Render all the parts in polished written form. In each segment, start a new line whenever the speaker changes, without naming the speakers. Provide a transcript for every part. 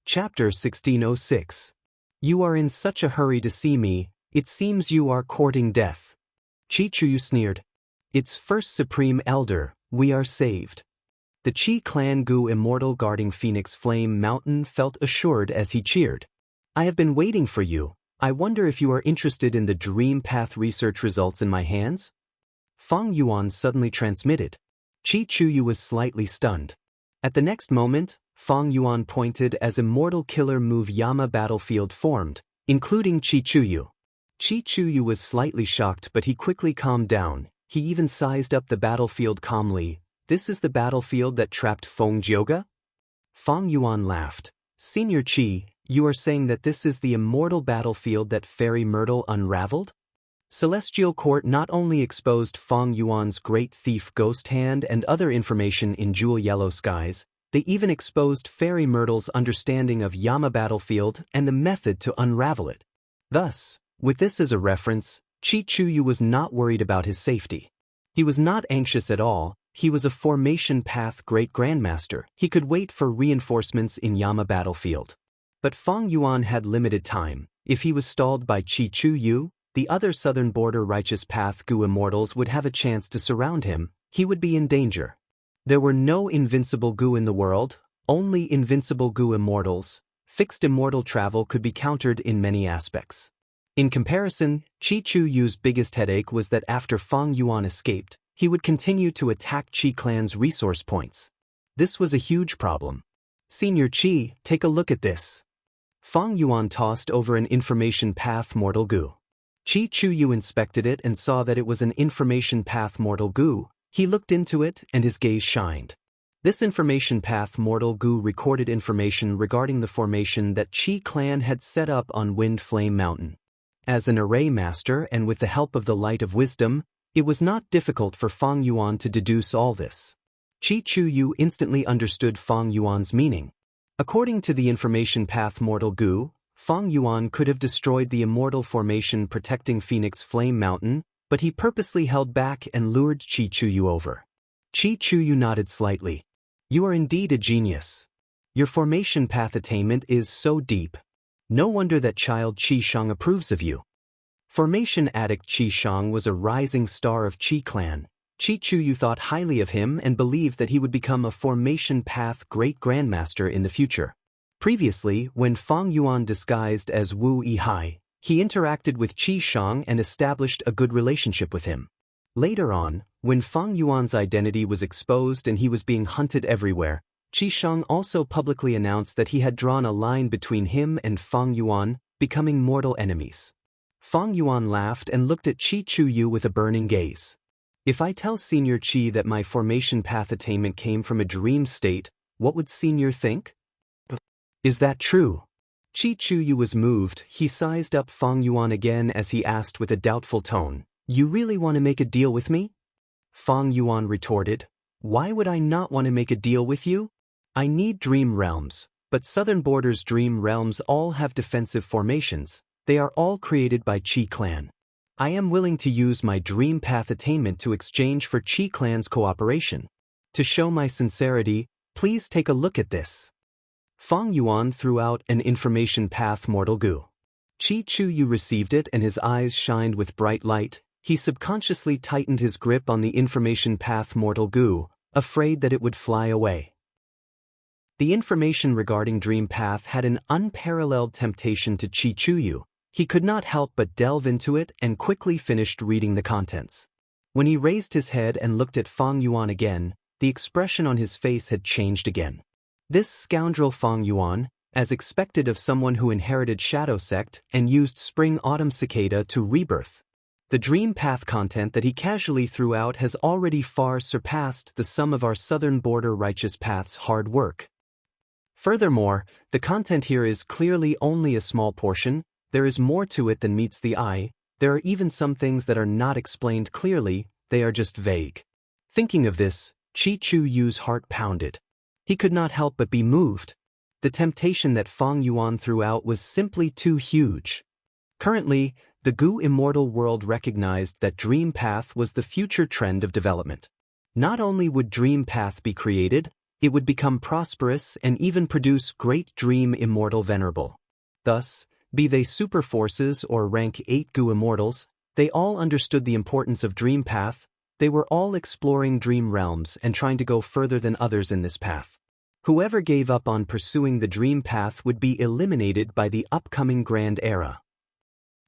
Chapter 1606. You are in such a hurry to see me, it seems you are courting death. Chi Chuyu sneered. Its first supreme elder, we are saved. The Chi clan Gu immortal guarding Phoenix Flame Mountain felt assured as he cheered. I have been waiting for you. I wonder if you are interested in the Dream Path research results in my hands? Fang Yuan suddenly transmitted. Chi Chuyu was slightly stunned. At the next moment, Fang Yuan pointed as immortal killer move Yama battlefield formed, including Chi Chuyu. Chi Chuyu was slightly shocked, but he quickly calmed down. He even sized up the battlefield calmly. This is the battlefield that trapped Feng Jioga? Fang Yuan laughed. Senior Chi, you are saying that this is the immortal battlefield that Fairy Myrtle unraveled? Celestial Court not only exposed Fang Yuan's great thief ghost hand and other information in Jewel Yellow Skies, they even exposed Fairy Myrtle's understanding of Yama battlefield and the method to unravel it. Thus, with this as a reference, Chi Chuyu was not worried about his safety. He was not anxious at all. He was a Formation Path Great Grandmaster. He could wait for reinforcements in Yama battlefield. But Fang Yuan had limited time. If he was stalled by Chi Chuyu, the other southern border Righteous Path Gu immortals would have a chance to surround him. He would be in danger. There were no invincible Gu in the world, only invincible Gu immortals. Fixed immortal travel could be countered in many aspects. In comparison, Chi Chuyu's biggest headache was that after Fang Yuan escaped, he would continue to attack Chi clan's resource points. This was a huge problem. Senior Chi, take a look at this. Fang Yuan tossed over an information path mortal Gu. Chi Chuyu inspected it and saw that it was an information path mortal Gu. He looked into it and his gaze shined. This information path mortal Gu recorded information regarding the formation that Chi clan had set up on Wind Flame Mountain. As an array master and with the help of the Light of Wisdom, it was not difficult for Fang Yuan to deduce all this. Chi Chuyu instantly understood Fang Yuan's meaning. According to the information path mortal Gu, Fang Yuan could have destroyed the immortal formation protecting Phoenix Flame Mountain, but he purposely held back and lured Chi Chuyu over. Chi Chuyu nodded slightly. You are indeed a genius. Your formation path attainment is so deep. No wonder that child Qi Shang approves of you. Formation addict Qi Shang was a rising star of Qi clan. Chi Chuyu thought highly of him and believed that he would become a formation path great grandmaster in the future. Previously, when Fang Yuan disguised as Wu Yihai, he interacted with Qi Shang and established a good relationship with him. Later on, when Fang Yuan's identity was exposed and he was being hunted everywhere, Qi Shang also publicly announced that he had drawn a line between him and Fang Yuan, becoming mortal enemies. Fang Yuan laughed and looked at Chi Chuyu with a burning gaze. If I tell Senior Chi that my formation path attainment came from a dream state, what would Senior think? Is that true? Chi Chuyu was moved. He sized up Fang Yuan again as he asked with a doubtful tone, You really want to make a deal with me? Fang Yuan retorted, Why would I not want to make a deal with you? I need dream realms, but Southern Border's dream realms all have defensive formations. They are all created by Chi clan. I am willing to use my dream path attainment to exchange for Chi clan's cooperation. To show my sincerity, please take a look at this. Fang Yuan threw out an information path mortal Gu. Chi Chuyu received it and his eyes shined with bright light. He subconsciously tightened his grip on the information path mortal Gu, afraid that it would fly away. The information regarding Dream Path had an unparalleled temptation to Chi Chuyu. He could not help but delve into it and quickly finished reading the contents. When he raised his head and looked at Fang Yuan again, the expression on his face had changed again. This scoundrel Fang Yuan, as expected of someone who inherited Shadow Sect and used Spring-Autumn Cicada to rebirth. The Dream Path content that he casually threw out has already far surpassed the sum of our Southern Border Righteous Path's hard work. Furthermore, the content here is clearly only a small portion. There is more to it than meets the eye. There are even some things that are not explained clearly, they are just vague. Thinking of this, Chi Chuyu's heart pounded. He could not help but be moved. The temptation that Fang Yuan threw out was simply too huge. Currently, the Gu immortal world recognized that Dream Path was the future trend of development. Not only would Dream Path be created, It would become prosperous and even produce great dream immortal venerable. Thus, be they super forces or rank 8 Gu immortals, they all understood the importance of dream path. They were all exploring dream realms and trying to go further than others in this path. Whoever gave up on pursuing the dream path would be eliminated by the upcoming grand era.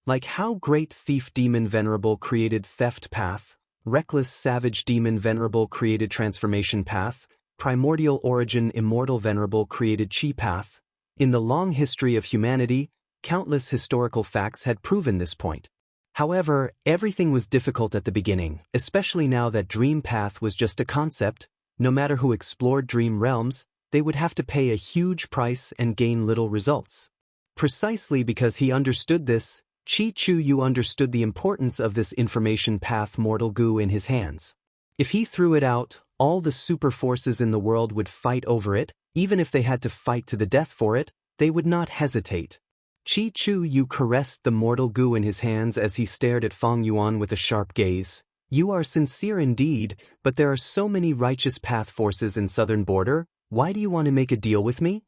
Like how great thief demon venerable created theft path, reckless savage demon venerable created transformation path, primordial origin immortal venerable created chi path. In the long history of humanity, countless historical facts had proven this point. However, everything was difficult at the beginning, especially now that dream path was just a concept. No matter who explored dream realms, they would have to pay a huge price and gain little results. Precisely because he understood this, Chi Chu Yu understood the importance of this information path mortal Gu in his hands. If he threw it out, all the super forces in the world would fight over it. Even if they had to fight to the death for it, they would not hesitate. Chi Chu Yu caressed the mortal Gu in his hands as he stared at Fang Yuan with a sharp gaze. You are sincere indeed, but there are so many righteous path forces in southern border. Why do you want to make a deal with me?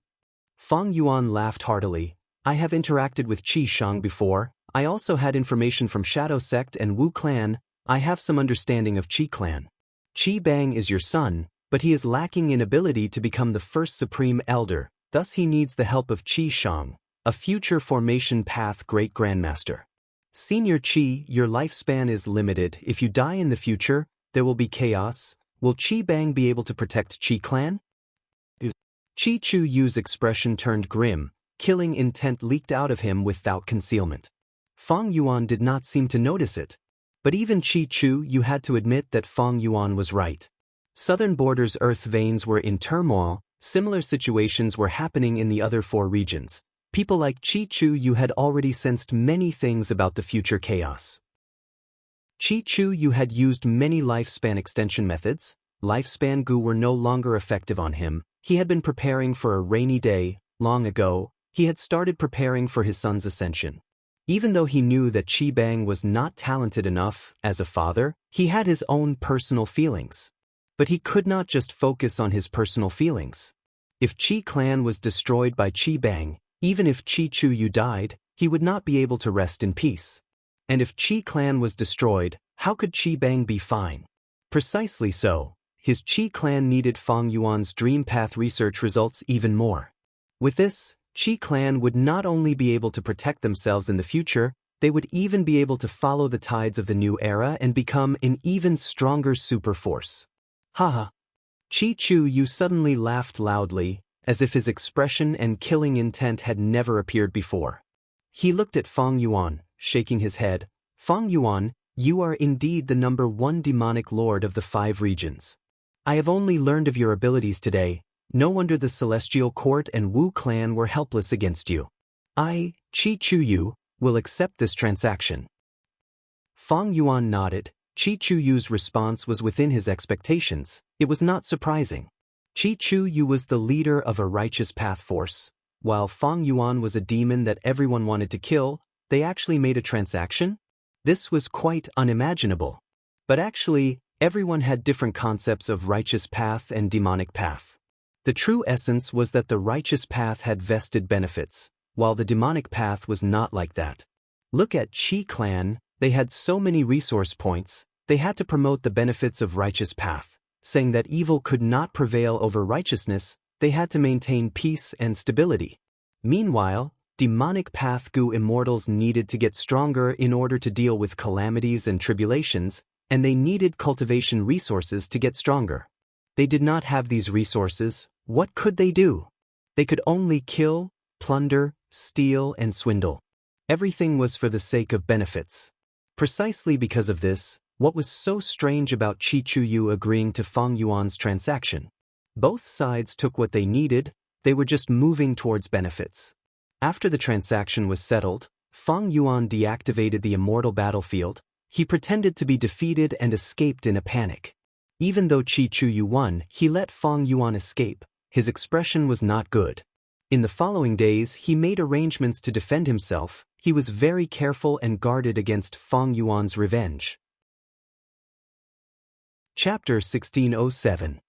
Fang Yuan laughed heartily. I have interacted with Qi Shang before. I also had information from Shadow Sect and Wu Clan. I have some understanding of Qi Clan. Qi Bang is your son, but he is lacking in ability to become the first Supreme Elder, thus he needs the help of Qi Shang, a future formation path great grandmaster. Senior Qi, your lifespan is limited. If you die in the future, there will be chaos. Will Qi Bang be able to protect Qi Clan? Chi Chu Yu's expression turned grim, killing intent leaked out of him without concealment. Fang Yuan did not seem to notice it. But even Chi Chu Yu had to admit that Fang Yuan was right. Southern border's earth veins were in turmoil. Similar situations were happening in the other 4 regions. People like Chi Chu Yu had already sensed many things about the future chaos. Chi Chu Yu had used many lifespan extension methods. Lifespan Gu were no longer effective on him. He had been preparing for a rainy day. Long ago, he had started preparing for his son's ascension. Even though he knew that Qi Bang was not talented enough as a father, he had his own personal feelings. But he could not just focus on his personal feelings. If Qi Clan was destroyed by Qi Bang, even if Chi Chu Yu died, he would not be able to rest in peace. And if Qi Clan was destroyed, how could Qi Bang be fine? Precisely so, his Qi Clan needed Fang Yuan's Dream Path research results even more. With this, Qi Clan would not only be able to protect themselves in the future, they would even be able to follow the tides of the new era and become an even stronger super force. Haha. Chi Chu Yu suddenly laughed loudly, as if his expression and killing intent had never appeared before. He looked at Fang Yuan, shaking his head. Fang Yuan, you are indeed the #1 demonic lord of the 5 regions. I have only learned of your abilities today. No wonder the Celestial Court and Wu Clan were helpless against you. I, Chi Chu Yu, will accept this transaction. Fang Yuan nodded. Chi Chu Yu's response was within his expectations. It was not surprising. Chi Chu Yu was the leader of a righteous path force. While Fang Yuan was a demon that everyone wanted to kill, they actually made a transaction? This was quite unimaginable. But actually, everyone had different concepts of righteous path and demonic path. The true essence was that the righteous path had vested benefits, while the demonic path was not like that. Look at Qi Clan, they had so many resource points, they had to promote the benefits of righteous path, saying that evil could not prevail over righteousness. They had to maintain peace and stability. Meanwhile, demonic path Gu immortals needed to get stronger in order to deal with calamities and tribulations, and they needed cultivation resources to get stronger. They did not have these resources. What could they do? They could only kill, plunder, steal, and swindle. Everything was for the sake of benefits. Precisely because of this, what was so strange about Chi Chu Yu agreeing to Fang Yuan's transaction? Both sides took what they needed, they were just moving towards benefits. After the transaction was settled, Fang Yuan deactivated the immortal battlefield. He pretended to be defeated and escaped in a panic. Even though Chi Chu Yu won, he let Fang Yuan escape. His expression was not good. In the following days, he made arrangements to defend himself. He was very careful and guarded against Fang Yuan's revenge. Chapter 1607.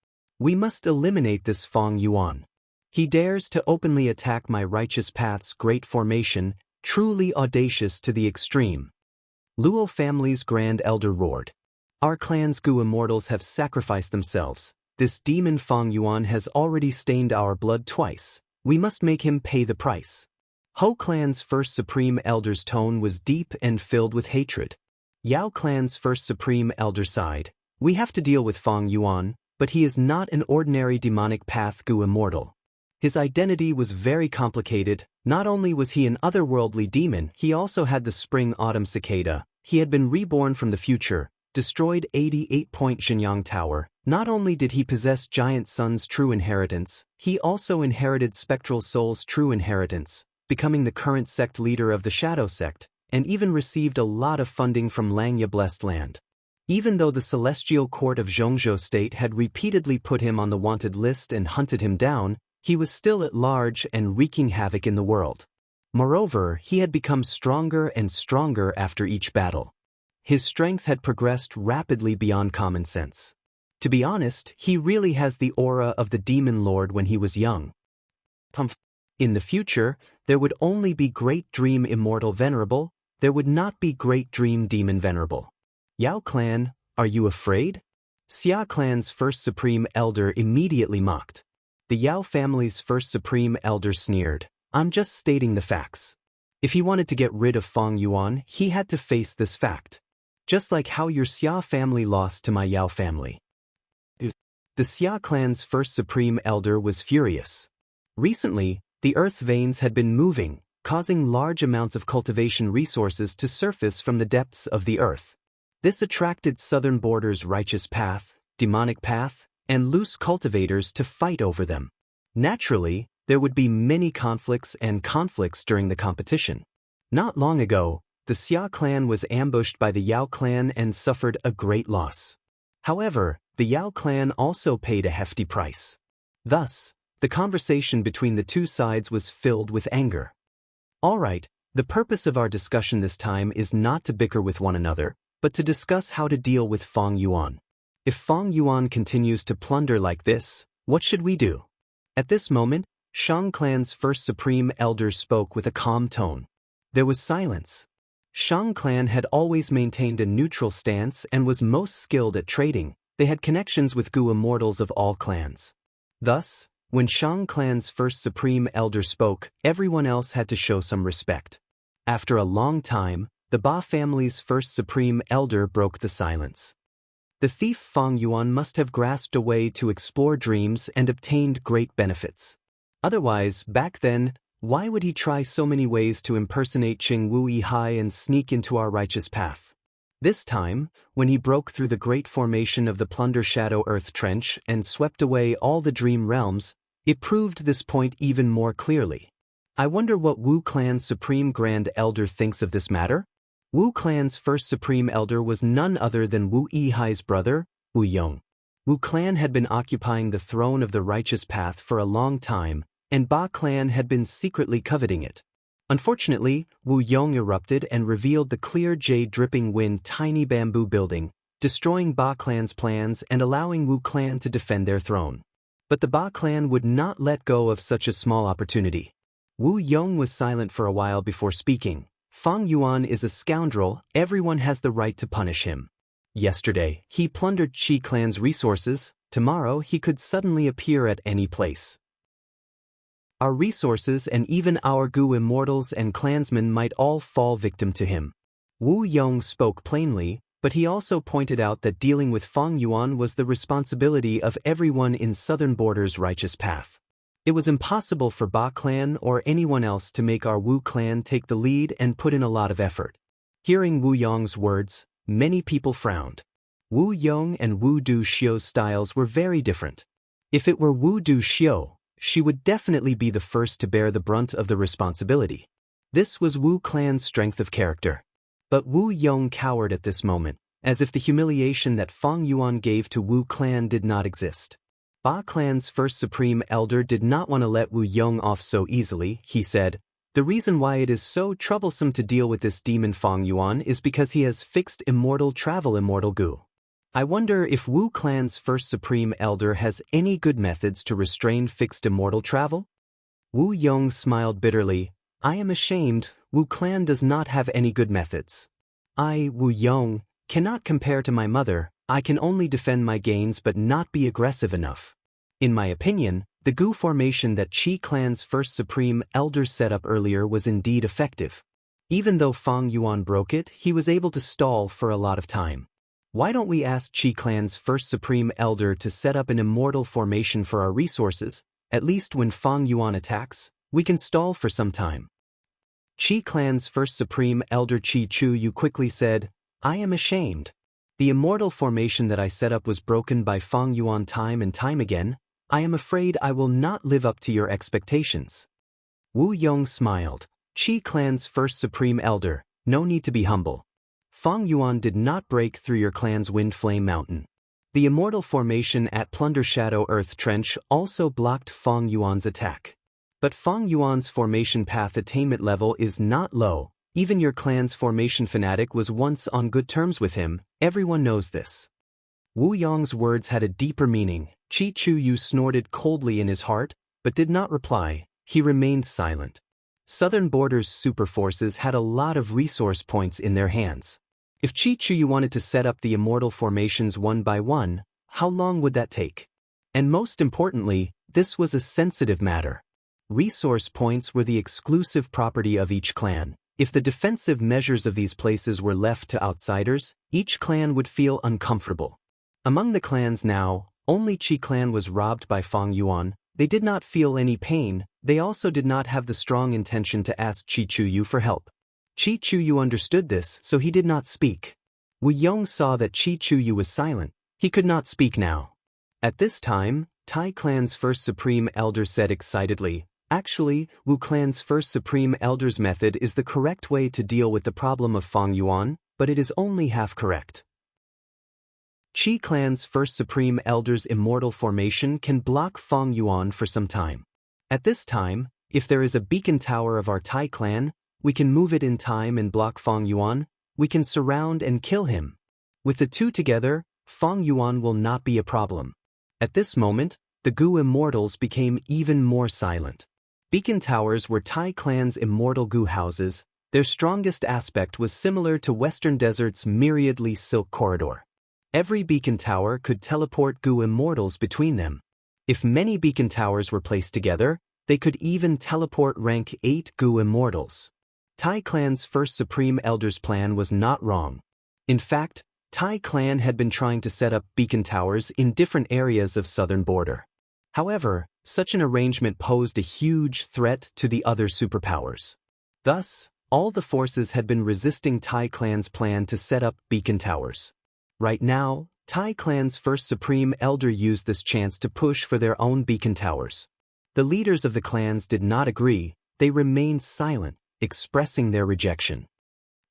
We must eliminate this Fang Yuan. He dares to openly attack my righteous path's great formation, truly audacious to the extreme. Luo family's grand elder roared. Our clan's Gu immortals have sacrificed themselves. This demon Fang Yuan has already stained our blood twice. We must make him pay the price. Ho clan's first supreme elder's tone was deep and filled with hatred. Yao clan's first supreme elder sighed. We have to deal with Fang Yuan, but he is not an ordinary demonic path Gu immortal. His identity was very complicated. Not only was he an otherworldly demon, he also had the spring-autumn cicada. He had been reborn from the future, destroyed 88-point Xinyang Tower. Not only did he possess Giant Sun's true inheritance, he also inherited Spectral Soul's true inheritance, becoming the current sect leader of the Shadow Sect, and even received a lot of funding from Langya Blessed Land. Even though the Celestial Court of Zhongzhou State had repeatedly put him on the wanted list and hunted him down, he was still at large and wreaking havoc in the world. Moreover, he had become stronger and stronger after each battle. His strength had progressed rapidly beyond common sense. To be honest, he really has the aura of the Demon Lord when he was young. In the future, there would only be Great Dream Immortal Venerable, there would not be Great Dream Demon Venerable. Yao Clan, are you afraid? Xia Clan's first supreme elder immediately mocked. The Yao family's first supreme elder sneered. I'm just stating the facts. If he wanted to get rid of Fang Yuan, he had to face this fact. Just like how your Xia family lost to my Yao family. The Xia clan's first supreme elder was furious. Recently, the earth veins had been moving, causing large amounts of cultivation resources to surface from the depths of the earth. This attracted Southern Border's righteous path, demonic path, and loose cultivators to fight over them. Naturally, there would be many conflicts during the competition. Not long ago, the Xia clan was ambushed by the Yao clan and suffered a great loss. However, the Yao clan also paid a hefty price. Thus, the conversation between the two sides was filled with anger. Alright, the purpose of our discussion this time is not to bicker with one another, but to discuss how to deal with Fang Yuan. If Fang Yuan continues to plunder like this, what should we do? At this moment, Shang clan's first supreme elder spoke with a calm tone. There was silence. Shang clan had always maintained a neutral stance and was most skilled at trading. They had connections with Gu immortals of all clans. Thus, when Shang clan's first supreme elder spoke, everyone else had to show some respect. After a long time, the Ba family's first supreme elder broke the silence. The thief Fang Yuan must have grasped a way to explore dreams and obtained great benefits. Otherwise, back then, why would he try so many ways to impersonate Qing Wu Yihai and sneak into our righteous path? This time, when he broke through the great formation of the Plunder Shadow Earth Trench and swept away all the dream realms, it proved this point even more clearly. I wonder what Wu Clan's Supreme Grand Elder thinks of this matter? Wu Clan's first Supreme Elder was none other than Wu Yihai's brother, Wu Yong. Wu Clan had been occupying the throne of the righteous path for a long time, and Ba Clan had been secretly coveting it. Unfortunately, Wu Yong erupted and revealed the clear jade-dripping wind tiny bamboo building, destroying Ba Clan's plans and allowing Wu Clan to defend their throne. But the Ba Clan would not let go of such a small opportunity. Wu Yong was silent for a while before speaking. Fang Yuan is a scoundrel, everyone has the right to punish him. Yesterday, he plundered Qi Clan's resources, tomorrow he could suddenly appear at any place. Our resources and even our Gu immortals and clansmen might all fall victim to him. Wu Yong spoke plainly, but he also pointed out that dealing with Fang Yuan was the responsibility of everyone in Southern Border's righteous path. It was impossible for Ba Clan or anyone else to make our Wu Clan take the lead and put in a lot of effort. Hearing Wu Yong's words, many people frowned. Wu Yong and Wu Du Xiu's styles were very different. If it were Wu Du Xiu, she would definitely be the first to bear the brunt of the responsibility. This was Wu Clan's strength of character. But Wu Yong cowered at this moment, as if the humiliation that Fang Yuan gave to Wu Clan did not exist. Ba Clan's first supreme elder did not want to let Wu Yong off so easily. He said, "The reason why it is so troublesome to deal with this demon Fang Yuan is because he has fixed immortal travel immortal Gu. I wonder if Wu clan's first supreme elder has any good methods to restrain fixed immortal travel? Wu Yong smiled bitterly. I am ashamed, Wu clan does not have any good methods. I, Wu Yong, cannot compare to my mother. I can only defend my gains but not be aggressive enough. In my opinion, the Gu formation that Qi clan's first supreme elder set up earlier was indeed effective. Even though Fang Yuan broke it, he was able to stall for a lot of time. Why don't we ask Qi clan's first supreme elder to set up an immortal formation for our resources? At least when Fang Yuan attacks, we can stall for some time. Qi clan's first supreme elder Qi Chu Yu quickly said, I am ashamed. The immortal formation that I set up was broken by Fang Yuan time and time again. I am afraid I will not live up to your expectations. Wu Yong smiled. Qi clan's first supreme elder, no need to be humble. Fang Yuan did not break through your clan's Wind Flame Mountain. The immortal formation at Plunder Shadow Earth Trench also blocked Fang Yuan's attack. But Fang Yuan's formation path attainment level is not low. Even your clan's formation fanatic was once on good terms with him. Everyone knows this. Wu Yong's words had a deeper meaning. Qi Chu Yu snorted coldly in his heart, but did not reply. He remained silent. Southern Border's super forces had a lot of resource points in their hands. If Qi Chu Yu wanted to set up the immortal formations one by one, how long would that take? And most importantly, this was a sensitive matter. Resource points were the exclusive property of each clan. If the defensive measures of these places were left to outsiders, each clan would feel uncomfortable. Among the clans now, only Qi clan was robbed by Fang Yuan. They did not feel any pain. They also did not have the strong intention to ask Qi Chu Yu for help. Qi Chu Yu understood this, so he did not speak. Wu Yong saw that Qi Chu Yu was silent. He could not speak now. At this time, Tai clan's first supreme elder said excitedly, actually, Wu clan's first supreme elder's method is the correct way to deal with the problem of Fang Yuan, but it is only half correct. Qi clan's first supreme elder's immortal formation can block Fang Yuan for some time. At this time, if there is a beacon tower of our Tai clan, we can move it in time and block Fang Yuan. We can surround and kill him. With the two together, Fang Yuan will not be a problem. At this moment, the Gu immortals became even more silent. Beacon towers were Tai clan's immortal Gu houses. Their strongest aspect was similar to Western Desert's myriadly silk corridor. Every beacon tower could teleport Gu immortals between them. If many beacon towers were placed together, they could even teleport rank 8 Gu immortals. Tai clan's first supreme elder's plan was not wrong. In fact, Tai clan had been trying to set up beacon towers in different areas of Southern Border. However, such an arrangement posed a huge threat to the other superpowers. Thus, all the forces had been resisting Tai clan's plan to set up beacon towers. Right now, Tai clan's first supreme elder used this chance to push for their own beacon towers. The leaders of the clans did not agree. They remained silent, expressing their rejection.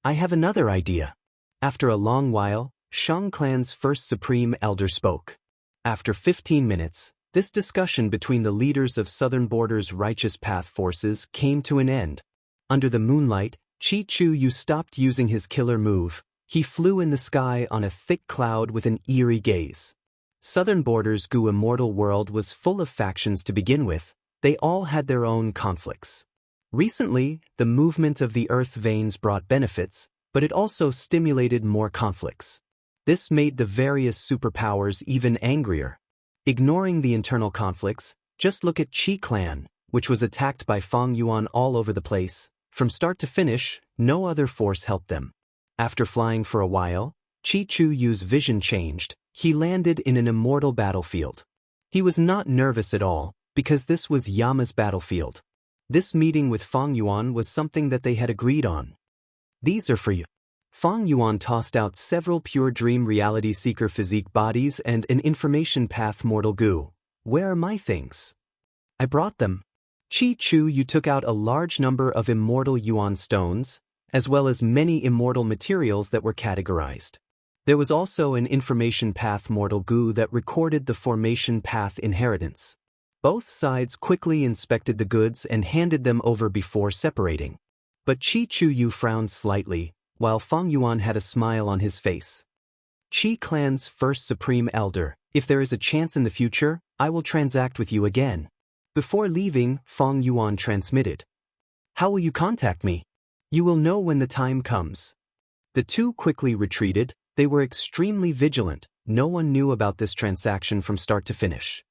I have another idea. After a long while, Shang clan's first supreme elder spoke. After 15 minutes, this discussion between the leaders of Southern Border's righteous path forces came to an end. Under the moonlight, Qi Chu Yu stopped using his killer move. He flew in the sky on a thick cloud with an eerie gaze. Southern Border's Gu immortal world was full of factions to begin with. They all had their own conflicts. Recently, the movement of the earth veins brought benefits, but it also stimulated more conflicts. This made the various superpowers even angrier. Ignoring the internal conflicts, just look at Qi clan, which was attacked by Fang Yuan all over the place. From start to finish, no other force helped them. After flying for a while, Qi Chu Yu's vision changed. He landed in an immortal battlefield. He was not nervous at all, because this was Yama's battlefield. This meeting with Fang Yuan was something that they had agreed on. These are for you. Fang Yuan tossed out several pure dream reality seeker physique bodies and an information path mortal Gu. Where are my things? I brought them. Qi Chu Yu took out a large number of immortal Yuan stones, as well as many immortal materials that were categorized. There was also an information path mortal Gu that recorded the formation path inheritance. Both sides quickly inspected the goods and handed them over before separating. But Qi Chu Yu frowned slightly, while Fang Yuan had a smile on his face. Qi Clan's first Supreme Elder, if there is a chance in the future, I will transact with you again. Before leaving, Fang Yuan transmitted. How will you contact me? You will know when the time comes. The two quickly retreated. They were extremely vigilant. No one knew about this transaction from start to finish.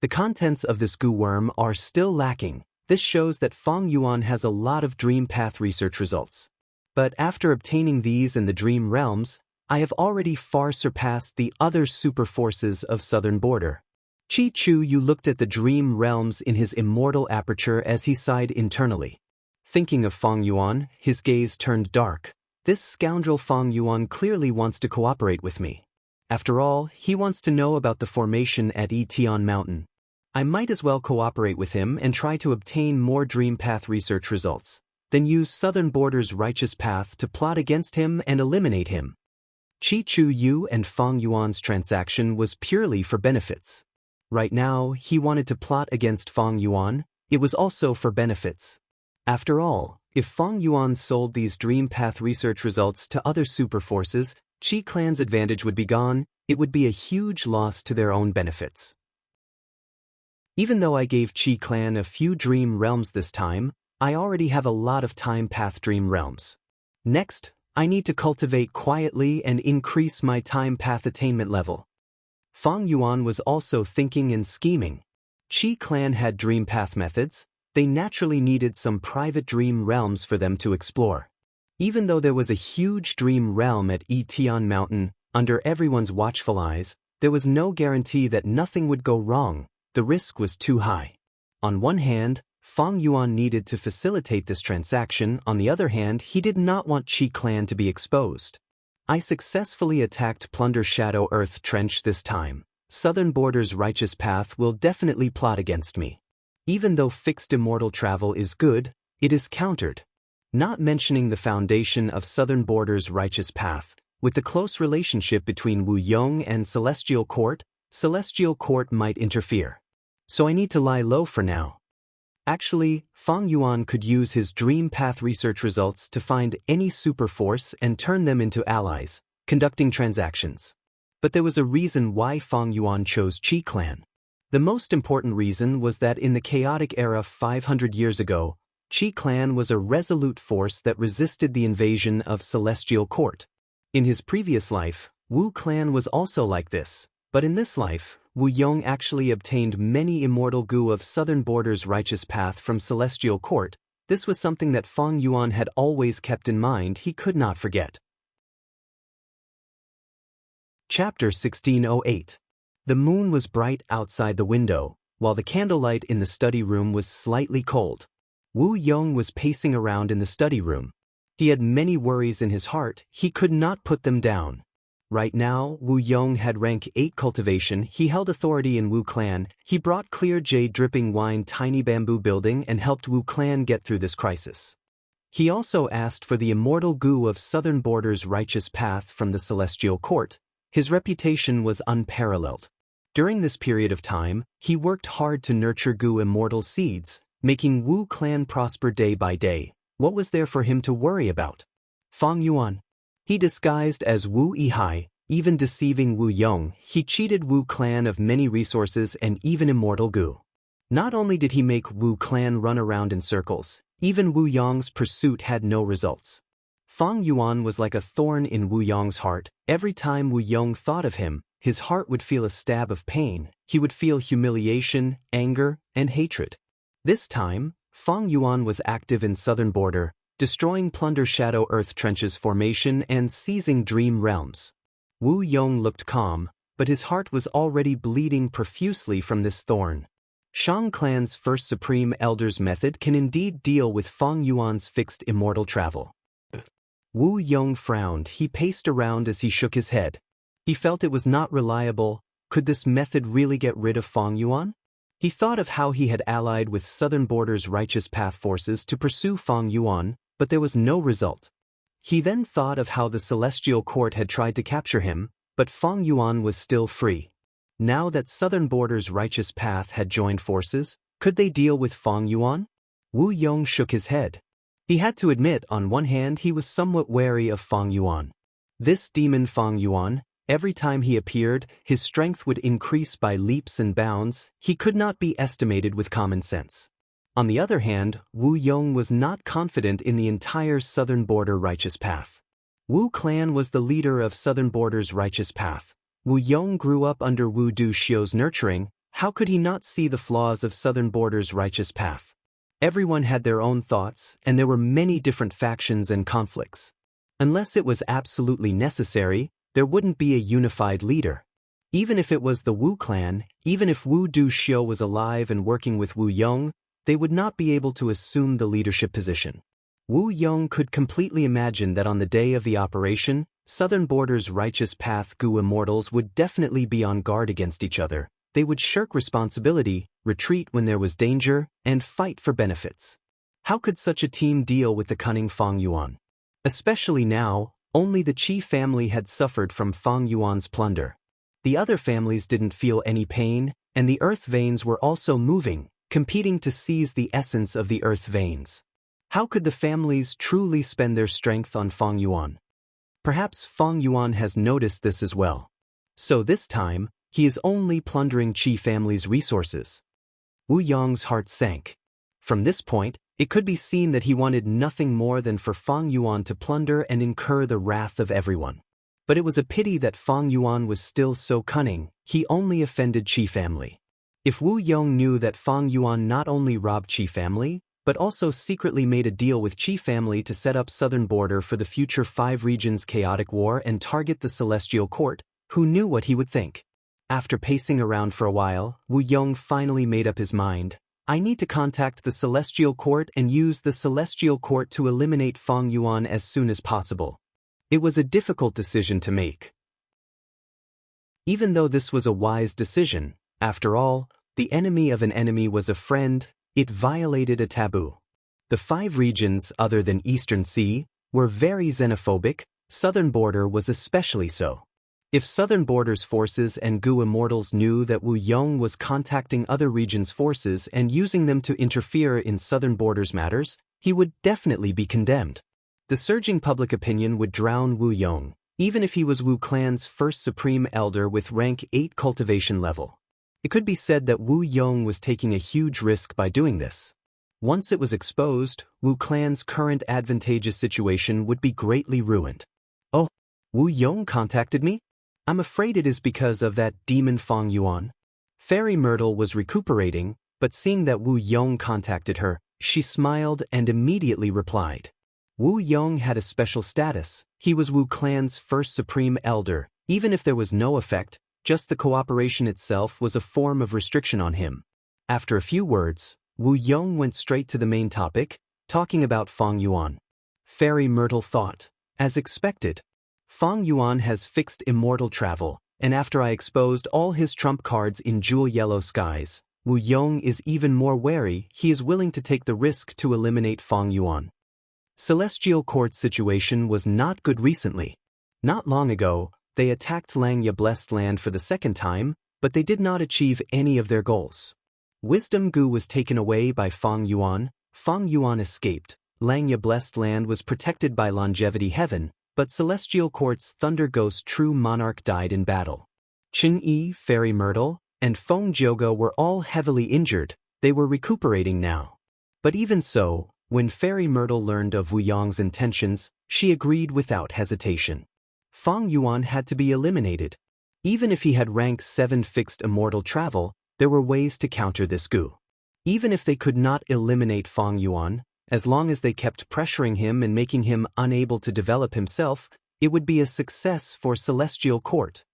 The contents of this goo worm are still lacking. This shows that Fang Yuan has a lot of dream path research results. But after obtaining these in the dream realms, I have already far surpassed the other super forces of Southern Border. Chi Chu Yu looked at the dream realms in his immortal aperture as he sighed internally. Thinking of Fang Yuan, his gaze turned dark. This scoundrel Fang Yuan clearly wants to cooperate with me. After all, he wants to know about the formation at Etian Mountain. I might as well cooperate with him and try to obtain more dream path research results, then use Southern Border's righteous path to plot against him and eliminate him. Chi Chu Yu and Fang Yuan's transaction was purely for benefits. Right now, he wanted to plot against Fang Yuan. It was also for benefits. After all, if Fang Yuan sold these dream path research results to other super forces, Qi Clan's advantage would be gone. It would be a huge loss to their own benefits. Even though I gave Qi Clan a few dream realms this time, I already have a lot of time path dream realms. Next, I need to cultivate quietly and increase my time path attainment level. Fang Yuan was also thinking and scheming. Qi Clan had dream path methods. They naturally needed some private dream realms for them to explore. Even though there was a huge dream realm at Etian Mountain, under everyone's watchful eyes, there was no guarantee that nothing would go wrong. The risk was too high. On one hand, Fang Yuan needed to facilitate this transaction. On the other hand, he did not want Qi Clan to be exposed. I successfully attacked Plunder Shadow Earth Trench this time. Southern Border's righteous path will definitely plot against me. Even though fixed immortal travel is good, it is countered. Not mentioning the foundation of Southern Border's righteous path, with the close relationship between Wu Yong and Celestial Court might interfere. So I need to lie low for now. Actually, Fang Yuan could use his dream path research results to find any super force and turn them into allies, conducting transactions. But there was a reason why Fang Yuan chose Qi Clan. The most important reason was that in the chaotic era 500 years ago, Qi Clan was a resolute force that resisted the invasion of Celestial Court. In his previous life, Wu Clan was also like this, but in this life, Wu Yong actually obtained many immortal goo of Southern Border's righteous path from Celestial Court. This was something that Fang Yuan had always kept in mind. He could not forget. Chapter 1608. The moon was bright outside the window, while the candlelight in the study room was slightly cold. Wu Yong was pacing around in the study room. He had many worries in his heart. He could not put them down. Right now, Wu Yong had rank 8 cultivation. He held authority in Wu Clan. He brought clear jade dripping wine tiny bamboo building and helped Wu Clan get through this crisis. He also asked for the immortal goo of Southern Border's righteous path from the Celestial Court. His reputation was unparalleled. During this period of time, he worked hard to nurture goo immortal seeds, making Wu Clan prosper day by day. What was there for him to worry about? Fang Yuan. He disguised as Wu Yihai, even deceiving Wu Yong. He cheated Wu Clan of many resources and even immortal goo. Not only did he make Wu Clan run around in circles, even Wu Yong's pursuit had no results. Fang Yuan was like a thorn in Wu Yong's heart. Every time Wu Yong thought of him, his heart would feel a stab of pain. He would feel humiliation, anger, and hatred. This time, Fang Yuan was active in Southern Border, destroying Plunder Shadow Earth Trench's formation and seizing dream realms. Wu Yong looked calm, but his heart was already bleeding profusely from this thorn. Shang Clan's first Supreme Elder's method can indeed deal with Fang Yuan's fixed immortal travel. Wu Yong frowned. He paced around as he shook his head. He felt it was not reliable. Could this method really get rid of Fang Yuan? He thought of how he had allied with Southern Border's righteous path forces to pursue Fang Yuan, but there was no result. He then thought of how the Celestial Court had tried to capture him, but Fang Yuan was still free. Now that Southern Border's righteous path had joined forces, could they deal with Fang Yuan? Wu Yong shook his head. He had to admit, on one hand, he was somewhat wary of Fang Yuan. This demon Fang Yuan, Every time he appeared, his strength would increase by leaps and bounds. He could not be estimated with common sense. On the other hand, Wu Yong was not confident in the entire Southern Border righteous path. Wu clan was the leader of Southern Border's righteous path. Wu Yong grew up under Wu Du Xiu's nurturing. How could he not see the flaws of Southern Border's righteous path? Everyone had their own thoughts, and there were many different factions and conflicts. Unless it was absolutely necessary, there wouldn't be a unified leader. Even if it was the Wu clan, even if Wu Du Xiu was alive and working with Wu Yong, they would not be able to assume the leadership position. Wu Yong could completely imagine that on the day of the operation, Southern Border's righteous path Gu immortals would definitely be on guard against each other. They would shirk responsibility, retreat when there was danger, and fight for benefits. How could such a team deal with the cunning Fang Yuan? Especially now, only the Qi family had suffered from Fang Yuan's plunder. The other families didn't feel any pain, and the earth veins were also moving, competing to seize the essence of the earth veins. How could the families truly spend their strength on Fang Yuan? Perhaps Fang Yuan has noticed this as well. So this time, he is only plundering Qi family's resources. Wu Yong's heart sank. From this point, it could be seen that he wanted nothing more than for Fang Yuan to plunder and incur the wrath of everyone. But it was a pity that Fang Yuan was still so cunning. He only offended Qi family. If Wu Yong knew that Fang Yuan not only robbed Qi family, but also secretly made a deal with Qi family to set up Southern Border for the future 5 regions chaotic war and target the Celestial Court, who knew what he would think? After pacing around for a while, Wu Yong finally made up his mind. I need to contact the Celestial Court and use the Celestial Court to eliminate Fang Yuan as soon as possible. It was a difficult decision to make. Even though this was a wise decision, after all, the enemy of an enemy was a friend. It violated a taboo. The 5 regions other than Eastern Sea were very xenophobic. Southern Border was especially so. If Southern Border's forces and Gu immortals knew that Wu Yong was contacting other regions' forces and using them to interfere in Southern Border's matters, he would definitely be condemned. The surging public opinion would drown Wu Yong, even if he was Wu clan's first supreme elder with rank 8 cultivation level. It could be said that Wu Yong was taking a huge risk by doing this. Once it was exposed, Wu clan's current advantageous situation would be greatly ruined. Oh, Wu Yong contacted me? I'm afraid it is because of that demon Fang Yuan. Fairy Myrtle was recuperating, but seeing that Wu Yong contacted her, she smiled and immediately replied. Wu Yong had a special status. He was Wu clan's first supreme elder. Even if there was no effect, just the cooperation itself was a form of restriction on him. After a few words, Wu Yong went straight to the main topic, talking about Fang Yuan. Fairy Myrtle thought, as expected. Fang Yuan has fixed immortal travel, and after I exposed all his trump cards in jewel yellow skies, Wu Yong is even more wary. He is willing to take the risk to eliminate Fang Yuan. Celestial Court's situation was not good recently. Not long ago, they attacked Langya Blessed Land for the second time, but they did not achieve any of their goals. Wisdom Gu was taken away by Fang Yuan. Fang Yuan escaped. Langya Blessed Land was protected by Longevity Heaven, but Celestial Court's Thunder Ghost True Monarch died in battle. Qin Yi, Fairy Myrtle, and Feng Jioge were all heavily injured. They were recuperating now. But even so, when Fairy Myrtle learned of Wu Yong's intentions, she agreed without hesitation. Fang Yuan had to be eliminated. Even if he had rank 7 fixed immortal travel, there were ways to counter this Gu. Even if they could not eliminate Fang Yuan, as long as they kept pressuring him and making him unable to develop himself, it would be a success for Celestial Court.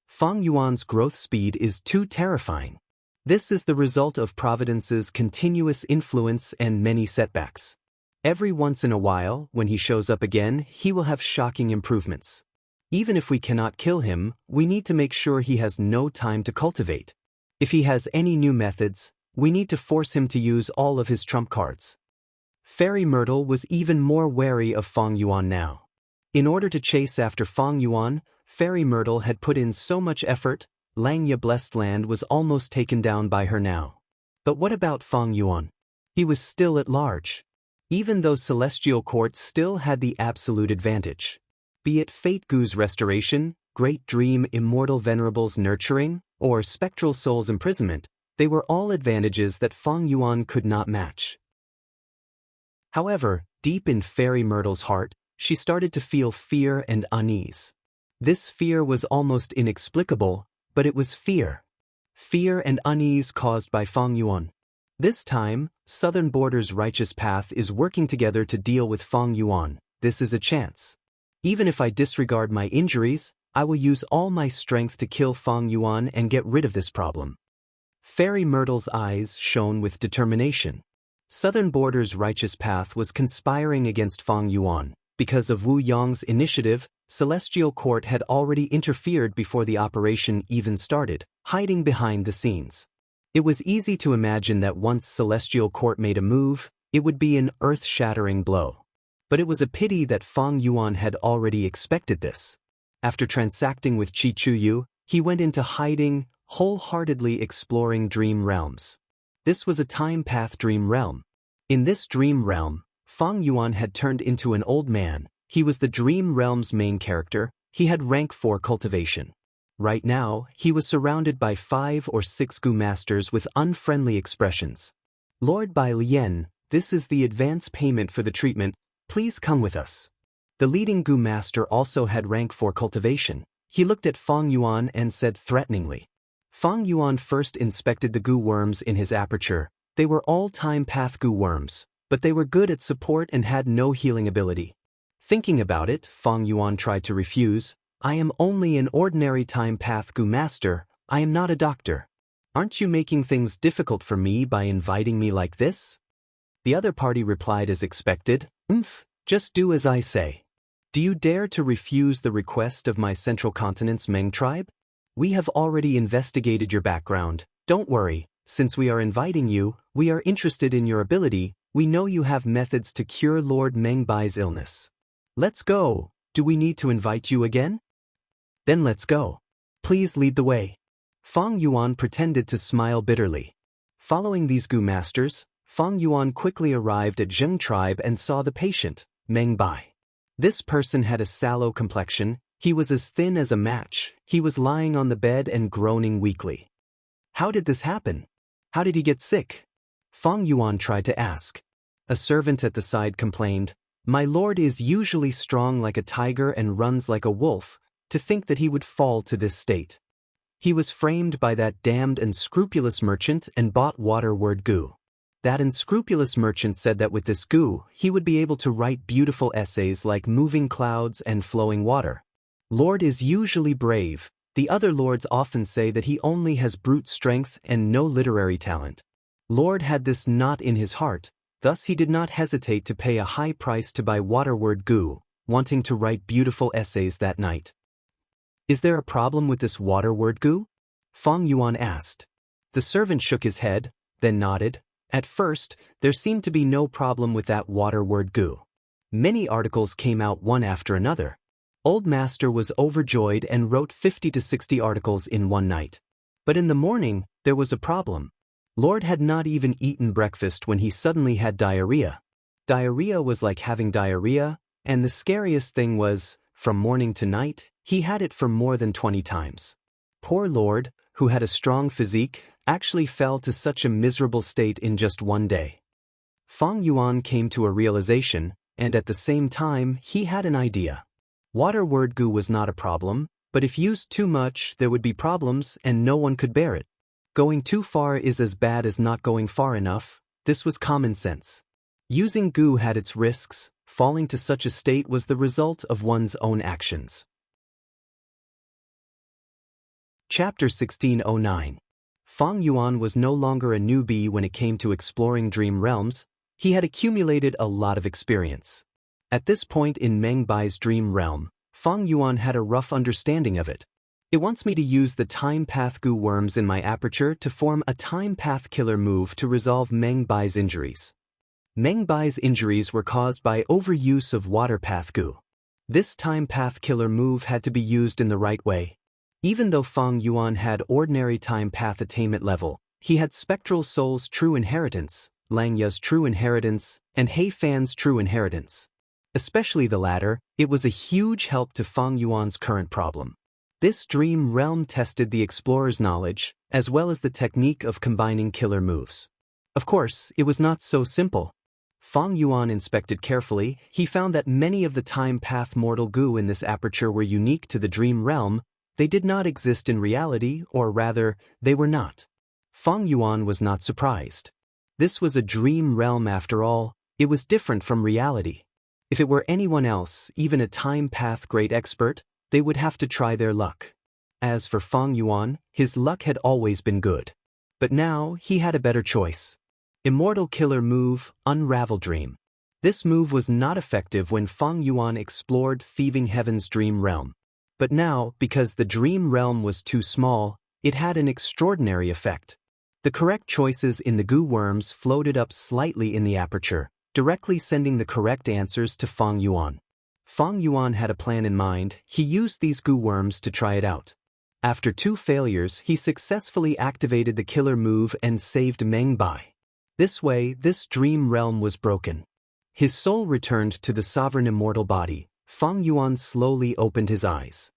Fang Yuan's growth speed is too terrifying. This is the result of Providence's continuous influence and many setbacks. Every once in a while, when he shows up again, he will have shocking improvements. Even if we cannot kill him, we need to make sure he has no time to cultivate. If he has any new methods, we need to force him to use all of his trump cards. Fairy Myrtle was even more wary of Fang Yuan now. In order to chase after Fang Yuan, Fairy Myrtle had put in so much effort. Langya Blessed Land was almost taken down by her now. But what about Fang Yuan? He was still at large. Even though Celestial Court still had the absolute advantage. Be it Fate Gu's restoration, great dream immortal venerables nurturing, or spectral soul's imprisonment, they were all advantages that Feng Yuan could not match. However, deep in Fairy Myrtle's heart, she started to feel fear and unease. This fear was almost inexplicable, but it was fear. Fear and unease caused by Feng Yuan. This time, Southern Border's righteous path is working together to deal with Feng Yuan. This is a chance. Even if I disregard my injuries, I will use all my strength to kill Feng Yuan and get rid of this problem. Fairy Myrtle's eyes shone with determination. Southern Border's righteous path was conspiring against Feng Yuan. Because of Wu Yang's initiative, Celestial Court had already interfered before the operation even started, hiding behind the scenes. It was easy to imagine that once Celestial Court made a move, it would be an earth-shattering blow. But it was a pity that Feng Yuan had already expected this. After transacting with Qi Chuyu, he went into hiding, wholeheartedly exploring dream realms. This was a time path dream realm. In this dream realm, Feng Yuan had turned into an old man. He was the dream realm's main character. He had rank 4 cultivation. Right now, he was surrounded by 5 or 6 Gu masters with unfriendly expressions. Lord Bai Lian, this is the advance payment for the treatment. Please come with us. The leading Gu master also had rank 4 cultivation. He looked at Feng Yuan and said threateningly. Feng Yuan first inspected the Gu worms in his aperture. They were all time path Gu worms, but they were good at support and had no healing ability. Thinking about it, Feng Yuan tried to refuse. I am only an ordinary time path Gu master. I am not a doctor. Aren't you making things difficult for me by inviting me like this? The other party replied as expected. Just do as I say. Do you dare to refuse the request of my Central Continent's Meng tribe? We have already investigated your background. Don't worry, since we are inviting you, we are interested in your ability. We know you have methods to cure Lord Meng Bai's illness. Let's go. Do we need to invite you again? Then let's go. Please lead the way. Feng Yuan pretended to smile bitterly. Following these Gu masters, Feng Yuan quickly arrived at Zheng tribe and saw the patient, Meng Bai. This person had a sallow complexion. He was as thin as a match. He was lying on the bed and groaning weakly. How did this happen? How did he get sick? Feng Yuan tried to ask. A servant at the side complained, My lord is usually strong like a tiger and runs like a wolf. To think that he would fall to this state. He was framed by that damned unscrupulous merchant and bought water-word Gu. That unscrupulous merchant said that with this Gu, he would be able to write beautiful essays like moving clouds and flowing water. Lord is usually brave. The other lords often say that he only has brute strength and no literary talent. Lord had this not in his heart, thus he did not hesitate to pay a high price to buy water-word Gu, wanting to write beautiful essays that night. Is there a problem with this water-word Gu? Feng Yuan asked. The servant shook his head, then nodded. At first, there seemed to be no problem with that water-word Gu. Many articles came out one after another. Old Master was overjoyed and wrote 50 to 60 articles in one night. But in the morning, there was a problem. Lord had not even eaten breakfast when he suddenly had diarrhea. Diarrhea was like having diarrhea, and the scariest thing was, from morning to night, he had it for more than 20 times. Poor Lord, who had a strong physique, actually fell to such a miserable state in just one day. Feng Yuan came to a realization, and at the same time, he had an idea. Water-word Gu was not a problem, but if used too much, there would be problems and no one could bear it. Going too far is as bad as not going far enough. This was common sense. Using Gu had its risks. Falling to such a state was the result of one's own actions. Chapter 1609. Feng Yuan was no longer a newbie when it came to exploring dream realms. He had accumulated a lot of experience. At this point in Meng Bai's dream realm, Feng Yuan had a rough understanding of it. It wants me to use the time path Gu worms in my aperture to form a time path killer move to resolve Meng Bai's injuries. Meng Bai's injuries were caused by overuse of water path Gu. This time path killer move had to be used in the right way. Even though Feng Yuan had ordinary time path attainment level, he had Spectral Soul's true inheritance, Lang Ya's true inheritance, and Hei Fan's true inheritance. Especially the latter, it was a huge help to Feng Yuan's current problem. This dream realm tested the explorer's knowledge, as well as the technique of combining killer moves. Of course, it was not so simple. Fang Yuan inspected carefully. He found that many of the time path mortal goo in this aperture were unique to the dream realm. They did not exist in reality, or rather, they were not. Fang Yuan was not surprised. This was a dream realm after all. It was different from reality. If it were anyone else, even a time path great expert, they would have to try their luck. As for Fang Yuan, his luck had always been good. But now, he had a better choice. Immortal Killer Move, Unravel Dream. This move was not effective when Fang Yuan explored Thieving Heaven's dream realm. But now, because the dream realm was too small, it had an extraordinary effect. The correct choices in the goo worms floated up slightly in the aperture, directly sending the correct answers to Fang Yuan. Fang Yuan had a plan in mind. He used these goo worms to try it out. After 2 failures, he successfully activated the killer move and saved Meng Bai. This way, this dream realm was broken. His soul returned to the sovereign immortal body. Fang Yuan slowly opened his eyes.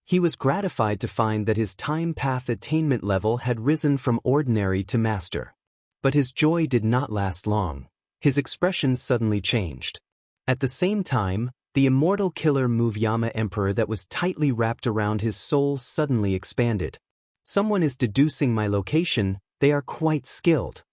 He was gratified to find that his time path attainment level had risen from ordinary to master. But his joy did not last long. His expression suddenly changed. At the same time, the immortal killer move Yama Emperor that was tightly wrapped around his soul suddenly expanded. Someone is deducing my location. They are quite skilled.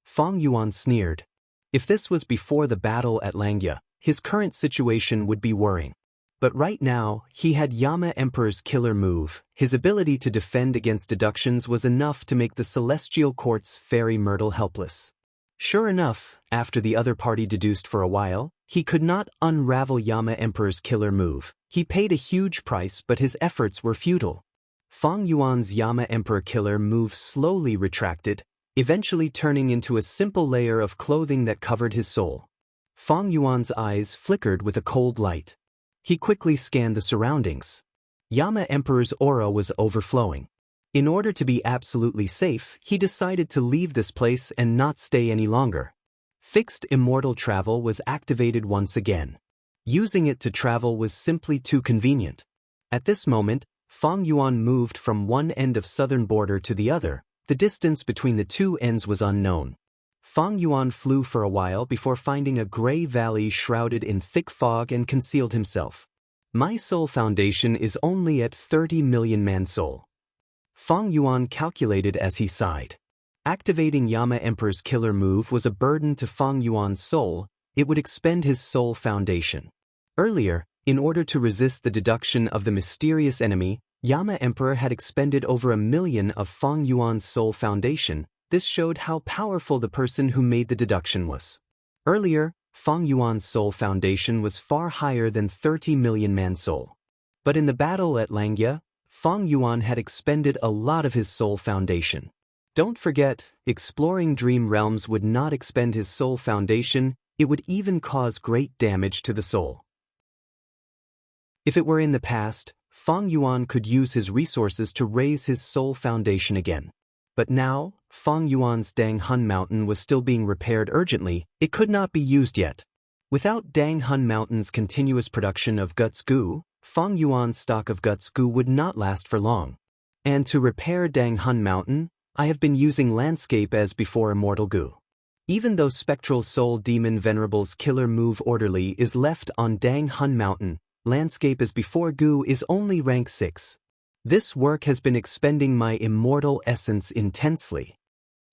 Fang Yuan sneered. If this was before the battle at Langya, his current situation would be worrying. But right now, he had Yama Emperor's killer move. His ability to defend against deductions was enough to make the Celestial Court's Fairy Myrtle helpless. Sure enough, after the other party deduced for a while, he could not unravel Yama Emperor's killer move. He paid a huge price, but his efforts were futile. Fang Yuan's Yama Emperor killer move slowly retracted, eventually turning into a simple layer of clothing that covered his soul. Fang Yuan's eyes flickered with a cold light. He quickly scanned the surroundings. Yama Emperor's aura was overflowing. In order to be absolutely safe, he decided to leave this place and not stay any longer. Fixed immortal travel was activated once again. Using it to travel was simply too convenient. At this moment, Fang Yuan moved from one end of southern border to the other. The distance between the 2 ends was unknown. Fang Yuan flew for a while before finding a gray valley shrouded in thick fog and concealed himself. My soul foundation is only at 30 million man soul. Fang Yuan calculated as he sighed. Activating Yama Emperor's killer move was a burden to Fang Yuan's soul. It would expend his soul foundation. Earlier, in order to resist the deduction of the mysterious enemy, Yama Emperor had expended over 1 million of Fang Yuan's soul foundation. This showed how powerful the person who made the deduction was. Earlier, Fang Yuan's soul foundation was far higher than 30 million man soul. But in the battle at Langya, Fang Yuan had expended a lot of his soul foundation. Don't forget, exploring dream realms would not expend his soul foundation. It would even cause great damage to the soul. If it were in the past, Fang Yuan could use his resources to raise his soul foundation again. But now, Fang Yuan's Dang Hun Mountain was still being repaired urgently. It could not be used yet. Without Dang Hun Mountain's continuous production of Guts Goo, Fang Yuan's stock of Guts Goo would not last for long. And to repair Dang Hun Mountain, I have been using Landscape as before Immortal Goo. Even though Spectral Soul Demon Venerable's killer move Orderly is left on Dang Hun Mountain, Landscape as before Goo is only rank 6. This work has been expending my immortal essence intensely.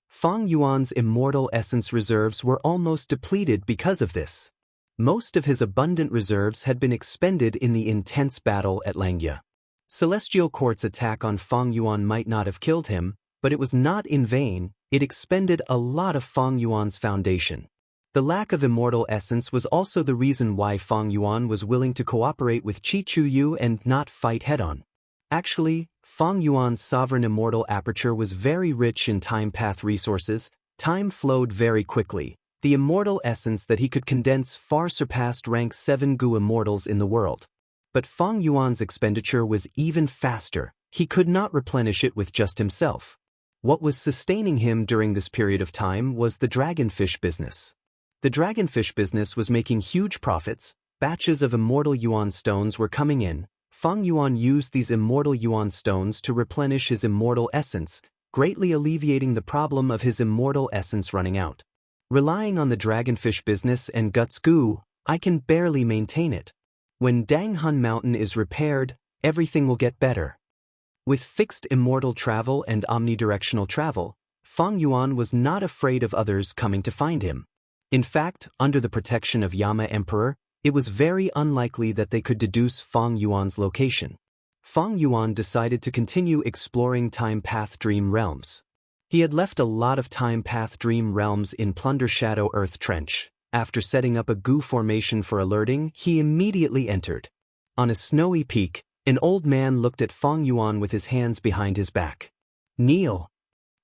Fang Yuan's immortal essence reserves were almost depleted because of this. Most of his abundant reserves had been expended in the intense battle at Langya. Celestial Court's attack on Fang Yuan might not have killed him, but it was not in vain. It expended a lot of Fang Yuan's foundation. The lack of immortal essence was also the reason why Fang Yuan was willing to cooperate with Chi Chu Yu and not fight head-on. Actually, Fang Yuan's sovereign immortal aperture was very rich in time path resources. Time flowed very quickly. The immortal essence that he could condense far surpassed rank 7 Goo immortals in the world. But Fang Yuan's expenditure was even faster. He could not replenish it with just himself. What was sustaining him during this period of time was the dragonfish business. The dragonfish business was making huge profits. Batches of immortal yuan stones were coming in. Fang Yuan used these immortal yuan stones to replenish his immortal essence, greatly alleviating the problem of his immortal essence running out. Relying on the dragonfish business and Guts Goo, I can barely maintain it. When Dang Hun Mountain is repaired, everything will get better. With fixed immortal travel and omnidirectional travel, Fang Yuan was not afraid of others coming to find him. In fact, under the protection of Yama Emperor, it was very unlikely that they could deduce Fang Yuan's location. Fang Yuan decided to continue exploring Time Path Dream Realms. He had left a lot of Time Path Dream Realms in Plunder Shadow Earth Trench. After setting up a goo formation for alerting, he immediately entered. On a snowy peak, an old man looked at Fang Yuan with his hands behind his back. "Kneel,"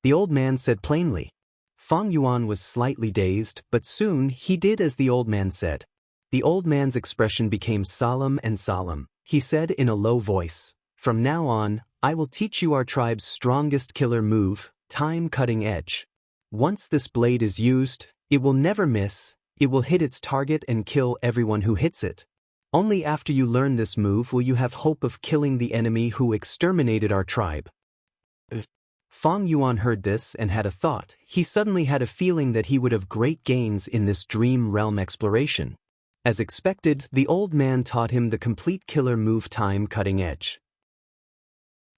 the old man said plainly. Fang Yuan was slightly dazed, but soon he did as the old man said. The old man's expression became solemn and solemn. He said in a low voice, "From now on, I will teach you our tribe's strongest killer move, Time Cutting Edge. Once this blade is used, it will never miss, it will hit its target and kill everyone who hits it. Only after you learn this move will you have hope of killing the enemy who exterminated our tribe." Fang Yuan heard this and had a thought. He suddenly had a feeling that he would have great gains in this dream realm exploration. As expected, the old man taught him the complete killer move Time Cutting Edge.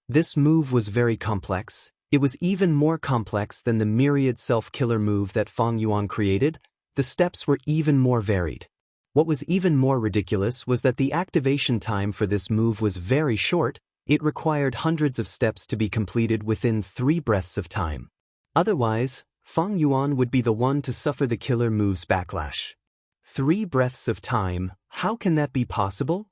This move was very complex. It was even more complex than the myriad self-killer move that Fang Yuan created. The steps were even more varied. What was even more ridiculous was that the activation time for this move was very short. It required hundreds of steps to be completed within 3 breaths of time. Otherwise, Fang Yuan would be the one to suffer the killer move's backlash. 3 breaths of time, how can that be possible?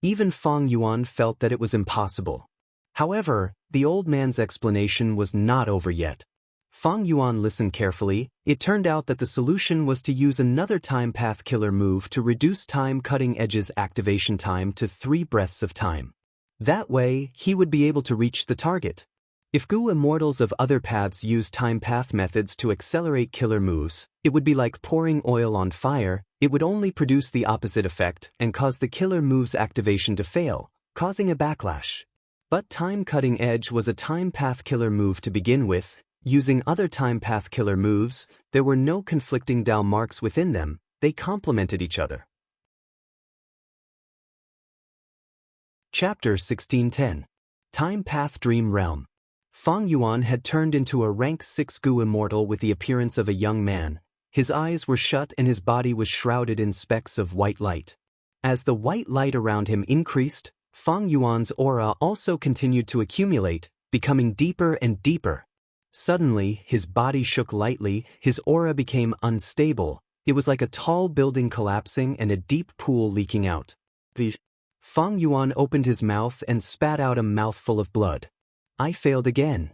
Even Fang Yuan felt that it was impossible. However, the old man's explanation was not over yet. Fang Yuan listened carefully. It turned out that the solution was to use another time path killer move to reduce Time Cutting Edge's activation time to 3 breaths of time. That way, he would be able to reach the target. If Goo immortals of other paths use time path methods to accelerate killer moves, it would be like pouring oil on fire. It would only produce the opposite effect and cause the killer move's activation to fail, causing a backlash. But Time Cutting Edge was a time path killer move to begin with. Using other time path killer moves, there were no conflicting Dao marks within them. They complemented each other. Chapter 1610. Time Path Dream Realm. Fang Yuan had turned into a rank 6 Goo immortal with the appearance of a young man. His eyes were shut and his body was shrouded in specks of white light. As the white light around him increased, Fang Yuan's aura also continued to accumulate, becoming deeper and deeper. Suddenly, his body shook lightly, his aura became unstable. It was like a tall building collapsing and a deep pool leaking out. Fang Yuan opened his mouth and spat out a mouthful of blood. I failed again.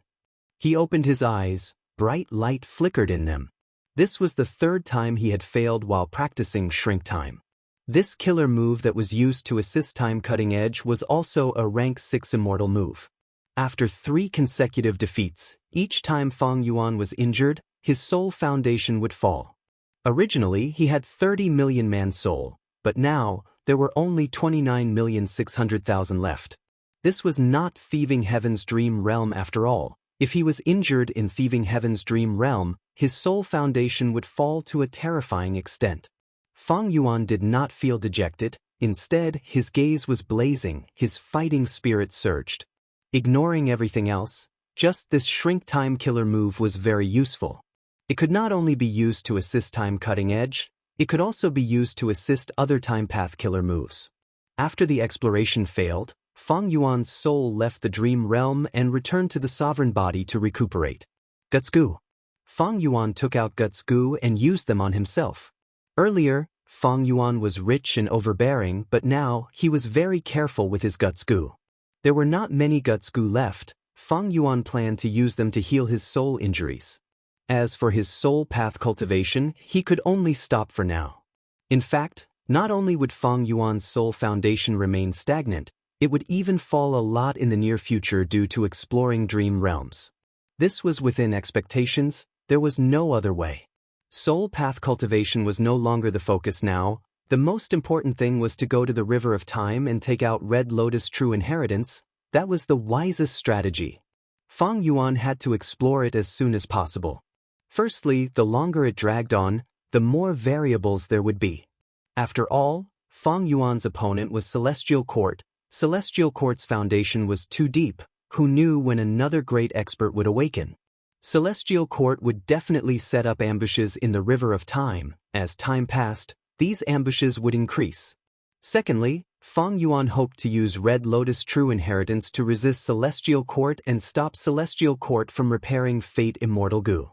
He opened his eyes, bright light flickered in them. This was the 3rd time he had failed while practicing Shrink Time. This killer move that was used to assist Time Cutting Edge was also a rank 6 immortal move. After 3 consecutive defeats, each time Fang Yuan was injured, his soul foundation would fall. Originally, he had 30 million man soul, but now, there were only 29,600,000 left. This was not Thieving Heaven's Dream Realm after all. If he was injured in Thieving Heaven's Dream Realm, his soul foundation would fall to a terrifying extent. Fang Yuan did not feel dejected. Instead, his gaze was blazing, his fighting spirit surged. Ignoring everything else, just this Shrink Time killer move was very useful. It could not only be used to assist Time Cutting Edge, it could also be used to assist other time path killer moves. After the exploration failed, Fang Yuan's soul left the dream realm and returned to the sovereign body to recuperate. Guts Goo. Fang Yuan took out Guts Goo and used them on himself. Earlier, Fang Yuan was rich and overbearing, but now, he was very careful with his Guts Goo. There were not many Guts Goo left. Fang Yuan planned to use them to heal his soul injuries. As for his soul path cultivation, he could only stop for now. In fact, not only would Fang Yuan's soul foundation remain stagnant, it would even fall a lot in the near future due to exploring dream realms. This was within expectations. There was no other way. Soul path cultivation was no longer the focus now. The most important thing was to go to the River of Time and take out Red Lotus True Inheritance. That was the wisest strategy. Fang Yuan had to explore it as soon as possible. Firstly, the longer it dragged on, the more variables there would be. After all, Fang Yuan's opponent was Celestial Court. Celestial Court's foundation was too deep. Who knew when another great expert would awaken? Celestial Court would definitely set up ambushes in the River of Time. As time passed, these ambushes would increase. Secondly, Fang Yuan hoped to use Red Lotus True Inheritance to resist Celestial Court and stop Celestial Court from repairing Fate Immortal Goo.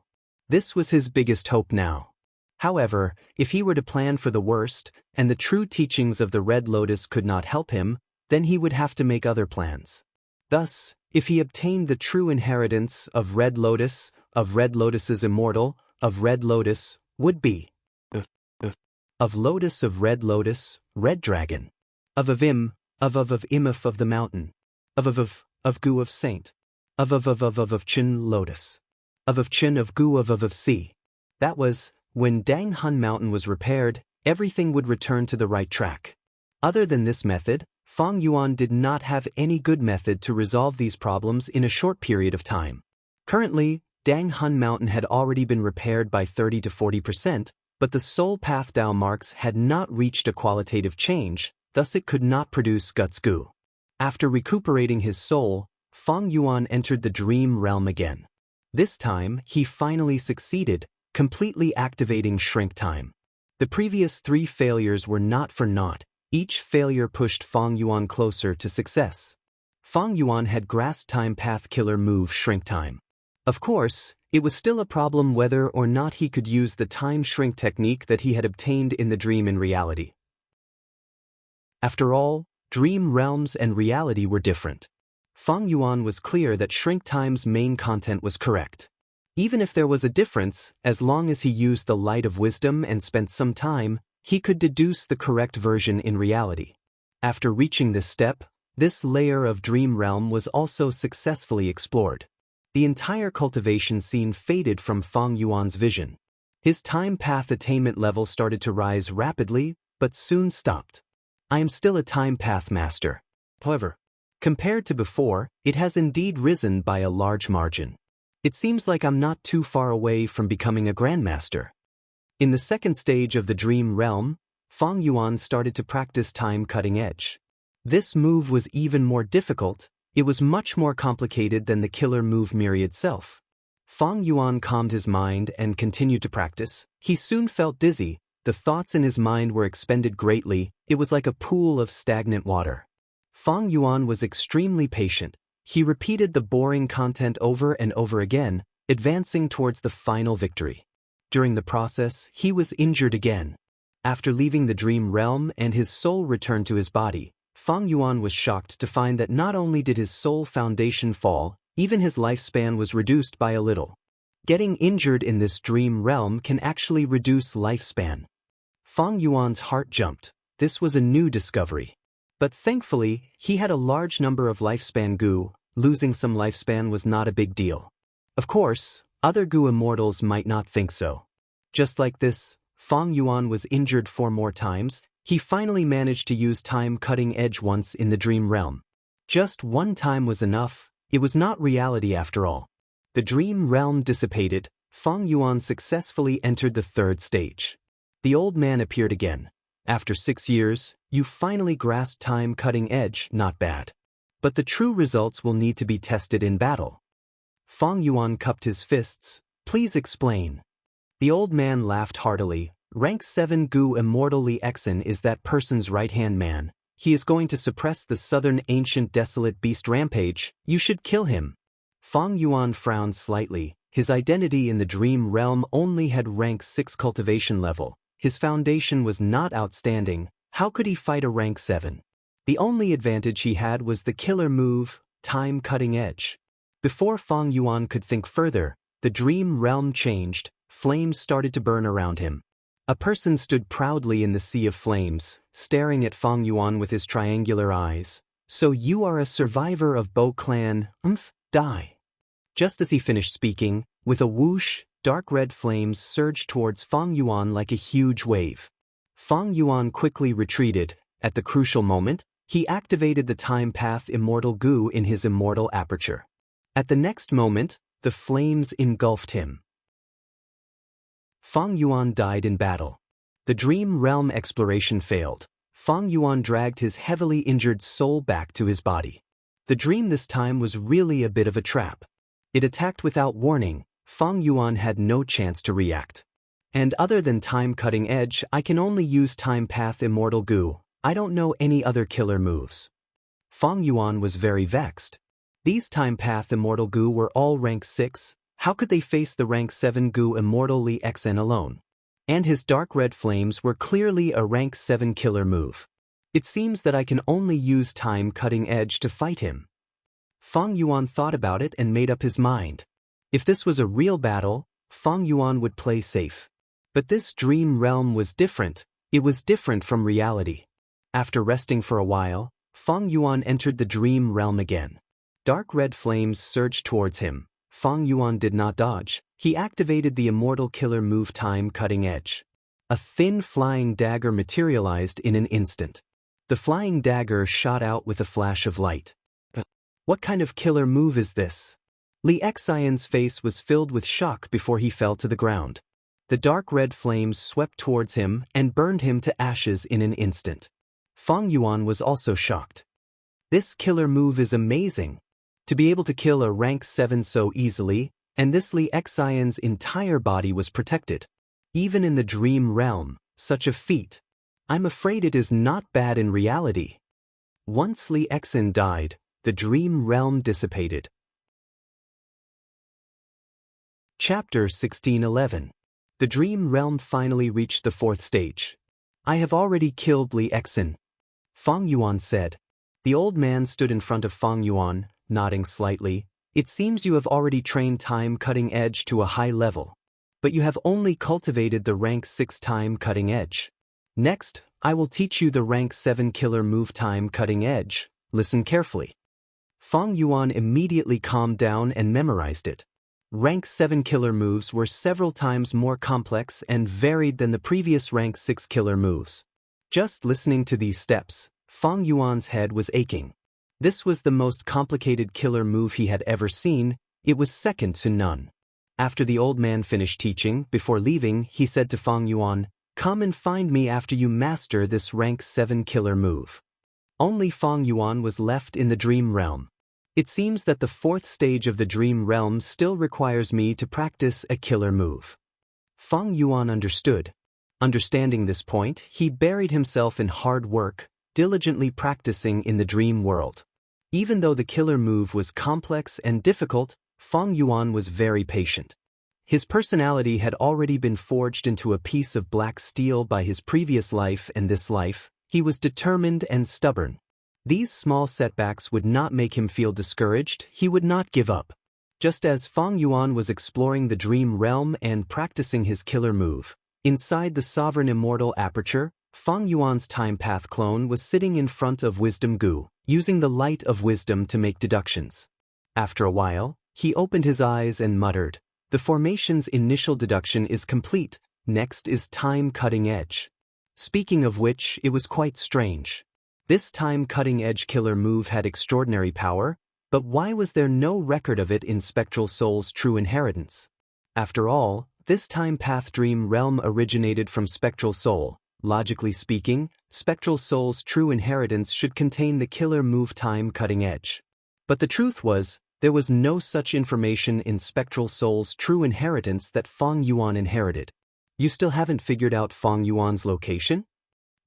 This was his biggest hope now. However, if he were to plan for the worst, and the true teachings of the Red Lotus could not help him, then he would have to make other plans. Thus, if he obtained the true inheritance of Red Lotus, of Red Lotus's immortal, of Red Lotus, would be of Lotus of Red Lotus, Red Dragon, of Im, of Imif of the Mountain, of Gu of Saint, of Chin Lotus, of Chin of Gu of Sea. That was, when Dang Hun Mountain was repaired, everything would return to the right track. Other than this method, Fang Yuan did not have any good method to resolve these problems in a short period of time. Currently, Dang Hun Mountain had already been repaired by 30 to 40%, but the Soul Path Dao marks had not reached a qualitative change, thus it could not produce Guts Gu. After recuperating his soul, Fang Yuan entered the dream realm again. This time, he finally succeeded, completely activating Shrink Time. The previous 3 failures were not for naught. Each failure pushed Fang Yuan closer to success. Fang Yuan had grasped Time Path Killer move Shrink Time. Of course, it was still a problem whether or not he could use the time shrink technique that he had obtained in the dream in reality. After all, dream realms and reality were different. Fang Yuan was clear that Shrink Time's main content was correct. Even if there was a difference, as long as he used the light of wisdom and spent some time, he could deduce the correct version in reality. After reaching this step, this layer of dream realm was also successfully explored. The entire cultivation scene faded from Fang Yuan's vision. His time path attainment level started to rise rapidly, but soon stopped. I am still a time path master. However, compared to before, it has indeed risen by a large margin. It seems like I'm not too far away from becoming a grandmaster. In the second stage of the dream realm, Fang Yuan started to practice time cutting edge. This move was even more difficult. It was much more complicated than the killer move Miri itself. Fang Yuan calmed his mind and continued to practice. He soon felt dizzy. The thoughts in his mind were expended greatly. It was like a pool of stagnant water. Fang Yuan was extremely patient. He repeated the boring content over and over again, advancing towards the final victory. During the process, he was injured again. After leaving the dream realm and his soul returned to his body, Fang Yuan was shocked to find that not only did his soul foundation fall, even his lifespan was reduced by a little. Getting injured in this dream realm can actually reduce lifespan. Fang Yuan's heart jumped. This was a new discovery. But thankfully, he had a large number of lifespan Gu. Losing some lifespan was not a big deal. Of course, other Gu immortals might not think so. Just like this, Fang Yuan was injured 4 more times. He finally managed to use time cutting edge once in the dream realm. Just 1 time was enough. It was not reality after all. The dream realm dissipated. Fang Yuan successfully entered the 3rd stage. The old man appeared again. After 6 years, you finally grasped time cutting edge, not bad. But the true results will need to be tested in battle. Fang Yuan cupped his fists. Please explain. The old man laughed heartily. Rank 7 Gu Immortal Li Exen is that person's right-hand man. He is going to suppress the southern ancient desolate beast rampage. You should kill him. Fang Yuan frowned slightly. His identity in the dream realm only had rank 6 cultivation level. His foundation was not outstanding. How could he fight a rank 7? The only advantage he had was the killer move, time cutting edge. Before Fang Yuan could think further, the dream realm changed. Flames started to burn around him. A person stood proudly in the sea of flames, staring at Fang Yuan with his triangular eyes. So you are a survivor of Bo Clan, die. Just as he finished speaking, with a whoosh, dark red flames surged towards Fang Yuan like a huge wave. Fang Yuan quickly retreated. At the crucial moment, he activated the time path immortal goo in his immortal aperture. At the next moment, the flames engulfed him. Fang Yuan died in battle. The dream realm exploration failed. Fang Yuan dragged his heavily injured soul back to his body. The dream this time was really a bit of a trap. It attacked without warning. Fang Yuan had no chance to react. And other than time cutting edge, I can only use time path immortal goo. I don't know any other killer moves. Fang Yuan was very vexed. These time path immortal goo were all rank 6, how could they face the rank 7 goo immortal Li Xen alone? And his dark red flames were clearly a rank 7 killer move. It seems that I can only use time cutting edge to fight him. Fang Yuan thought about it and made up his mind. If this was a real battle, Fang Yuan would play safe. But this dream realm was different. It was different from reality. After resting for a while, Fang Yuan entered the dream realm again. Dark red flames surged towards him. Fang Yuan did not dodge. He activated the immortal killer move time cutting edge. A thin flying dagger materialized in an instant. The flying dagger shot out with a flash of light. What kind of killer move is this? Li Xian's face was filled with shock before he fell to the ground. The dark red flames swept towards him and burned him to ashes in an instant. Fang Yuan was also shocked. This killer move is amazing. To be able to kill a rank 7 so easily, and this Li Xian's entire body was protected. Even in the dream realm, such a feat. I'm afraid it is not bad in reality. Once Li Xian died, the dream realm dissipated. Chapter 1611. The dream realm finally reached the 4th stage. I have already killed Li Xian, Fang Yuan said. The old man stood in front of Fang Yuan, nodding slightly. It seems you have already trained time cutting edge to a high level. But you have only cultivated the rank 6 time cutting edge. Next, I will teach you the rank 7 killer move time cutting edge. Listen carefully. Fang Yuan immediately calmed down and memorized it. Rank 7 killer moves were several times more complex and varied than the previous rank 6 killer moves. Just listening to these steps, Fang Yuan's head was aching. This was the most complicated killer move he had ever seen. It was second to none. After the old man finished teaching, before leaving, he said to Fang Yuan, "Come and find me after you master this rank 7 killer move." Only Fang Yuan was left in the dream realm. It seems that the 4th stage of the dream realm still requires me to practice a killer move. Fang Yuan understood. Understanding this point, he buried himself in hard work, diligently practicing in the dream world. Even though the killer move was complex and difficult, Fang Yuan was very patient. His personality had already been forged into a piece of black steel by his previous life and this life. He was determined and stubborn. These small setbacks would not make him feel discouraged. He would not give up. Just as Fang Yuan was exploring the dream realm and practicing his killer move, inside the sovereign immortal aperture, Fang Yuan's time path clone was sitting in front of wisdom goo, using the light of wisdom to make deductions. After a while, he opened his eyes and muttered, "The formation's initial deduction is complete. Next is time cutting edge." Speaking of which, it was quite strange. This time cutting edge killer move had extraordinary power, but why was there no record of it in Spectral Soul's true inheritance? After all, this time path dream realm originated from Spectral Soul. Logically speaking, Spectral Soul's true inheritance should contain the killer move time cutting edge. But the truth was, there was no such information in Spectral Soul's true inheritance that Fang Yuan inherited. You still haven't figured out Fang Yuan's location?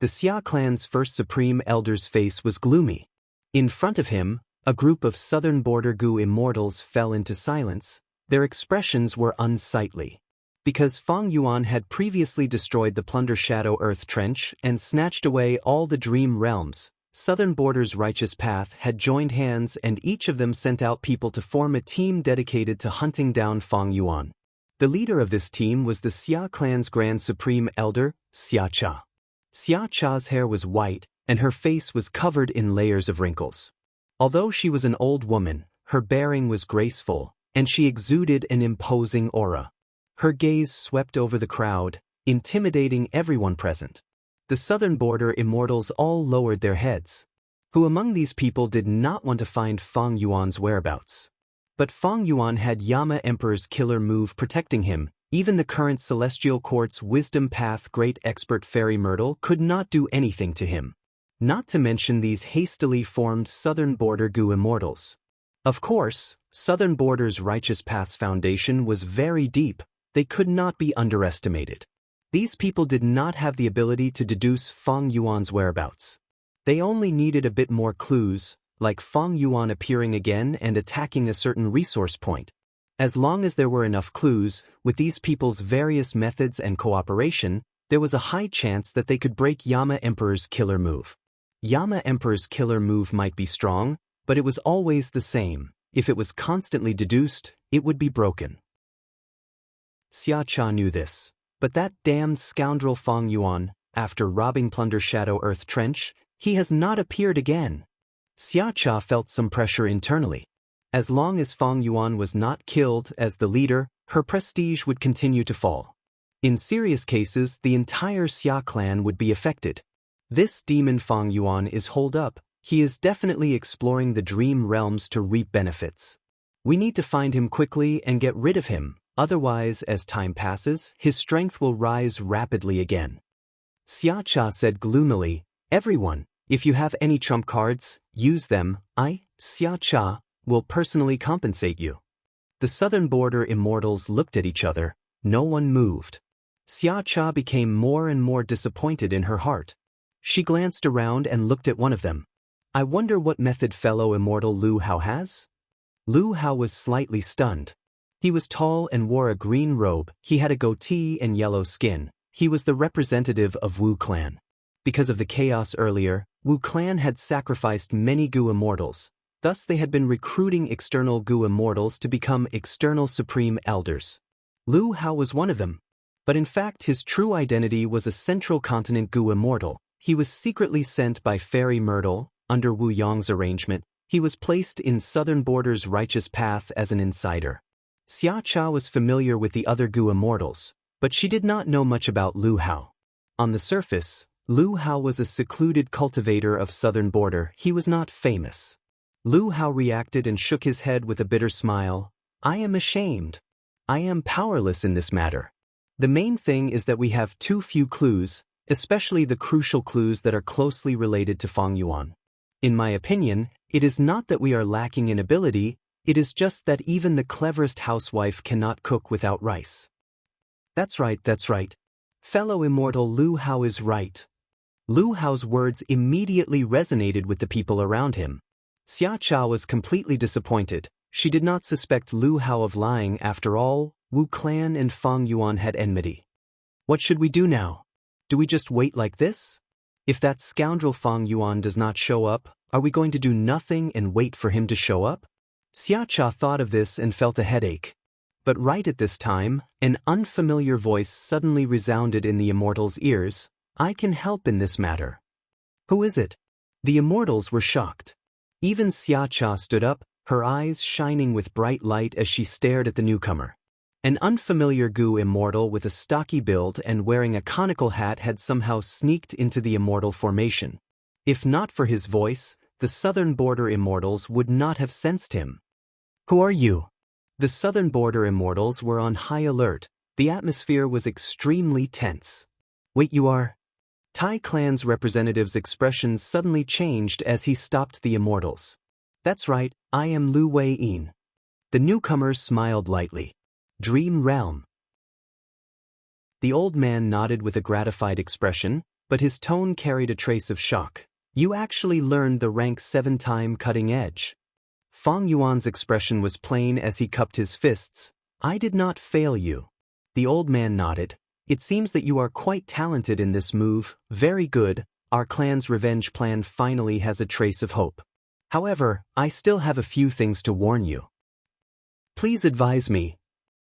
The Xia clan's first supreme elder's face was gloomy. In front of him, a group of southern border goo immortals fell into silence. Their expressions were unsightly. Because Fang Yuan had previously destroyed the Plunder Shadow Earth Trench and snatched away all the dream realms, Southern Border's righteous path had joined hands and each of them sent out people to form a team dedicated to hunting down Fang Yuan. The leader of this team was the Xia clan's Grand Supreme Elder, Xia Cha. Xia Cha's hair was white, and her face was covered in layers of wrinkles. Although she was an old woman, her bearing was graceful, and she exuded an imposing aura. Her gaze swept over the crowd, intimidating everyone present. The southern border immortals all lowered their heads. Who among these people did not want to find Fang Yuan's whereabouts? But Fang Yuan had Yama Emperor's killer move protecting him. Even the current Celestial Court's Wisdom Path great expert Fairy Myrtle could not do anything to him. Not to mention these hastily formed Southern Border Gu immortals. Of course, Southern Border's Righteous Path's foundation was very deep. They could not be underestimated. These people did not have the ability to deduce Fang Yuan's whereabouts. They only needed a bit more clues, like Fang Yuan appearing again and attacking a certain resource point. As long as there were enough clues, with these people's various methods and cooperation, there was a high chance that they could break Yama Emperor's killer move. Yama Emperor's killer move might be strong, but it was always the same. If it was constantly deduced, it would be broken. Xia Cha knew this, but that damned scoundrel Fang Yuan, after robbing Plunder Shadow Earth Trench, he has not appeared again. Xia Cha felt some pressure internally. As long as Fang Yuan was not killed as the leader, her prestige would continue to fall. In serious cases, the entire Xia clan would be affected. This demon Fang Yuan is holed up. He is definitely exploring the dream realms to reap benefits. We need to find him quickly and get rid of him, otherwise, as time passes, his strength will rise rapidly again. Xia Cha said gloomily, "Everyone, if you have any trump cards, use them. I, Xia Cha, will personally compensate you." The southern border immortals looked at each other. No one moved. Xia Cha became more and more disappointed in her heart. She glanced around and looked at one of them. "I wonder what method fellow immortal Lu Hao has?" Lu Hao was slightly stunned. He was tall and wore a green robe. He had a goatee and yellow skin. He was the representative of Wu clan. Because of the chaos earlier, Wu clan had sacrificed many Gu immortals. Thus they had been recruiting external Gu immortals to become external supreme elders. Lu Hao was one of them. But in fact his true identity was a central continent Gu immortal. He was secretly sent by Fairy Myrtle. Under Wu Yong's arrangement, he was placed in Southern Border's Righteous Path as an insider. Xia Cha was familiar with the other Gu immortals, but she did not know much about Lu Hao. On the surface, Lu Hao was a secluded cultivator of Southern Border. He was not famous. Lu Hao reacted and shook his head with a bitter smile. "I am ashamed. I am powerless in this matter. The main thing is that we have too few clues, especially the crucial clues that are closely related to Fang Yuan. In my opinion, it is not that we are lacking in ability, it is just that even the cleverest housewife cannot cook without rice." That's right. Fellow immortal Lu Hao is right. Lu Hao's words immediately resonated with the people around him. Xia Cha was completely disappointed. She did not suspect Lu Hao of lying. After all, Wu clan and Fang Yuan had enmity. What should we do now? Do we just wait like this? If that scoundrel Fang Yuan does not show up, are we going to do nothing and wait for him to show up? Xia Cha thought of this and felt a headache. But right at this time, an unfamiliar voice suddenly resounded in the immortals' ears. "I can help in this matter." "Who is it?" The immortals were shocked. Even Xia Cha stood up, her eyes shining with bright light as she stared at the newcomer. An unfamiliar Gu immortal with a stocky build and wearing a conical hat had somehow sneaked into the immortal formation. If not for his voice, the Southern Border immortals would not have sensed him. "Who are you?" The Southern Border immortals were on high alert. The atmosphere was extremely tense. "Wait, you are?" Tai Clan's representative's expression suddenly changed as he stopped the immortals. "That's right, I am Lu Wei-yin." The newcomer smiled lightly. "Dream Realm." The old man nodded with a gratified expression, but his tone carried a trace of shock. "You actually learned the rank 7 time cutting edge." Fang Yuan's expression was plain as he cupped his fists. "I did not fail you." The old man nodded. "It seems that you are quite talented in this move. Very good. Our clan's revenge plan finally has a trace of hope. However, I still have a few things to warn you. Please advise me."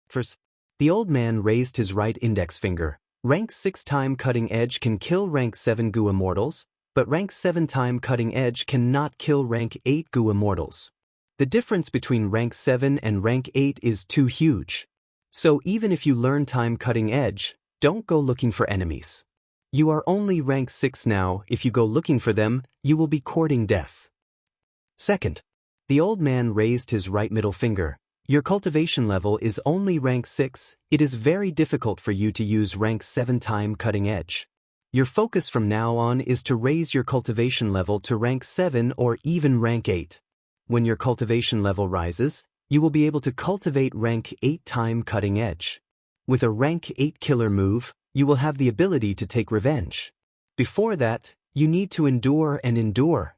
First, the old man raised his right index finger. "Rank 6 time cutting edge can kill rank 7 Gu immortals, but rank 7 time cutting edge cannot kill rank 8 Gu immortals. The difference between rank 7 and rank 8 is too huge. So even if you learn time cutting edge, don't go looking for enemies. You are only rank 6 now. If you go looking for them, you will be courting death. Second, the old man raised his right middle finger. Your cultivation level is only rank 6, it is very difficult for you to use rank 7 time cutting edge. Your focus from now on is to raise your cultivation level to rank 7 or even rank 8. When your cultivation level rises, you will be able to cultivate rank 8 time cutting edge. With a rank 8 killer move, you will have the ability to take revenge. Before that, you need to endure and endure.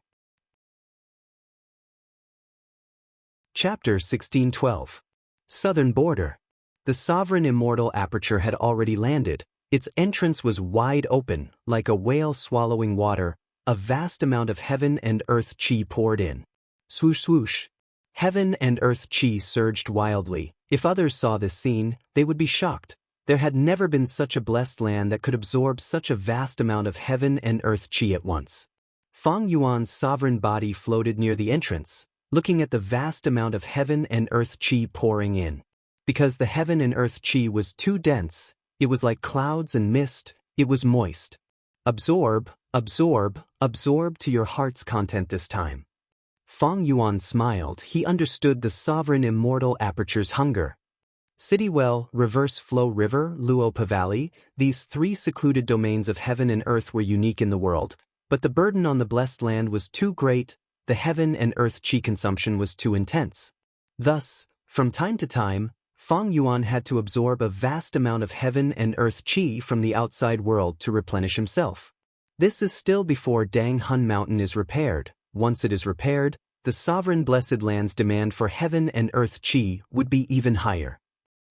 Chapter 1612. Southern Border. The sovereign immortal aperture had already landed. Its entrance was wide open, like a whale swallowing water. A vast amount of heaven and earth chi poured in. Swoosh swoosh. Heaven and earth chi surged wildly. If others saw this scene, they would be shocked. There had never been such a blessed land that could absorb such a vast amount of heaven and earth chi at once. Fang Yuan's sovereign body floated near the entrance, looking at the vast amount of heaven and earth chi pouring in. Because the heaven and earth chi was too dense, it was like clouds and mist, it was moist. Absorb, absorb, absorb to your heart's content this time. Fang Yuan smiled. He understood the sovereign immortal aperture's hunger. City Well, Reverse Flow River, Luopa Valley, these 3 secluded domains of heaven and earth were unique in the world, but the burden on the blessed land was too great, the heaven and earth chi consumption was too intense. Thus, from time to time, Fang Yuan had to absorb a vast amount of heaven and earth chi from the outside world to replenish himself. This is still before Dang Hun Mountain is repaired. Once it is repaired, the sovereign blessed land's demand for heaven and earth chi would be even higher.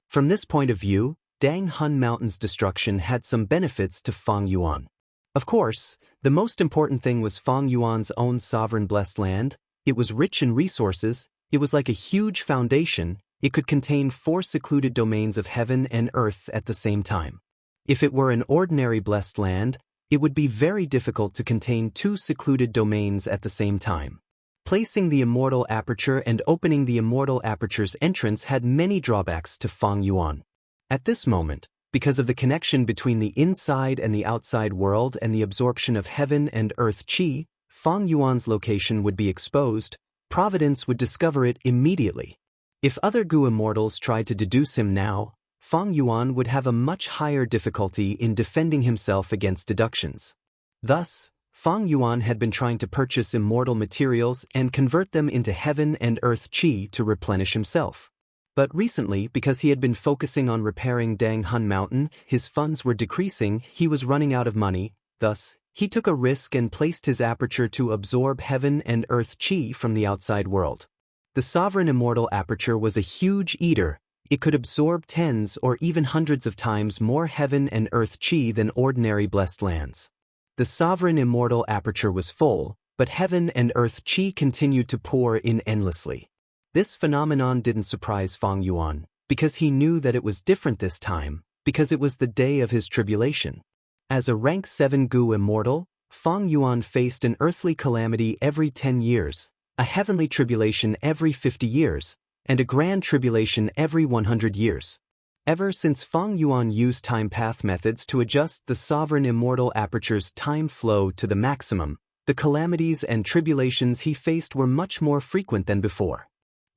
From this point of view, Dang Hun Mountain's destruction had some benefits to Fang Yuan. Of course, the most important thing was Fang Yuan's own sovereign blessed land. It was rich in resources, it was like a huge foundation, it could contain 4 secluded domains of heaven and earth at the same time. If it were an ordinary blessed land, it would be very difficult to contain 2 secluded domains at the same time. Placing the immortal aperture and opening the immortal aperture's entrance had many drawbacks to Fang Yuan. At this moment, because of the connection between the inside and the outside world and the absorption of heaven and earth chi, Fang Yuan's location would be exposed. Providence would discover it immediately. If other Gu immortals tried to deduce him now, Fang Yuan would have a much higher difficulty in defending himself against deductions. Thus, Fang Yuan had been trying to purchase immortal materials and convert them into heaven and earth chi to replenish himself. But recently, because he had been focusing on repairing Dang Hun Mountain, his funds were decreasing, he was running out of money. Thus, he took a risk and placed his aperture to absorb heaven and earth chi from the outside world. The sovereign immortal aperture was a huge eater. It could absorb tens or even hundreds of times more heaven and earth chi than ordinary blessed lands. The sovereign immortal aperture was full, but heaven and earth chi continued to pour in endlessly. This phenomenon didn't surprise Fang Yuan, because he knew that it was different this time, because it was the day of his tribulation. As a rank 7 Gu immortal, Fang Yuan faced an earthly calamity every 10 years, a heavenly tribulation every 50 years, and a grand tribulation every 100 years. Ever since Fang Yuan used time path methods to adjust the sovereign immortal aperture's time flow to the maximum, the calamities and tribulations he faced were much more frequent than before.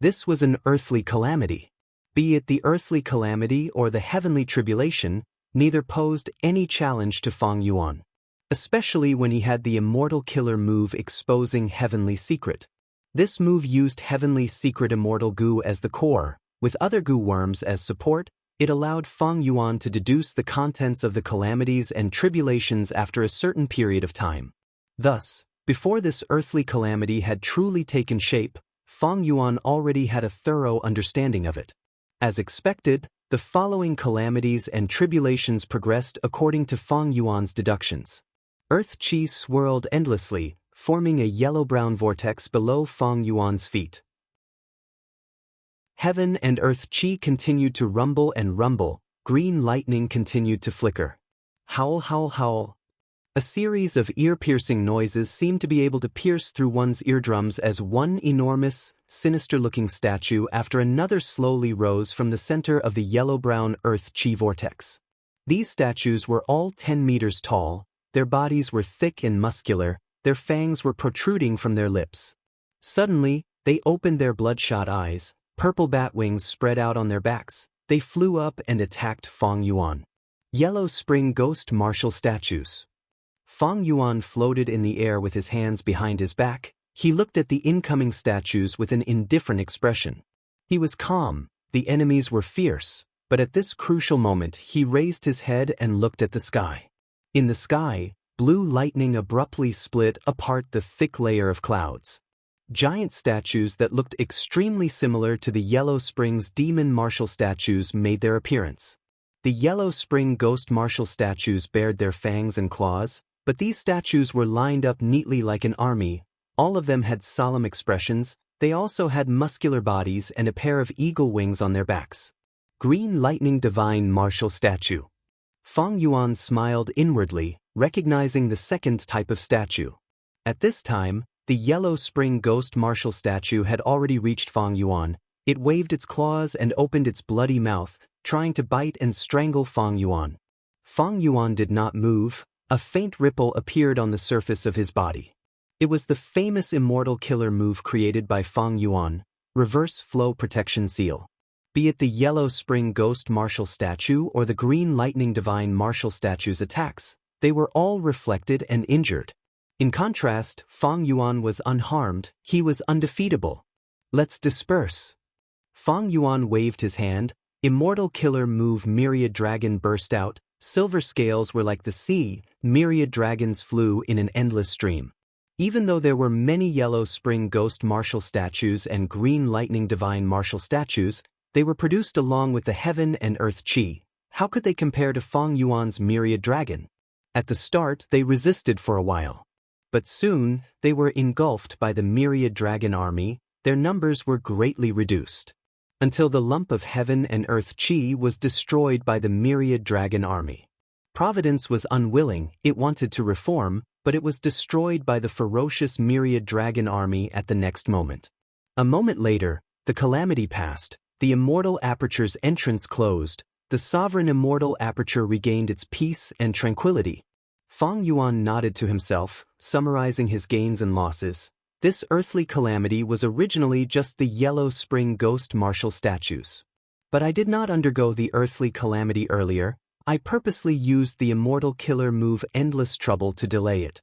This was an earthly calamity. Be it the earthly calamity or the heavenly tribulation, neither posed any challenge to Fang Yuan, especially when he had the immortal killer move exposing Heavenly Secret. This move used Heavenly Secret Immortal Gu as the core, with other Gu worms as support. It allowed Fang Yuan to deduce the contents of the calamities and tribulations after a certain period of time. Thus, before this earthly calamity had truly taken shape, Fang Yuan already had a thorough understanding of it. As expected, the following calamities and tribulations progressed according to Fang Yuan's deductions. Earth chi swirled endlessly, forming a yellow-brown vortex below Fang Yuan's feet. Heaven and earth chi continued to rumble and rumble, green lightning continued to flicker. Howl, howl, howl. A series of ear-piercing noises seemed to be able to pierce through one's eardrums as one enormous, sinister-looking statue after another slowly rose from the center of the yellow-brown earth chi vortex. These statues were all 10 meters tall, Their bodies were thick and muscular, their fangs were protruding from their lips. Suddenly, they opened their bloodshot eyes, purple bat wings spread out on their backs. They flew up and attacked Fang Yuan. Yellow Spring Ghost Martial Statues. Fang Yuan floated in the air with his hands behind his back. He looked at the incoming statues with an indifferent expression. He was calm, the enemies were fierce, but at this crucial moment he raised his head and looked at the sky. In the sky, blue lightning abruptly split apart the thick layer of clouds. Giant statues that looked extremely similar to the Yellow Spring's demon martial statues made their appearance. The Yellow Spring Ghost martial statues bared their fangs and claws, but these statues were lined up neatly like an army. All of them had solemn expressions. They also had muscular bodies and a pair of eagle wings on their backs. Green Lightning Divine Martial Statue. Fang Yuan smiled inwardly, recognizing the second type of statue. At this time, the Yellow Spring Ghost martial statue had already reached Fang Yuan. It waved its claws and opened its bloody mouth, trying to bite and strangle Fang Yuan. Fang Yuan did not move. A faint ripple appeared on the surface of his body. It was the famous immortal killer move created by Fang Yuan, Reverse Flow Protection Seal. Be it the Yellow Spring Ghost martial statue or the Green Lightning Divine martial statue's attacks, they were all reflected and injured. In contrast, Fang Yuan was unharmed. He was undefeatable. Let's disperse. Fang Yuan waved his hand. Immortal killer move Myriad Dragon burst out. Silver scales were like the sea. Myriad dragons flew in an endless stream. Even though there were many Yellow Spring Ghost martial statues and Green Lightning Divine martial statues, they were produced along with the Heaven and Earth Chi. How could they compare to Fang Yuan's Myriad Dragon? At the start, they resisted for a while. But soon, they were engulfed by the Myriad Dragon army. Their numbers were greatly reduced. Until the lump of Heaven and Earth Chi was destroyed by the Myriad Dragon army. Providence was unwilling. It wanted to reform, but it was destroyed by the ferocious Myriad Dragon army at the next moment. A moment later, the calamity passed. The immortal aperture's entrance closed. The sovereign immortal aperture regained its peace and tranquility. Fang Yuan nodded to himself, summarizing his gains and losses. This earthly calamity was originally just the Yellow Spring Ghost martial statues. But I did not undergo the earthly calamity earlier. I purposely used the immortal killer move Endless Trouble to delay it.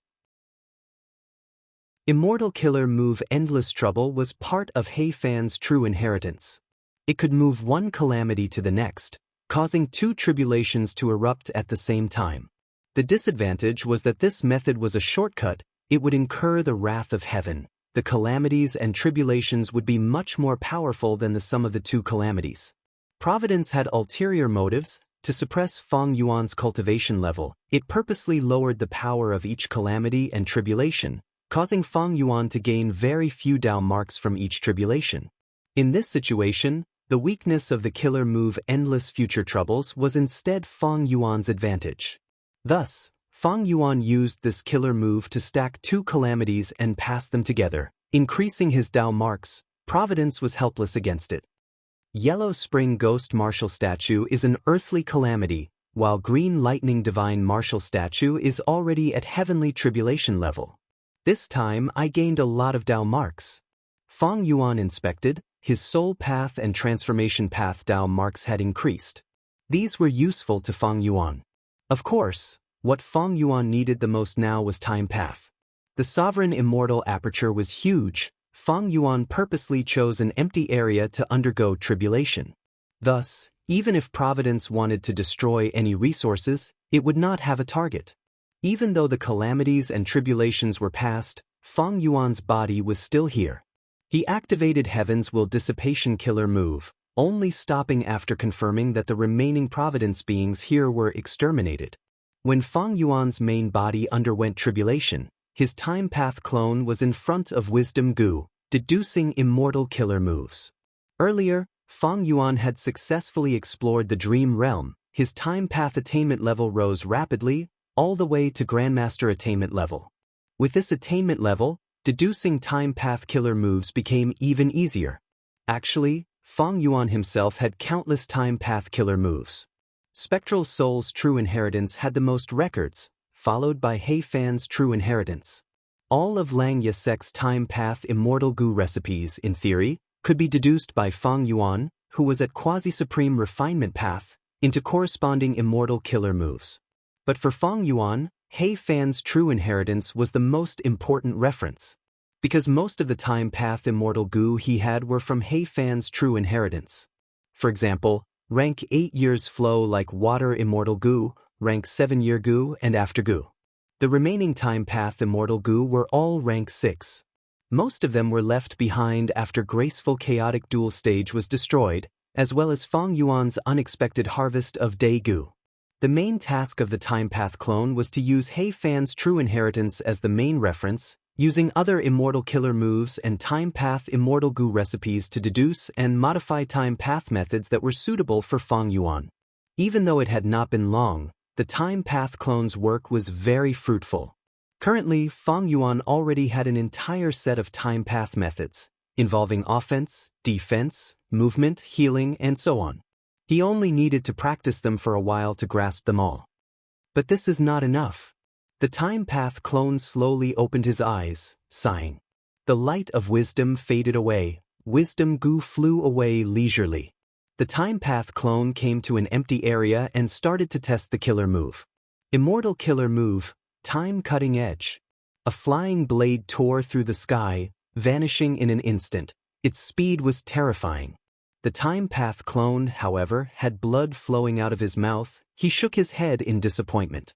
Immortal killer move Endless Trouble was part of He Fan's true inheritance. It could move one calamity to the next, causing two tribulations to erupt at the same time. The disadvantage was that this method was a shortcut. It would incur the wrath of heaven. The calamities and tribulations would be much more powerful than the sum of the two calamities. Providence had ulterior motives. To suppress Fang Yuan's cultivation level, it purposely lowered the power of each calamity and tribulation, causing Fang Yuan to gain very few Dao marks from each tribulation. In this situation, the weakness of the killer move Endless Future Troubles was instead Fang Yuan's advantage. Thus, Fang Yuan used this killer move to stack two calamities and pass them together, increasing his Dao marks. Providence was helpless against it. Yellow Spring Ghost martial statue is an earthly calamity, while Green Lightning Divine martial statue is already at heavenly tribulation level. This time I gained a lot of Dao marks. Fang Yuan inspected. His soul path and transformation path Dao marks had increased. These were useful to Fang Yuan. Of course, what Fang Yuan needed the most now was time path. The sovereign immortal aperture was huge. Fang Yuan purposely chose an empty area to undergo tribulation. Thus, even if Providence wanted to destroy any resources, it would not have a target. Even though the calamities and tribulations were past, Fang Yuan's body was still here. He activated Heaven's Will Dissipation killer move, only stopping after confirming that the remaining Providence beings here were exterminated. When Fang Yuan's main body underwent tribulation, his time path clone was in front of Wisdom Gu, deducing immortal killer moves. Earlier, Fang Yuan had successfully explored the dream realm. His time path attainment level rose rapidly, all the way to Grandmaster attainment level. With this attainment level, deducing time path killer moves became even easier. Actually, Fang Yuan himself had countless time path killer moves. Spectral Soul's true inheritance had the most records. followed by He Fan's true inheritance. All of Lang Yasek's time path immortal goo recipes, in theory, could be deduced by Fang Yuan, who was at quasi-supreme refinement path, into corresponding immortal killer moves. But for Fang Yuan, He Fan's true inheritance was the most important reference, because most of the time path immortal goo he had were from He Fan's true inheritance. For example, rank 8 years flow like water immortal goo, rank 7 year goo, and after goo. The remaining time path immortal goo were all rank 6. Most of them were left behind after graceful chaotic dual stage was destroyed, as well as Fang Yuan's unexpected harvest of day goo. The main task of the time path clone was to use He Fan's true inheritance as the main reference, using other immortal killer moves and time path immortal goo recipes to deduce and modify time path methods that were suitable for Fang Yuan. Even though it had not been long, the time path clone's work was very fruitful. Currently, Fang Yuan already had an entire set of time path methods, involving offense, defense, movement, healing, and so on. He only needed to practice them for a while to grasp them all. But this is not enough. The time path clone slowly opened his eyes, sighing. The light of wisdom faded away, wisdom goo flew away leisurely. The time path clone came to an empty area and started to test the killer move. Immortal killer move, time cutting edge. A flying blade tore through the sky, vanishing in an instant. Its speed was terrifying. The time path clone, however, had blood flowing out of his mouth. He shook his head in disappointment.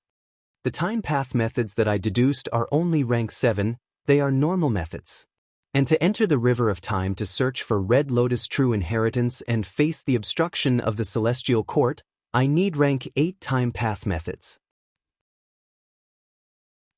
The time path methods that I deduced are only rank 7, they are normal methods. And to enter the river of time to search for Red Lotus true inheritance and face the obstruction of the celestial court, I need rank 8 time path methods.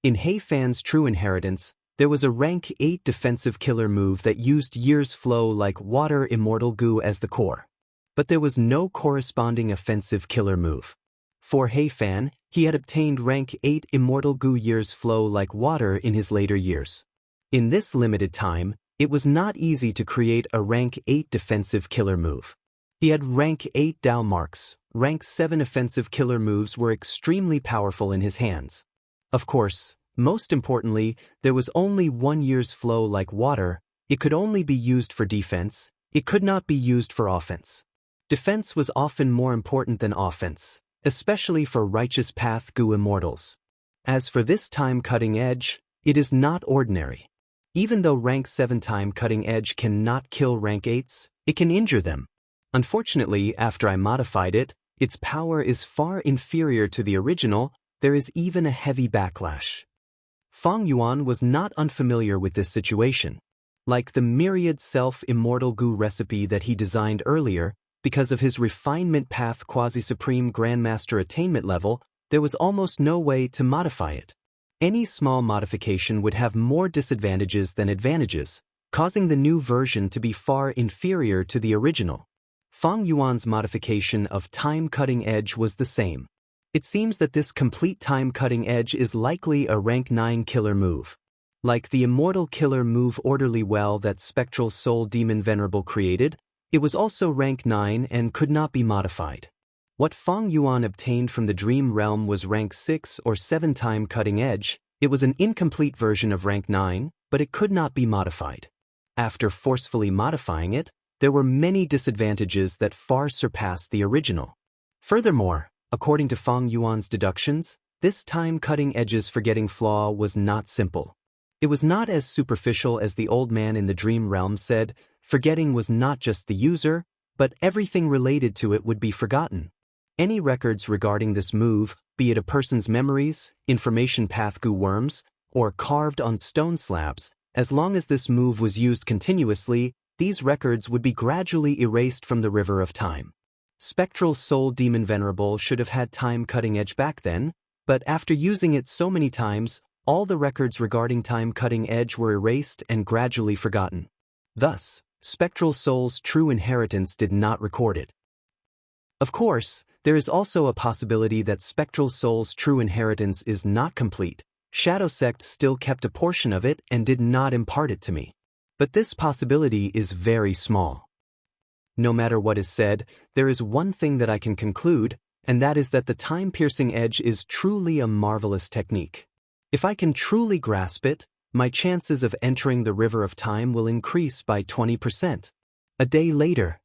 In He Fan's true inheritance, there was a rank 8 defensive killer move that used years flow like water immortal goo as the core. But there was no corresponding offensive killer move. For He Fan, he had obtained rank 8 immortal goo years flow like water in his later years. In this limited time, it was not easy to create a rank 8 defensive killer move. He had rank 8 Dao marks, rank 7 offensive killer moves were extremely powerful in his hands. Of course, most importantly, there was only 1 year's flow like water, it could only be used for defense, it could not be used for offense. Defense was often more important than offense, especially for righteous path goo immortals. As for this time cutting edge, it is not ordinary. Even though rank 7 time cutting edge cannot kill rank 8s, it can injure them. Unfortunately, after I modified it, its power is far inferior to the original, there is even a heavy backlash. Fang Yuan was not unfamiliar with this situation. Like the myriad self-immortal goo recipe that he designed earlier, because of his refinement path quasi-supreme grandmaster attainment level, there was almost no way to modify it. Any small modification would have more disadvantages than advantages, causing the new version to be far inferior to the original. Fang Yuan's modification of time cutting edge was the same. It seems that this complete time cutting edge is likely a rank 9 killer move. Like the immortal killer move Orderly Well that Spectral Soul Demon Venerable created, it was also rank 9 and could not be modified. What Fang Yuan obtained from the Dream Realm was rank 6 or 7 time cutting edge. It was an incomplete version of rank 9, but it could not be modified. After forcefully modifying it, there were many disadvantages that far surpassed the original. Furthermore, according to Fang Yuan's deductions, this time cutting edge's forgetting flaw was not simple. It was not as superficial as the old man in the Dream Realm said. Forgetting was not just the user, but everything related to it would be forgotten. Any records regarding this move, be it a person's memories, information path goo worms, or carved on stone slabs, as long as this move was used continuously, these records would be gradually erased from the river of time. Spectral Soul Demon Venerable should have had time cutting edge back then, but after using it so many times, all the records regarding time cutting edge were erased and gradually forgotten. Thus, Spectral Soul's true inheritance did not record it. Of course, there is also a possibility that Spectral Soul's true inheritance is not complete. Shadow Sect still kept a portion of it and did not impart it to me. But this possibility is very small. No matter what is said, there is one thing that I can conclude, and that is that the time-piercing edge is truly a marvelous technique. If I can truly grasp it, my chances of entering the river of time will increase by 20%. A day later.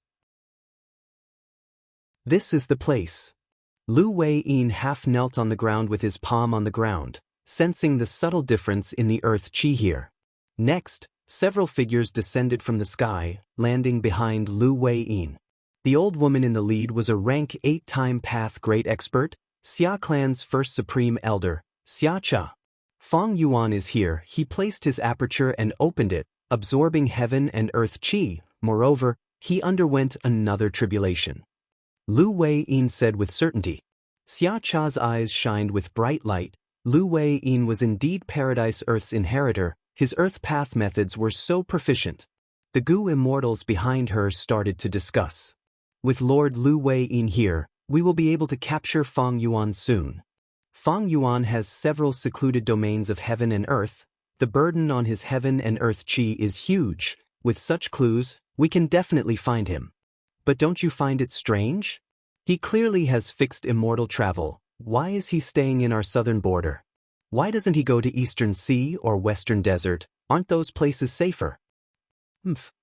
This is the place. Lu Wei-yin half knelt on the ground with his palm on the ground, sensing the subtle difference in the earth chi here. Next, several figures descended from the sky, landing behind Lu Wei-yin. The old woman in the lead was a rank 8-time path great expert, Xia clan's first supreme elder, Xia Cha. Fang Yuan is here. He placed his aperture and opened it, absorbing heaven and earth chi. Moreover, he underwent another tribulation. Lu Wei-yin said with certainty. Xia Cha's eyes shined with bright light. Lu Wei-yin was indeed Paradise Earth's inheritor. His earth path methods were so proficient. The Gu immortals behind her started to discuss. With Lord Lu Wei-yin here, we will be able to capture Fang Yuan soon. Fang Yuan has several secluded domains of heaven and earth. The burden on his heaven and earth chi is huge. With such clues, we can definitely find him. But don't you find it strange? He clearly has fixed immortal travel. Why is he staying in our southern border? Why doesn't he go to Eastern Sea or Western Desert? Aren't those places safer?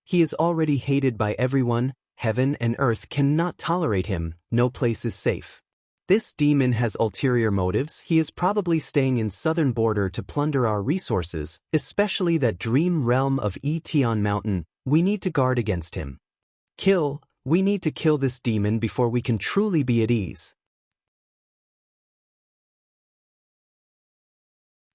He is already hated by everyone. Heaven and earth cannot tolerate him. No place is safe. This demon has ulterior motives. He is probably staying in southern border to plunder our resources, especially that dream realm of Etian Mountain. We need to guard against him. We need to kill this demon before we can truly be at ease.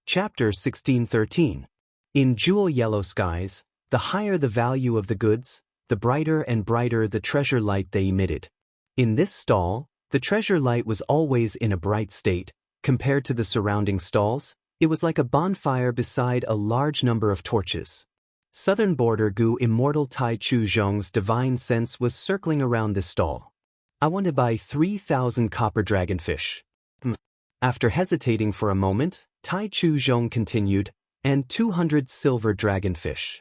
Chapter 1613. In jewel yellow skies, the higher the value of the goods, the brighter and brighter the treasure light they emitted. In this stall, the treasure light was always in a bright state. Compared to the surrounding stalls, it was like a bonfire beside a large number of torches. Southern border Gu immortal Tai Chu Zhong's divine sense was circling around this stall. I want to buy 3,000 copper dragonfish. After hesitating for a moment, Tai Chu Zhong continued, and 200 silver dragonfish.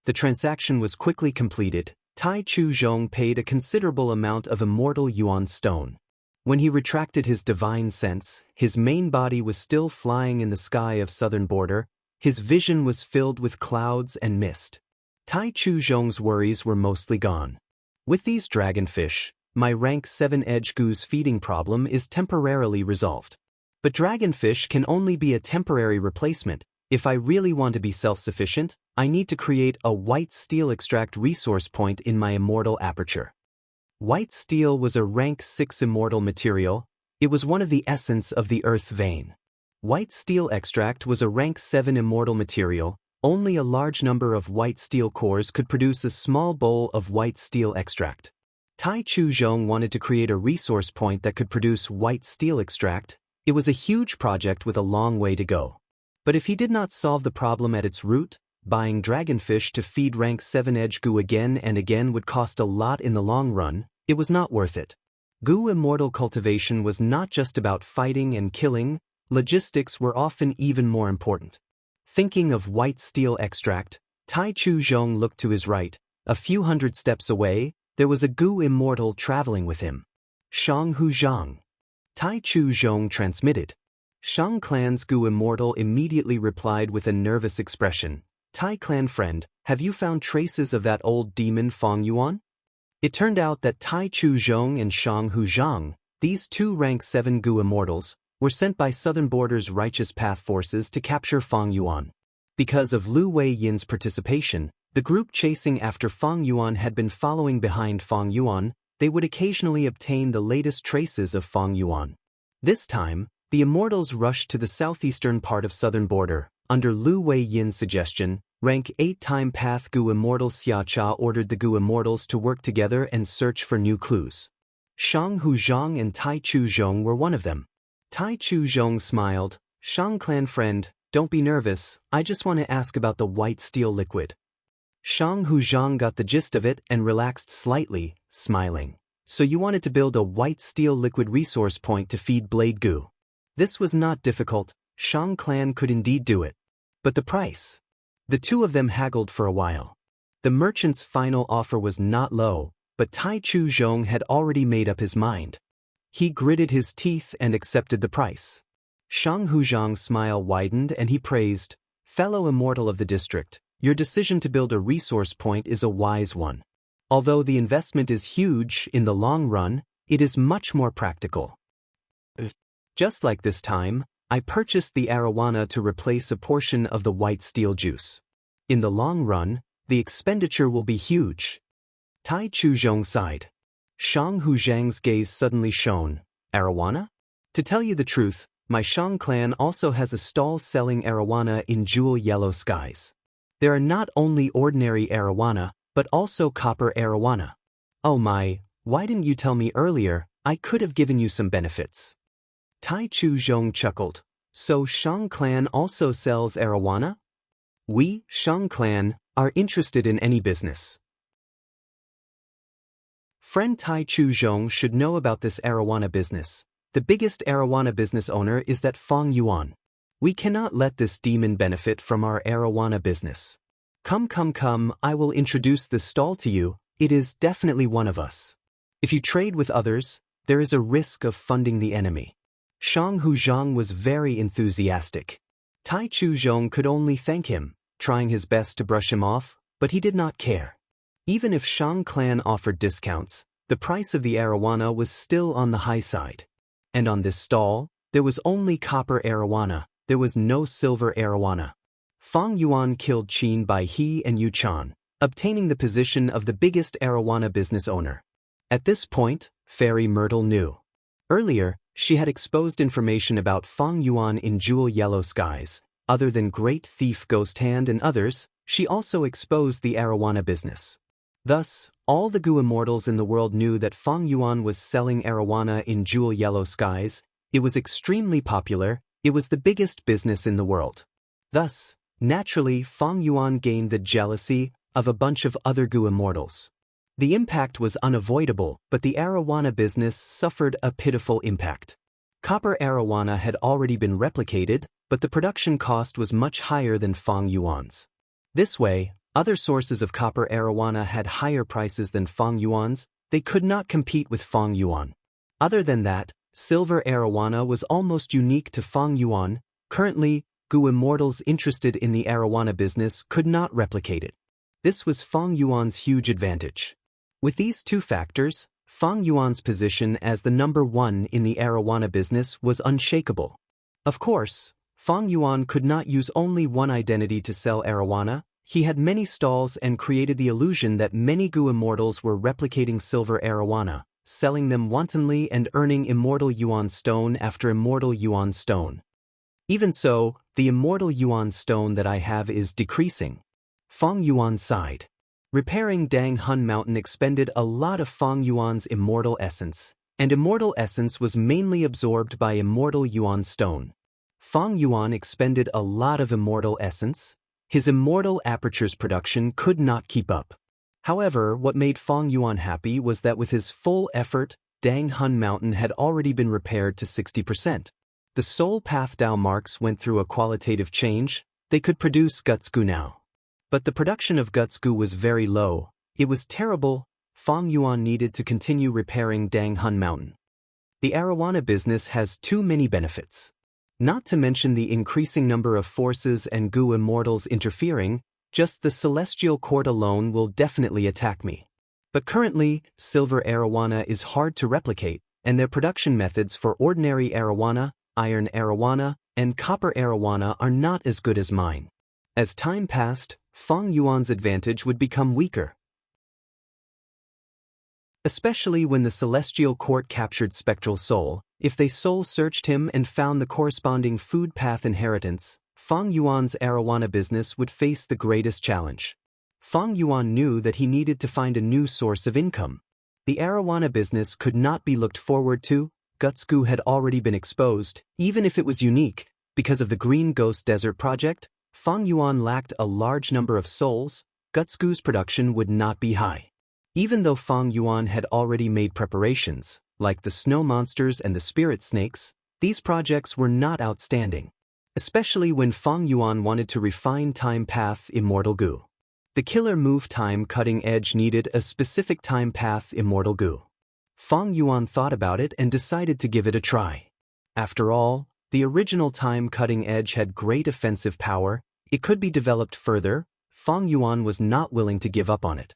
The transaction was quickly completed. Tai Chu Zhong paid a considerable amount of immortal yuan stone. When he retracted his divine sense, his main body was still flying in the sky of southern border. His vision was filled with clouds and mist. Tai Chu Zhong's worries were mostly gone. With these dragonfish, my rank 7 edge Gu's feeding problem is temporarily resolved. But dragonfish can only be a temporary replacement. If I really want to be self-sufficient, I need to create a white steel extract resource point in my immortal aperture. White steel was a rank 6 immortal material. It was one of the essence of the earth vein. White steel extract was a rank 7 immortal material. Only a large number of white steel cores could produce a small bowl of white steel extract. Tai Chu Zhong wanted to create a resource point that could produce white steel extract. It was a huge project with a long way to go. But if he did not solve the problem at its root, buying dragonfish to feed rank 7 edge Gu again and again would cost a lot in the long run. It was not worth it. Gu immortal cultivation was not just about fighting and killing. Logistics were often even more important. Thinking of white steel extract, Tai Chu Zhong looked to his right. A few hundred steps away, there was a Gu immortal traveling with him. Shang Hu Zhang. Tai Chu Zhong transmitted. Shang clan's Gu immortal immediately replied with a nervous expression. Tai clan friend, have you found traces of that old demon Fang Yuan? It turned out that Tai Chu Zhong and Shang Hu Zhang, these two rank 7 Gu immortals, were sent by Southern Border's Righteous Path forces to capture Fang Yuan. Because of Lu Wei-yin's participation, the group chasing after Fang Yuan had been following behind Fang Yuan. They would occasionally obtain the latest traces of Fang Yuan. This time, the immortals rushed to the southeastern part of Southern Border. Under Lu Wei-yin's suggestion, rank 8-time path Gu immortal Xia Cha ordered the Gu immortals to work together and search for new clues. Shang Hu Zhang and Tai Chu Zhong were one of them. Tai Chu Zhong smiled. Shang clan friend, don't be nervous, I just want to ask about the white steel liquid. Shang Hu Zhang got the gist of it and relaxed slightly, smiling. So you wanted to build a white steel liquid resource point to feed Blade Gu. This was not difficult. Shang clan could indeed do it. But the price? The two of them haggled for a while. The merchant's final offer was not low, but Tai Chu Zhong had already made up his mind. He gritted his teeth and accepted the price. Shang Huzhang's smile widened and he praised, "Fellow immortal of the district, your decision to build a resource point is a wise one. Although the investment is huge, in the long run, it is much more practical. Just like this time, I purchased the arowana to replace a portion of the white steel juice. In the long run, the expenditure will be huge." Tai Chuzhong sighed. Shang Huzhang's gaze suddenly shone. "Arowana? To tell you the truth, my Shang clan also has a stall selling arowana in jewel yellow skies. There are not only ordinary arowana, but also copper arowana. Oh my, why didn't you tell me earlier? I could have given you some benefits." Tai Chuzhong chuckled. "So Shang clan also sells arowana? We, Shang clan, are interested in any business. Friend Tai Chuzhong should know about this arowana business. The biggest arowana business owner is that Fang Yuan. We cannot let this demon benefit from our arowana business. Come, I will introduce this stall to you. It is definitely one of us. If you trade with others, there is a risk of funding the enemy." Shang Huzhang was very enthusiastic. Tai Chuzhong could only thank him, trying his best to brush him off, but he did not care. Even if Shang clan offered discounts, the price of the arowana was still on the high side. And on this stall, there was only copper arowana, there was no silver arowana. Fang Yuan killed Qin Bai He and Yu Chan, obtaining the position of the biggest arowana business owner. At this point, Fairy Myrtle knew. Earlier, she had exposed information about Fang Yuan in jewel yellow skies. Other than Great Thief Ghost Hand and others, she also exposed the arowana business. Thus, all the Gu immortals in the world knew that Fang Yuan was selling arowana in jewel yellow skies. It was extremely popular, it was the biggest business in the world. Thus, naturally, Fang Yuan gained the jealousy of a bunch of other Gu immortals. The impact was unavoidable, but the arowana business suffered a pitiful impact. Copper arowana had already been replicated, but the production cost was much higher than Fang Yuan's. This way, other sources of copper arowana had higher prices than Fang Yuan's. They could not compete with Fang Yuan. Other than that, silver arowana was almost unique to Fang Yuan. Currently, Gu immortals interested in the arowana business could not replicate it. This was Fang Yuan's huge advantage. With these two factors, Fang Yuan's position as the number one in the arowana business was unshakable. Of course, Fang Yuan could not use only one identity to sell arowana. He had many stalls and created the illusion that many Gu immortals were replicating silver arowana, selling them wantonly and earning immortal yuan stone after immortal yuan stone. Even so, the immortal yuan stone that I have is decreasing. Fang Yuan sighed. Repairing Dang Hun Mountain expended a lot of Fang Yuan's immortal essence, and immortal essence was mainly absorbed by immortal yuan stone. Fang Yuan expended a lot of immortal essence. His immortal apertures production could not keep up. However, what made Fang Yuan happy was that with his full effort, Dang Hun Mountain had already been repaired to 60%. The Soul Path Dao marks went through a qualitative change. They could produce Gutsgu now. But the production of Gutsgu was very low. It was terrible. Fang Yuan needed to continue repairing Dang Hun Mountain. The arowana business has too many benefits. Not to mention the increasing number of forces and Gu immortals interfering, just the Celestial Court alone will definitely attack me. But currently, silver arowana is hard to replicate, and their production methods for ordinary arowana, iron arowana, and copper arowana are not as good as mine. As time passed, Fang Yuan's advantage would become weaker. Especially when the Celestial Court captured Spectral Soul. If they soul-searched him and found the corresponding food path inheritance, Fang Yuan's arowana business would face the greatest challenge. Fang Yuan knew that he needed to find a new source of income. The arowana business could not be looked forward to. Gutsgu had already been exposed, even if it was unique. Because of the Green Ghost Desert project, Fang Yuan lacked a large number of souls. Gutsgu's production would not be high. Even though Fang Yuan had already made preparations, like the snow monsters and the spirit snakes, these projects were not outstanding. Especially when Fang Yuan wanted to refine Time Path Immortal Gu. The killer move Time Cutting Edge needed a specific Time Path Immortal Gu. Fang Yuan thought about it and decided to give it a try. After all, the original time-cutting edge had great offensive power. It could be developed further. Fang Yuan was not willing to give up on it.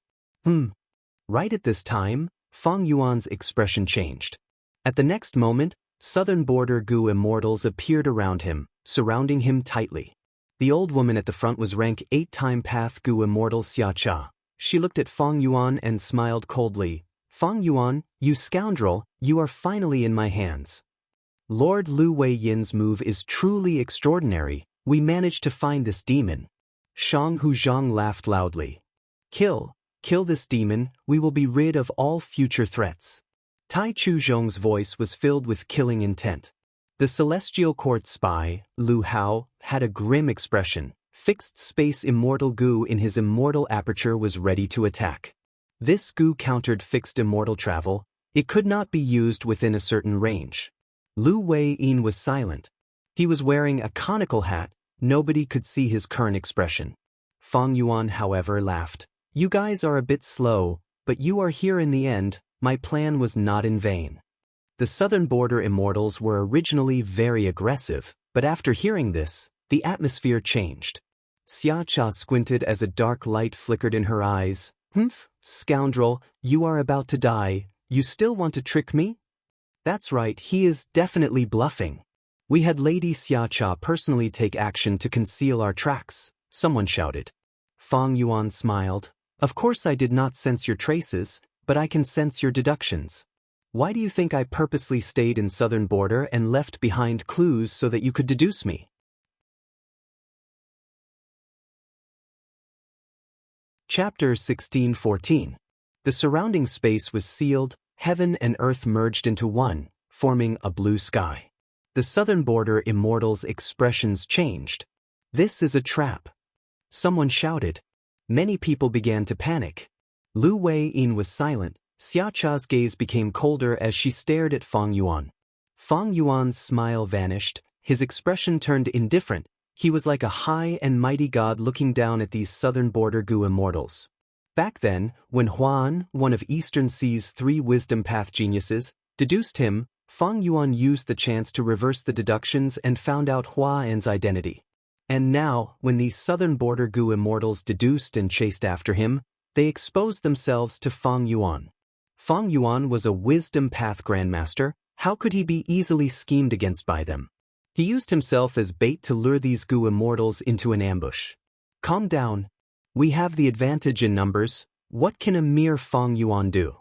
Right at this time, Fang Yuan's expression changed. At the next moment, Southern Border Gu immortals appeared around him, surrounding him tightly. The old woman at the front was rank 8 Time Path Gu immortal Xia Cha. She looked at Fang Yuan and smiled coldly. Fang Yuan, you scoundrel, you are finally in my hands. Lord Lu Wei Yin's move is truly extraordinary. We managed to find this demon. Shang Huzhang laughed loudly. Kill this demon, we will be rid of all future threats. Tai Chuzhong's voice was filled with killing intent. The Celestial Court spy, Lu Hao, had a grim expression. Fixed space immortal Gu in his immortal aperture was ready to attack. This Gu countered fixed immortal travel. It could not be used within a certain range. Lu Wei Yin was silent. He was wearing a conical hat. Nobody could see his current expression. Fang Yuan, however, laughed. You guys are a bit slow, but you are here in the end. My plan was not in vain. The Southern Border Immortals were originally very aggressive, but after hearing this, the atmosphere changed. Xia Cha squinted as a dark light flickered in her eyes. Scoundrel, you are about to die. You still want to trick me? That's right, he is definitely bluffing. We had Lady Xia Cha personally take action to conceal our tracks, someone shouted. Fang Yuan smiled. Of course I did not sense your traces, but I can sense your deductions. Why do you think I purposely stayed in Southern Border and left behind clues so that you could deduce me? Chapter 16:14. The surrounding space was sealed, heaven and earth merged into one, forming a blue sky. The Southern Border Immortals' expressions changed. This is a trap. Someone shouted. Many people began to panic. Lu Wei Yin was silent. Xia Cha's gaze became colder as she stared at Fang Yuan. Fang Yuan's smile vanished. His expression turned indifferent. He was like a high and mighty god looking down at these Southern Border Gu immortals. Back then, when Huan, one of Eastern Sea's 3 wisdom path geniuses, deduced him, Fang Yuan used the chance to reverse the deductions and found out Huan's identity. And now, when these Southern Border Gu immortals deduced and chased after him, they exposed themselves to Fang Yuan. Fang Yuan was a wisdom path grandmaster. How could he be easily schemed against by them? He used himself as bait to lure these Gu immortals into an ambush. Calm down. We have the advantage in numbers. What can a mere Fang Yuan do?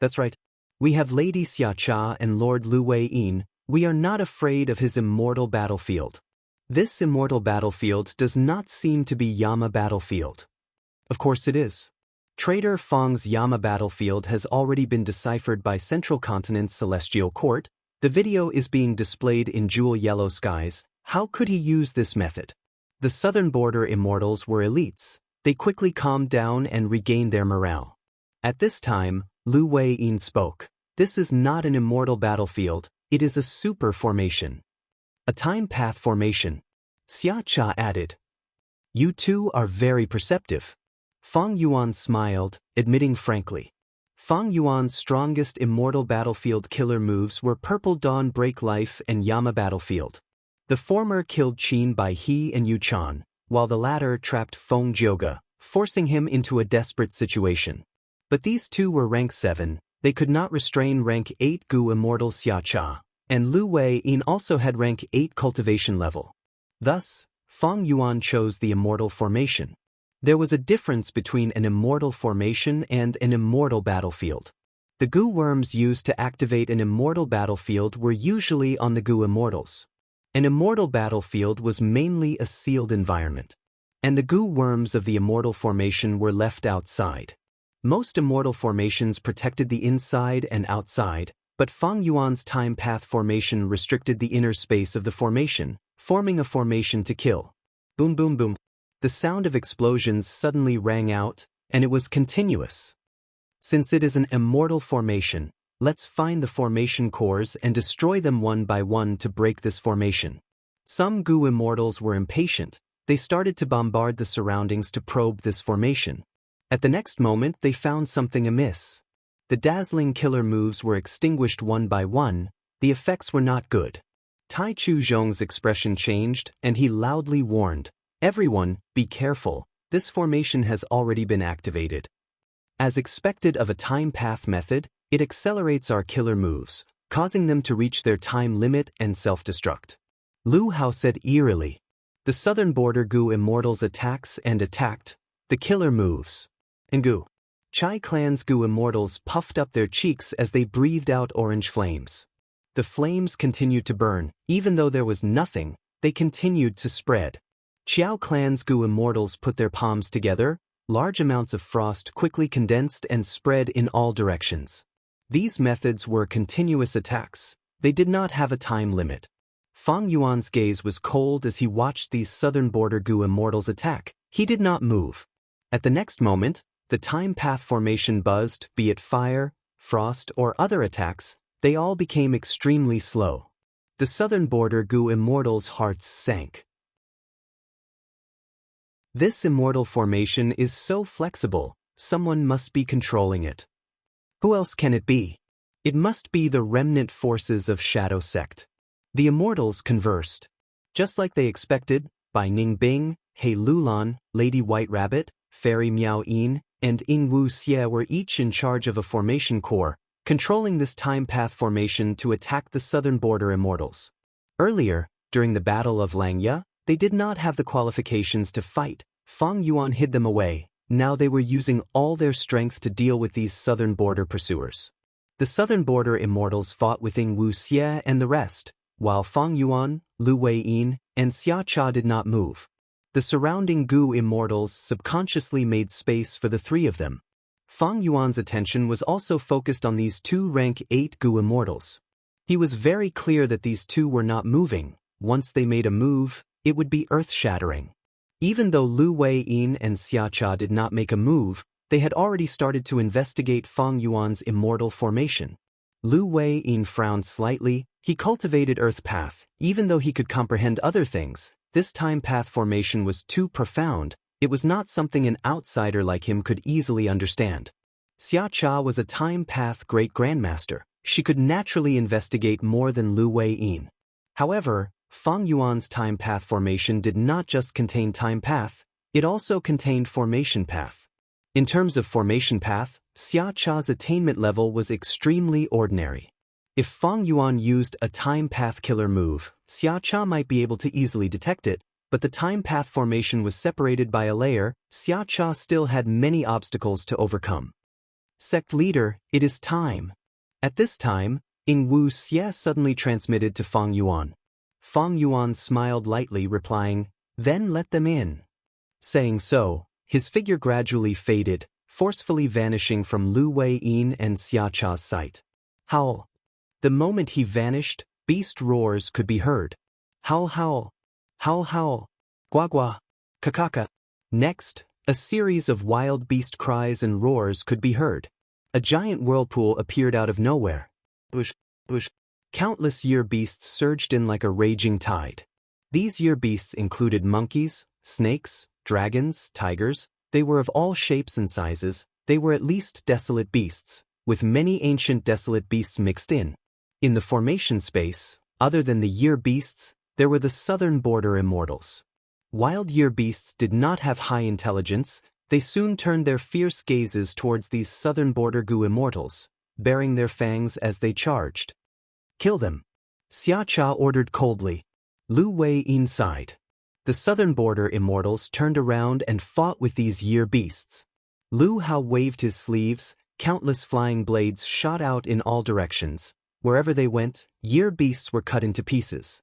That's right. We have Lady Xia Cha and Lord Lu Wei Yin. We are not afraid of his immortal battlefield. This immortal battlefield does not seem to be Yama battlefield. Of course it is. Traitor Fang's Yama battlefield has already been deciphered by Central Continent's Celestial Court. The video is being displayed in jewel yellow skies. How could he use this method? The Southern Border Immortals were elites. They quickly calmed down and regained their morale. At this time, Lu Wei Yin spoke. This is not an immortal battlefield, it is a super formation. A time path formation. Xia Cha added. You two are very perceptive. Fang Yuan smiled, admitting frankly. Fang Yuan's strongest immortal battlefield killer moves were Purple Dawn Break Life and Yama Battlefield. The former killed Qin Bai He and Yu Chan, while the latter trapped Feng Jioge, forcing him into a desperate situation. But these two were rank 7, they could not restrain rank 8 Gu immortal Xia Cha, and Lu Wei Yin also had rank 8 cultivation level. Thus, Fang Yuan chose the immortal formation. There was a difference between an immortal formation and an immortal battlefield. The Gu worms used to activate an immortal battlefield were usually on the Gu immortals. An immortal battlefield was mainly a sealed environment, and the Gu worms of the immortal formation were left outside. Most immortal formations protected the inside and outside, but Fang Yuan's time path formation restricted the inner space of the formation, forming a formation to kill. Boom boom boom. The sound of explosions suddenly rang out, and it was continuous. Since it is an immortal formation, let's find the formation cores and destroy them one by one to break this formation. Some Gu immortals were impatient. They started to bombard the surroundings to probe this formation. At the next moment they found something amiss. The dazzling killer moves were extinguished one by one. The effects were not good. Tai Chu-zhong's expression changed, and he loudly warned, "Everyone, be careful, this formation has already been activated." As expected of a time path method, it accelerates our killer moves, causing them to reach their time limit and self-destruct. Lu Hao said eerily. The southern border Gu immortals attacks and attacked, the killer moves. And Gu. Chai clan's Gu immortals puffed up their cheeks as they breathed out orange flames. The flames continued to burn, even though there was nothing, they continued to spread. Qiao clan's Gu immortals put their palms together, large amounts of frost quickly condensed and spread in all directions. These methods were continuous attacks, they did not have a time limit. Fang Yuan's gaze was cold as he watched these southern border Gu immortals attack. He did not move. At the next moment, the time path formation buzzed, be it fire, frost, or other attacks, they all became extremely slow. The southern border Gu immortals' hearts sank. This immortal formation is so flexible, someone must be controlling it. Who else can it be? It must be the remnant forces of Shadow Sect. The immortals conversed. Just like they expected, Bai Ning Bing, He Lulan, Lady White Rabbit, Fairy Miao Yin, and Ying Wu Xie were each in charge of a formation core, controlling this time path formation to attack the southern border immortals. Earlier, during the Battle of Langya, they did not have the qualifications to fight. Fang Yuan hid them away. Now they were using all their strength to deal with these southern border pursuers. The southern border immortals fought with Ying Wu Xie and the rest, while Fang Yuan, Lu Weiyin, and Xia Cha did not move. The surrounding Gu immortals subconsciously made space for the three of them. Fang Yuan's attention was also focused on these two rank 8 Gu immortals. He was very clear that these two were not moving. Once they made a move, it would be earth-shattering. Even though Lu Weiyin and Xia Cha did not make a move, they had already started to investigate Fang Yuan's immortal formation. Lu Weiyin frowned slightly. He cultivated Earth Path, even though he could comprehend other things. This time path formation was too profound. It was not something an outsider like him could easily understand. Xia Cha was a time path great grandmaster. She could naturally investigate more than Lu Weiyin. However, Fang Yuan's time path formation did not just contain time path, it also contained formation path. In terms of formation path, Xia Cha's attainment level was extremely ordinary. If Fang Yuan used a time path killer move, Xia Cha might be able to easily detect it, but the time path formation was separated by a layer. Xia Cha still had many obstacles to overcome. Sect leader, it is time. At this time, Ying Wu Xie suddenly transmitted to Fang Yuan. Fang Yuan smiled lightly, replying, "Then let them in." Saying so, his figure gradually faded, forcefully vanishing from Lu Weiyin and Xia Cha's sight. Howl. The moment he vanished, beast roars could be heard. Howl howl. Howl howl. Gua gua. Kakaka. Next, a series of wild beast cries and roars could be heard. A giant whirlpool appeared out of nowhere. Bush, bush. Countless year beasts surged in like a raging tide. These year beasts included monkeys, snakes, dragons, tigers. They were of all shapes and sizes. They were at least desolate beasts, with many ancient desolate beasts mixed in. In the formation space, other than the year beasts, there were the southern border immortals. Wild year beasts did not have high intelligence. They soon turned their fierce gazes towards these southern border Gu immortals, baring their fangs as they charged. Kill them. Xia Cha ordered coldly. Lu Weiyin sighed. The southern border immortals turned around and fought with these year beasts. Lu Hao waved his sleeves. Countless flying blades shot out in all directions. Wherever they went, year beasts were cut into pieces.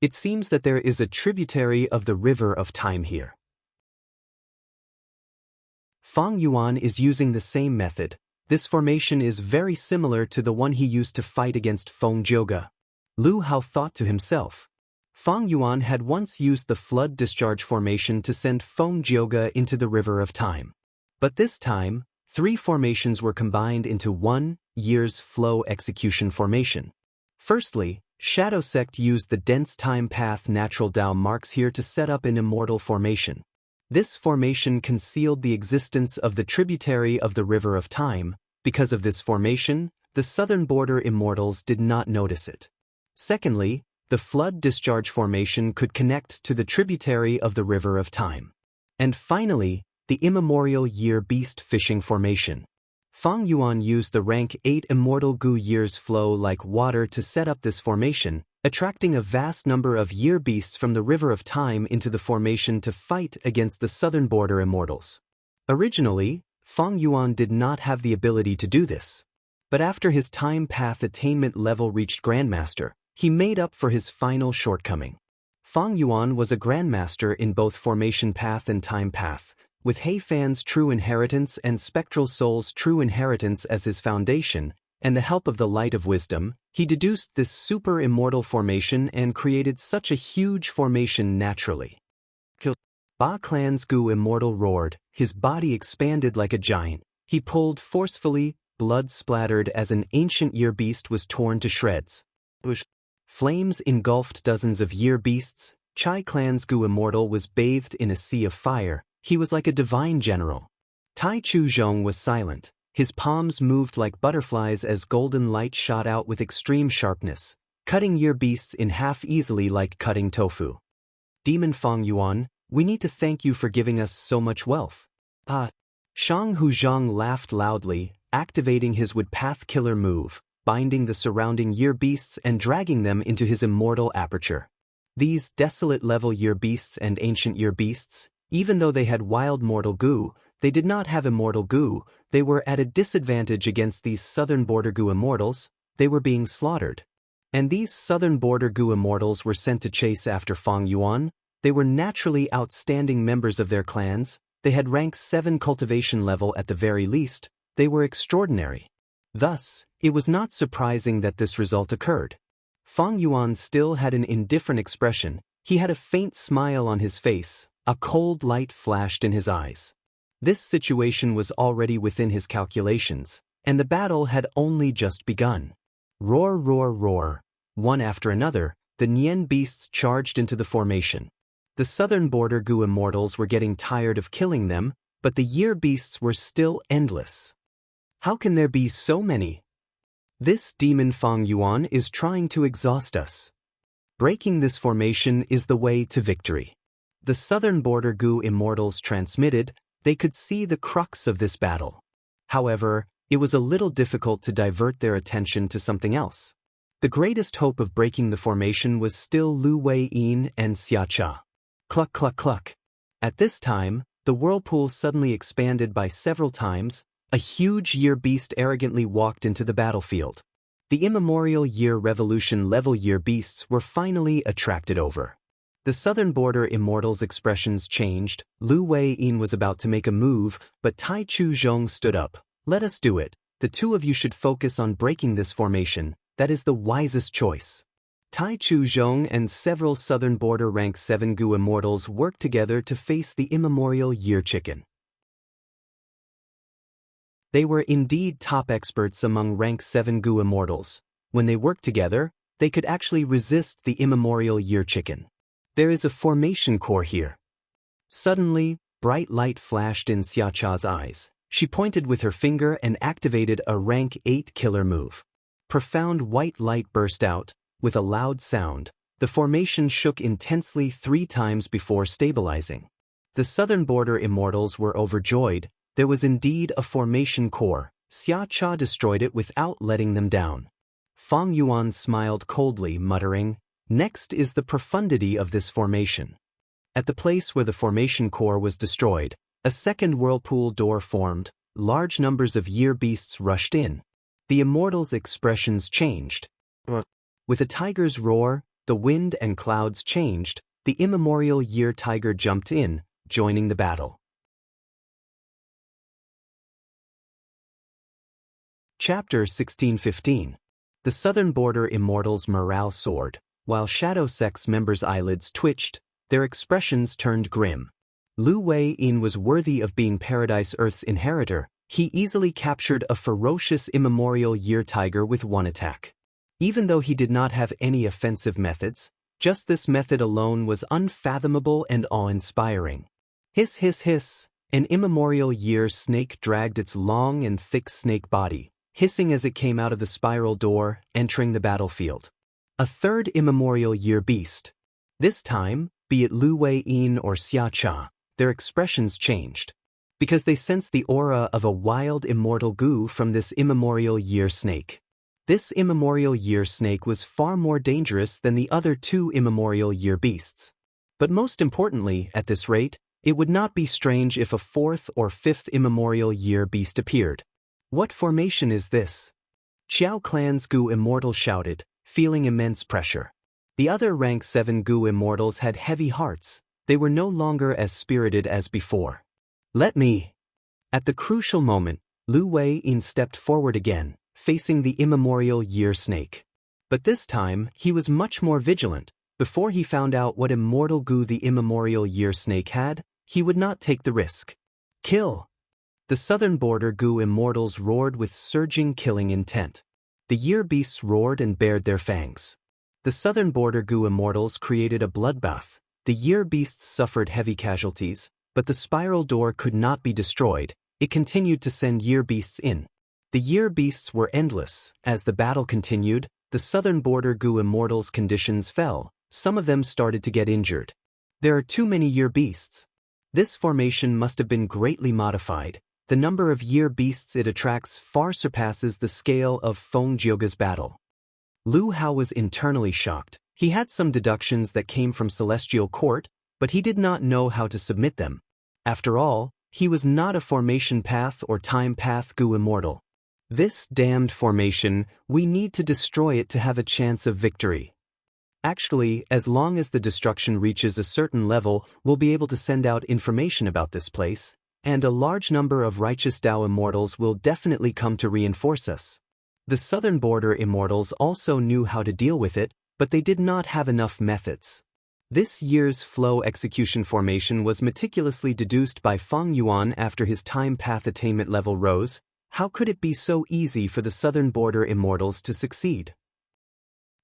It seems that there is a tributary of the river of time here. Fang Yuan is using the same method. This formation is very similar to the one he used to fight against Feng Jiuge. Lu Hao thought to himself. Fang Yuan had once used the flood discharge formation to send Feng Jiuge into the river of time. But this time, 3 formations were combined into one year's flow execution formation. Firstly, Shadow Sect used the dense time path natural Dao marks here to set up an immortal formation. This formation concealed the existence of the tributary of the river of time, Because of this formation, the southern border immortals did not notice it. Secondly, the flood discharge formation could connect to the tributary of the river of time. And finally, the immemorial year beast fishing formation. Fang Yuan used the rank 8 immortal Gu years flow like water to set up this formation, attracting a vast number of year beasts from the river of time into the formation to fight against the southern border immortals. Originally, Fang Yuan did not have the ability to do this. But after his time path attainment level reached Grandmaster, he made up for his final shortcoming. Fang Yuan was a Grandmaster in both Formation Path and Time Path, with Heifan's True Inheritance and Spectral Soul's True Inheritance as his foundation, and the help of the Light of Wisdom, he deduced this super immortal formation and created such a huge formation naturally. Ba Clan's Gu immortal roared, his body expanded like a giant. He pulled forcefully, blood splattered as an ancient year beast was torn to shreds. Flames engulfed dozens of year beasts. Chai Clan's Gu immortal was bathed in a sea of fire. He was like a divine general. Tai Chu Zhong was silent. His palms moved like butterflies as golden light shot out with extreme sharpness, cutting year beasts in half easily like cutting tofu. Demon Fang Yuan, we need to thank you for giving us so much wealth. Shang Huzhang laughed loudly, activating his wood path killer move, binding the surrounding year beasts and dragging them into his immortal aperture. These desolate level year beasts and ancient year beasts, even though they had wild mortal Gu, they did not have immortal Gu. They were at a disadvantage against these southern border Gu immortals. They were being slaughtered. And these southern border Gu immortals were sent to chase after Fang Yuan. They were naturally outstanding members of their clans. They had rank 7 cultivation level at the very least. They were extraordinary. Thus, it was not surprising that this result occurred. Fang Yuan still had an indifferent expression. He had a faint smile on his face. A cold light flashed in his eyes. This situation was already within his calculations, and the battle had only just begun. Roar, roar, roar. One after another, the Nian beasts charged into the formation. The southern border Gu immortals were getting tired of killing them, but the year beasts were still endless. How can there be so many? This demon Fang Yuan is trying to exhaust us. Breaking this formation is the way to victory. The southern border Gu immortals transmitted. They could see the crux of this battle. However, it was a little difficult to divert their attention to something else. The greatest hope of breaking the formation was still Lu Wei-yin and Xia Cha. Cluck, cluck, cluck. At this time, the whirlpool suddenly expanded by several times. A huge year beast arrogantly walked into the battlefield. The immemorial year revolution level year beasts were finally attracted over. The southern border immortals' expressions changed. Lu Wei-yin was about to make a move, but Tai Chu Zhong stood up. Let us do it. The two of you should focus on breaking this formation. That is the wisest choice. Tai Chu Zhong and several southern border rank 7 Gu immortals worked together to face the immemorial year chicken. They were indeed top experts among rank 7 Gu immortals. When they worked together, they could actually resist the immemorial year chicken. There is a formation core here. Suddenly, bright light flashed in Xia Cha's eyes. She pointed with her finger and activated a rank 8 killer move. Profound white light burst out. With a loud sound, the formation shook intensely 3 times before stabilizing. The southern border immortals were overjoyed. There was indeed a formation core. Xia Cha destroyed it without letting them down. Fang Yuan smiled coldly, muttering, "Next is the profundity of this formation." At the place where the formation core was destroyed, a second whirlpool door formed. Large numbers of year beasts rushed in. The immortals' expressions changed. With a tiger's roar, the wind and clouds changed. The immemorial year tiger jumped in, joining the battle. Chapter 1615. The southern border immortals' morale soared. While Shadow Sect's members' eyelids twitched, their expressions turned grim. Lu Wei-yin was worthy of being Paradise Earth's inheritor. He easily captured a ferocious immemorial year tiger with one attack. Even though he did not have any offensive methods, just this method alone was unfathomable and awe-inspiring. Hiss, hiss, hiss. An immemorial year snake dragged its long and thick snake body, hissing as it came out of the spiral door, entering the battlefield. A third immemorial year beast. This time, be it Lu Wei-yin or Xia Cha, their expressions changed. Because they sensed the aura of a wild immortal gu from this immemorial year snake. This immemorial year snake was far more dangerous than the other two immemorial year beasts. But most importantly, at this rate, it would not be strange if a fourth or fifth immemorial year beast appeared. What formation is this? Xiao Clan's gu immortal shouted, feeling immense pressure. The other rank 7 gu immortals had heavy hearts. They were no longer as spirited as before. Let me. At the crucial moment, Lu Wei-yin stepped forward again, facing the immemorial year snake. But this time, he was much more vigilant. Before he found out what immortal gu the immemorial year snake had, he would not take the risk. Kill! The southern border gu immortals roared with surging killing intent. The year beasts roared and bared their fangs. The southern border gu immortals created a bloodbath. The year beasts suffered heavy casualties, but the spiral door could not be destroyed. It continued to send year beasts in. The year beasts were endless. As the battle continued, the southern border gu immortals' conditions fell. Some of them started to get injured. There are too many year beasts. This formation must have been greatly modified. The number of year beasts it attracts far surpasses the scale of Feng Jioge's battle. Lu Hao was internally shocked. He had some deductions that came from Celestial Court, but he did not know how to submit them. After all, he was not a formation path or time path gu immortal. This damned formation, we need to destroy it to have a chance of victory. Actually, as long as the destruction reaches a certain level, we'll be able to send out information about this place, and a large number of righteous Dao immortals will definitely come to reinforce us. The southern border immortals also knew how to deal with it, but they did not have enough methods. This year's flow execution formation was meticulously deduced by Feng Yuan after his time path attainment level rose. How could it be so easy for the southern border immortals to succeed?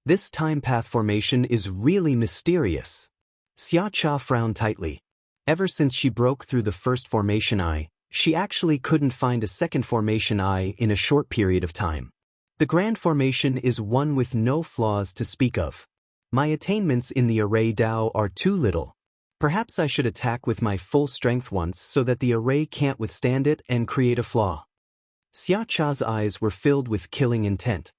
This time path formation is really mysterious. Xia Cha frowned tightly. Ever since she broke through the first formation eye, she actually couldn't find a second formation eye in a short period of time. The grand formation is one with no flaws to speak of. My attainments in the array Dao are too little. Perhaps I should attack with my full strength once so that the array can't withstand it and create a flaw. Xia Cha's eyes were filled with killing intent.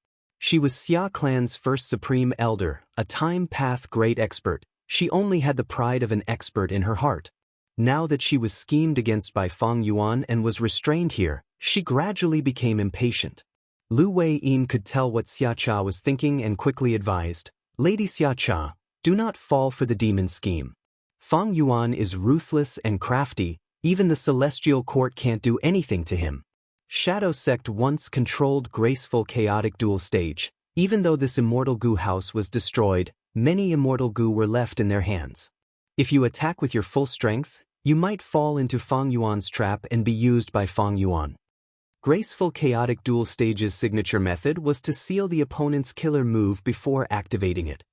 She was Xia Clan's first supreme elder, a time path great expert. She only had the pride of an expert in her heart. Now that she was schemed against by Feng Yuan and was restrained here, she gradually became impatient. Lu Wei-yin could tell what Xia Cha was thinking and quickly advised, "Lady Xia Cha, do not fall for the demon scheme. Feng Yuan is ruthless and crafty, even the Celestial Court can't do anything to him. Shadow Sect once controlled graceful chaotic dual stage. Even though this immortal gu house was destroyed, many immortal gu were left in their hands. If you attack with your full strength, you might fall into Feng Yuan's trap and be used by Feng Yuan." Graceful chaotic dual stage's signature method was to seal the opponent's killer move before activating it.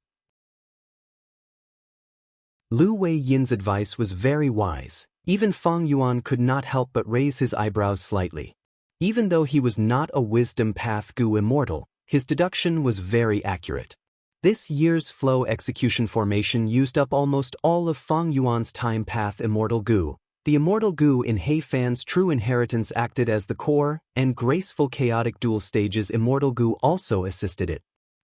Lu Wei-yin's advice was very wise. Even Feng Yuan could not help but raise his eyebrows slightly. Even though he was not a wisdom path gu immortal, his deduction was very accurate. This year's flow execution formation used up almost all of Feng Yuan's time path immortal gu. The immortal gu in He Fan's true inheritance acted as the core, and graceful chaotic dual stage's immortal gu also assisted it.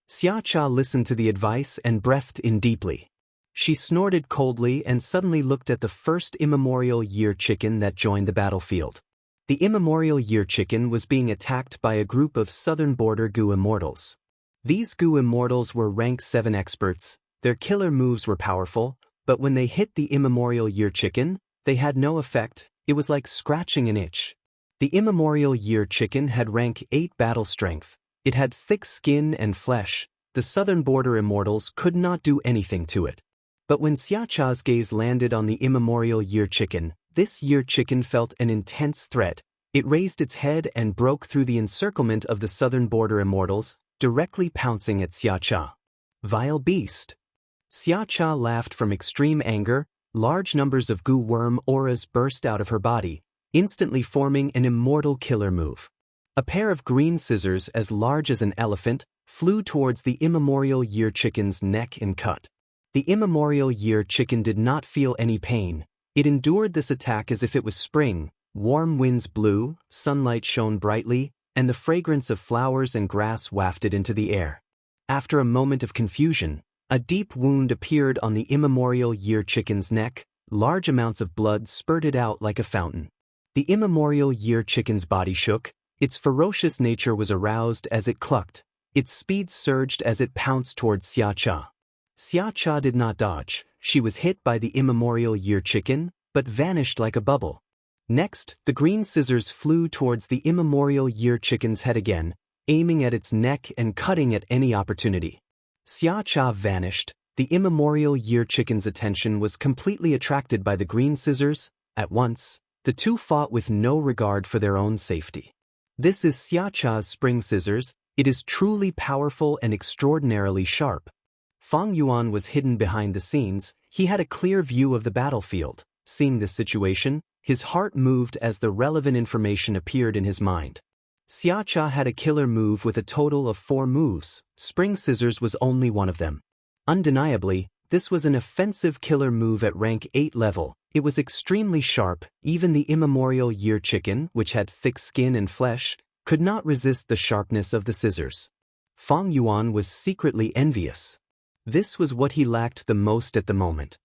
Xia Cha listened to the advice and breathed in deeply. She snorted coldly and suddenly looked at the first immemorial year chicken that joined the battlefield. The immemorial year chicken was being attacked by a group of southern border gu immortals. These gu immortals were rank 7 experts. Their killer moves were powerful, but when they hit the immemorial year chicken, they had no effect. It was like scratching an itch. The immemorial year chicken had rank 8 battle strength. It had thick skin and flesh. The southern border immortals could not do anything to it. But when Xia Cha's gaze landed on the immemorial year chicken, this year chicken felt an intense threat. It raised its head and broke through the encirclement of the southern border immortals, directly pouncing at Xia Cha. Vile beast! Xia Cha laughed from extreme anger. Large numbers of gu worm auras burst out of her body. instantly forming an immortal killer move. A pair of green scissors as large as an elephant flew towards the immemorial year chicken's neck and cut. The immemorial year chicken did not feel any pain. It endured this attack as if it was spring. Warm winds blew, sunlight shone brightly, and the fragrance of flowers and grass wafted into the air. After a moment of confusion, a deep wound appeared on the immemorial year chicken's neck. Large amounts of blood spurted out like a fountain. The immemorial year chicken's body shook. Its ferocious nature was aroused as it clucked. Its speed surged as it pounced towards Xia-Cha. Xia-Cha did not dodge. She was hit by the immemorial year chicken, but vanished like a bubble. Next, the green scissors flew towards the immemorial year chicken's head again, aiming at its neck and cutting at any opportunity. Xia-Cha vanished. The immemorial year chicken's attention was completely attracted by the green scissors. At once, the two fought with no regard for their own safety. This is Xia-Cha's spring scissors. It is truly powerful and extraordinarily sharp. Fang Yuan was hidden behind the scenes. He had a clear view of the battlefield. Seeing this situation, his heart moved as the relevant information appeared in his mind. Xia-Cha had a killer move with a total of 4 moves. Spring scissors was only one of them. Undeniably, this was an offensive killer move at rank 8 level. It was extremely sharp. Even the immemorial year chicken, which had thick skin and flesh, could not resist the sharpness of the scissors. Fang Yuan was secretly envious. This was what he lacked the most at the moment.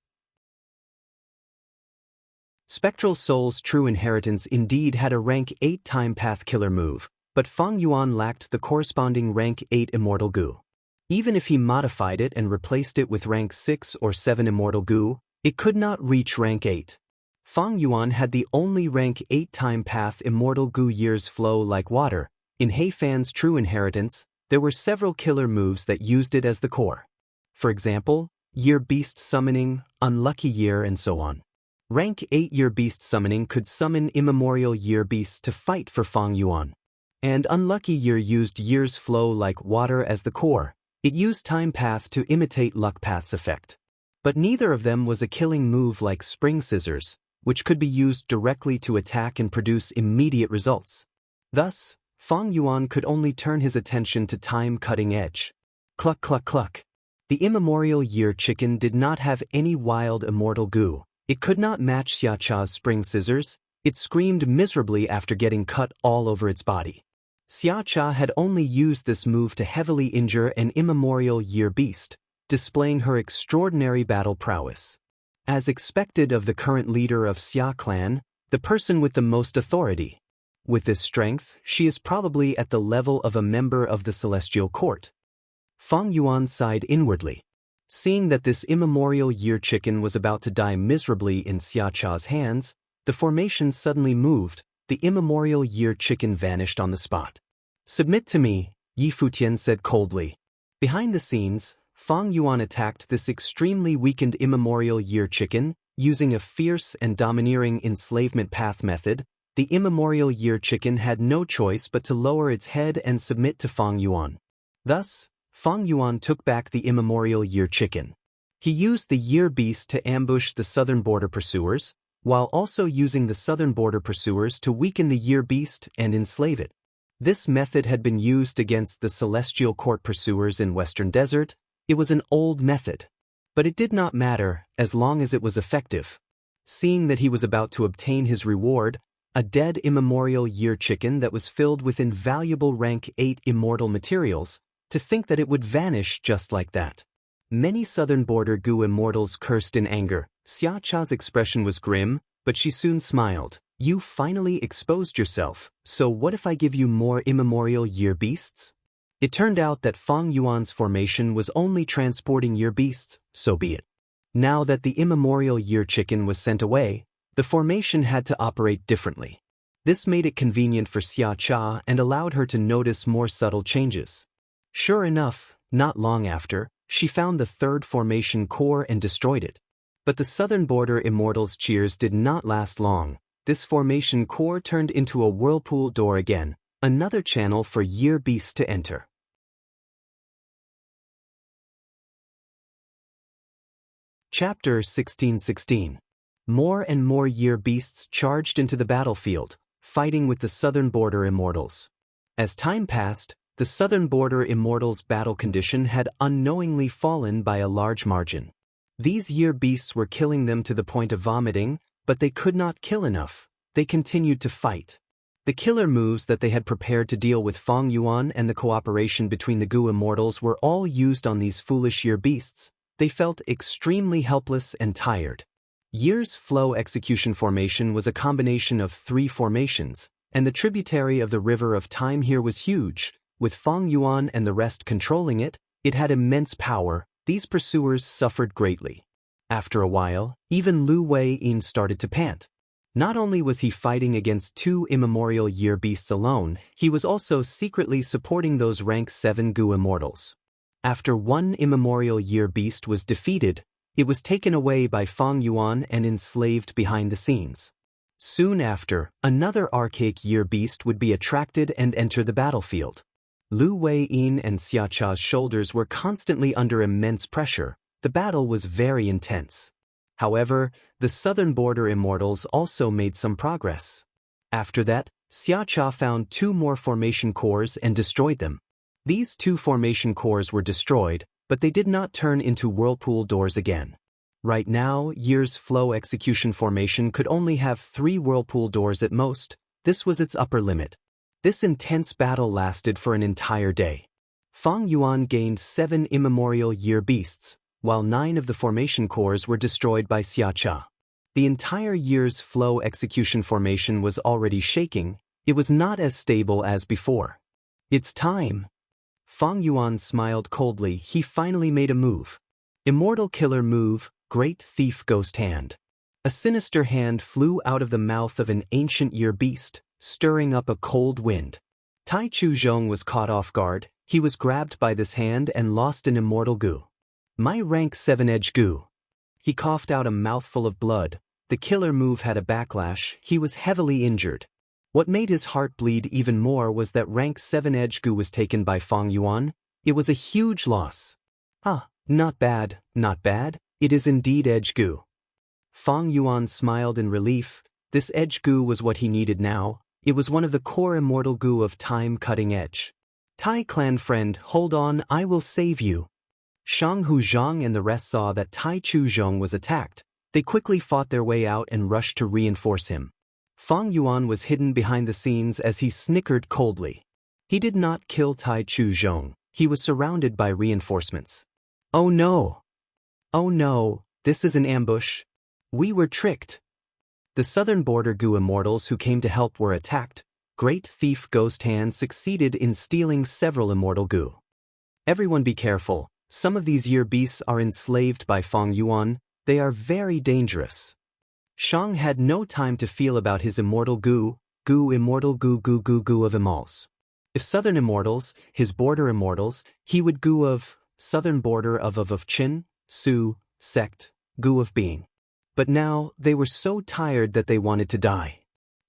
Spectral Soul's true inheritance indeed had a rank 8 time path killer move, but Fang Yuan lacked the corresponding rank 8 immortal goo. Even if he modified it and replaced it with rank 6 or 7 immortal goo, it could not reach rank 8. Fang Yuan had the only rank 8 time path immortal goo. Years flow like water. In Heifan's true inheritance, there were several killer moves that used it as the core. For example, Year Beast Summoning, Unlucky Year, and so on. Rank 8 Year Beast Summoning could summon immemorial year beasts to fight for Fang Yuan. And Unlucky Year used Years Flow like water as the core. It used Time Path to imitate Luck Path's effect. But neither of them was a killing move like Spring Scissors, which could be used directly to attack and produce immediate results. Thus, Fang Yuan could only turn his attention to Time Cutting Edge. Cluck cluck cluck. The immemorial year chicken did not have any wild immortal goo. It could not match Xia-Cha's spring scissors. It screamed miserably after getting cut all over its body. Xia-Cha had only used this move to heavily injure an immemorial year beast, displaying her extraordinary battle prowess. As expected of the current leader of Xia clan, the person with the most authority. With this strength, she is probably at the level of a member of the Celestial Court. Fang Yuan sighed inwardly. Seeing that this immemorial year chicken was about to die miserably in Xia-Cha's hands, the formation suddenly moved. The immemorial year chicken vanished on the spot. "Submit to me," Yi Futian said coldly. Behind the scenes, Fang Yuan attacked this extremely weakened immemorial year chicken, using a fierce and domineering enslavement path method. The immemorial year chicken had no choice but to lower its head and submit to Fang Yuan. Thus, Fang Yuan took back the immemorial year chicken. He used the year beast to ambush the southern border pursuers, while also using the southern border pursuers to weaken the year beast and enslave it. This method had been used against the Celestial Court pursuers in Western Desert. It was an old method. But it did not matter, as long as it was effective. Seeing that he was about to obtain his reward, a dead immemorial year chicken that was filled with invaluable rank 8 immortal materials, to think that it would vanish just like that. Many southern border goo immortals cursed in anger. Xia-Cha's expression was grim, but she soon smiled. "You finally exposed yourself, so what if I give you more immemorial year beasts?" It turned out that Fang Yuan's formation was only transporting year beasts, so be it. Now that the immemorial year chicken was sent away, the formation had to operate differently. This made it convenient for Xia-Cha and allowed her to notice more subtle changes. Sure enough, not long after, she found the third formation core and destroyed it. But the southern border immortals' cheers did not last long. This formation core turned into a whirlpool door again, another channel for year beasts to enter. Chapter 1616. More and more year beasts charged into the battlefield, fighting with the Southern Border Immortals. As time passed, the Southern Border Immortals' battle condition had unknowingly fallen by a large margin. These year beasts were killing them to the point of vomiting, but they could not kill enough. They continued to fight. The killer moves that they had prepared to deal with Feng Yuan and the cooperation between the Gu Immortals were all used on these foolish year beasts. They felt extremely helpless and tired. Year's flow execution formation was a combination of 3 formations, and the tributary of the river of time here was huge. With Feng Yuan and the rest controlling it, it had immense power. These pursuers suffered greatly. After a while, even Lu Wei-yin started to pant. Not only was he fighting against 2 immemorial year beasts alone, he was also secretly supporting those rank 7 Gu Immortals. After 1 immemorial year beast was defeated, it was taken away by Feng Yuan and enslaved behind the scenes. Soon after, another archaic year beast would be attracted and enter the battlefield. Lu Wei-yin and Xia Cha's shoulders were constantly under immense pressure. The battle was very intense. However, the Southern Border Immortals also made some progress. After that, Xia Cha found 2 more formation cores and destroyed them. These 2 formation cores were destroyed, but they did not turn into whirlpool doors again. Right now, Year's flow execution formation could only have 3 whirlpool doors at most. This was its upper limit. This intense battle lasted for an entire day. Feng Yuan gained 7 immemorial year beasts, while 9 of the formation cores were destroyed by Xia Cha. The entire Year's flow execution formation was already shaking. It was not as stable as before. It's time. Feng Yuan smiled coldly. He finally made a move. Immortal killer move, Great Thief Ghost Hand. A sinister hand flew out of the mouth of an ancient year beast, stirring up a cold wind. Tai Chu Zhong was caught off guard. He was grabbed by this hand and lost an immortal Gu. My rank 7 edge Gu. He coughed out a mouthful of blood. The killer move had a backlash. He was heavily injured. What made his heart bleed even more was that rank 7 edge Gu was taken by Feng Yuan. It was a huge loss. Not bad, not bad. It is indeed edge Gu. Feng Yuan smiled in relief. This edge Gu was what he needed now. It was one of the core immortal Gu of time cutting edge. Tai clan friend, hold on, I will save you. Shang Hu Zhang and the rest saw that Tai Chu Zhong was attacked. They quickly fought their way out and rushed to reinforce him. Feng Yuan was hidden behind the scenes as he snickered coldly. He did not kill Tai Chu Zhong. He was surrounded by reinforcements. Oh no! Oh no, this is an ambush. We were tricked. The Southern Border Gu Immortals who came to help were attacked. Great Thief Ghost Hand succeeded in stealing several immortal Gu. Everyone be careful. Some of these year beasts are enslaved by Feng Yuan. They are very dangerous. Shang had no time to feel about his immortal Gu, immortal Gu of Immortals. If Southern Immortals, his Border Immortals, he would Gu of Southern Border of Qin, Su, Sect, Gu of Being. But now, they were so tired that they wanted to die.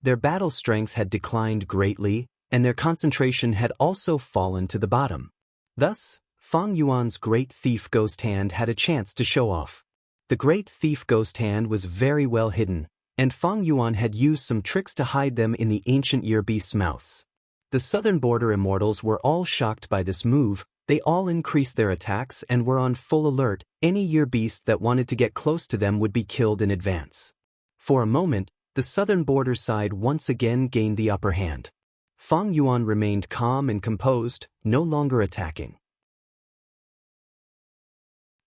Their battle strength had declined greatly, and their concentration had also fallen to the bottom. Thus, Feng Yuan's Great Thief Ghost Hand had a chance to show off. The Great Thief Ghost Hand was very well hidden, and Feng Yuan had used some tricks to hide them in the ancient year beasts' mouths. The Southern Border Immortals were all shocked by this move. They all increased their attacks and were on full alert. Any year beast that wanted to get close to them would be killed in advance. For a moment, the Southern Border side once again gained the upper hand. Feng Yuan remained calm and composed, no longer attacking.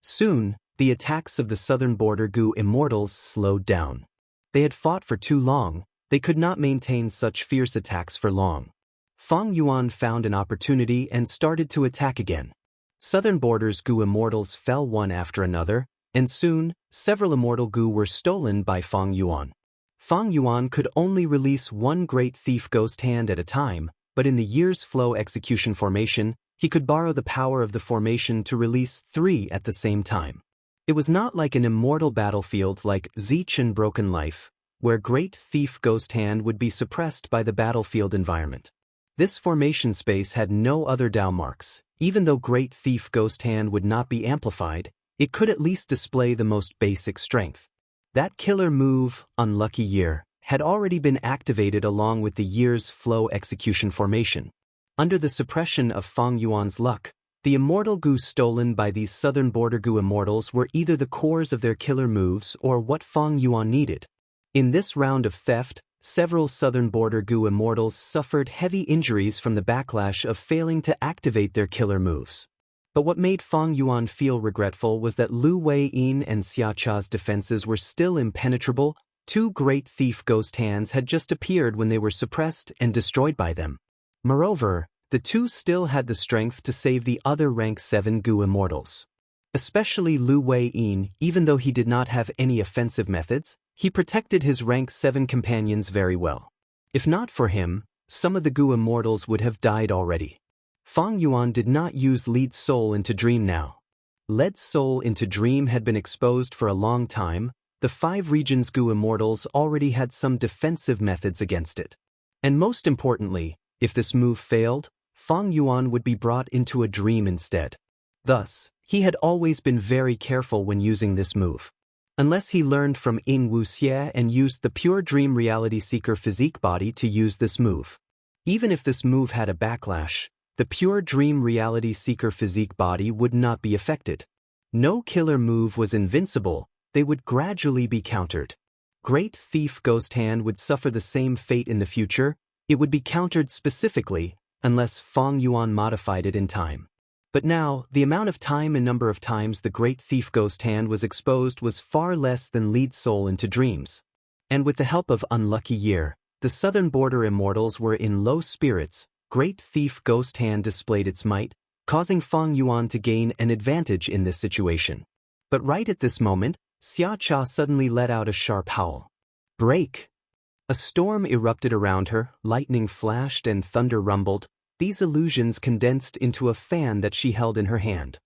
Soon, the attacks of the Southern Border Gu Immortals slowed down. They had fought for too long. They could not maintain such fierce attacks for long. Feng Yuan found an opportunity and started to attack again. Southern Border's Gu Immortals fell one after another, and soon, several immortal Gu were stolen by Feng Yuan. Feng Yuan could only release 1 Great Thief Ghost Hand at a time, but in the Year's Flow execution formation, he could borrow the power of the formation to release 3 at the same time. It was not like an immortal battlefield like Zichen Broken Life, where Great Thief Ghost Hand would be suppressed by the battlefield environment. This formation space had no other Dao marks. Even though Great Thief Ghost Hand would not be amplified, it could at least display the most basic strength. That killer move, Unlucky Year, had already been activated along with the year's flow execution formation. Under the suppression of Fang Yuan's luck, the immortal Gu stolen by these southern border Gu immortals were either the cores of their killer moves or what Fang Yuan needed. In this round of theft, several southern border Gu immortals suffered heavy injuries from the backlash of failing to activate their killer moves. But what made Fang Yuan feel regretful was that Lu Wei-yin and Xia Cha's defenses were still impenetrable. Two great thief ghost hands had just appeared when they were suppressed and destroyed by them. Moreover, the two still had the strength to save the other rank 7 Gu immortals. Especially Lu Wei-yin, even though he did not have any offensive methods, he protected his rank 7 companions very well. If not for him, some of the Gu immortals would have died already. Fang Yuan did not use Lead Soul into Dream now. Lead Soul into Dream had been exposed for a long time. The 5 regions Gu immortals already had some defensive methods against it. And most importantly, if this move failed, Fang Yuan would be brought into a dream instead. Thus, he had always been very careful when using this move. Unless he learned from Ying Wuxie and used the pure dream reality seeker physique body to use this move. Even if this move had a backlash, the pure dream reality seeker physique body would not be affected. No killer move was invincible, they would gradually be countered. Great Thief Ghost Hand would suffer the same fate in the future. It would be countered specifically, unless Fang Yuan modified it in time. But now, the amount of time and number of times the Great Thief Ghost Hand was exposed was far less than Lead Soul into Dreams. And with the help of Unlucky Year, the southern border immortals were in low spirits. Great Thief Ghost Hand displayed its might, causing Fang Yuan to gain an advantage in this situation. But right at this moment, Xia Cha suddenly let out a sharp howl. Break! A storm erupted around her, lightning flashed and thunder rumbled. These illusions condensed into a fan that she held in her hand.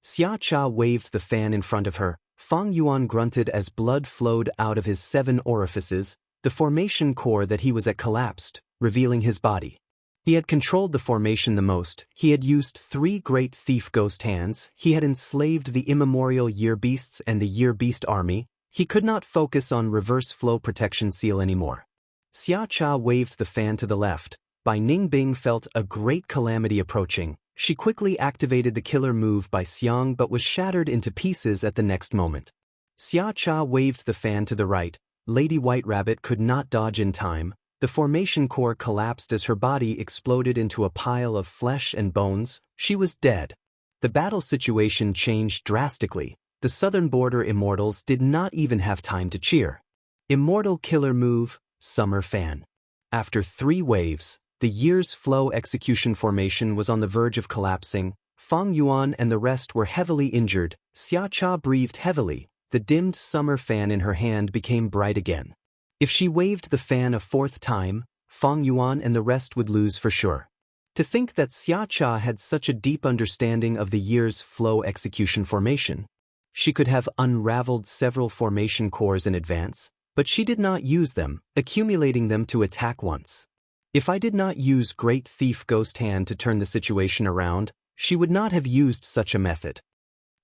Xia Cha waved the fan in front of her. Fang Yuan grunted as blood flowed out of his 7 orifices. The formation core that he was at collapsed, revealing his body. He had controlled the formation the most. He had used 3 great thief ghost hands. He had enslaved the immemorial Year Beasts and the Year Beast army. He could not focus on reverse flow protection seal anymore. Xia Cha waved the fan to the left. Bai Ningbing felt a great calamity approaching. She quickly activated the killer move by Xiang but was shattered into pieces at the next moment. Xia Cha waved the fan to the right. Lady White Rabbit could not dodge in time. The formation core collapsed as her body exploded into a pile of flesh and bones. She was dead. The battle situation changed drastically. The southern border immortals did not even have time to cheer. Immortal killer move, Summer Fan. After 3 waves, the year's flow execution formation was on the verge of collapsing. Fang Yuan and the rest were heavily injured. Xia Cha breathed heavily. The dimmed summer fan in her hand became bright again. If she waved the fan a 4th time, Fang Yuan and the rest would lose for sure. To think that Xia Cha had such a deep understanding of the year's flow execution formation. She could have unraveled several formation cores in advance, but she did not use them, accumulating them to attack once. If I did not use Great Thief Ghost Hand to turn the situation around, she would not have used such a method.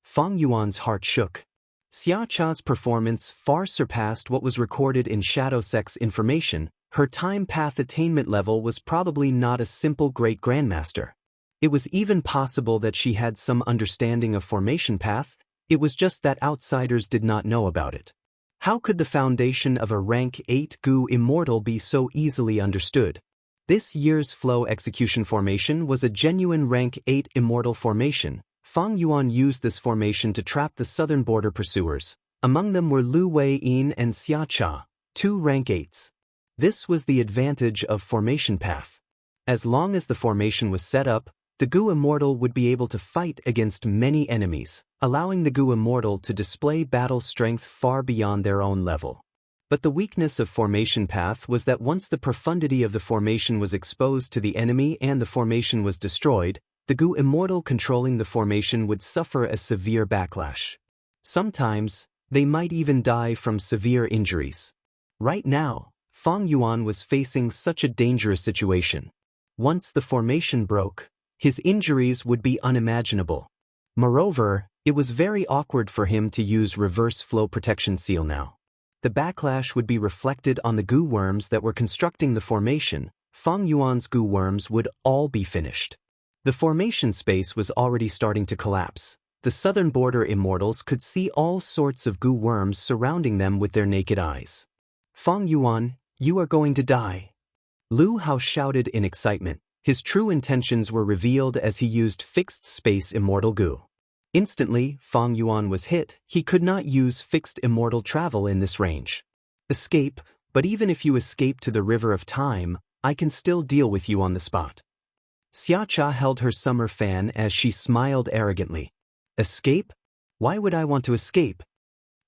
Fang Yuan's heart shook. Xia Cha's performance far surpassed what was recorded in Shadow Sect's information. Her time path attainment level was probably not a simple Great Grandmaster. It was even possible that she had some understanding of formation path. It was just that outsiders did not know about it. How could the foundation of a rank 8 Gu immortal be so easily understood? This year's flow execution formation was a genuine rank 8 immortal formation. Fang Yuan used this formation to trap the southern border pursuers. Among them were Lu Wei-yin and Xia Cha, 2 rank 8s. This was the advantage of formation path. As long as the formation was set up, the Gu Immortal would be able to fight against many enemies, allowing the Gu Immortal to display battle strength far beyond their own level. But the weakness of formation path was that once the profundity of the formation was exposed to the enemy and the formation was destroyed, the Gu Immortal controlling the formation would suffer a severe backlash. Sometimes, they might even die from severe injuries. Right now, Fang Yuan was facing such a dangerous situation. Once the formation broke, his injuries would be unimaginable. Moreover, it was very awkward for him to use reverse flow protection seal now. The backlash would be reflected on the goo worms that were constructing the formation. Fang Yuan's goo worms would all be finished. The formation space was already starting to collapse. The southern border immortals could see all sorts of goo worms surrounding them with their naked eyes. Fang Yuan, you are going to die. Lu Hao shouted in excitement. His true intentions were revealed as he used fixed space immortal goo. Instantly, Fang Yuan was hit. He could not use fixed immortal travel in this range. Escape, but even if you escape to the river of time, I can still deal with you on the spot. Xiacha held her summer fan as she smiled arrogantly. Escape? Why would I want to escape?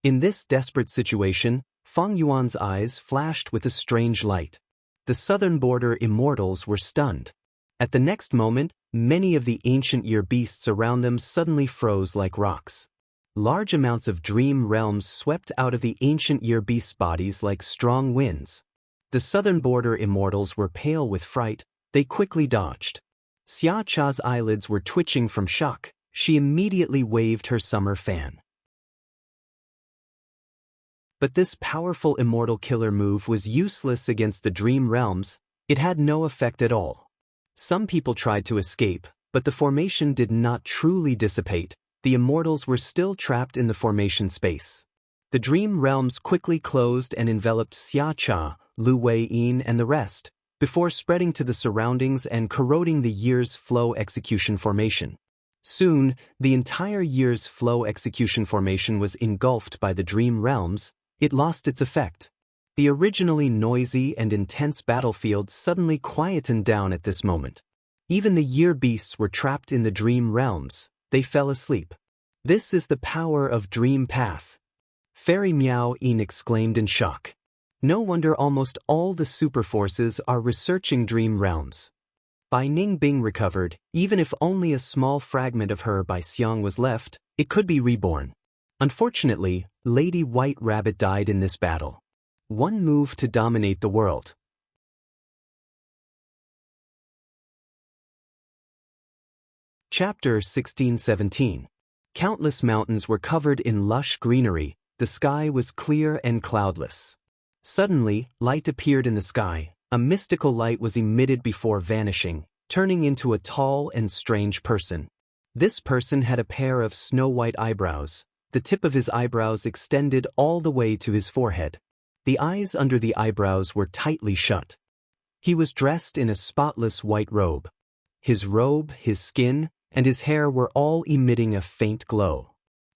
In this desperate situation, Fang Yuan's eyes flashed with a strange light. The southern border immortals were stunned. At the next moment, many of the ancient year beasts around them suddenly froze like rocks. Large amounts of dream realms swept out of the ancient year beasts' bodies like strong winds. The southern border immortals were pale with fright. They quickly dodged. Xia Cha's eyelids were twitching from shock. She immediately waved her summer fan. But this powerful immortal killer move was useless against the dream realms. It had no effect at all. Some people tried to escape, but the formation did not truly dissipate. The immortals were still trapped in the formation space. The dream realms quickly closed and enveloped Xiacha, Lu Weiyin and the rest, before spreading to the surroundings and corroding the year's flow execution formation. Soon, the entire year's flow execution formation was engulfed by the dream realms. It lost its effect. The originally noisy and intense battlefield suddenly quietened down at this moment. Even the year beasts were trapped in the dream realms. They fell asleep. This is the power of Dream Path. Fairy Miao Yin exclaimed in shock. No wonder almost all the super forces are researching dream realms. Bai Ningbing recovered. Even if only a small fragment of her Bai Xiang was left, it could be reborn. Unfortunately, Lady White Rabbit died in this battle. One move to dominate the world. Chapter 16-17. Countless mountains were covered in lush greenery. The sky was clear and cloudless. Suddenly, light appeared in the sky. A mystical light was emitted before vanishing, turning into a tall and strange person. This person had a pair of snow-white eyebrows. The tip of his eyebrows extended all the way to his forehead. The eyes under the eyebrows were tightly shut. He was dressed in a spotless white robe. His robe, his skin, and his hair were all emitting a faint glow.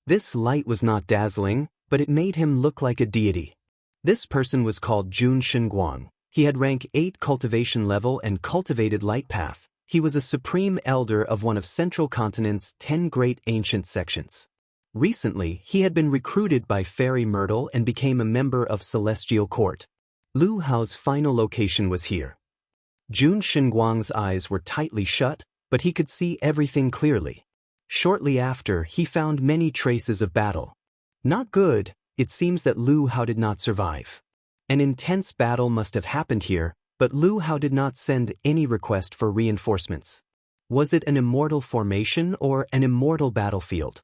This light was not dazzling, but it made him look like a deity. This person was called Jun Shenguang. He had rank 8 cultivation level and cultivated light path. He was a supreme elder of one of Central Continent's 10 great ancient sections. Recently, he had been recruited by Fairy Myrtle and became a member of Celestial Court. Lu Hao's final location was here. Jun Shenguang's eyes were tightly shut, but he could see everything clearly. Shortly after, he found many traces of battle. Not good. It seems that Lu Hao did not survive. An intense battle must have happened here, but Lu Hao did not send any request for reinforcements. Was it an immortal formation or an immortal battlefield?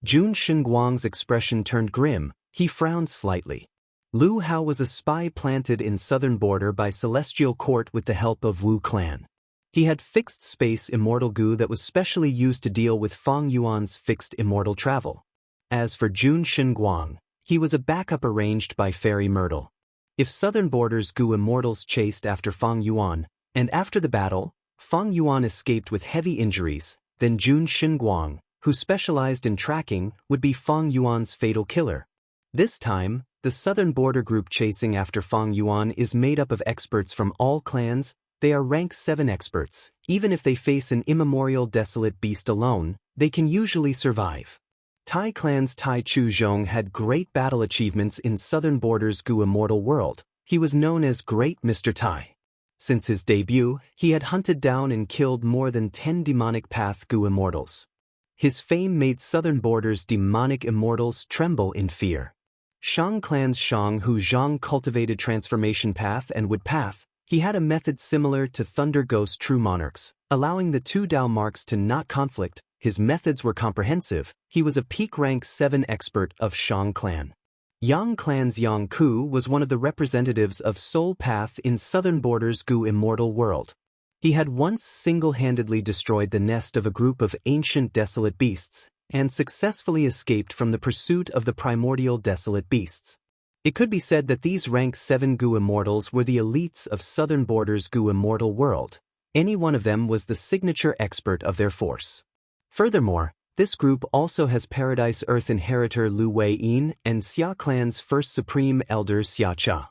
Jun Shenguang's expression turned grim. He frowned slightly. Lu Hao was a spy planted in southern border by Celestial Court with the help of Wu clan. He had fixed space immortal goo that was specially used to deal with Fang Yuan's fixed immortal travel. As for Jun Shenguang, he was a backup arranged by Fairy Myrtle. If southern border's goo immortals chased after Fang Yuan, and after the battle, Fang Yuan escaped with heavy injuries, then Jun Shenguang, who specialized in tracking, would be Fang Yuan's fatal killer. This time, the southern border group chasing after Fang Yuan is made up of experts from all clans. They are rank 7 experts. Even if they face an immemorial desolate beast alone, they can usually survive. Tai clan's Tai Chu Zhong had great battle achievements in southern border's goo immortal world. He was known as Great Mr. Tai. Since his debut, he had hunted down and killed more than 10 demonic path goo immortals. His fame made southern border's demonic immortals tremble in fear. Shang clan's Shang Hu Zhang cultivated transformation path and wood path. He had a method similar to Thunder Ghost True Monarchs, allowing the two Dao marks to not conflict. His methods were comprehensive. He was a peak rank 7 expert of Shang clan. Yang clan's Yang Ku was one of the representatives of Soul Path in Southern Border's Gu immortal world. He had once single-handedly destroyed the nest of a group of ancient desolate beasts, and successfully escaped from the pursuit of the primordial desolate beasts. It could be said that these rank 7 Gu immortals were the elites of Southern Border's Gu immortal world. Any one of them was the signature expert of their force. Furthermore, this group also has Paradise Earth inheritor Lu Wei-yin and Xia clan's first supreme elder Xia Cha.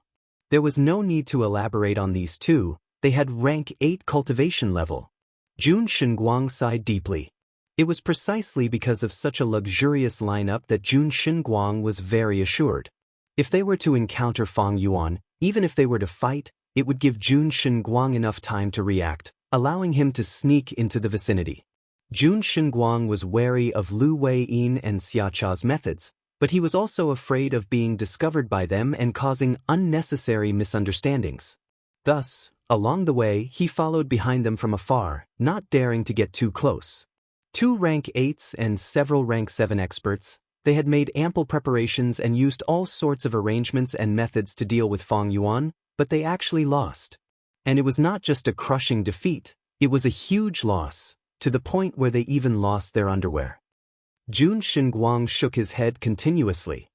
There was no need to elaborate on these two. They had rank 8 cultivation level. Jun Shenguang sighed deeply. It was precisely because of such a luxurious lineup that Jun Shenguang was very assured. If they were to encounter Fang Yuan, even if they were to fight, it would give Jun Shenguang enough time to react, allowing him to sneak into the vicinity. Jun Shenguang was wary of Lu Wei-yin and Xia Cha's methods, but he was also afraid of being discovered by them and causing unnecessary misunderstandings. Thus, along the way, he followed behind them from afar, not daring to get too close. 2 rank 8s and several rank 7 experts, they had made ample preparations and used all sorts of arrangements and methods to deal with Fang Yuan, but they actually lost. And it was not just a crushing defeat, it was a huge loss, to the point where they even lost their underwear. Jun Shenguang shook his head continuously.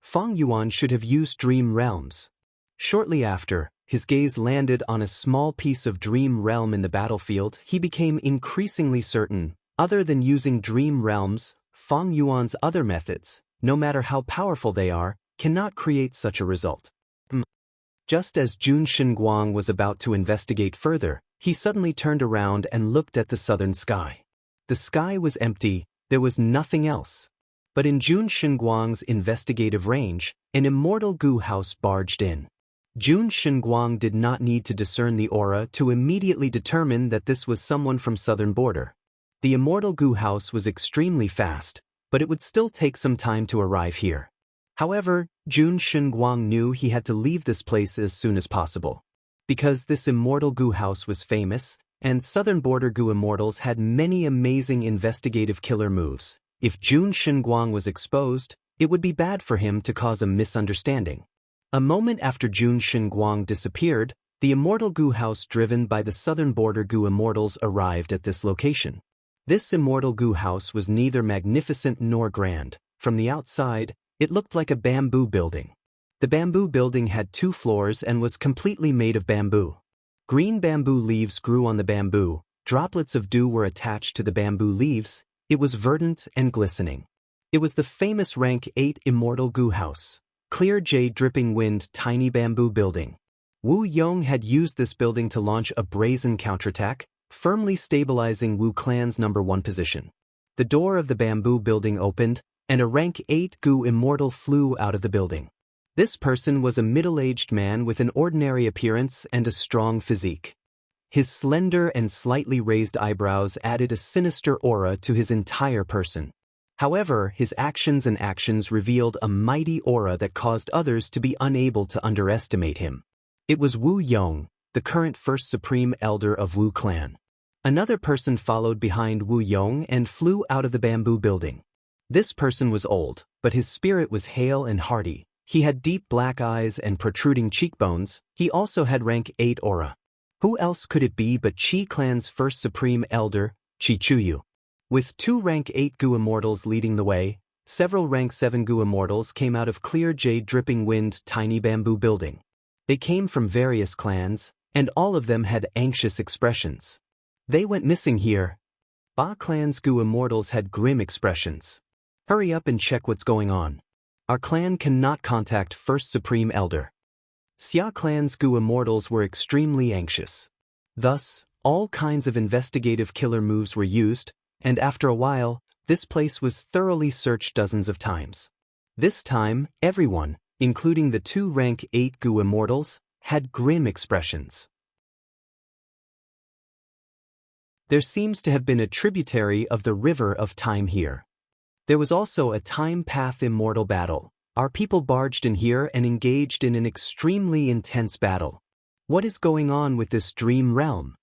Fang Yuan should have used Dream Realms. Shortly after, his gaze landed on a small piece of Dream Realm in the battlefield. He became increasingly certain, other than using Dream Realms, Fang Yuan's other methods, no matter how powerful they are, cannot create such a result. Just as Jun Shenguang was about to investigate further, he suddenly turned around and looked at the southern sky. The sky was empty, there was nothing else. But in Jun Shenguang's investigative range, an immortal Gu house barged in. Jun Shenguang did not need to discern the aura to immediately determine that this was someone from Southern Border. The immortal Gu house was extremely fast, but it would still take some time to arrive here. However, Jun Shenguang knew he had to leave this place as soon as possible. Because this immortal Gu house was famous, and Southern Border Gu immortals had many amazing investigative killer moves, if Jun Shenguang was exposed, it would be bad for him to cause a misunderstanding. A moment after Jun Shenguang disappeared, the immortal Gu house driven by the Southern Border Gu immortals arrived at this location. This immortal Gu house was neither magnificent nor grand. From the outside, it looked like a bamboo building. The bamboo building had 2 floors and was completely made of bamboo. Green bamboo leaves grew on the bamboo, droplets of dew were attached to the bamboo leaves, it was verdant and glistening. It was the famous rank 8 immortal Gu house, clear jade dripping wind tiny bamboo building. Wu Yong had used this building to launch a brazen counterattack, firmly stabilizing Wu clan's #1 position. The door of the bamboo building opened, and a rank 8 Gu immortal flew out of the building. This person was a middle-aged man with an ordinary appearance and a strong physique. His slender and slightly raised eyebrows added a sinister aura to his entire person. However, his actions revealed a mighty aura that caused others to be unable to underestimate him. It was Wu Yong, the current first supreme elder of Wu clan. Another person followed behind Wu Yong and flew out of the bamboo building. This person was old, but his spirit was hale and hearty. He had deep black eyes and protruding cheekbones. He also had rank 8 aura. Who else could it be but Qi clan's first supreme elder, Qi Chuyu? With 2 rank 8 Gu immortals leading the way, several rank 7 Gu immortals came out of clear jade dripping wind tiny bamboo building. They came from various clans, and all of them had anxious expressions. They went missing here. Ba clan's Gu immortals had grim expressions. Hurry up and check what's going on. Our clan cannot contact First Supreme Elder. Xia clan's Gu immortals were extremely anxious. Thus, all kinds of investigative killer moves were used, and after a while, this place was thoroughly searched dozens of times. This time, everyone, including the 2 rank 8 Gu immortals, had grim expressions. There seems to have been a tributary of the River of Time here. There was also a Time Path immortal battle. Our people barged in here and engaged in an extremely intense battle. What is going on with this dream realm?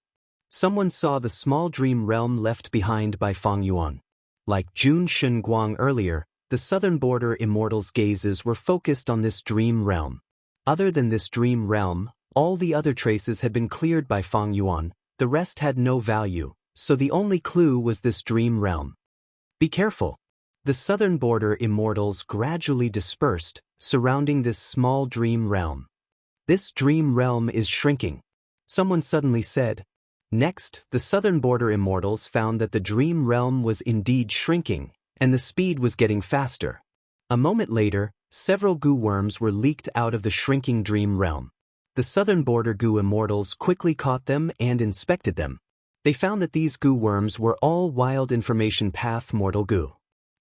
Someone saw the small dream realm left behind by Fang Yuan. Like Jun Shenguang earlier, the southern border immortals' gazes were focused on this dream realm. Other than this dream realm, all the other traces had been cleared by Fang Yuan, the rest had no value, so the only clue was this dream realm. Be careful. The southern border immortals gradually dispersed, surrounding this small dream realm. This dream realm is shrinking. Someone suddenly said. Next, the southern border immortals found that the dream realm was indeed shrinking, and the speed was getting faster. A moment later, several goo worms were leaked out of the shrinking dream realm. The southern border goo immortals quickly caught them and inspected them. They found that these goo worms were all wild information path mortal goo.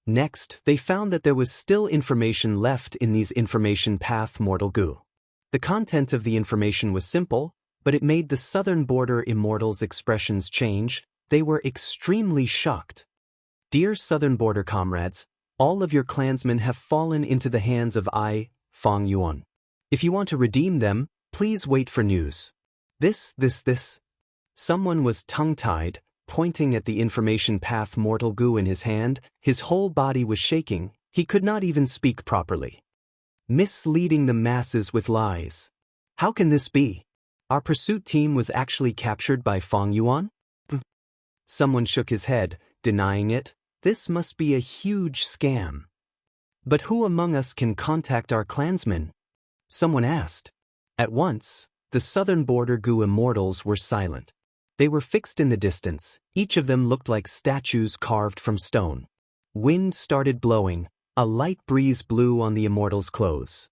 Next, they found that there was still information left in these information path mortal goo. The content of the information was simple, but it made the southern border immortals' expressions change. They were extremely shocked. Dear southern border comrades, all of your clansmen have fallen into the hands of Fang Yuan. If you want to redeem them, please wait for news. This. Someone was tongue-tied, pointing at the information path mortal goo in his hand. His whole body was shaking. He could not even speak properly. Misleading the masses with lies. How can this be? Our pursuit team was actually captured by Fang Yuan? Someone shook his head, denying it. This must be a huge scam. But who among us can contact our clansmen? Someone asked. At once, the southern border goo immortals were silent. They were fixed in the distance. Each of them looked like statues carved from stone. Wind started blowing. A light breeze blew on the immortals' clothes.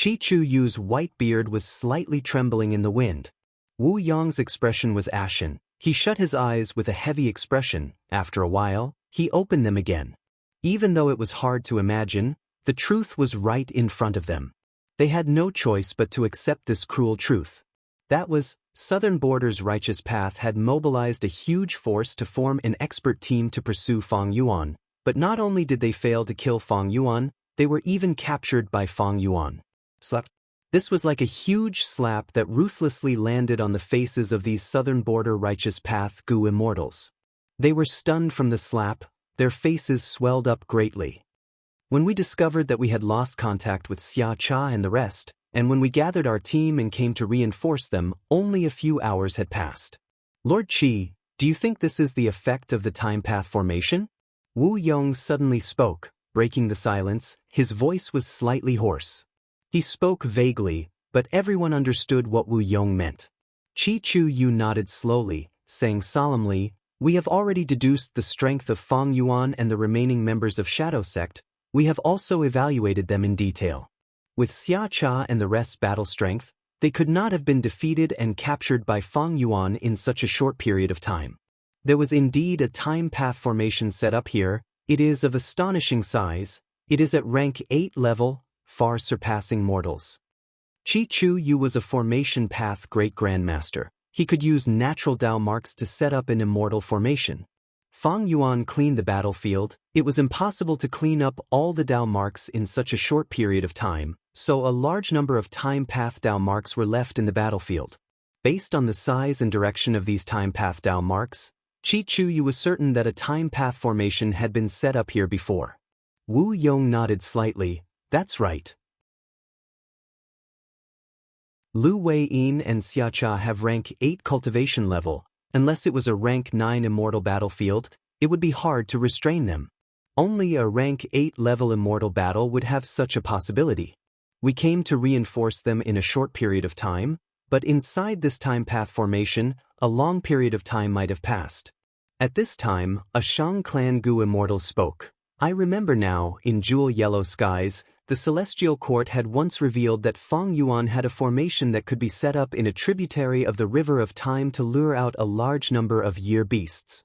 Chi Chu Yu's white beard was slightly trembling in the wind. Wu Yong's expression was ashen. He shut his eyes with a heavy expression. After a while, he opened them again. Even though it was hard to imagine, the truth was right in front of them. They had no choice but to accept this cruel truth. That was, Southern Border's righteous path had mobilized a huge force to form an expert team to pursue Fang Yuan, but not only did they fail to kill Fang Yuan, they were even captured by Fang Yuan. Slap. This was like a huge slap that ruthlessly landed on the faces of these Southern Border righteous path goo immortals. They were stunned from the slap, their faces swelled up greatly. When we discovered that we had lost contact with Xia Cha and the rest, and when we gathered our team and came to reinforce them, only a few hours had passed. Lord Qi, do you think this is the effect of the time path formation? Wu Yong suddenly spoke, breaking the silence. His voice was slightly hoarse. He spoke vaguely, but everyone understood what Wu Yong meant. Chi Chu Yu nodded slowly, saying solemnly, "We have already deduced the strength of Fang Yuan and the remaining members of Shadow Sect. We have also evaluated them in detail. With Xia Cha and the rest's battle strength, they could not have been defeated and captured by Fang Yuan in such a short period of time. There was indeed a time path formation set up here. It is of astonishing size. It is at rank 8 level, far surpassing mortals." Chi Chu Yu was a formation path great grandmaster. He could use natural Dao marks to set up an immortal formation. Fang Yuan cleaned the battlefield. It was impossible to clean up all the Dao marks in such a short period of time, so a large number of time path Dao marks were left in the battlefield. Based on the size and direction of these time path Dao marks, Chi Chu Yu was certain that a time path formation had been set up here before. Wu Yong nodded slightly. That's right. Lu Wei-yin and Xia Cha have rank 8 cultivation level. Unless it was a rank 9 immortal battlefield, it would be hard to restrain them. Only a rank 8 level immortal battle would have such a possibility. We came to reinforce them in a short period of time, but inside this time path formation, a long period of time might have passed. At this time, a Shang clan Gu immortal spoke. I remember now, in Jewel Yellow Skies, the Celestial Court had once revealed that Fang Yuan had a formation that could be set up in a tributary of the River of Time to lure out a large number of year beasts.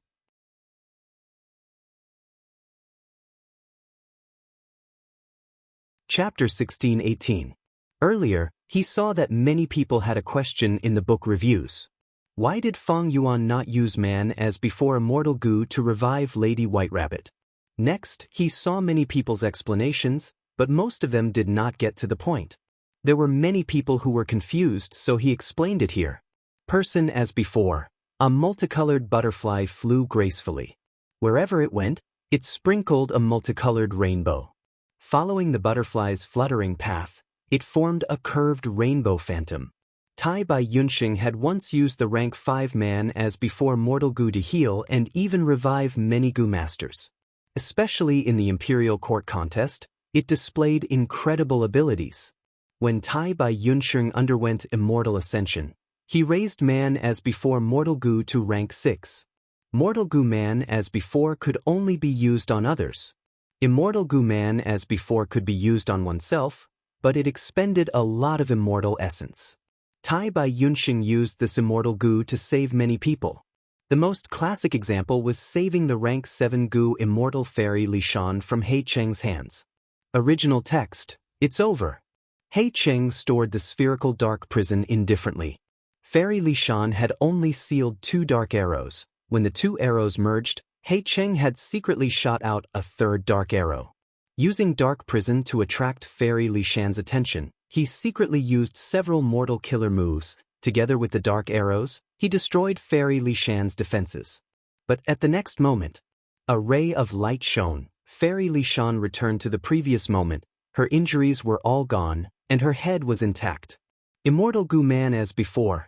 Chapter 16-18. Earlier, he saw that many people had a question in the book reviews. Why did Fang Yuan not use man as before Immortal Gu to revive Lady White Rabbit? Next, he saw many people's explanations, but most of them did not get to the point. There were many people who were confused, so he explained it here. Person as before. A multicolored butterfly flew gracefully. Wherever it went, it sprinkled a multicolored rainbow. Following the butterfly's fluttering path, it formed a curved rainbow phantom. Tai Bai Yunxing had once used the rank 5 man as before mortal Gu to heal and even revive many Gu masters. Especially in the Imperial Court contest, it displayed incredible abilities. When Tai Bai Yunxing underwent Immortal Ascension, he raised man as before mortal Gu to rank 6. Mortal Gu man as before could only be used on others. Immortal Gu man as before could be used on oneself, but it expended a lot of immortal essence. Tai Bai Yunxing used this immortal Gu to save many people. The most classic example was saving the rank 7 Gu immortal fairy Li Shan from He Cheng's hands. Original text: It's over. He Cheng stored the spherical dark prison indifferently. Fairy Li Shan had only sealed 2 dark arrows. When the 2 arrows merged, He Cheng had secretly shot out a 3rd dark arrow. Using dark prison to attract Fairy Li Shan's attention, he secretly used several mortal killer moves. Together with the dark arrows, he destroyed Fairy Li Shan's defenses. But at the next moment, a ray of light shone. Fairy Li Shan returned to the previous moment. Her injuries were all gone, and her head was intact. Immortal Gu man as before.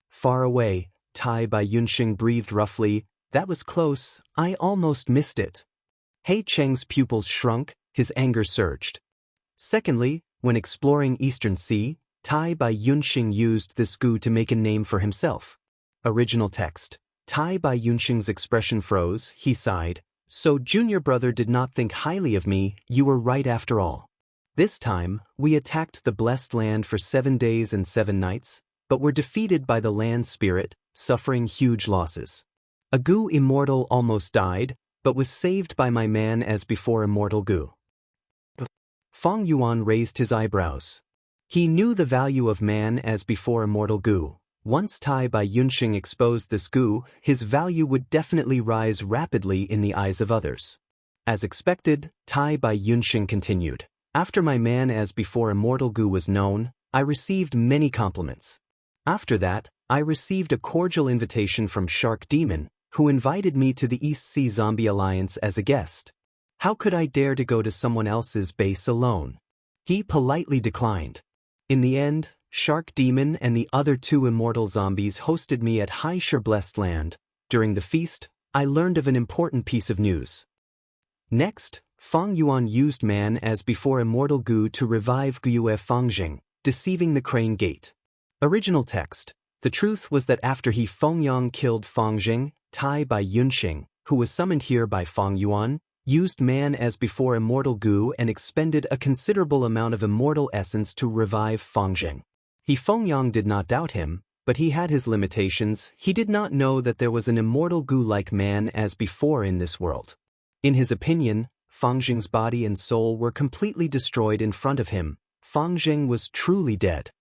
Far away, Tai Bai Yunxing breathed roughly. That was close, I almost missed it. He Cheng's pupils shrunk, his anger surged. Secondly, when exploring Eastern Sea, Tai Bai Yunxing used this Gu to make a name for himself. Original text: Tai Bai Yunxing's expression froze, he sighed. So junior brother did not think highly of me, you were right after all. This time, we attacked the blessed land for 7 days and 7 nights, but were defeated by the land spirit, suffering huge losses. A Gu immortal almost died, but was saved by my man as before immortal Gu. Fong Yuan raised his eyebrows. He knew the value of man as before immortal Gu. Once Tai Bai Yunxing exposed this Gu, his value would definitely rise rapidly in the eyes of others. As expected, Tai Bai Yunxing continued. After my man as before immortal Gu was known, I received many compliments. After that, I received a cordial invitation from Shark Demon, who invited me to the East Sea Zombie Alliance as a guest. How could I dare to go to someone else's base alone? He politely declined. In the end, Shark Demon and the other 2 immortal zombies hosted me at Hai Shur Blessed Land. During the feast, I learned of an important piece of news. Next, Fong Yuan used man as before immortal Gu to revive Guyue Fangjing, deceiving the Crane Gate. Original text: The truth was that after he Fengyang killed Fangjing, Tai Bai Yunxing, who was summoned here by Fong Yuan, used man as before immortal Gu and expended a considerable amount of immortal essence to revive Fangjing. He Fengyang did not doubt him, but he had his limitations. He did not know that there was an immortal Gu-like man as before in this world. In his opinion, Fangjing's body and soul were completely destroyed in front of him. Fangjing was truly dead.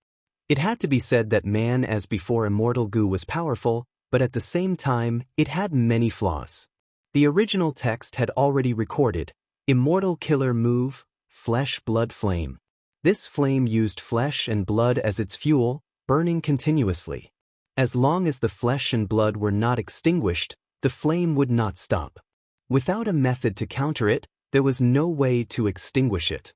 It had to be said that man as before immortal Gu was powerful, but at the same time, it had many flaws. The original text had already recorded, immortal killer move, flesh blood flame. This flame used flesh and blood as its fuel, burning continuously. As long as the flesh and blood were not extinguished, the flame would not stop. Without a method to counter it, there was no way to extinguish it.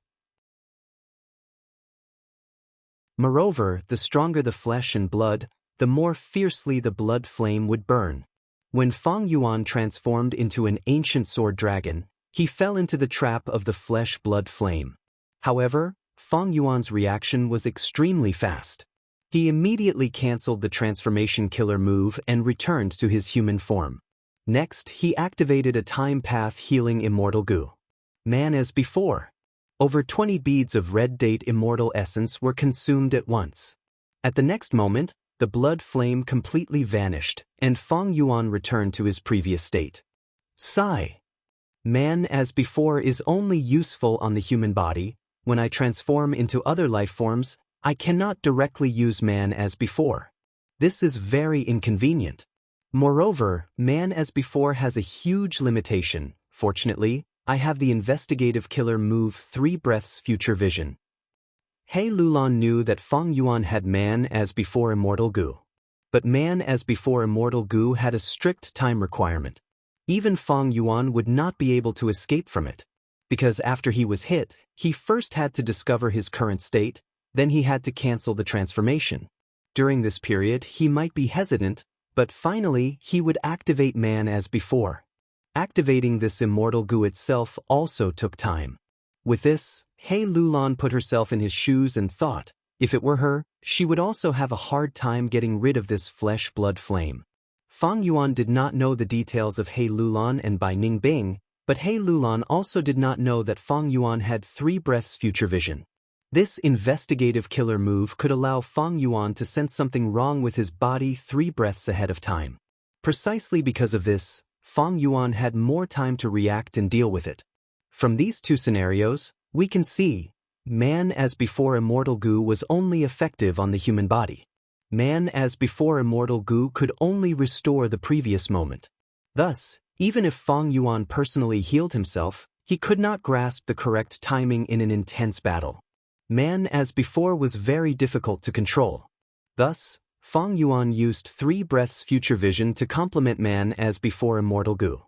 Moreover, the stronger the flesh and blood, the more fiercely the blood flame would burn. When Fong Yuan transformed into an ancient sword dragon, he fell into the trap of the flesh-blood flame. However, Fong Yuan's reaction was extremely fast. He immediately cancelled the transformation killer move and returned to his human form. Next, he activated a time path healing immortal Gu. Man as before. Over 20 beads of red date immortal essence were consumed at once. At the next moment, the blood flame completely vanished, and Fong Yuan returned to his previous state. Sigh. Man as before is only useful on the human body. When I transform into other life forms, I cannot directly use man as before. This is very inconvenient. Moreover, man as before has a huge limitation. Fortunately, I have the investigative killer move 3 breaths future vision. He Lulan knew that Fong Yuan had man as before immortal Gu. But man as before immortal goo had a strict time requirement. Even Fang Yuan would not be able to escape from it. Because after he was hit, he first had to discover his current state, then he had to cancel the transformation. During this period, he might be hesitant, but finally he would activate man as before. Activating this immortal goo itself also took time. With this, He Lulan put herself in his shoes and thought, if it were her, she would also have a hard time getting rid of this flesh-blood flame. Fang Yuan did not know the details of He Lulan and Bai Ningbing, but He Lulan also did not know that Fang Yuan had 3 breaths future vision. This investigative killer move could allow Fang Yuan to sense something wrong with his body 3 breaths ahead of time. Precisely because of this, Fang Yuan had more time to react and deal with it. From these 2 scenarios, we can see, man as before immortal goo was only effective on the human body. Man as before immortal goo could only restore the previous moment. Thus, even if Fang Yuan personally healed himself, he could not grasp the correct timing in an intense battle. Man as before was very difficult to control. Thus, Fang Yuan used 3 breaths future vision to complement man as before immortal goo.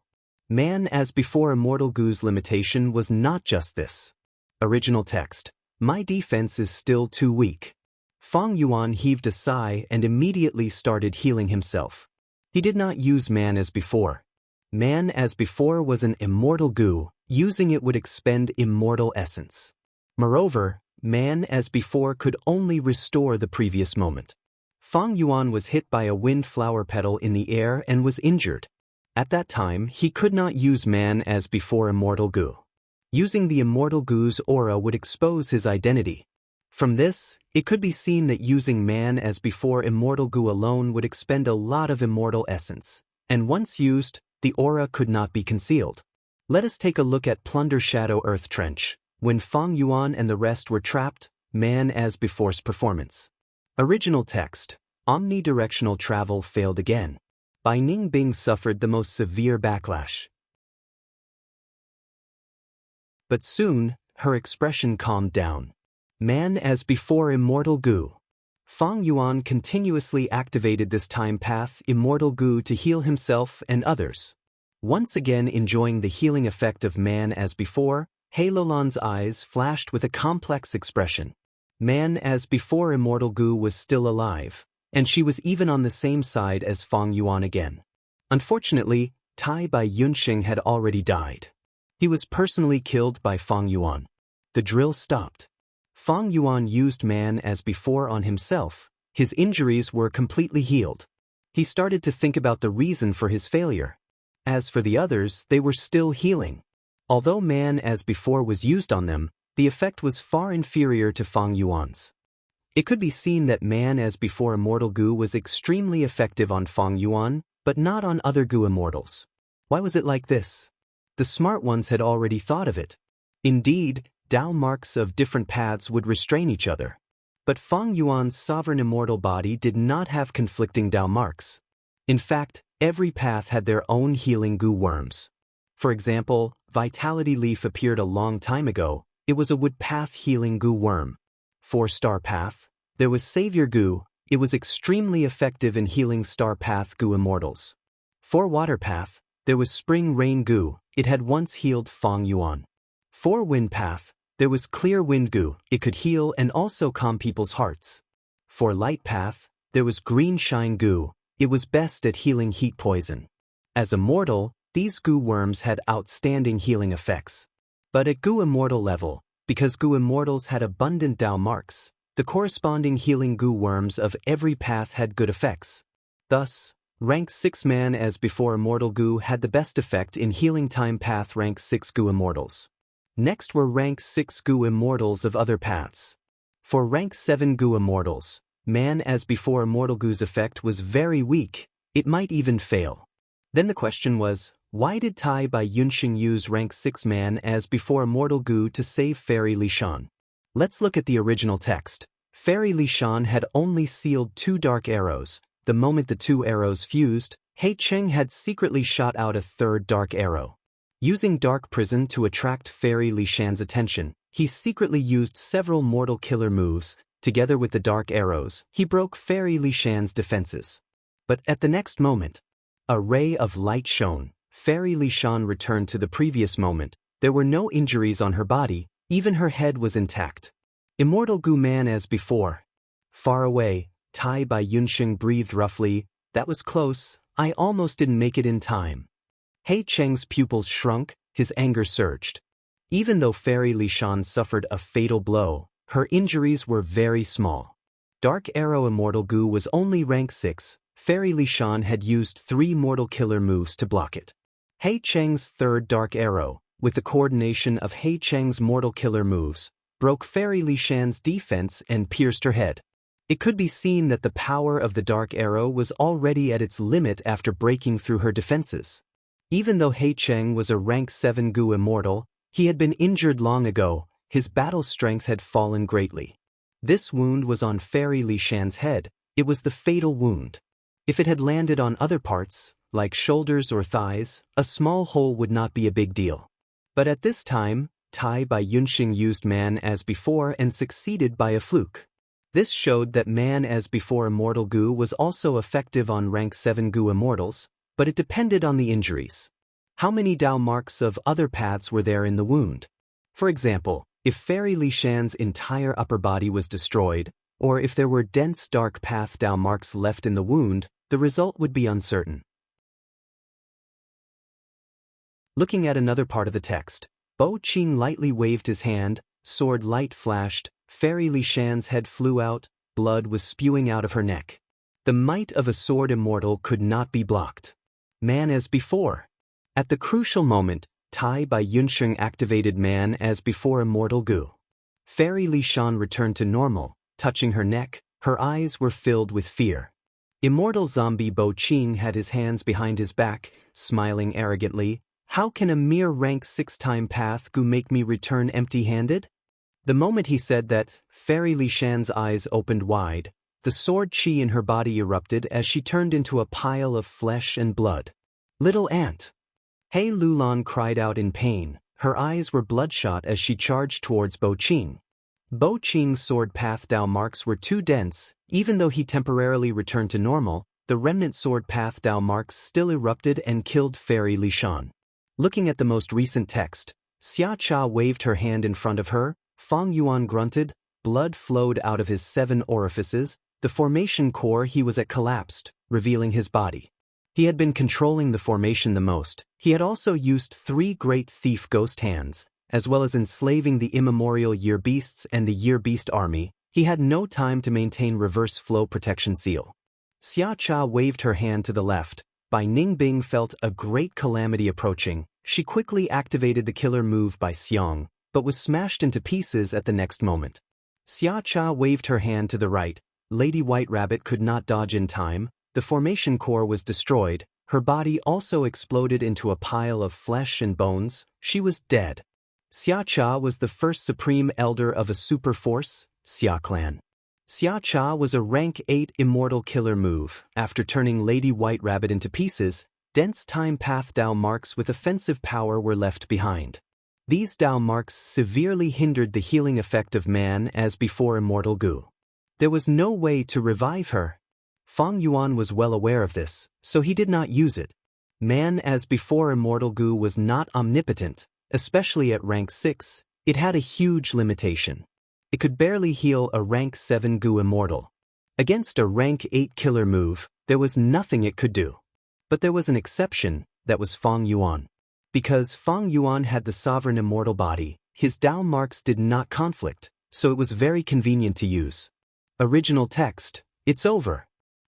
Man as before immortal goo's limitation was not just this. Original text: my defense is still too weak. Fang Yuan heaved a sigh and immediately started healing himself. He did not use man as before. Man as before was an immortal goo, using it would expend immortal essence. Moreover, man as before could only restore the previous moment. Fang Yuan was hit by a wind flower petal in the air and was injured. At that time, he could not use man as before immortal goo. Using the immortal goo's aura would expose his identity. From this, it could be seen that using man as before immortal goo alone would expend a lot of immortal essence, and once used, the aura could not be concealed. Let us take a look at Plunder Shadow Earth Trench, when Fang Yuan and the rest were trapped, man as before's performance. Original text: omnidirectional travel failed again. Bai Ningbing suffered the most severe backlash. But soon, her expression calmed down. Man as before immortal goo. Fang Yuan continuously activated this time path immortal goo to heal himself and others. Once again enjoying the healing effect of man as before, He Lulan's eyes flashed with a complex expression. Man as before immortal goo was still alive, and she was even on the same side as Fang Yuan again. Unfortunately, Tai Bai Yunxing had already died. He was personally killed by Fang Yuan. The drill stopped. Fang Yuan used man as before on himself. His injuries were completely healed. He started to think about the reason for his failure. As for the others, they were still healing. Although man as before was used on them, the effect was far inferior to Fang Yuan's. It could be seen that man as before immortal goo was extremely effective on Fang Yuan, but not on other goo immortals. Why was it like this? The smart ones had already thought of it. Indeed, Dao marks of different paths would restrain each other. But Fang Yuan's sovereign immortal body did not have conflicting Dao marks. In fact, every path had their own healing goo worms. For example, Vitality Leaf appeared a long time ago. It was a wood path healing goo worm. 4-star path, there was Savior goo. It was extremely effective in healing star path goo immortals. 4-water path, there was Spring Rain goo. It had once healed Fang Yuan. 4-wind path, there was Clear Wind goo. It could heal and also calm people's hearts. 4-light path, there was Green Shine goo. It was best at healing heat poison. As a mortal, these goo worms had outstanding healing effects. But at goo immortal level, because goo immortals had abundant Dao marks, the corresponding healing goo worms of every path had good effects. Thus, rank 6 man as before immortal goo had the best effect in healing time path rank 6 goo immortals. Next were rank 6 goo immortals of other paths. For rank 7 goo immortals, man as before immortal goo's effect was very weak. It might even fail. Then the question was, why did Tai Bai Yunxing use rank 6 man as before immortal goo to save Fairy Lishan? Let's look at the original text. Fairy Lishan had only sealed 2 dark arrows. The moment the 2 arrows fused, He Cheng had secretly shot out a 3rd dark arrow. Using Dark Prison to attract Fairy Lishan's attention, he secretly used several mortal killer moves. Together with the dark arrows, he broke Fairy Lishan's defenses. But at the next moment, a ray of light shone. Fairy Li Shan returned to the previous moment. There were no injuries on her body, even her head was intact. Immortal Gu Man as before. Far away, Tai Bai Yunsheng breathed roughly. That was close, I almost didn't make it in time. He Cheng's pupils shrunk, his anger surged. Even though Fairy Li Shan suffered a fatal blow, her injuries were very small. Dark Arrow Immortal Gu was only rank 6, Fairy Li Shan had used 3 mortal killer moves to block it. He Cheng's third Dark Arrow, with the coordination of He Cheng's mortal killer moves, broke Fairy Li Shan's defense and pierced her head. It could be seen that the power of the Dark Arrow was already at its limit after breaking through her defenses. Even though He Cheng was a rank 7 Gu Immortal, he had been injured long ago, his battle strength had fallen greatly. This wound was on Fairy Li Shan's head, it was the fatal wound. If it had landed on other parts, like shoulders or thighs, a small hole would not be a big deal. But at this time, Tai Bai Yunsheng used Man as before and succeeded by a fluke. This showed that Man as before Immortal Gu was also effective on rank 7 Gu Immortals, but it depended on the injuries. How many Dao marks of other paths were there in the wound? For example, if Fairy Li Shan's entire upper body was destroyed, or if there were dense dark path Dao marks left in the wound, the result would be uncertain. Looking at another part of the text, Bo Qing lightly waved his hand, sword light flashed, Fairy Li Shan's head flew out, blood was spewing out of her neck. The might of a sword immortal could not be blocked. Man as before. At the crucial moment, Tai Bai Yunsheng activated Man as before Immortal Gu. Fairy Li Shan returned to normal, touching her neck, her eyes were filled with fear. Immortal Zombie Bo Qing had his hands behind his back, smiling arrogantly. How can a mere rank 6-time path Gu make me return empty-handed? The moment he said that, Fairy Li Shan's eyes opened wide. The sword chi in her body erupted as she turned into a pile of flesh and blood. Little ant! He Lulan cried out in pain, her eyes were bloodshot as she charged towards Bo Qing. Bo Qing's sword path Dao marks were too dense, even though he temporarily returned to normal, the remnant sword path Dao marks still erupted and killed Fairy Li Shan. Looking at the most recent text, Xia Cha waved her hand in front of her, Fang Yuan grunted, blood flowed out of his 7 orifices, the formation core he was at collapsed, revealing his body. He had been controlling the formation the most, he had also used 3 great thief ghost hands, as well as enslaving the immemorial Year Beasts and the Year Beast army, he had no time to maintain reverse flow protection seal. Xia Cha waved her hand to the left, Bai Ningbing felt a great calamity approaching, she quickly activated the killer move by Xiong, but was smashed into pieces at the next moment. Xia Cha waved her hand to the right, Lady White Rabbit could not dodge in time, the formation core was destroyed, her body also exploded into a pile of flesh and bones, she was dead. Xia Cha was the first supreme elder of a super force, Xia Clan. Xia Cha was a rank 8 immortal killer move. After turning Lady White Rabbit into pieces, dense time path Dao marks with offensive power were left behind. These Dao marks severely hindered the healing effect of Man as before Immortal Gu. There was no way to revive her. Fang Yuan was well aware of this, so he did not use it. Man as before Immortal Gu was not omnipotent, especially at rank 6, it had a huge limitation. It could barely heal a rank 7 Gu Immortal. Against a rank 8 killer move, there was nothing it could do. But there was an exception, that was Fang Yuan. Because Fang Yuan had the sovereign immortal body, his Dao marks did not conflict, so it was very convenient to use. Original text, it's over.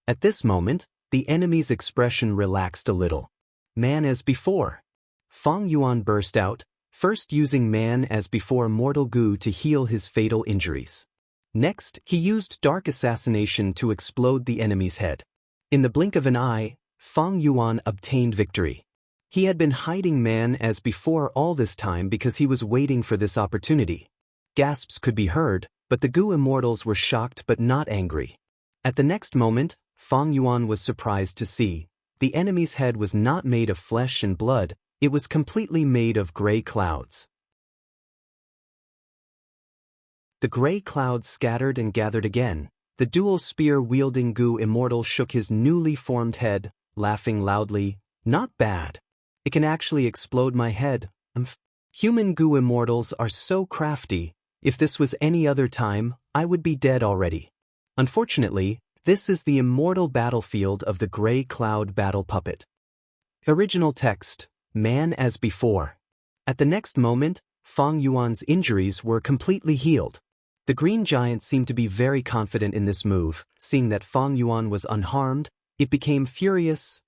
At this moment, the enemy's expression relaxed a little. Man as before. Fang Yuan burst out, first using Man as before Immortal Gu to heal his fatal injuries. Next, he used Dark Assassination to explode the enemy's head. In the blink of an eye, Fang Yuan obtained victory. He had been hiding Man as before all this time because he was waiting for this opportunity. Gasps could be heard, but the Gu Immortals were shocked but not angry. At the next moment, Fang Yuan was surprised to see, the enemy's head was not made of flesh and blood, it was completely made of gray clouds. The gray clouds scattered and gathered again, The dual spear-wielding Gu immortal shook his newly formed head, laughing loudly. Not bad. It can actually explode my head. Human Gu immortals are so crafty. If this was any other time, I would be dead already. Unfortunately, this is the immortal battlefield of the Gray Cloud battle puppet. Original text, man as before. At the next moment, Fang Yuan's injuries were completely healed. The Green Giant seemed to be very confident in this move. Seeing that Fang Yuan was unharmed, it became furious,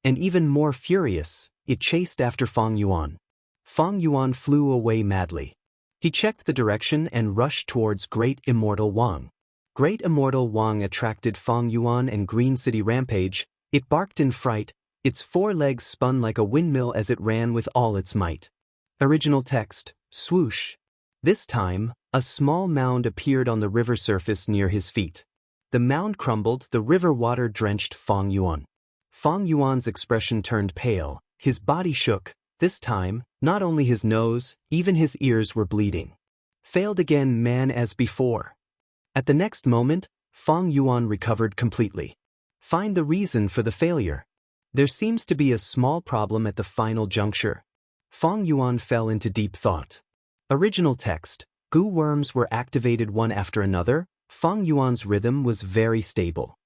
and even more furious. It chased after Fang Yuan. Fang Yuan flew away madly. He checked the direction and rushed towards Great Immortal Wang. Great Immortal Wang attracted Fang Yuan and Green City Rampage. It barked in fright. Its 4 legs spun like a windmill as it ran with all its might. Original text, swoosh. This time, a small mound appeared on the river surface near his feet. The mound crumbled, the river water drenched Fang Yuan. Fang Yuan's expression turned pale, his body shook. This time, not only his nose, even his ears were bleeding. Failed again, man as before. At the next moment, Fang Yuan recovered completely. Find the reason for the failure. There seems to be a small problem at the final juncture. Fang Yuan fell into deep thought. Original text, Gu worms were activated one after another. Fang Yuan's rhythm was very stable.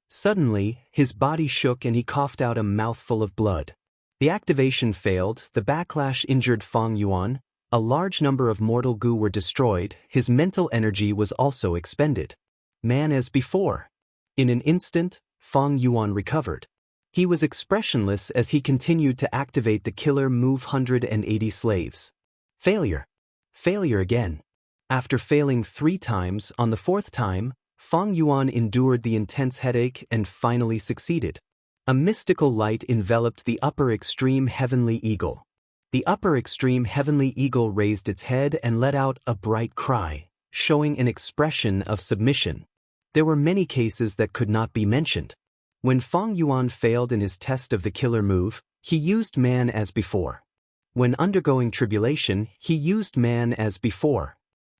Suddenly, his body shook and he coughed out a mouthful of blood. The activation failed, the backlash injured Fang Yuan, a large number of mortal Gu were destroyed, his mental energy was also expended. Man as before. In an instant, Fang Yuan recovered. He was expressionless as he continued to activate the killer move 180 slaves. Failure. Failure again. After failing 3 times, on the 4th time, Fang Yuan endured the intense headache and finally succeeded. A mystical light enveloped the upper extreme heavenly eagle. The upper extreme heavenly eagle raised its head and let out a bright cry, showing an expression of submission. There were many cases that could not be mentioned. When Fang Yuan failed in his test of the killer move, he used man as before. When undergoing tribulation, he used man as before.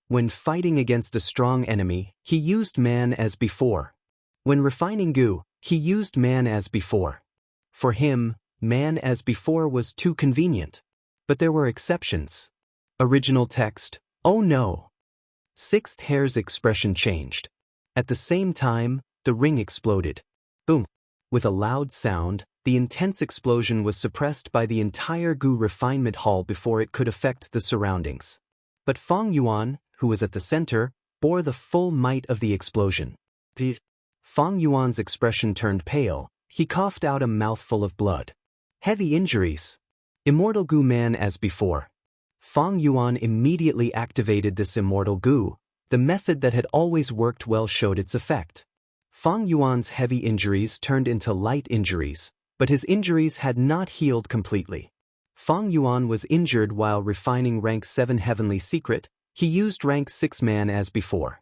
When fighting against a strong enemy, he used man as before. When refining Gu, he used man as before. For him, man as before was too convenient. But there were exceptions. Original text, oh no. 6th hair's expression changed. At the same time, the ring exploded. Boom. With a loud sound, the intense explosion was suppressed by the entire Gu refinement hall before it could affect the surroundings. But Fang Yuan, who was at the center, bore the full might of the explosion. Fang Yuan's expression turned pale, he coughed out a mouthful of blood. Heavy injuries. Immortal Gu man as before. Fang Yuan immediately activated this immortal Gu. The method that had always worked well showed its effect. Fang Yuan's heavy injuries turned into light injuries, but his injuries had not healed completely. Fang Yuan was injured while refining rank 7 heavenly secret. He used rank 6 man as before.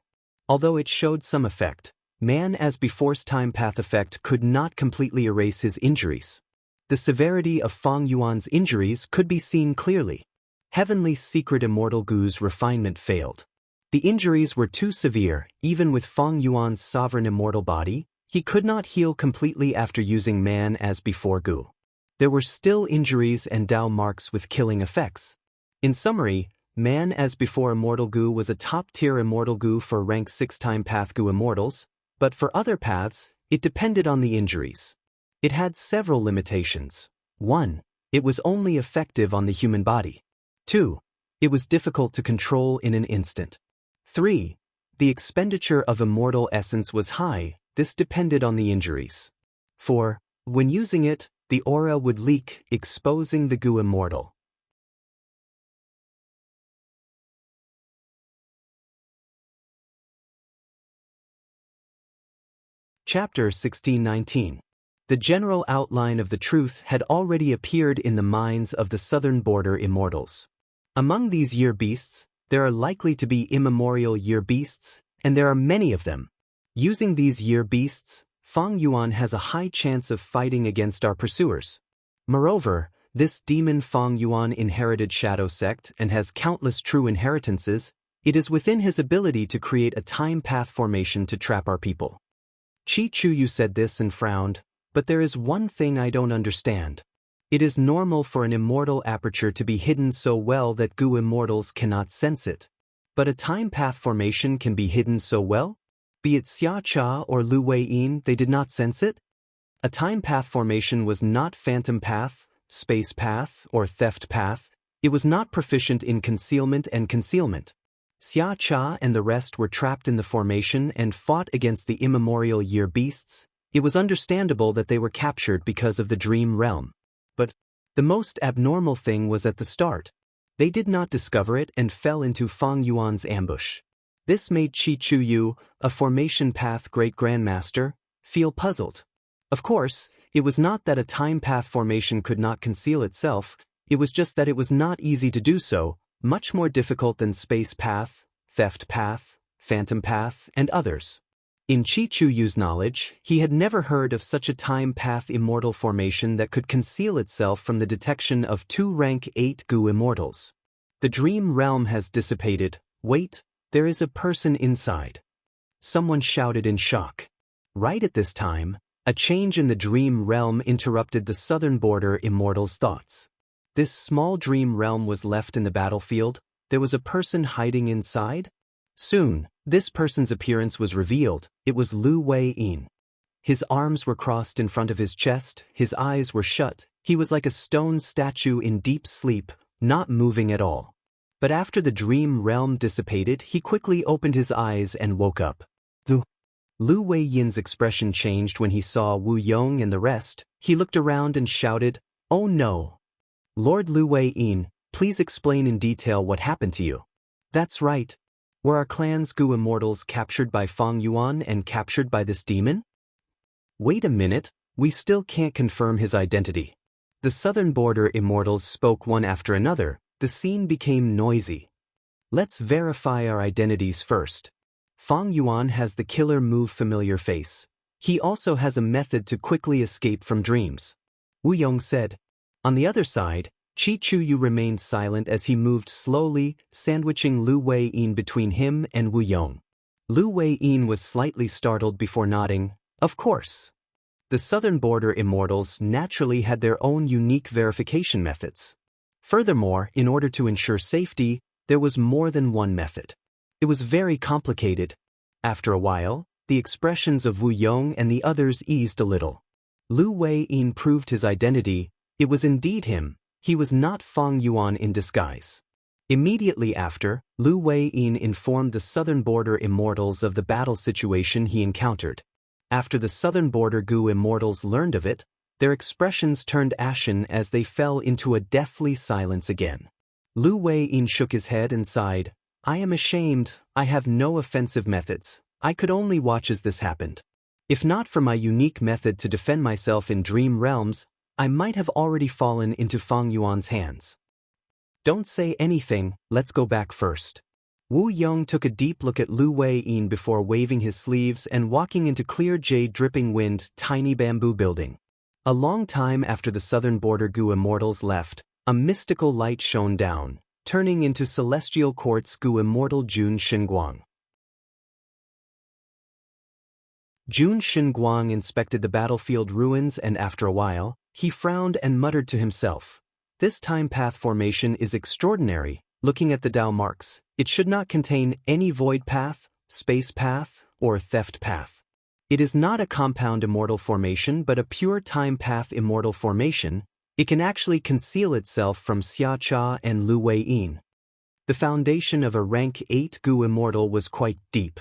Although it showed some effect, man as before's time path effect could not completely erase his injuries. The severity of Fang Yuan's injuries could be seen clearly. Heavenly secret immortal Gu's refinement failed. The injuries were too severe, even with Fang Yuan's sovereign immortal body, he could not heal completely after using man as before Gu. There were still injuries and Dao marks with killing effects. In summary, man as before immortal Gu was a top-tier immortal Gu for rank 6 time path Gu immortals, but for other paths, it depended on the injuries. It had several limitations. 1. It was only effective on the human body. 2. It was difficult to control in an instant. 3. The expenditure of immortal essence was high, this depended on the injuries. 4. When using it, the aura would leak, exposing the Gu immortal. Chapter 1619. The general outline of the truth had already appeared in the minds of the southern border immortals. Among these year beasts, there are likely to be immemorial year beasts, and there are many of them. Using these year beasts, Fang Yuan has a high chance of fighting against our pursuers. Moreover, this demon Fang Yuan inherited Shadow Sect and has countless true inheritances. It is within his ability to create a time path formation to trap our people. Chi Chuyu said this and frowned, but there is one thing I don't understand. It is normal for an immortal aperture to be hidden so well that Gu immortals cannot sense it. But a time path formation can be hidden so well? Be it Xia Cha or Lu Wei-yin, they did not sense it? A time path formation was not phantom path, space path, or theft path. It was not proficient in concealment and concealment. Xia Cha and the rest were trapped in the formation and fought against the immemorial year beasts. It was understandable that they were captured because of the dream realm. But the most abnormal thing was at the start. They did not discover it and fell into Fang Yuan's ambush. This made Chi Chuyu, a formation path great grandmaster, feel puzzled. Of course, it was not that a time path formation could not conceal itself, it was just that it was not easy to do so, much more difficult than space path, theft path, phantom path, and others. In Chi Chuyu's knowledge, he had never heard of such a time path immortal formation that could conceal itself from the detection of 2 rank 8 Gu immortals. The dream realm has dissipated. Wait, there is a person inside. Someone shouted in shock. Right at this time, a change in the dream realm interrupted the southern border immortals' thoughts. This small dream realm was left in the battlefield. There was a person hiding inside? Soon, this person's appearance was revealed. It was Lu Wei-yin. His arms were crossed in front of his chest, his eyes were shut, he was like a stone statue in deep sleep, not moving at all. But after the dream realm dissipated, he quickly opened his eyes and woke up. Lu Wei-yin's expression changed when he saw Wu Yong and the rest. He looked around and shouted, "Oh no! Lord Lu Wei-yin, please explain in detail what happened to you." "That's right. Were our clan's Gu immortals captured by Fang Yuan and captured by this demon?" "Wait a minute, we still can't confirm his identity." The southern border immortals spoke one after another. The scene became noisy. "Let's verify our identities first. Fang Yuan has the killer move familiar face. He also has a method to quickly escape from dreams," Wu Yong said. On the other side, Chi Chuyu remained silent as he moved slowly, sandwiching Lu Wei-yin between him and Wu Yong. Lu Wei-yin was slightly startled before nodding. Of course. The southern border immortals naturally had their own unique verification methods. Furthermore, in order to ensure safety, there was more than one method. It was very complicated. After a while, the expressions of Wu Yong and the others eased a little. Lu Wei-yin proved his identity. It was indeed him. He was not Fang Yuan in disguise. Immediately after, Lu Wei-yin informed the southern border immortals of the battle situation he encountered. After the southern border Gu immortals learned of it, their expressions turned ashen as they fell into a deathly silence again. Lu Wei-yin shook his head and sighed. "I am ashamed. I have no offensive methods. I could only watch as this happened. If not for my unique method to defend myself in dream realms, I might have already fallen into Fang Yuan's hands." "Don't say anything, let's go back first." Wu Yong took a deep look at Lu Wei-yin before waving his sleeves and walking into clear jade dripping wind, tiny bamboo building. A long time after the southern border Gu immortals left, a mystical light shone down, turning into celestial quartz Gu immortal Jun Xinguang. Jun Xinguang inspected the battlefield ruins and after a while, he frowned and muttered to himself. "This time path formation is extraordinary. Looking at the Dao marks, it should not contain any void path, space path, or theft path. It is not a compound immortal formation but a pure time path immortal formation. It can actually conceal itself from Xia Cha and Lu Wei-yin." The foundation of a rank 8 Gu immortal was quite deep.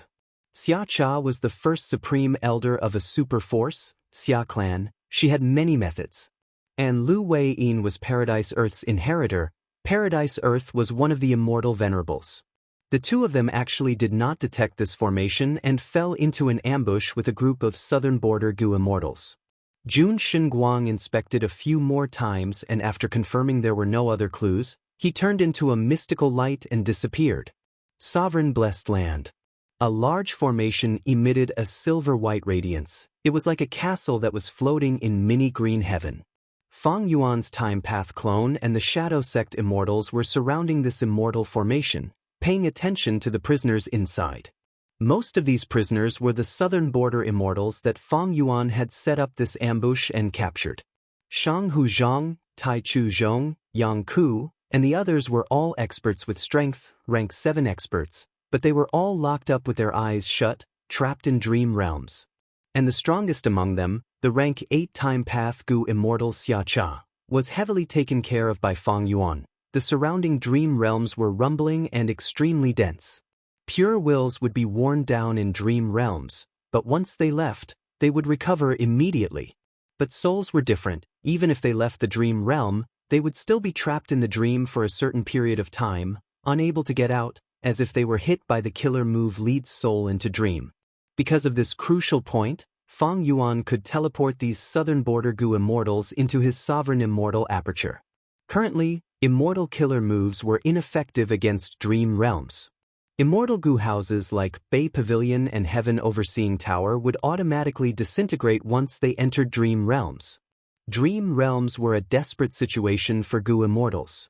Xia Cha was the first supreme elder of a super force, Xia clan. She had many methods. And Lu Wei-yin was Paradise Earth's inheritor. Paradise Earth was one of the immortal venerables. The two of them actually did not detect this formation and fell into an ambush with a group of southern border Gu immortals. Jun Xinguang inspected a few more times and after confirming there were no other clues, he turned into a mystical light and disappeared. Sovereign blessed land. A large formation emitted a silver-white radiance. It was like a castle that was floating in mini-green heaven. Fang Yuan's time path clone and the Shadow Sect immortals were surrounding this immortal formation. paying attention to the prisoners inside. Most of these prisoners were the southern border immortals that Fang Yuan had set up this ambush and captured. Shang Hu Zhang, Tai Chu Zhong, Yang Ku, and the others were all experts with strength, rank 7 experts, but they were all locked up with their eyes shut, trapped in dream realms. And the strongest among them, the rank 8 Time Path Gu immortal Xia Cha, was heavily taken care of by Fang Yuan. The surrounding dream realms were rumbling and extremely dense. Pure wills would be worn down in dream realms, but once they left, they would recover immediately. But souls were different. Even if they left the dream realm, they would still be trapped in the dream for a certain period of time, unable to get out, as if they were hit by the killer move leads soul into dream. Because of this crucial point, Fang Yuan could teleport these southern border Gu immortals into his sovereign immortal aperture. Currently, immortal killer moves were ineffective against dream realms. Immortal Gu houses like Bay Pavilion and Heaven Overseeing Tower would automatically disintegrate once they entered dream realms. Dream realms were a desperate situation for Gu immortals.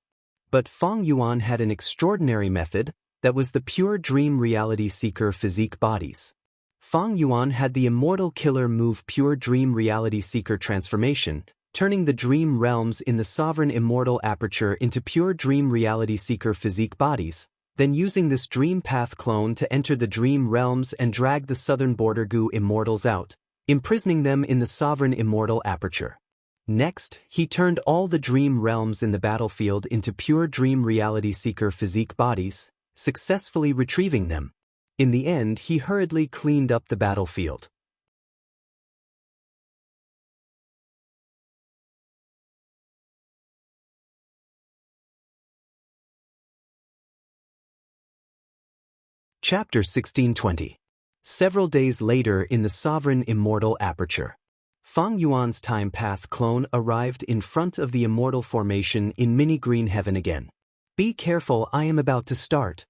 But Fang Yuan had an extraordinary method that was the pure dream reality seeker physique bodies. Fang Yuan had the immortal killer move pure dream reality seeker transformation, turning the dream realms in the sovereign immortal aperture into pure dream reality seeker physique bodies, then using this dream path clone to enter the dream realms and drag the southern border Gu immortals out, imprisoning them in the sovereign immortal aperture. Next, he turned all the dream realms in the battlefield into pure dream reality seeker physique bodies, successfully retrieving them. In the end, he hurriedly cleaned up the battlefield. Chapter 1620. Several days later in the sovereign immortal aperture, Fang Yuan's time path clone arrived in front of the immortal formation in mini green heaven again. Be careful, I am about to start.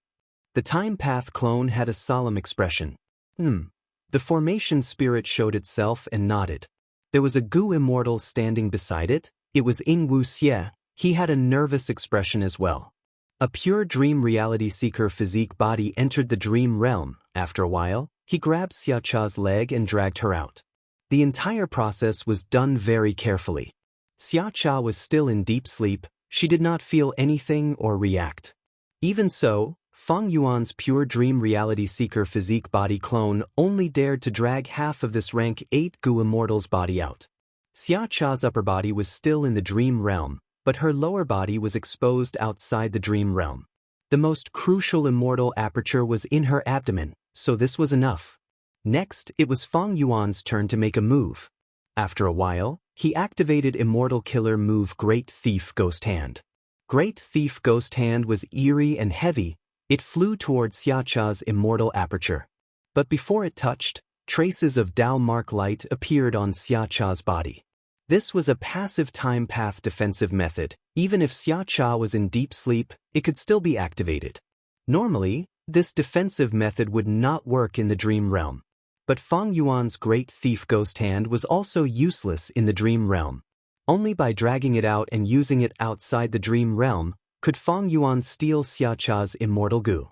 The time path clone had a solemn expression. The formation spirit showed itself and nodded. There was a Gu immortal standing beside it. It was Ing Wu Xie. He had a nervous expression as well. A pure dream reality seeker physique body entered the dream realm. After a while, he grabbed Xia Cha's leg and dragged her out. The entire process was done very carefully. Xia Cha was still in deep sleep. She did not feel anything or react. Even so, Fang Yuan's pure dream reality seeker physique body clone only dared to drag half of this rank 8 Gu immortal's body out. Xia Cha's upper body was still in the dream realm, but her lower body was exposed outside the dream realm. The most crucial immortal aperture was in her abdomen, so this was enough. Next, it was Fang Yuan's turn to make a move. After a while, he activated immortal killer move Great Thief Ghost Hand. Great Thief Ghost Hand was eerie and heavy. It flew towards Xia Cha's immortal aperture. But before it touched, traces of Dao Mark light appeared on Xia Cha's body. This was a passive time path defensive method. Even if Xia Cha was in deep sleep, it could still be activated. Normally, this defensive method would not work in the dream realm. But Fang Yuan's Great Thief Ghost Hand was also useless in the dream realm. Only by dragging it out and using it outside the dream realm could Fang Yuan steal Xia Cha's immortal Gu.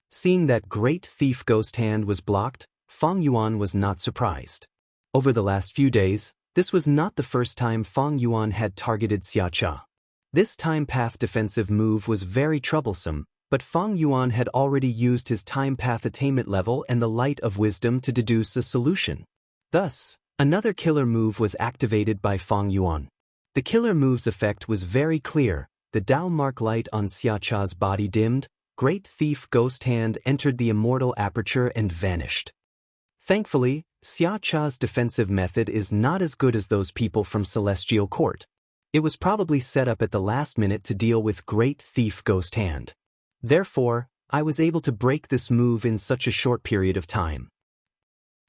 Seeing that Great Thief Ghost Hand was blocked, Fang Yuan was not surprised. Over the last few days, this was not the first time Fang Yuan had targeted Xia Cha. This time path defensive move was very troublesome, but Fang Yuan had already used his time path attainment level and the light of wisdom to deduce a solution. Thus, another killer move was activated by Fang Yuan. The killer move's effect was very clear. The Dao Mark light on Xia Cha's body dimmed. Great Thief Ghost Hand entered the immortal aperture and vanished. Thankfully, Xia Cha's defensive method is not as good as those people from Celestial Court. It was probably set up at the last minute to deal with Great Thief Ghost Hand. Therefore, I was able to break this move in such a short period of time.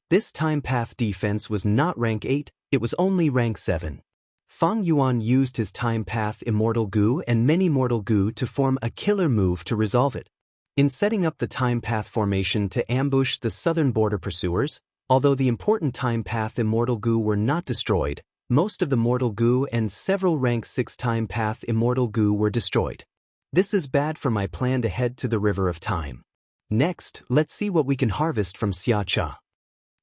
This time path defense was not rank 8, it was only rank 7. Fang Yuan used his time path Immortal Gu and many Mortal Gu to form a killer move to resolve it. In setting up the time path formation to ambush the southern border pursuers, although the important time path Immortal Gu were not destroyed, most of the Mortal Gu and several rank 6 time path Immortal Gu were destroyed. This is bad for my plan to head to the river of time. Next, let's see what we can harvest from Xia.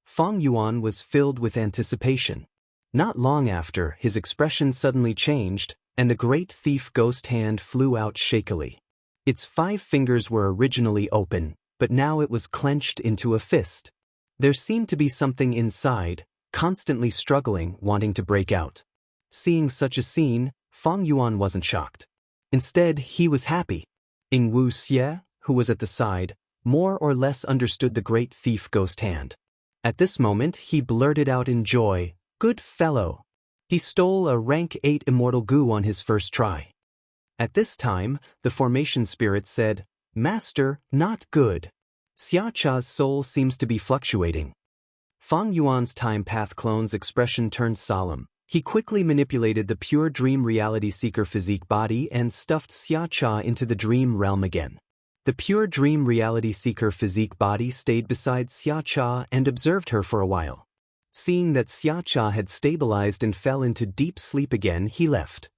Feng Yuan was filled with anticipation. Not long after, his expression suddenly changed, and the great thief ghost hand flew out shakily. Its 5 fingers were originally open, but now it was clenched into a fist. There seemed to be something inside, constantly struggling, wanting to break out. Seeing such a scene, Feng Yuan wasn't shocked. Instead, he was happy. Ing Wu Xie, who was at the side, more or less understood the great thief ghost hand. At this moment, he blurted out in joy, "Good fellow!" He stole a rank 8 immortal goo on his first try. At this time, the formation spirit said, "Master, not good." Xiacha's soul seems to be fluctuating. Feng Yuan's time path clone's expression turned solemn. He quickly manipulated the pure dream reality seeker physique body and stuffed Xiacha into the dream realm again. The pure dream reality seeker physique body stayed beside Xiacha and observed her for a while. Seeing that Xiacha had stabilized and fell into deep sleep again, he left.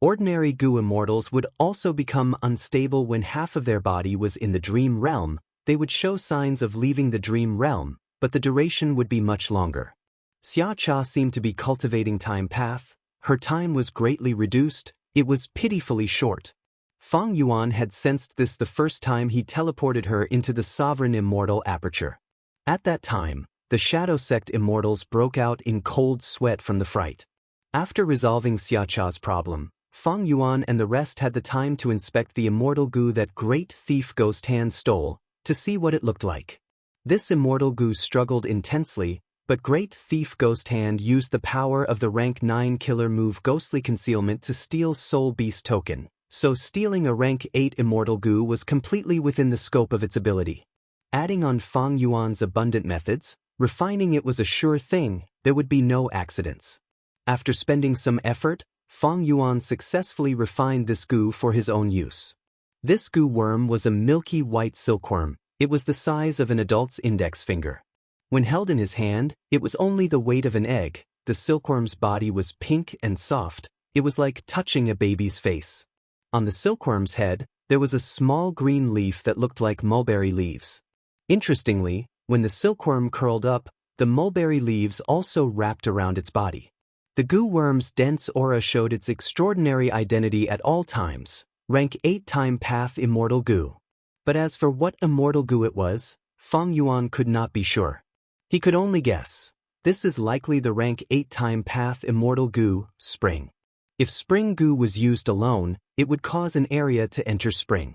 Ordinary goo immortals would also become unstable when half of their body was in the dream realm. They would show signs of leaving the dream realm, but the duration would be much longer. Xiacha seemed to be cultivating time path. Her time was greatly reduced. It was pitifully short. Feng Yuan had sensed this the first time he teleported her into the sovereign immortal aperture. At that time, the Shadow Sect immortals broke out in cold sweat from the fright. After resolving Xiacha's problem, Feng Yuan and the rest had the time to inspect the immortal goo that great thief ghost hand stole, to see what it looked like. This immortal goo struggled intensely, but great thief ghost hand used the power of the rank 9 killer move Ghostly Concealment to steal Soul Beast token, so stealing a rank 8 immortal goo was completely within the scope of its ability. Adding on Feng Yuan's abundant methods, refining it was a sure thing, there would be no accidents. After spending some effort, Feng Yuan successfully refined this goo for his own use. This goo worm was a milky white silkworm. It was the size of an adult's index finger. When held in his hand, it was only the weight of an egg. The silkworm's body was pink and soft. It was like touching a baby's face. On the silkworm's head, there was a small green leaf that looked like mulberry leaves. Interestingly, when the silkworm curled up, the mulberry leaves also wrapped around its body. The goo worm's dense aura showed its extraordinary identity at all times, rank 8 time path immortal goo. But as for what immortal goo it was, Feng Yuan could not be sure. He could only guess. This is likely the rank 8 time path immortal goo, spring. If spring goo was used alone, it would cause an area to enter spring.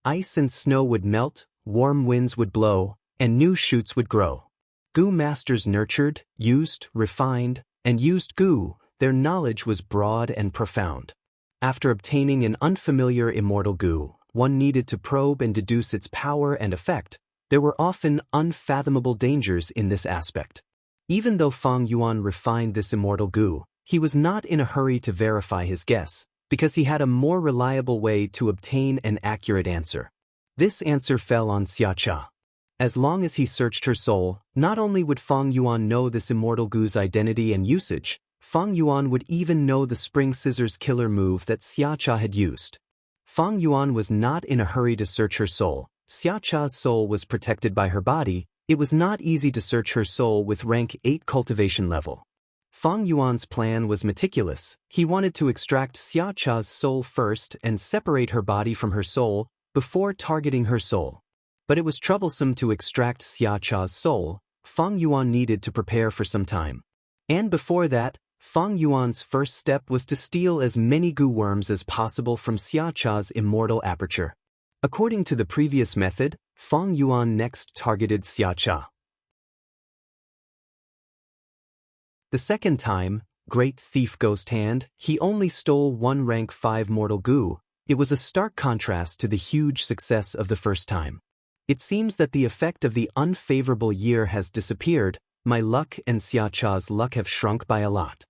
Ice and snow would melt, warm winds would blow, and new shoots would grow. Goo masters nurtured, used, refined, and used goo. Their knowledge was broad and profound. After obtaining an unfamiliar immortal goo, one needed to probe and deduce its power and effect. There were often unfathomable dangers in this aspect. Even though Feng Yuan refined this immortal goo, he was not in a hurry to verify his guess, because he had a more reliable way to obtain an accurate answer. This answer fell on Xiacha. As long as he searched her soul, not only would Feng Yuan know this immortal goo's identity and usage, Feng Yuan would even know the spring scissors killer move that Xiacha had used. Feng Yuan was not in a hurry to search her soul. Xiacha's soul was protected by her body. It was not easy to search her soul with rank 8 cultivation level. Feng Yuan's plan was meticulous. He wanted to extract Xiacha's soul first and separate her body from her soul before targeting her soul. But it was troublesome to extract Xiacha's soul. Feng Yuan needed to prepare for some time. And before that, Feng Yuan's first step was to steal as many goo worms as possible from Xiacha's immortal aperture. According to the previous method, Feng Yuan next targeted Xiacha. The second time, great thief ghost hand, he only stole 1 rank 5 mortal goo. It was a stark contrast to the huge success of the first time. It seems that the effect of the unfavorable year has disappeared. My luck and Xiacha's luck have shrunk by a lot.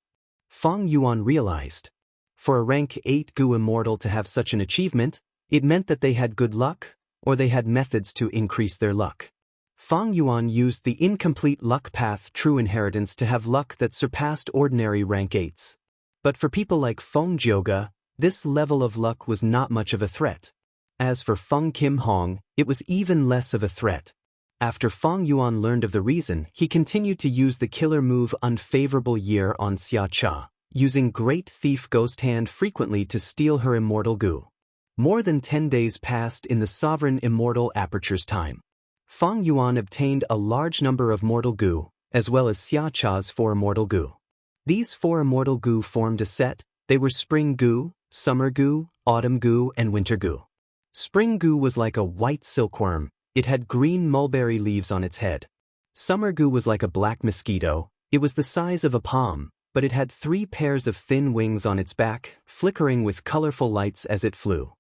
Feng Yuan realized. For a rank 8 goo immortal to have such an achievement, it meant that they had good luck, or they had methods to increase their luck. Feng Yuan used the incomplete luck path true inheritance to have luck that surpassed ordinary rank 8s. But for people like Feng Jioge, this level of luck was not much of a threat. As for Feng Kim Hong, it was even less of a threat. After Feng Yuan learned of the reason, he continued to use the killer move Unfavorable Year on Xia Cha, using Great Thief Ghost Hand frequently to steal her immortal goo. More than 10 days passed in the Sovereign Immortal Aperture's time. Feng Yuan obtained a large number of mortal goo, as well as Xia Cha's 4 immortal goo. These 4 immortal goo formed a set. They were Spring Goo, Summer Goo, Autumn Goo, and Winter Goo. Spring Goo was like a white silkworm. It had green mulberry leaves on its head. Summer Goo was like a black mosquito. It was the size of a palm, but it had 3 pairs of thin wings on its back, flickering with colorful lights as it flew.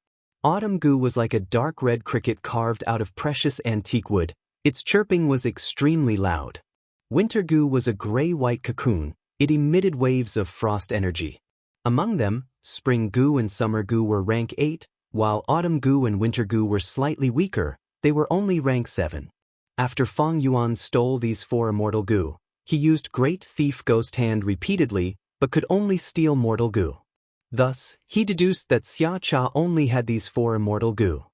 Autumn Goo was like a dark red cricket carved out of precious antique wood. Its chirping was extremely loud. Winter Goo was a gray-white cocoon. It emitted waves of frost energy. Among them, Spring Goo and Summer Goo were rank 8, while Autumn Goo and Winter Goo were slightly weaker. They were only rank 7. After Feng Yuan stole these 4 immortal goo, he used Great Thief Ghost Hand repeatedly, but could only steal mortal goo. Thus, he deduced that Xia Cha only had these 4 immortal goo.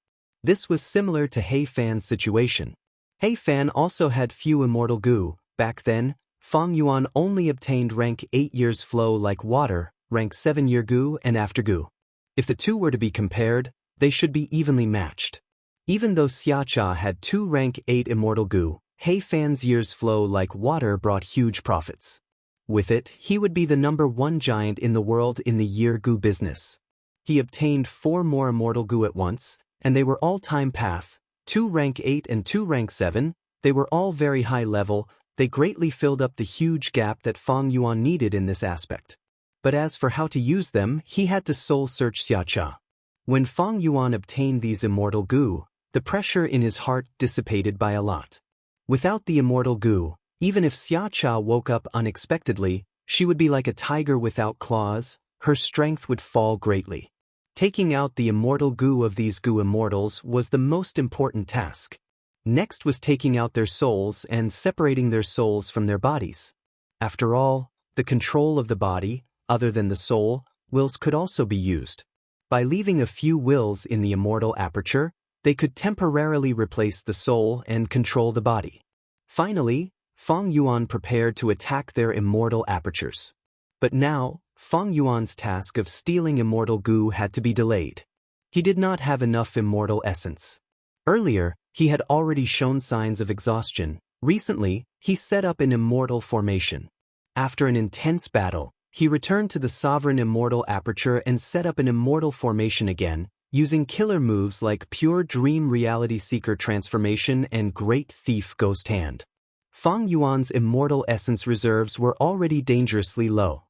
This was similar to He Fan's situation. He Fan also had few immortal goo. Back then, Feng Yuan only obtained rank 8 years flow like water, rank 7 year goo and after goo. If the two were to be compared, they should be evenly matched. Even though Xia Cha had 2 rank 8 immortal goo, He Fan's years flow like water brought huge profits. With it, he would be the #1 giant in the world in the year goo business. He obtained 4 more immortal goo at once, and they were all time path, 2 rank 8 and 2 rank 7, they were all very high level. They greatly filled up the huge gap that Feng Yuan needed in this aspect. But as for how to use them, he had to soul search Xia Cha. When Feng Yuan obtained these immortal goo, the pressure in his heart dissipated by a lot. Without the immortal goo, even if Xia Cha woke up unexpectedly, she would be like a tiger without claws. Her strength would fall greatly. Taking out the immortal goo of these goo immortals was the most important task. Next was taking out their souls and separating their souls from their bodies. After all, the control of the body, other than the soul, wills could also be used. By leaving a few wills in the immortal aperture, they could temporarily replace the soul and control the body. Finally, Feng Yuan prepared to attack their immortal apertures. But now, Feng Yuan's task of stealing immortal goo had to be delayed. He did not have enough immortal essence. Earlier, he had already shown signs of exhaustion. Recently, he set up an immortal formation. After an intense battle, he returned to the Sovereign Immortal Aperture and set up an immortal formation again, using killer moves like Pure Dream Reality Seeker Transformation and Great Thief Ghost Hand. Feng Yuan's immortal essence reserves were already dangerously low.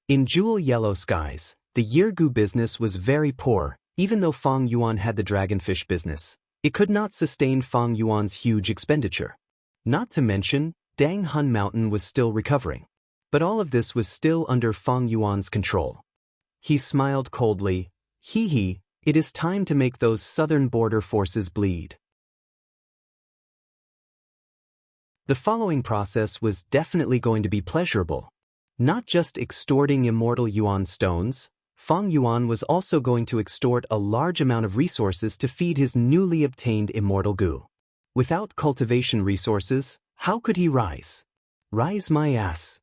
In Jewel Yellow Skies, the Yeargoo business was very poor. Even though Feng Yuan had the dragonfish business, it could not sustain Feng Yuan's huge expenditure. Not to mention, Dang Hun Mountain was still recovering. But all of this was still under Feng Yuan's control. He smiled coldly. Hee, it is time to make those southern border forces bleed. The following process was definitely going to be pleasurable. Not just extorting immortal yuan stones, Feng Yuan was also going to extort a large amount of resources to feed his newly obtained immortal goo. Without cultivation resources, how could he rise? Rise my ass.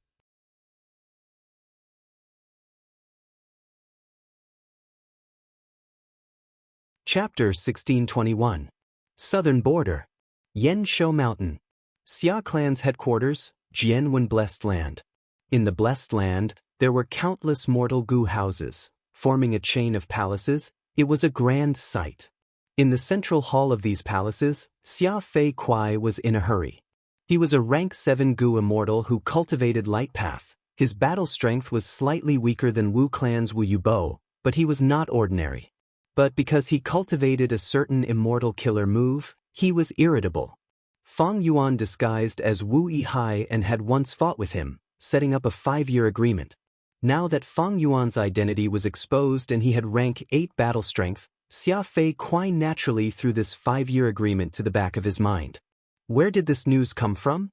Chapter 1621. Southern Border. Yanshou Mountain. Xia Clan's headquarters, Jianwen Blessed Land. In the Blessed Land, there were countless mortal goo houses, forming a chain of palaces. It was a grand sight. In the central hall of these palaces, Xia Fei Kuai was in a hurry. He was a rank 7 goo immortal who cultivated Light Path. His battle strength was slightly weaker than Wu Clan's Wu Yubo, but he was not ordinary. But because he cultivated a certain immortal killer move, he was irritable. Feng Yuan disguised as Wu Yihai and had once fought with him, setting up a 5-year agreement. Now that Feng Yuan's identity was exposed and he had rank 8 battle strength, Xia Fei Kuai naturally threw this 5-year agreement to the back of his mind. Where did this news come from?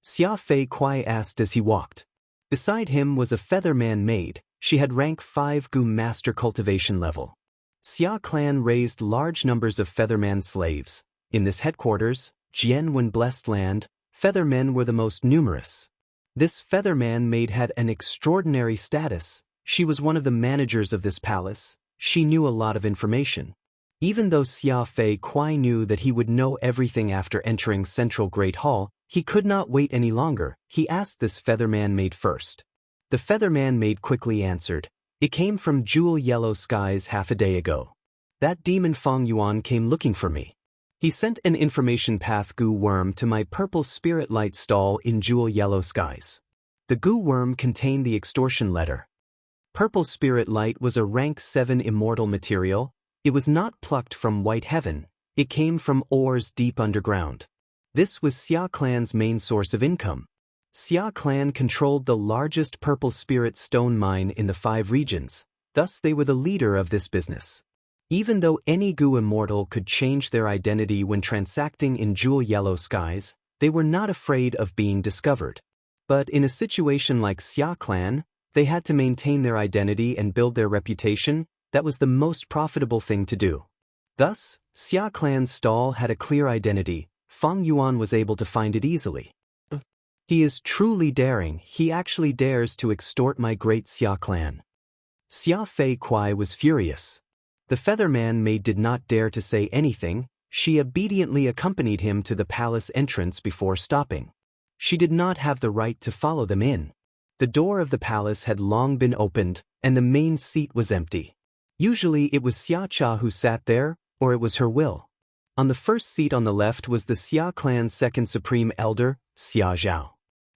Xia Fei Kuai asked as he walked. Beside him was a feather man maid. She had rank 5 Gu master cultivation level. Xia clan raised large numbers of Featherman slaves. In this headquarters, Jianwen Blessed Land, Feathermen were the most numerous. This Featherman maid had an extraordinary status. She was one of the managers of this palace. She knew a lot of information. Even though Xia Fei Kuai knew that he would know everything after entering Central Great Hall, he could not wait any longer. He asked this Featherman maid first. The Featherman maid quickly answered, "It came from Jewel Yellow Skies half a day ago. That demon Fang Yuan came looking for me. He sent an information path Gu worm to my purple spirit light stall in Jewel Yellow Skies. The Gu worm contained the extortion letter. Purple spirit light was a rank 7 immortal material. It was not plucked from White Heaven. It came from ores deep underground. This was Xia clan's main source of income. Xia clan controlled the largest purple spirit stone mine in the 5 regions, thus they were the leader of this business. Even though any Gu immortal could change their identity when transacting in Jewel Yellow Skies, they were not afraid of being discovered. But in a situation like Xia clan, they had to maintain their identity and build their reputation. That was the most profitable thing to do. Thus, Xia clan's stall had a clear identity. Fang Yuan was able to find it easily. He is truly daring. He actually dares to extort my great Xia clan. Xia Fei Kuai was furious. The Featherman maid did not dare to say anything. She obediently accompanied him to the palace entrance before stopping. She did not have the right to follow them in. The door of the palace had long been opened, and the main seat was empty. Usually it was Xia Cha who sat there, or it was her will. On the first seat on the left was the Xia clan's second supreme elder, Xia Zhao.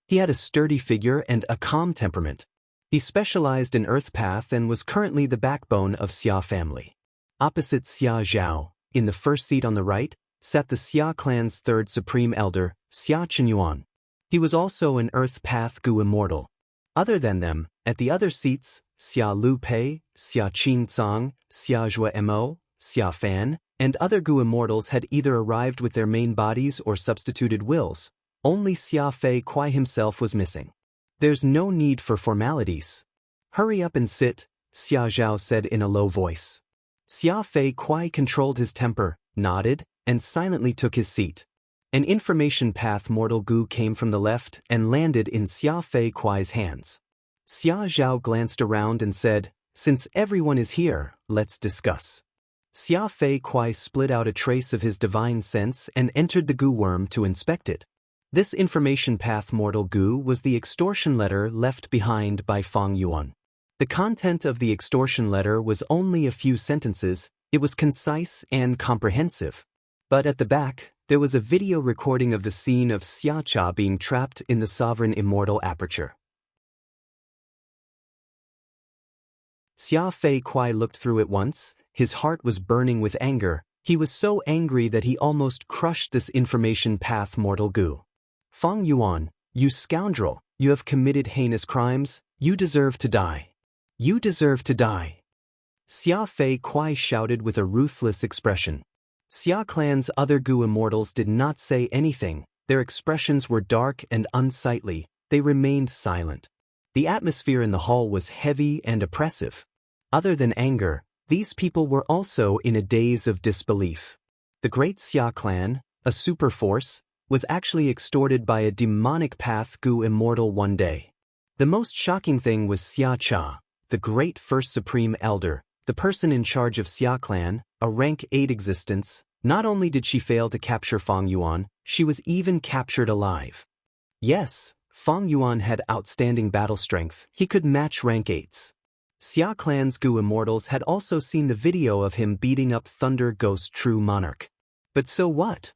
He had a sturdy figure and a calm temperament. He specialized in Earth Path and was currently the backbone of Xia family. Opposite Xia Zhao, in the first seat on the right, sat the Xia clan's third supreme elder, Xia Qinyuan. He was also an Earth Path Gu immortal. Other than them, at the other seats, Xia Lu Pei, Xia Qin Zhang, Xia Zhua Mo, Xia Fan, and other Gu immortals had either arrived with their main bodies or substituted wills. Only Xia Fei Kuai himself was missing. There's no need for formalities. Hurry up and sit, Xia Zhao said in a low voice. Xia Fei Kuai controlled his temper, nodded, and silently took his seat. An information path mortal Gu came from the left and landed in Xia Fei Kuai's hands. Xia Zhao glanced around and said, "Since everyone is here, let's discuss." Xia Fei Kuai split out a trace of his divine sense and entered the Gu worm to inspect it. This information path mortal Gu was the extortion letter left behind by Fang Yuan. The content of the extortion letter was only a few sentences. It was concise and comprehensive. But at the back, there was a video recording of the scene of Xia Cha being trapped in the sovereign immortal aperture. Xia Fei Kuai looked through it once. His heart was burning with anger. He was so angry that he almost crushed this information path mortal Gu. Fang Yuan, you scoundrel, you have committed heinous crimes. You deserve to die. You deserve to die. Xia Fei Kuai shouted with a ruthless expression. Xia clan's other Gu immortals did not say anything. Their expressions were dark and unsightly. They remained silent. The atmosphere in the hall was heavy and oppressive. Other than anger, these people were also in a daze of disbelief. The great Xia clan, a super force, was actually extorted by a demonic path Gu immortal one day. The most shocking thing was Xia Cha, the great first supreme elder, the person in charge of Xia clan, a rank 8 existence. Not only did she fail to capture Fang Yuan, she was even captured alive. Yes, Fang Yuan had outstanding battle strength. He could match rank 8s. Xia clan's Gu immortals had also seen the video of him beating up Thunder Ghost True Monarch. But so what?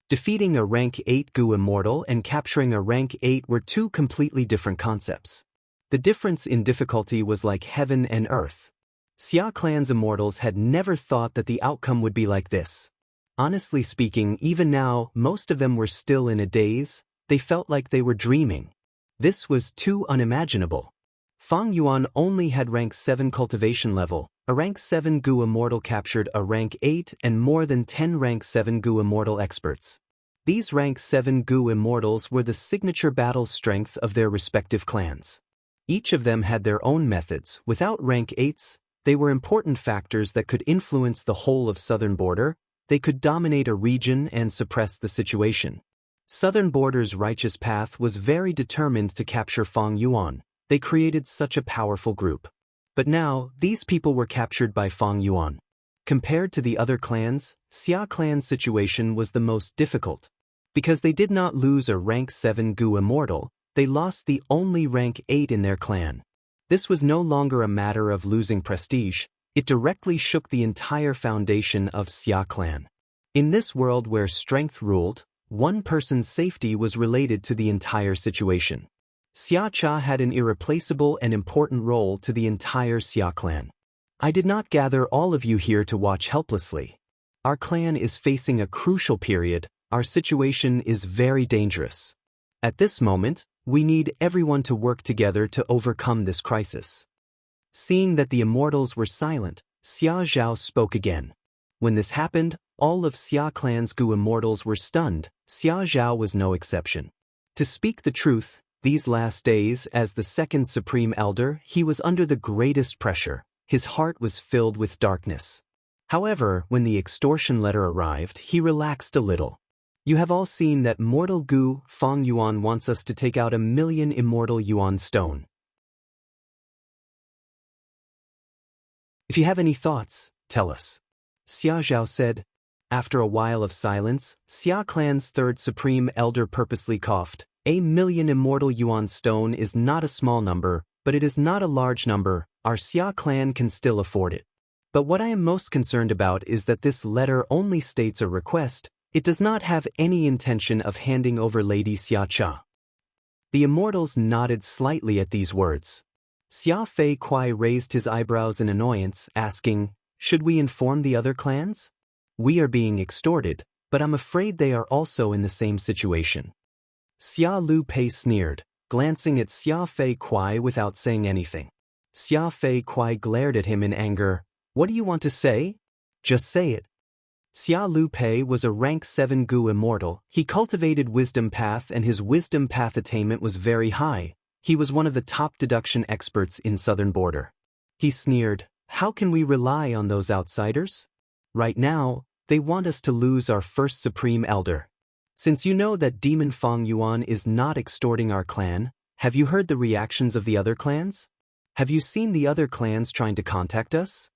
Defeating a rank 8 Gu immortal and capturing a rank 8 were two completely different concepts. The difference in difficulty was like heaven and earth. Xia clan's immortals had never thought that the outcome would be like this. Honestly speaking, even now, most of them were still in a daze. They felt like they were dreaming. This was too unimaginable. Fang Yuan only had rank 7 cultivation level. A rank 7 Gu immortal captured a rank 8 and more than 10 rank 7 Gu immortal experts. These rank 7 Gu immortals were the signature battle strength of their respective clans. Each of them had their own methods. Without rank 8s, they were important factors that could influence the whole of Southern Border. They could dominate a region and suppress the situation. Southern Border's righteous path was very determined to capture Fang Yuan. They created such a powerful group. But now, these people were captured by Fang Yuan. Compared to the other clans, Xia clan's situation was the most difficult. Because they did not lose a rank 7 Gu immortal, they lost the only rank 8 in their clan. This was no longer a matter of losing prestige, it directly shook the entire foundation of Xia clan. In this world where strength ruled, one person's safety was related to the entire situation. Xia Cha had an irreplaceable and important role to the entire Xia clan. I did not gather all of you here to watch helplessly. Our clan is facing a crucial period, our situation is very dangerous. At this moment, we need everyone to work together to overcome this crisis. Seeing that the immortals were silent, Xia Zhao spoke again. When this happened, all of Xia clan's Gu immortals were stunned. Xia Zhao was no exception. To speak the truth, these last days, as the second Supreme Elder, he was under the greatest pressure. His heart was filled with darkness. However, when the extortion letter arrived, he relaxed a little. You have all seen that mortal Gu Fang Yuan wants us to take out 1,000,000 immortal Yuan stone. If you have any thoughts, tell us. Xia Zhao said. After a while of silence, Xia clan's third Supreme Elder purposely coughed. 1,000,000 immortal Yuan stone is not a small number, but it is not a large number. Our Xia clan can still afford it. But what I am most concerned about is that this letter only states a request. It does not have any intention of handing over Lady Xia Cha. The immortals nodded slightly at these words. Xia Fei Kuai raised his eyebrows in annoyance, asking, "Should we inform the other clans? We are being extorted, but I'm afraid they are also in the same situation." Xia Lu Pei sneered, glancing at Xia Fei Kuai without saying anything. Xia Fei Kuai glared at him in anger. "What do you want to say? Just say it." Xia Lu Pei was a rank 7 Gu immortal. He cultivated Wisdom Path and his Wisdom Path attainment was very high. He was one of the top deduction experts in Southern Border. He sneered, "How can we rely on those outsiders? Right now, they want us to lose our first Supreme Elder. Since you know that Demon Fang Yuan is not extorting our clan, have you heard the reactions of the other clans? Have you seen the other clans trying to contact us?"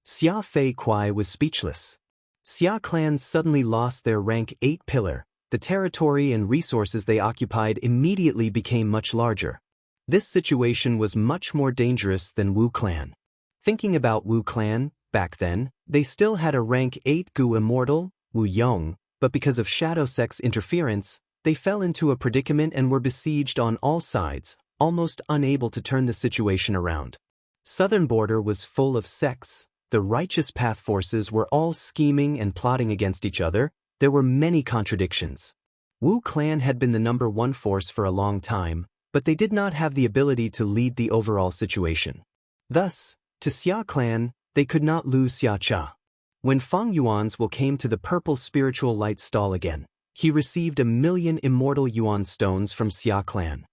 Xia Fei Kuai was speechless. Xia clans suddenly lost their rank 8 pillar. The territory and resources they occupied immediately became much larger. This situation was much more dangerous than Wu clan. Thinking about Wu clan, back then, they still had a rank 8 Gu immortal, Wu Yong, but because of Shadow Sect's interference, they fell into a predicament and were besieged on all sides, almost unable to turn the situation around. Southern Border was full of sects. The righteous path forces were all scheming and plotting against each other. There were many contradictions. Wu clan had been the #1 force for a long time, but they did not have the ability to lead the overall situation. Thus, to Xia clan, they could not lose Xia Cha. When Fang Yuan's will came to the purple spiritual light stall again, he received 1,000,000 immortal Yuan stones from Xia clan.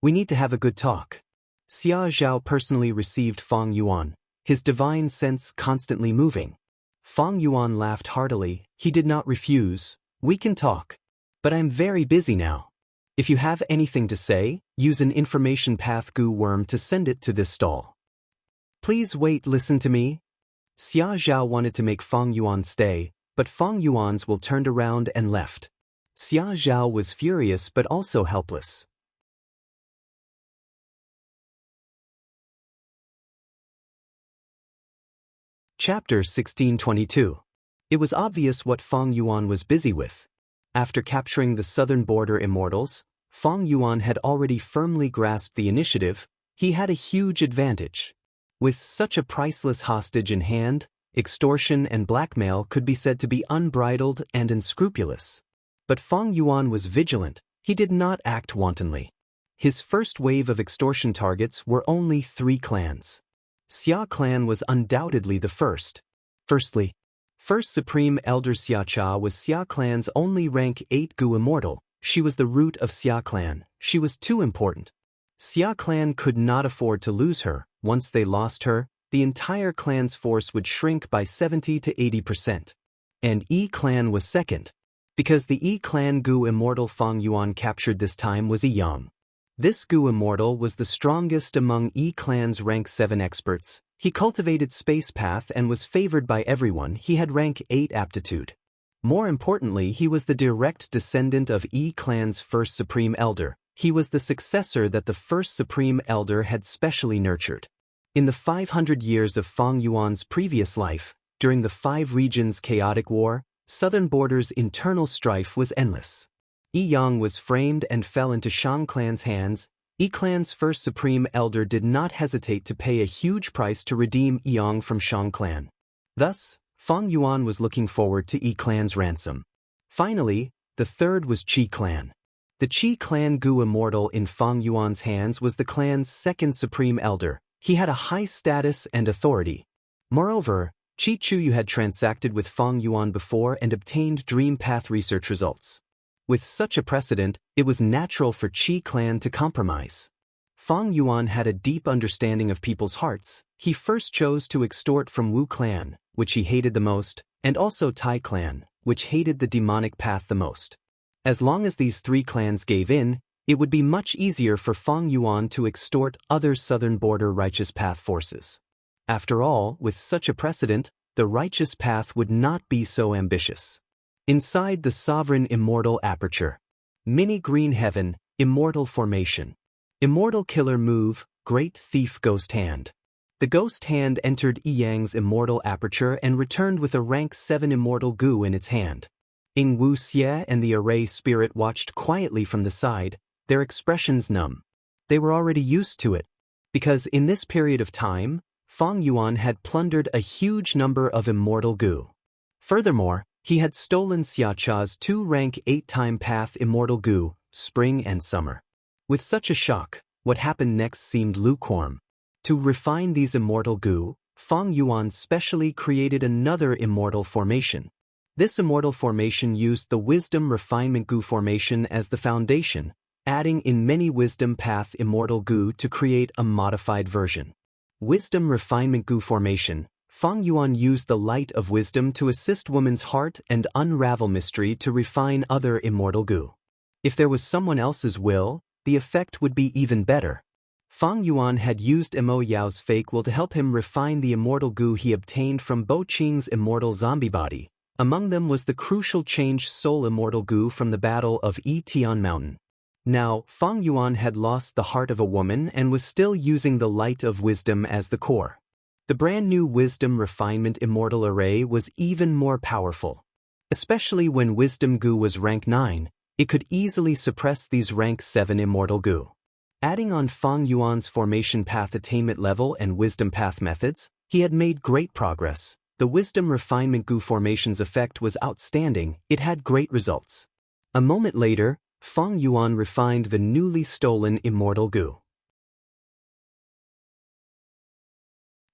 "We need to have a good talk." Xia Zhao personally received Fang Yuan, his divine sense constantly moving. Fang Yuan laughed heartily. He did not refuse. "We can talk. But I'm very busy now. If you have anything to say, use an information path Gu worm to send it to this stall." "Please wait, listen to me." Xia Zhao wanted to make Fang Yuan stay, but Fang Yuan's will turned around and left. Xia Zhao was furious but also helpless. Chapter 1622. It was obvious what Fang Yuan was busy with. After capturing the Southern Border immortals, Fang Yuan had already firmly grasped the initiative. He had a huge advantage. With such a priceless hostage in hand, extortion and blackmail could be said to be unbridled and unscrupulous. But Fang Yuan was vigilant. He did not act wantonly. His first wave of extortion targets were only 3 clans. Xia clan was undoubtedly the first. Firstly, First Supreme Elder Xia Cha was Xia clan's only rank 8 Gu immortal. She was the root of Xia clan. She was too important. Xia clan could not afford to lose her. Once they lost her, the entire clan's force would shrink by 70 to 80%. And Yi clan was second. Because the Yi clan Gu immortal Fang Yuan captured this time was a Yang. This Gu immortal was the strongest among Yi clan's rank 7 experts. He cultivated space path and was favored by everyone. He had rank 8 aptitude. More importantly, he was the direct descendant of Yi clan's first supreme elder. He was the successor that the first supreme elder had specially nurtured. In the 500 years of Fang Yuan's previous life, during the 5 regions' chaotic war, southern border's internal strife was endless. Yi Yang was framed and fell into Shang clan's hands. Yi clan's first supreme elder did not hesitate to pay a huge price to redeem Yi Yang from Shang clan. Thus, Fang Yuan was looking forward to Yi clan's ransom. Finally, the third was Qi clan. The Qi clan Gu immortal in Fang Yuan's hands was the clan's second supreme elder. He had a high status and authority. Moreover, Qi Chuyu had transacted with Fang Yuan before and obtained dream path research results. With such a precedent, it was natural for Qi clan to compromise. Fang Yuan had a deep understanding of people's hearts. He first chose to extort from Wu clan, which he hated the most, and also Tai clan, which hated the demonic path the most. As long as these 3 clans gave in, it would be much easier for Fang Yuan to extort other southern border righteous path forces. After all, with such a precedent, the righteous path would not be so ambitious. Inside the sovereign immortal aperture. Mini green heaven, immortal formation. Immortal killer move, great thief ghost hand. The ghost hand entered Yi Yang's immortal aperture and returned with a rank 7 immortal Gu in its hand. Ing Wu Xie and the array spirit watched quietly from the side, their expressions numb. They were already used to it. Because in this period of time, Fang Yuan had plundered a huge number of immortal Gu. Furthermore, he had stolen Xia Cha's 2 rank 8-time path immortal Gu, spring and summer. With such a shock, what happened next seemed lukewarm. To refine these immortal Gu, Fang Yuan specially created another immortal formation. This immortal formation used the wisdom refinement Gu formation as the foundation, adding in many wisdom path immortal Gu to create a modified version. Wisdom refinement Gu formation. Fang Yuan used the light of wisdom to assist woman's heart and unravel mystery to refine other immortal Gu. If there was someone else's will, the effect would be even better. Fang Yuan had used Mo Yao's fake will to help him refine the immortal Gu he obtained from Bo Qing's immortal zombie body. Among them was the crucial change soul immortal Gu from the Battle of Yitian Mountain. Now, Fang Yuan had lost the heart of a woman and was still using the light of wisdom as the core. The brand new wisdom refinement immortal array was even more powerful. Especially when wisdom Gu was rank 9, it could easily suppress these rank 7 immortal Gu. Adding on Fang Yuan's formation path attainment level and wisdom path methods, he had made great progress. The wisdom refinement Gu formation's effect was outstanding. It had great results. A moment later, Fang Yuan refined the newly stolen immortal Gu.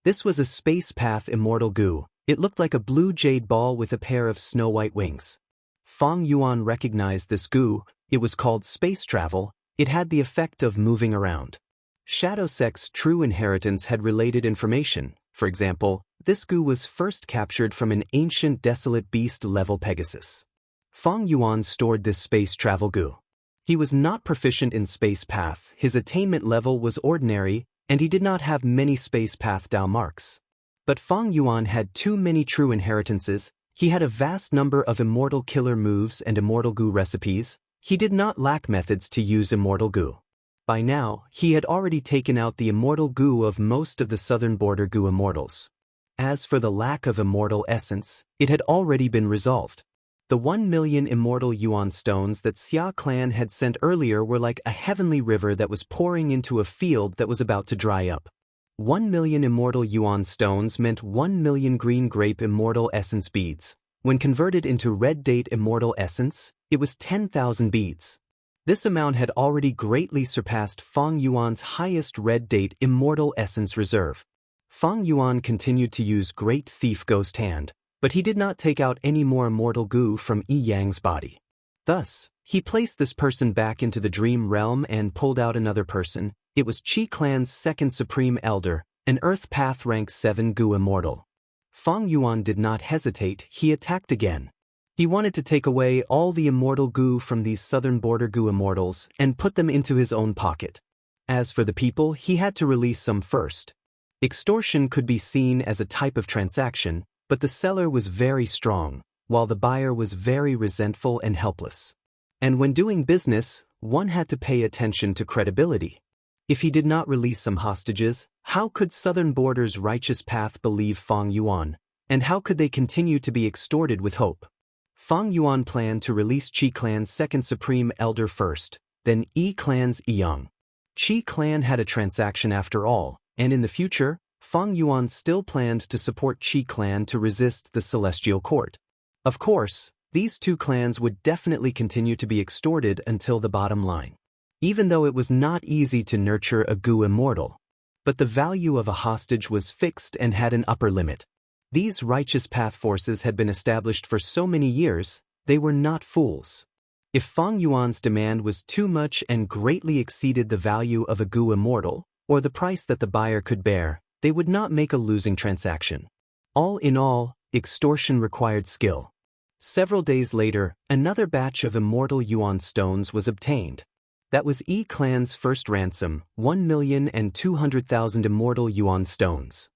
This was a space path immortal Gu. It looked like a blue jade ball with a pair of snow-white wings. Fang Yuan recognized this Gu. It was called space travel. It had the effect of moving around. Shadow Sect's true inheritance had related information. For example, this Gu was first captured from an ancient desolate beast-level Pegasus. Fang Yuan stored this space travel Gu. He was not proficient in space path, his attainment level was ordinary, and he did not have many space path Dao marks. But Fang Yuan had too many true inheritances. He had a vast number of immortal killer moves and immortal Gu recipes. He did not lack methods to use immortal Gu. By now, he had already taken out the immortal Gu of most of the southern border Gu immortals. As for the lack of immortal essence, it had already been resolved. The 1 million immortal Yuan stones that Xia clan had sent earlier were like a heavenly river that was pouring into a field that was about to dry up. 1 million immortal Yuan stones meant 1 million green grape immortal essence beads. When converted into red date immortal essence, it was 10,000 beads. This amount had already greatly surpassed Fang Yuan's highest red date immortal essence reserve. Fang Yuan continued to use Great Thief Ghost Hand, but he did not take out any more immortal Gu from Yi Yang's body. Thus, he placed this person back into the dream realm and pulled out another person. It was Qi Clan's second Supreme Elder, an Earth Path Rank 7 Gu Immortal. Fang Yuan did not hesitate, he attacked again. He wanted to take away all the immortal Gu from these southern border Gu Immortals and put them into his own pocket. As for the people, he had to release some first. Extortion could be seen as a type of transaction, but the seller was very strong, while the buyer was very resentful and helpless. And when doing business, one had to pay attention to credibility. If he did not release some hostages, how could Southern Border's righteous path believe Fang Yuan, and how could they continue to be extorted with hope? Fang Yuan planned to release Qi Clan's second Supreme Elder first, then Yi Clan's Yang. Qi Clan had a transaction after all, and in the future, Fang Yuan still planned to support Qi Clan to resist the Celestial Court. Of course, these two clans would definitely continue to be extorted until the bottom line. Even though it was not easy to nurture a Gu Immortal. But the value of a hostage was fixed and had an upper limit. These righteous path forces had been established for so many years, they were not fools. If Fang Yuan's demand was too much and greatly exceeded the value of a Gu Immortal, or the price that the buyer could bear, they would not make a losing transaction. All in all, extortion required skill. Several days later, another batch of immortal Yuan stones was obtained. That was Yi Clan's first ransom, 1,200,000 immortal Yuan stones.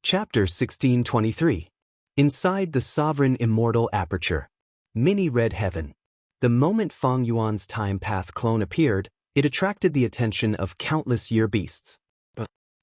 Chapter 1623. Inside the Sovereign Immortal Aperture. Mini Red Heaven. The moment Fang Yuan's time path clone appeared, it attracted the attention of countless year beasts.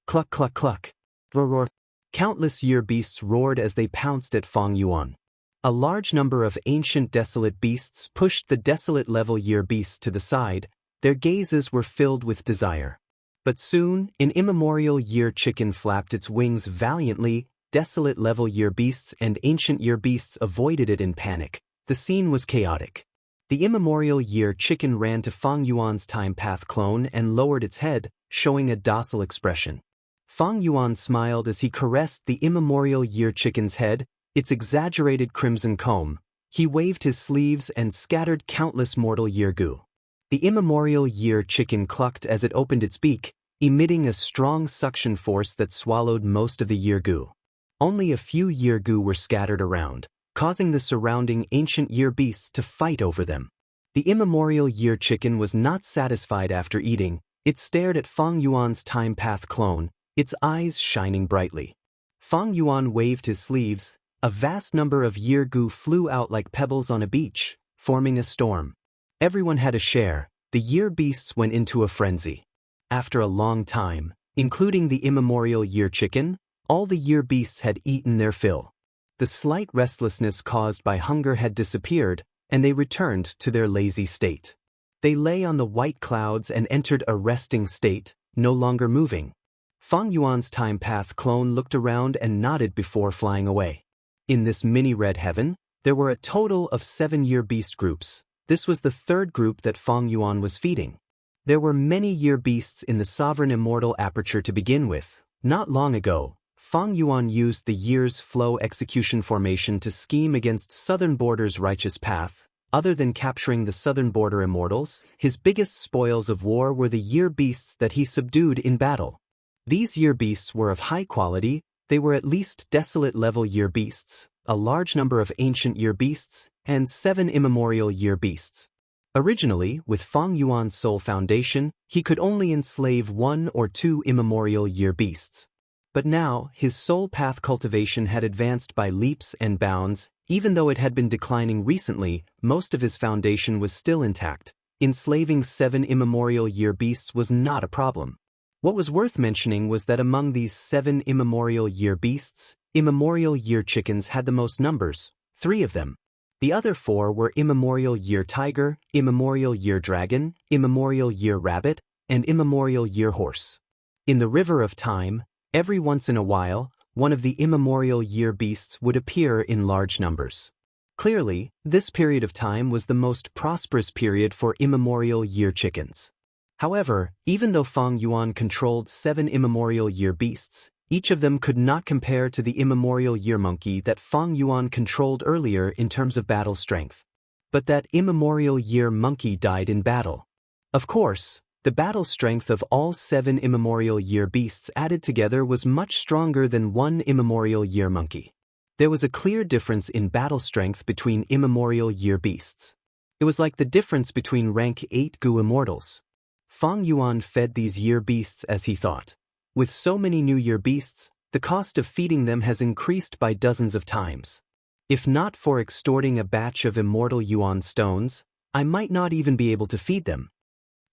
Cluck cluck cluck. Roar roar. Countless year beasts roared as they pounced at Fang Yuan. A large number of ancient desolate beasts pushed the desolate level year beasts to the side, their gazes were filled with desire. But soon, an immemorial year chicken flapped its wings valiantly, desolate level year beasts and ancient year beasts avoided it in panic. The scene was chaotic. The immemorial year chicken ran to Fang Yuan's time path clone and lowered its head, showing a docile expression. Fang Yuan smiled as he caressed the immemorial year chicken's head, its exaggerated crimson comb. He waved his sleeves and scattered countless mortal year goo. The immemorial year chicken clucked as it opened its beak, emitting a strong suction force that swallowed most of the year goo. Only a few year goo were scattered around, causing the surrounding ancient year beasts to fight over them. The immemorial year chicken was not satisfied after eating. It stared at Fang Yuan's time path clone, its eyes shining brightly. Fang Yuan waved his sleeves. A vast number of year goo flew out like pebbles on a beach, forming a storm. Everyone had a share. The year beasts went into a frenzy. After a long time, including the immemorial year chicken, all the year beasts had eaten their fill. The slight restlessness caused by hunger had disappeared, and they returned to their lazy state. They lay on the white clouds and entered a resting state, no longer moving. Fang Yuan's time path clone looked around and nodded before flying away. In this mini red heaven, there were a total of 7 year beast groups. This was the third group that Fang Yuan was feeding. There were many year beasts in the Sovereign Immortal Aperture to begin with. Not long ago, Fang Yuan used the year's flow execution formation to scheme against Southern Border's righteous path. Other than capturing the Southern Border Immortals, his biggest spoils of war were the year beasts that he subdued in battle. These year beasts were of high quality. They were at least desolate level year beasts, a large number of ancient year beasts, and 7 immemorial year beasts. Originally, with Fang Yuan's soul foundation, he could only enslave 1 or 2 immemorial year beasts. But now, his soul path cultivation had advanced by leaps and bounds. Even though it had been declining recently, most of his foundation was still intact. Enslaving 7 immemorial year beasts was not a problem. What was worth mentioning was that among these 7 immemorial year beasts, immemorial year chickens had the most numbers, 3 of them. The other 4 were immemorial year tiger, immemorial year dragon, immemorial year rabbit, and immemorial year horse. In the river of time, every once in a while, one of the immemorial year beasts would appear in large numbers. Clearly, this period of time was the most prosperous period for immemorial year chickens. However, even though Fang Yuan controlled 7 immemorial year beasts, Each of them could not compare to the immemorial year monkey that Fang Yuan controlled earlier in terms of battle strength. But that immemorial year monkey died in battle. Of course, the battle strength of all 7 immemorial year beasts added together was much stronger than one immemorial year monkey. There was a clear difference in battle strength between immemorial year beasts. It was like the difference between rank 8 Gu immortals. Fang Yuan fed these year beasts as he thought. With so many new year beasts, the cost of feeding them has increased by dozens of times. If not for extorting a batch of immortal yuan stones, I might not even be able to feed them.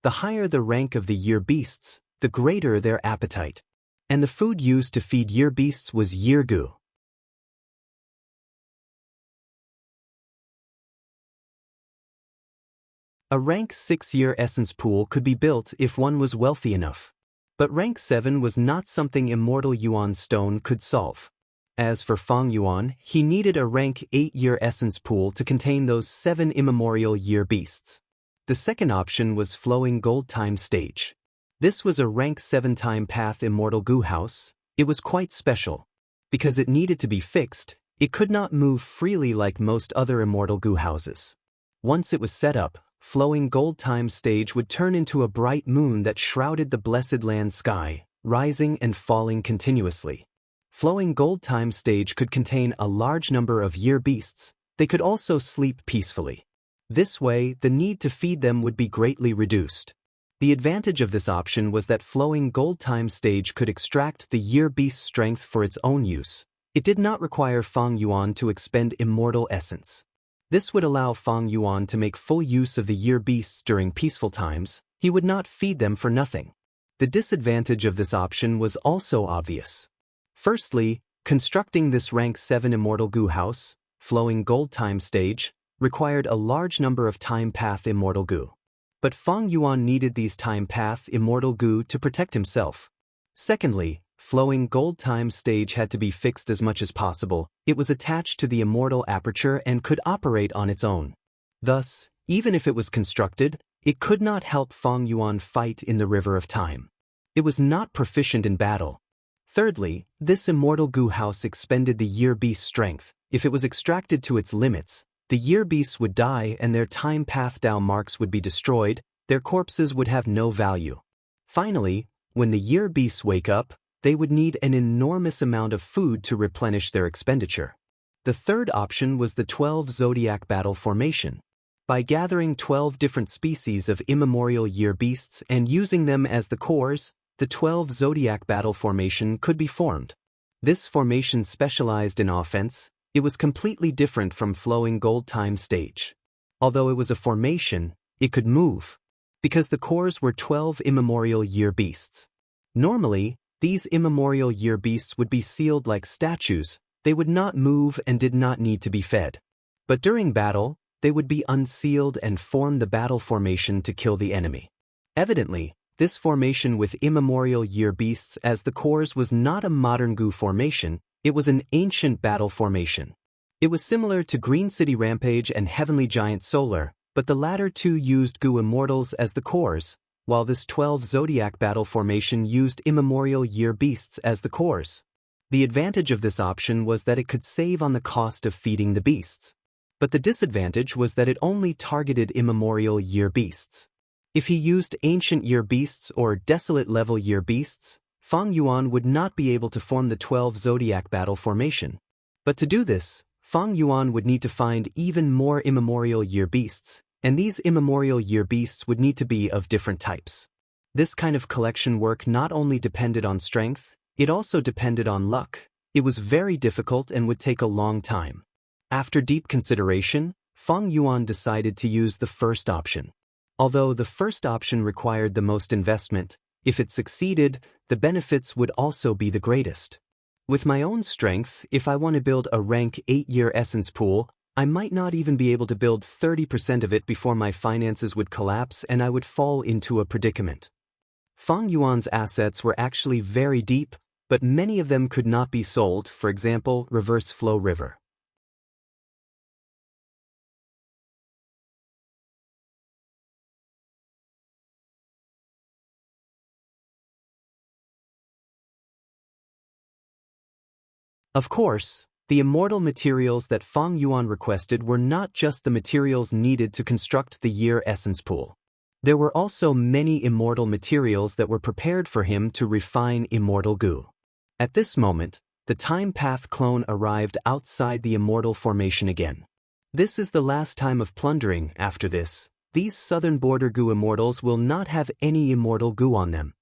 The higher the rank of the year beasts, the greater their appetite. And the food used to feed year beasts was year gu. A rank 6 year essence pool could be built if one was wealthy enough. But rank 7 was not something immortal yuan stone could solve. As for Fang Yuan, he needed a rank 8 year essence pool to contain those 7 immemorial year beasts. The second option was flowing gold time stage. This was a rank 7 time path immortal gu house. It was quite special. Because it needed to be fixed, it could not move freely like most other immortal gu houses. Once it was set up, flowing gold time stage would turn into a bright moon that shrouded the blessed land sky, rising and falling continuously. Flowing gold time stage could contain a large number of year beasts. They could also sleep peacefully. This way, the need to feed them would be greatly reduced. The advantage of this option was that flowing gold time stage could extract the year beast's strength for its own use. It did not require Fang Yuan to expend immortal essence. This would allow Fang Yuan to make full use of the year beasts during peaceful times. He would not feed them for nothing. The disadvantage of this option was also obvious. Firstly, constructing this rank 7 immortal gu house, flowing gold time stage, required a large number of time path immortal gu. But Fang Yuan needed these time path immortal gu to protect himself. Secondly, flowing gold time stage had to be fixed as much as possible. It was attached to the immortal aperture and could operate on its own. Thus, even if it was constructed, it could not help Fang Yuan fight in the river of time. It was not proficient in battle. Thirdly, this immortal gu house expended the year beast's strength. If it was extracted to its limits, the year beasts would die and their time path Dao marks would be destroyed. Their corpses would have no value. Finally, when the year beasts wake up, they would need an enormous amount of food to replenish their expenditure. The third option was the 12 zodiac battle formation. By gathering 12 different species of immemorial year beasts and using them as the cores, the 12 zodiac battle formation could be formed. This formation specialized in offense. It was completely different from flowing gold time stage. Although it was a formation, it could move. Because the cores were 12 immemorial year beasts. Normally, these immemorial year beasts would be sealed like statues. They would not move and did not need to be fed. But during battle, they would be unsealed and form the battle formation to kill the enemy. Evidently, this formation with immemorial year beasts as the cores was not a modern gu formation, it was an ancient battle formation. It was similar to Green City Rampage and Heavenly Giant Solar, but the latter two used gu immortals as the cores, while this 12 zodiac battle formation used immemorial year beasts as the cores. The advantage of this option was that it could save on the cost of feeding the beasts. But the disadvantage was that it only targeted immemorial year beasts. If he used ancient year beasts or desolate level year beasts, Fang Yuan would not be able to form the 12 zodiac battle formation. But to do this, Fang Yuan would need to find even more immemorial year beasts, and these immemorial year beasts would need to be of different types. This kind of collection work not only depended on strength, it also depended on luck. It was very difficult and would take a long time. After deep consideration, Fang Yuan decided to use the first option. Although the first option required the most investment, if it succeeded, the benefits would also be the greatest. With my own strength, if I want to build a rank 8 year essence pool, I might not even be able to build 30% of it before my finances would collapse and I would fall into a predicament. Fang Yuan's assets were actually very deep, but many of them could not be sold, for example, reverse flow river. Of course, the immortal materials that Fang Yuan requested were not just the materials needed to construct the Year Essence Pool. There were also many immortal materials that were prepared for him to refine immortal goo. At this moment, the Time Path clone arrived outside the immortal formation again. This is the last time of plundering. After this, these Southern Border Goo immortals will not have any immortal goo on them.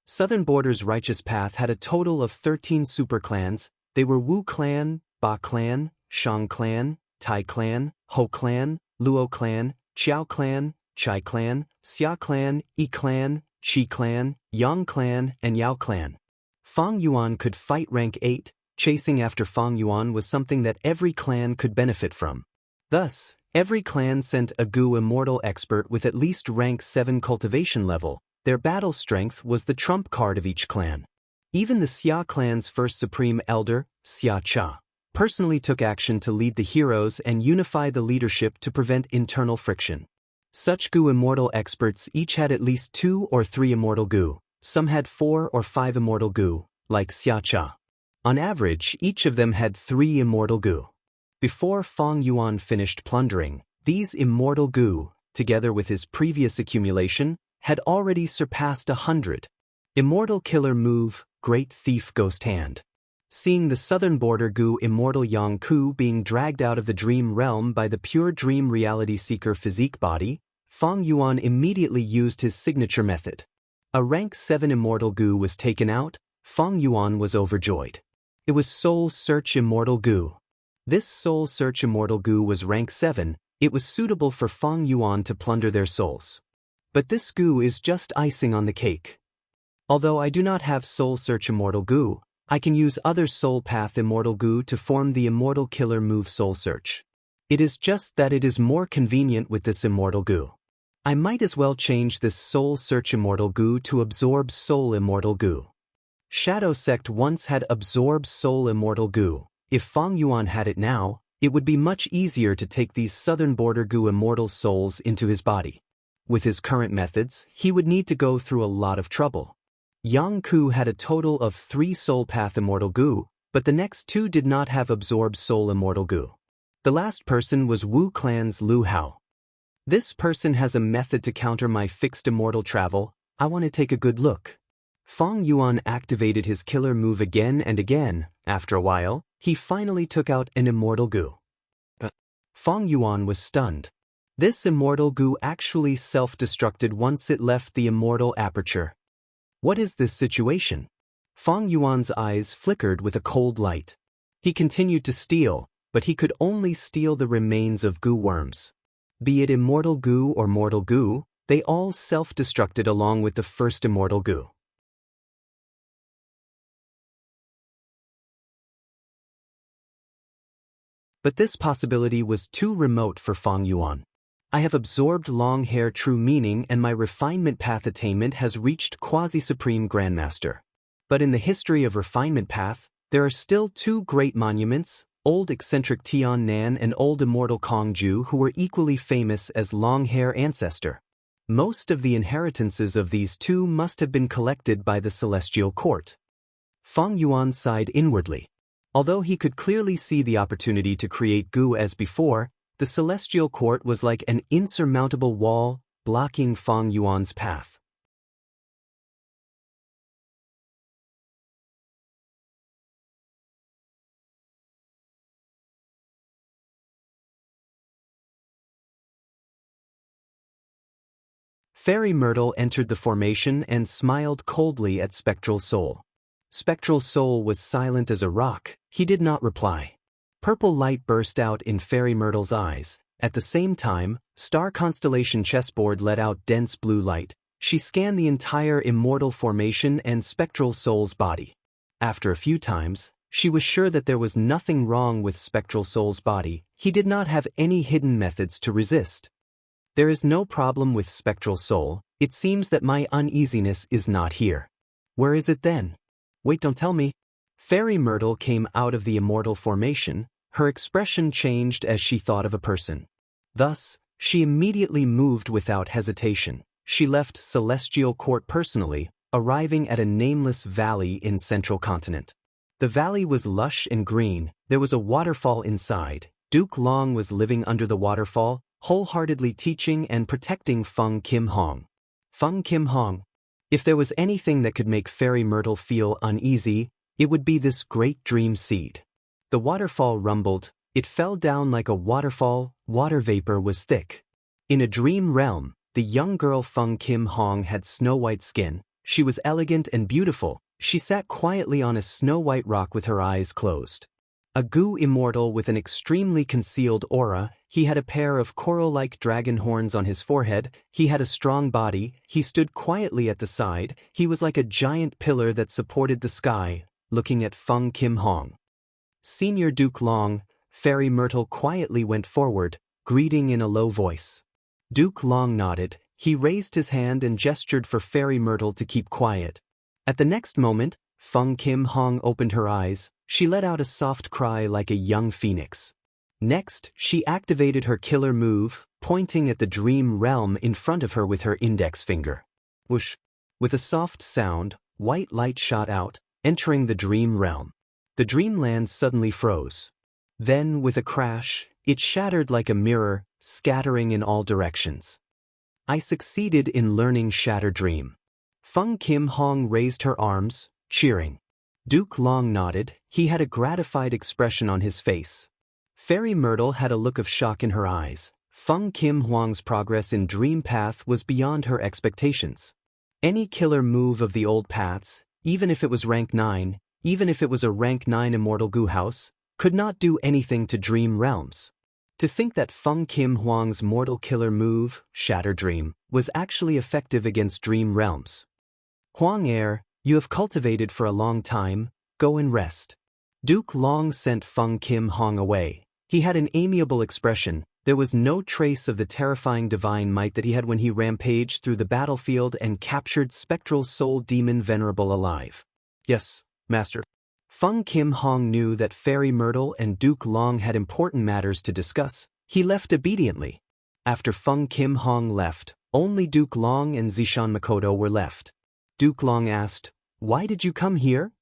Southern Border's Righteous Path had a total of 13 superclans. They were Wu Clan, Ba Clan, Shang Clan, Tai Clan, Ho Clan, Luo Clan, Qiao Clan, Chai Clan, Xia Clan, Yi Clan, Qi Clan, Yang Clan, and Yao Clan. Fang Yuan could fight rank 8. Chasing after Fang Yuan was something that every clan could benefit from. Thus, every clan sent a Goo Immortal expert with at least rank 7 cultivation level. Their battle strength was the trump card of each clan. Even the Xia clan's first Supreme Elder, Xia Cha, personally took action to lead the heroes and unify the leadership to prevent internal friction. Such Goo Immortal experts each had at least 2 or 3 Immortal Goo. Some had 4 or 5 Immortal Goo, like Xia Cha. On average, each of them had 3 Immortal Goo. Before Fang Yuan finished plundering, these Immortal Goo, together with his previous accumulation, had already surpassed 100. Immortal Killer Move, Great Thief Ghost Hand. Seeing the Southern Border Goo Immortal Yang Ku being dragged out of the dream realm by the pure dream reality seeker physique body, Fang Yuan immediately used his signature method. A rank 7 Immortal Goo was taken out. Fang Yuan was overjoyed. It was Soul Search Immortal Goo. This Soul Search Immortal Goo was rank 7. It was suitable for Fang Yuan to plunder their souls. But this goo is just icing on the cake. Although I do not have Soul Search Immortal Goo, I can use other Soul Path Immortal Goo to form the Immortal Killer Move Soul Search. It is just that it is more convenient with this Immortal Goo. I might as well change this Soul Search Immortal Goo to Absorb Soul Immortal Goo. Shadow Sect once had Absorb Soul Immortal Goo. If Fang Yuan had it now, it would be much easier to take these Southern Border Goo immortal souls into his body. With his current methods, he would need to go through a lot of trouble. Yang Ku had a total of 3 Soul Path Immortal Goo, but the next 2 did not have Absorb Soul Immortal Goo. The last person was Wu Clan's Lu Hao. This person has a method to counter my fixed immortal travel. I want to take a good look. Fang Yuan activated his killer move again and again. After a while, he finally took out an Immortal Goo. Fang Yuan was stunned. This Immortal Goo actually self-destructed once it left the Immortal Aperture. What is this situation? Fang Yuan's eyes flickered with a cold light. He continued to steal, but he could only steal the remains of Goo worms. Be it Immortal Goo or Mortal Goo, they all self-destructed along with the first Immortal Goo. But this possibility was too remote for Fang Yuan. I have absorbed long hair true meaning and my refinement path attainment has reached quasi-supreme grandmaster. But in the history of refinement path, there are still 2 great monuments, old eccentric Tian Nan and old immortal Kong Ju, who were equally famous as long hair ancestor. Most of the inheritances of these 2 must have been collected by the celestial court. Fang Yuan sighed inwardly. Although he could clearly see the opportunity to create Goo as before, the celestial court was like an insurmountable wall, blocking Fang Yuan's path. Fairy Myrtle entered the formation and smiled coldly at Spectral Soul. Spectral Soul was silent as a rock. He did not reply. Purple light burst out in Fairy Myrtle's eyes. At the same time, Star Constellation Chessboard let out dense blue light. She scanned the entire immortal formation and Spectral Soul's body. After a few times, she was sure that there was nothing wrong with Spectral Soul's body. He did not have any hidden methods to resist. There is no problem with Spectral Soul. It seems that my uneasiness is not here. Where is it then? Wait, don't tell me. Fairy Myrtle came out of the immortal formation. Her expression changed as she thought of a person. Thus, she immediately moved without hesitation. She left Celestial Court personally, arriving at a nameless valley in Central Continent. The valley was lush and green, there was a waterfall inside. Duke Long was living under the waterfall, wholeheartedly teaching and protecting Feng Kim Hong. Feng Kim Hong. If there was anything that could make Fairy Myrtle feel uneasy, it would be this great dream seed. The waterfall rumbled, it fell down like a waterfall, water vapor was thick. In a dream realm, the young girl Feng Kim Hong had snow-white skin, she was elegant and beautiful, she sat quietly on a snow-white rock with her eyes closed. A Gu immortal with an extremely concealed aura, he had a pair of coral-like dragon horns on his forehead, he had a strong body, he stood quietly at the side, he was like a giant pillar that supported the sky, looking at Feng Kim Hong. Senior Duke Long, Fairy Myrtle quietly went forward, greeting in a low voice. Duke Long nodded, he raised his hand and gestured for Fairy Myrtle to keep quiet. At the next moment, Feng Kim Hong opened her eyes, she let out a soft cry like a young phoenix. Next, she activated her killer move, pointing at the dream realm in front of her with her index finger. Whoosh! With a soft sound, white light shot out, entering the dream realm. The dreamland suddenly froze. Then, with a crash, it shattered like a mirror, scattering in all directions. I succeeded in learning Shatter Dream. Feng Kim Hong raised her arms, cheering. Duke Long nodded, he had a gratified expression on his face. Fairy Myrtle had a look of shock in her eyes. Feng Kim Hong's progress in Dream Path was beyond her expectations. Any killer move of the old paths, even if it was rank 9, even if it was a rank 9 Immortal Gu house, could not do anything to Dream Realms. To think that Feng Kim Hong's mortal killer move, Shatter Dream, was actually effective against Dream Realms. Huang Heir, you have cultivated for a long time, go and rest. Duke Long sent Feng Kim Hong away. He had an amiable expression, there was no trace of the terrifying divine might that he had when he rampaged through the battlefield and captured Spectral Soul Demon Venerable alive. Yes, Master. Feng Kim Hong knew that Fairy Myrtle and Duke Long had important matters to discuss. He left obediently. After Feng Kim Hong left, only Duke Long and Zishan Makoto were left. Duke Long asked, "Why did you come here?"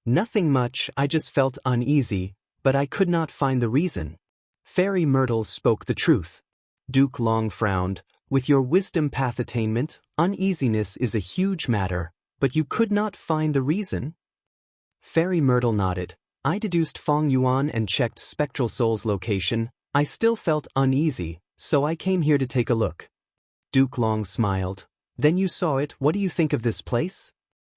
"Nothing much, I just felt uneasy, but I could not find the reason." Fairy Myrtle spoke the truth. Duke Long frowned, "With your wisdom path attainment, uneasiness is a huge matter, but you could not find the reason?" Fairy Myrtle nodded, "I deduced Feng Yuan and checked Spectral Soul's location, I still felt uneasy, so I came here to take a look." Duke Long smiled. "Then you saw it, what do you think of this place?"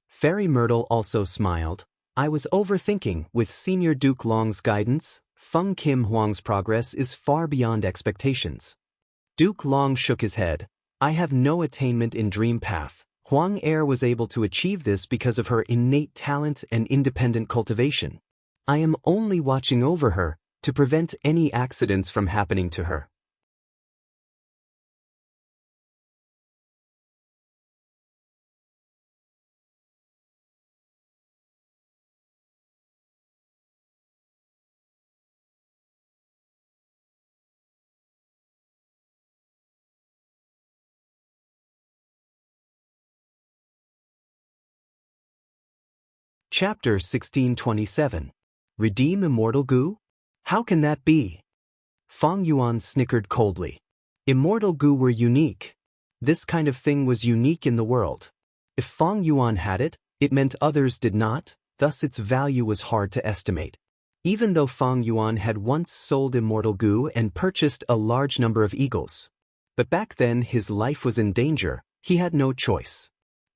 Fairy Myrtle also smiled. "I was overthinking, with Senior Duke Long's guidance, Feng Kim Hong's progress is far beyond expectations." Duke Long shook his head. "I have no attainment in Dream Path. Huang Heir was able to achieve this because of her innate talent and independent cultivation. I am only watching over her, to prevent any accidents from happening to her." Chapter 1627. Redeem Immortal Gu? How can that be? Feng Yuan snickered coldly. Immortal Gu were unique. This kind of thing was unique in the world. If Feng Yuan had it, it meant others did not, thus its value was hard to estimate. Even though Feng Yuan had once sold Immortal Gu and purchased a large number of eagles. But back then his life was in danger, he had no choice.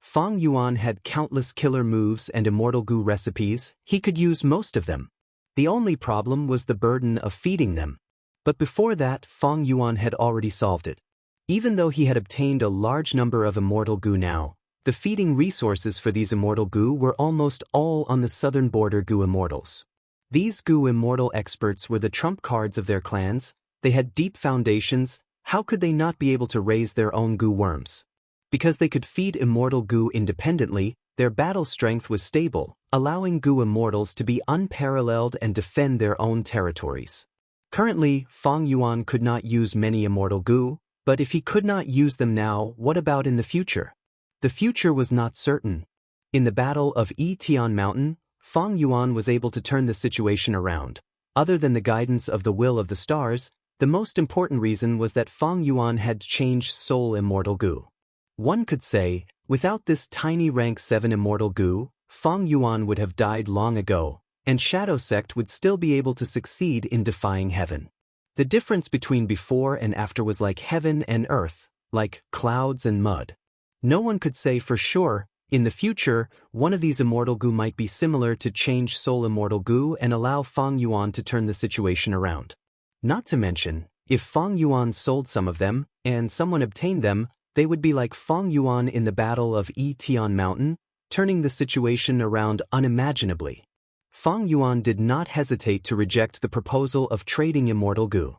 Feng Yuan had countless killer moves and Immortal Gu recipes, he could use most of them. The only problem was the burden of feeding them. But before that, Feng Yuan had already solved it. Even though he had obtained a large number of Immortal Gu now, the feeding resources for these Immortal Gu were almost all on the southern border Gu Immortals. These Gu Immortal experts were the trump cards of their clans, they had deep foundations, how could they not be able to raise their own Gu worms? Because they could feed Immortal Gu independently, their battle strength was stable, allowing Gu Immortals to be unparalleled and defend their own territories. Currently, Feng Yuan could not use many Immortal Gu, but if he could not use them now, what about in the future? The future was not certain. In the Battle of Tian Mountain, Fang Yuan was able to turn the situation around. Other than the guidance of the will of the stars, the most important reason was that Fang Yuan had changed soul immortal goo. One could say, without this tiny rank 7 immortal goo, Fang Yuan would have died long ago, and Shadow Sect would still be able to succeed in defying heaven. The difference between before and after was like heaven and earth, like clouds and mud. No one could say for sure. In the future, one of these immortal goo might be similar to change soul immortal goo and allow Fang Yuan to turn the situation around. Not to mention, if Fang Yuan sold some of them, and someone obtained them, they would be like Fang Yuan in the Battle of Tian Mountain, turning the situation around unimaginably. Fang Yuan did not hesitate to reject the proposal of trading immortal goo.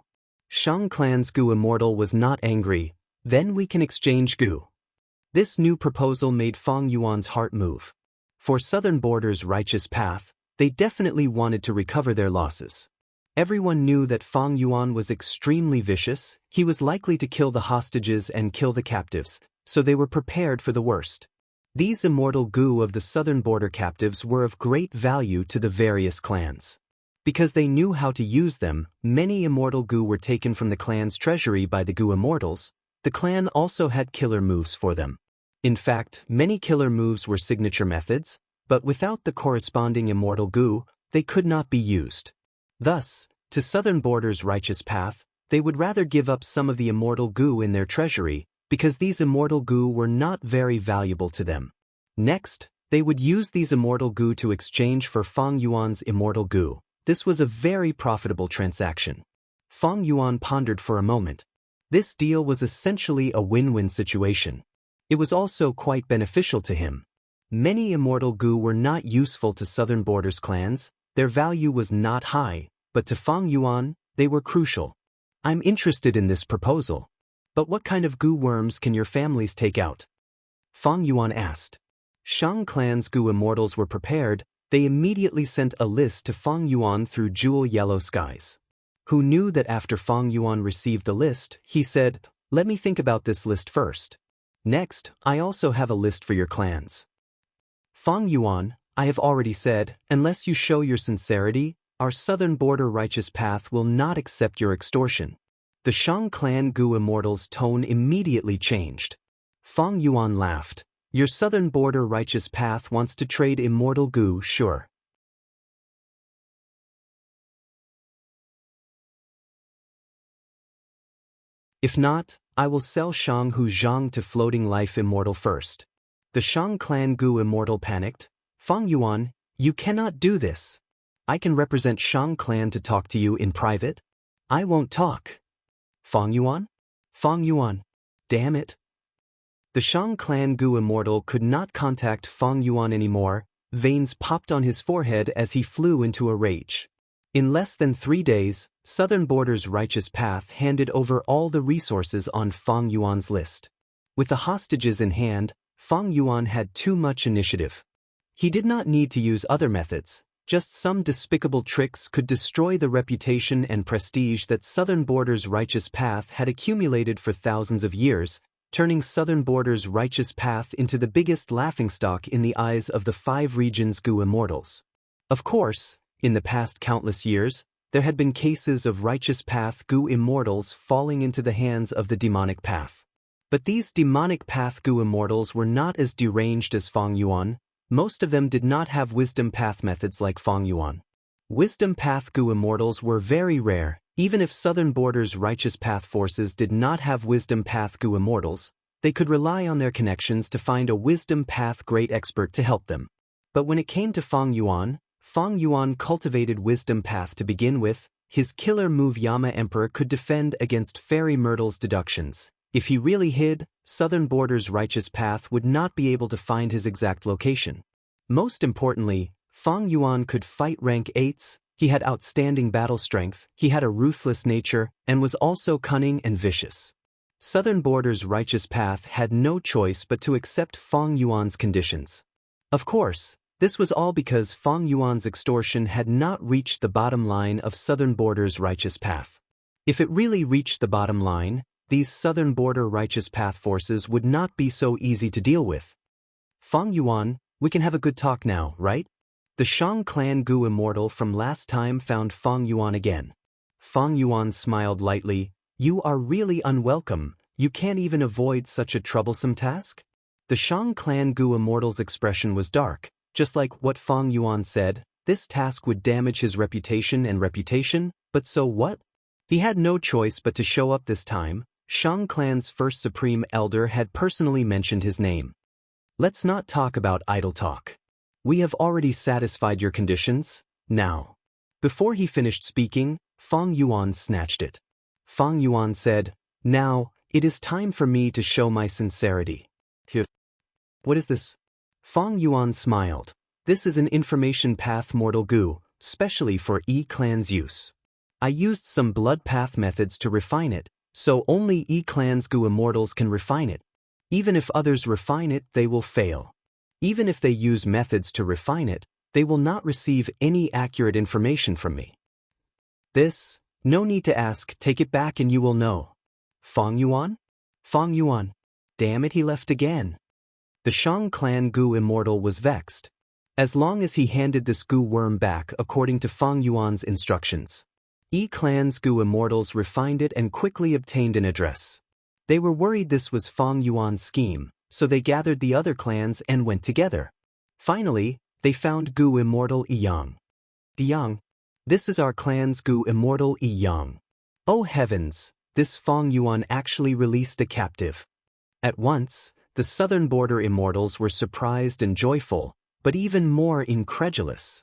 Shang Clan's goo immortal was not angry. Then we can exchange goo. This new proposal made Fang Yuan's heart move. For Southern Border's righteous path, they definitely wanted to recover their losses. Everyone knew that Fang Yuan was extremely vicious. He was likely to kill the hostages and kill the captives, so they were prepared for the worst. These immortal goo of the Southern Border captives were of great value to the various clans. Because they knew how to use them, many immortal goo were taken from the clan's treasury by the goo immortals. The clan also had killer moves for them. In fact, many killer moves were signature methods, but without the corresponding immortal goo, they could not be used. Thus, to Southern Border's righteous path, they would rather give up some of the immortal goo in their treasury, because these immortal goo were not very valuable to them. Next, they would use these immortal goo to exchange for Fang Yuan's immortal goo. This was a very profitable transaction. Fang Yuan pondered for a moment. This deal was essentially a win-win situation. It was also quite beneficial to him. Many immortal goo were not useful to Southern Border's clans, their value was not high, but to Fang Yuan, they were crucial. I'm interested in this proposal. But what kind of goo worms can your families take out? Fang Yuan asked. Shang Clan's goo immortals were prepared. They immediately sent a list to Fang Yuan through Jewel Yellow Skies. Who knew that after Fang Yuan received the list, he said, "Let me think about this list first. Next, I also have a list for your clans." Fang Yuan, I have already said, unless you show your sincerity, our Southern Border righteous path will not accept your extortion. The Shang Clan goo immortals' tone immediately changed. Fang Yuan laughed. Your Southern Border righteous path wants to trade immortal goo, sure. If not, I will sell Shang Hu Zhang to Floating Life Immortal first. The Shang Clan goo immortal panicked. Fang Yuan, you cannot do this. I can represent Shang Clan to talk to you in private. I won't talk. Fang Yuan? Fang Yuan. Damn it. The Shang Clan goo immortal could not contact Fang Yuan anymore. Veins popped on his forehead as he flew into a rage. In less than 3 days, Southern Border's righteous path handed over all the resources on Fang Yuan's list. With the hostages in hand, Fang Yuan had too much initiative. He did not need to use other methods. Just some despicable tricks could destroy the reputation and prestige that Southern Border's righteous path had accumulated for thousands of years, turning Southern Border's righteous path into the biggest laughingstock in the eyes of the 5 regions goo immortals. Of course, in the past countless years, there had been cases of righteous path goo immortals falling into the hands of the demonic path. But these demonic path goo immortals were not as deranged as Fang Yuan. Most of them did not have wisdom path methods like Fang Yuan. Wisdom path goo immortals were very rare. Even if Southern Border's righteous path forces did not have wisdom path goo immortals, they could rely on their connections to find a wisdom path great expert to help them. But when it came to Fang Yuan cultivated wisdom path to begin with. His killer move Yama Emperor could defend against Fairy Myrtle's deductions. If he really hid, Southern Border's righteous path would not be able to find his exact location. Most importantly, Fang Yuan could fight rank 8s, he had outstanding battle strength, he had a ruthless nature, and was also cunning and vicious. Southern Border's righteous path had no choice but to accept Fang Yuan's conditions. Of course, this was all because Fang Yuan's extortion had not reached the bottom line of Southern Border's righteous path. If it really reached the bottom line, these Southern Border righteous path forces would not be so easy to deal with. Fang Yuan, we can have a good talk now, right? The Shang clan Gu immortal from last time found Feng Yuan again. Feng Yuan smiled lightly. You are really unwelcome, you can't even avoid such a troublesome task? The Shang clan Gu immortal's expression was dark, just like what Feng Yuan said. This task would damage his reputation, but so what? He had no choice but to show up this time. Shang clan's first supreme elder had personally mentioned his name. Let's not talk about idle talk. We have already satisfied your conditions, now. Before he finished speaking, Feng Yuan snatched it. Feng Yuan said, now, it is time for me to show my sincerity. Here. What is this? Feng Yuan smiled. This is an information path mortal Gu, specially for E-clan's use. I used some blood path methods to refine it, so only E-clan's Gu immortals can refine it. Even if others refine it, they will fail. Even if they use methods to refine it, they will not receive any accurate information from me. This, no need to ask, take it back and you will know. Feng Yuan? Feng Yuan. Damn it, he left again. The Shang clan Gu immortal was vexed. As long as he handed this Gu worm back according to Feng Yuan's instructions. E-clan's Gu immortals refined it and quickly obtained an address. They were worried this was Feng Yuan's scheme, so they gathered the other clans and went together. Finally, they found Gu immortal Yang. Yang. This is our clan's Gu immortal Yang. Oh heavens, this Feng Yuan actually released a captive. At once, the southern border immortals were surprised and joyful, but even more incredulous.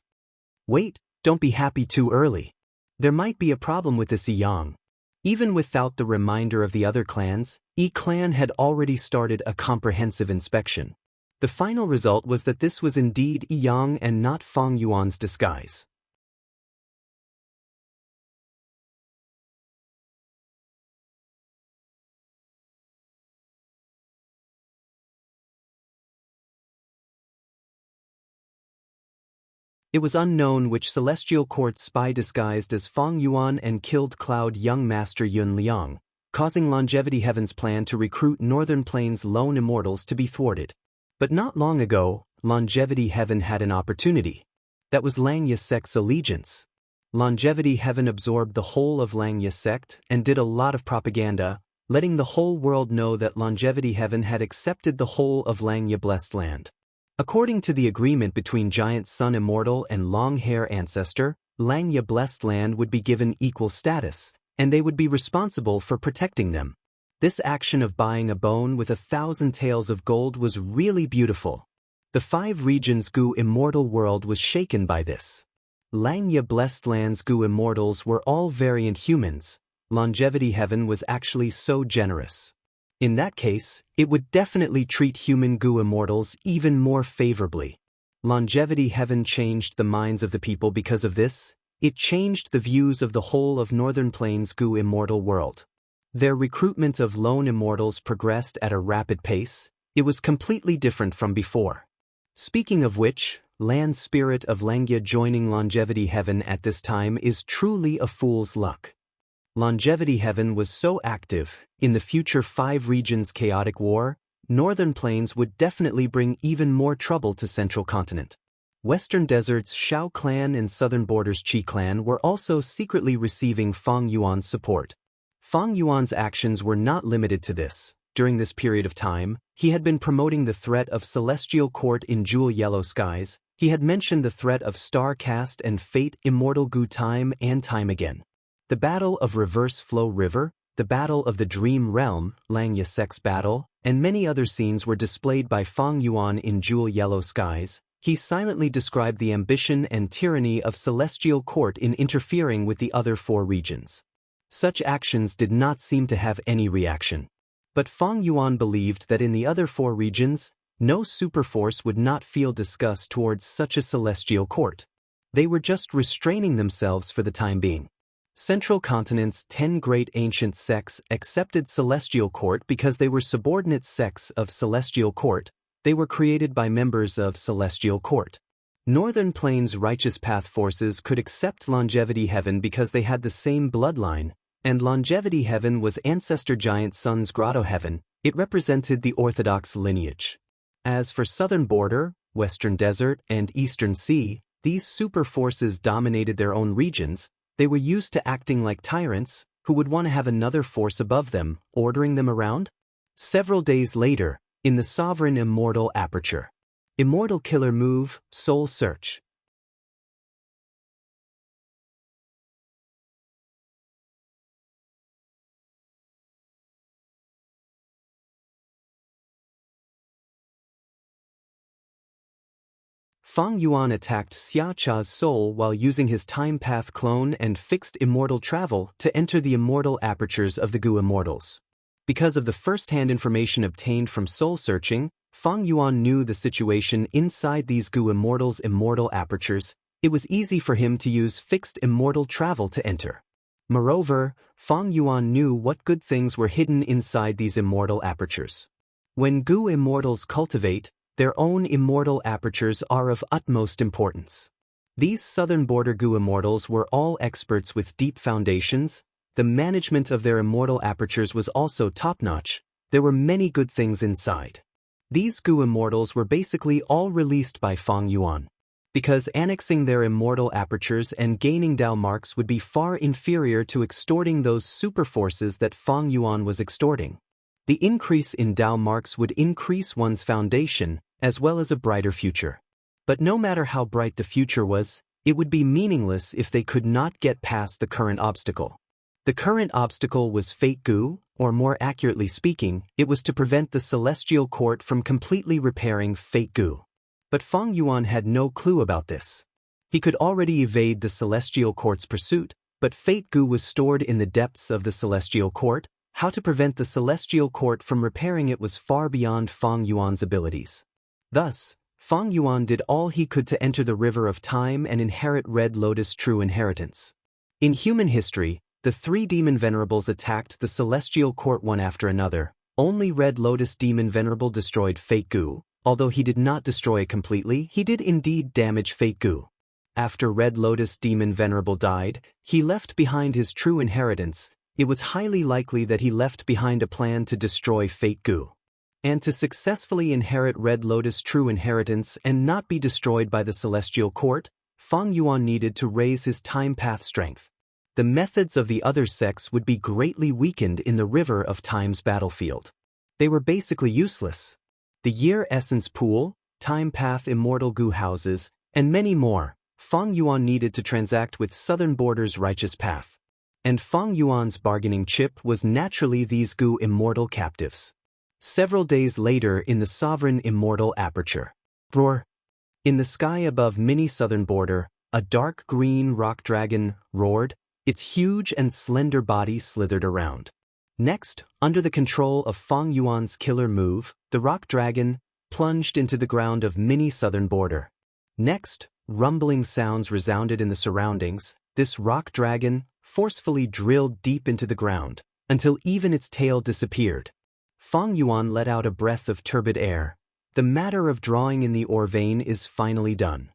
Wait, don't be happy too early. There might be a problem with this Yang. Even without the reminder of the other clans, E-clan had already started a comprehensive inspection. The final result was that this was indeed Yang and not Feng Yuan's disguise. It was unknown which celestial court spy disguised as Feng Yuan and killed Cloud young master Yun Liang, causing Longevity Heaven's plan to recruit Northern Plains lone immortals to be thwarted. But not long ago, Longevity Heaven had an opportunity. That was Langya sect's allegiance. Longevity Heaven absorbed the whole of Langya sect and did a lot of propaganda, letting the whole world know that Longevity Heaven had accepted the whole of Langya blessed land. According to the agreement between Giant Sun Immortal and Long-Hair Ancestor, Langya blessed land would be given equal status, and they would be responsible for protecting them. This action of buying a bone with 1,000 taels of gold was really beautiful. The 5 regions Gu immortal world was shaken by this. Langya blessed land's Gu immortals were all variant humans. Longevity Heaven was actually so generous. In that case, it would definitely treat human Gu immortals even more favorably. Longevity Heaven changed the minds of the people because of this. It changed the views of the whole of Northern Plains Gu immortal world. Their recruitment of lone immortals progressed at a rapid pace. It was completely different from before. Speaking of which, Land Spirit of Langya joining Longevity Heaven at this time is truly a fool's luck. Longevity Heaven was so active. In the future 5 regions chaotic war, Northern Plains would definitely bring even more trouble to Central Continent. Western Desert's Shao clan and Southern Borders Qi clan were also secretly receiving Feng Yuan's support. Feng Yuan's actions were not limited to this. During this period of time, he had been promoting the threat of Celestial Court in Jewel Yellow Skies. He had mentioned the threat of Star Cast and Fate Immortal Gu time and time again. The Battle of Reverse Flow River, the Battle of the Dream Realm, Langya Sect's battle, and many other scenes were displayed by Feng Yuan in Jewel Yellow Skies. He silently described the ambition and tyranny of Celestial Court in interfering with the other 4 regions. Such actions did not seem to have any reaction. But Feng Yuan believed that in the other 4 regions, no superforce would not feel disgust towards such a Celestial Court. They were just restraining themselves for the time being. Central Continent's 10 great ancient sects accepted Celestial Court because they were subordinate sects of Celestial Court. They were created by members of Celestial Court. Northern Plains Righteous Path forces could accept Longevity Heaven because they had the same bloodline, and Longevity Heaven was Ancestor Giant Sun's Grotto Heaven. It represented the Orthodox lineage. As for Southern Border, Western Desert, and Eastern Sea, These super forces dominated their own regions. They were used to acting like tyrants, who would want to have another force above them, ordering them around. Several days later, in the Sovereign Immortal Aperture. Immortal Killer Move, Soul Search. Fang Yuan attacked Xia Cha's soul while using his time path clone and fixed immortal travel to enter the immortal apertures of the Gu Immortals. Because of the first-hand information obtained from soul searching, Fang Yuan knew the situation inside these Gu Immortals' immortal apertures. It was easy for him to use fixed immortal travel to enter. Moreover, Fang Yuan knew what good things were hidden inside these immortal apertures. When Gu Immortals cultivate, their own immortal apertures are of utmost importance. These southern border Gu Immortals were all experts with deep foundations. The management of their immortal apertures was also top-notch. There were many good things inside. These Gu Immortals were basically all released by Fang Yuan. Because annexing their immortal apertures and gaining Dao marks would be far inferior to extorting those super forces that Fang Yuan was extorting. The increase in Dao marks would increase one's foundation, as well as a brighter future. But no matter how bright the future was, it would be meaningless if they could not get past the current obstacle. The current obstacle was Fate Gu, or more accurately speaking, it was to prevent the Celestial Court from completely repairing Fate Gu. But Fang Yuan had no clue about this. He could already evade the Celestial Court's pursuit, but Fate Gu was stored in the depths of the Celestial Court. How to prevent the Celestial Court from repairing it was far beyond Fang Yuan's abilities. Thus, Fang Yuan did all he could to enter the river of time and inherit Red Lotus' true inheritance. In human history, the three demon venerables attacked the Celestial Court one after another. Only Red Lotus Demon Venerable destroyed Fate Gu. Although he did not destroy it completely, he did indeed damage Fate Gu. After Red Lotus Demon Venerable died, he left behind his true inheritance. It was highly likely that he left behind a plan to destroy Fate Gu. And to successfully inherit Red Lotus' true inheritance and not be destroyed by the Celestial Court, Fang Yuan needed to raise his time path strength. The methods of the other sects would be greatly weakened in the River of Time's battlefield. They were basically useless. The Year Essence Pool, Time Path Immortal Gu Houses, and many more, Fang Yuan needed to transact with Southern Border's Righteous Path. And Fang Yuan's bargaining chip was naturally these Gu Immortal captives. Several days later in the Sovereign Immortal Aperture. Roar! In the sky above Mini Southern Border, a dark green rock dragon roared. Its huge and slender body slithered around. Next, under the control of Fang Yuan's killer move, the rock dragon plunged into the ground of Mini Southern Border. Next, rumbling sounds resounded in the surroundings. This rock dragon forcefully drilled deep into the ground, until even its tail disappeared. Fang Yuan let out a breath of turbid air. The matter of drawing in the ore vein is finally done.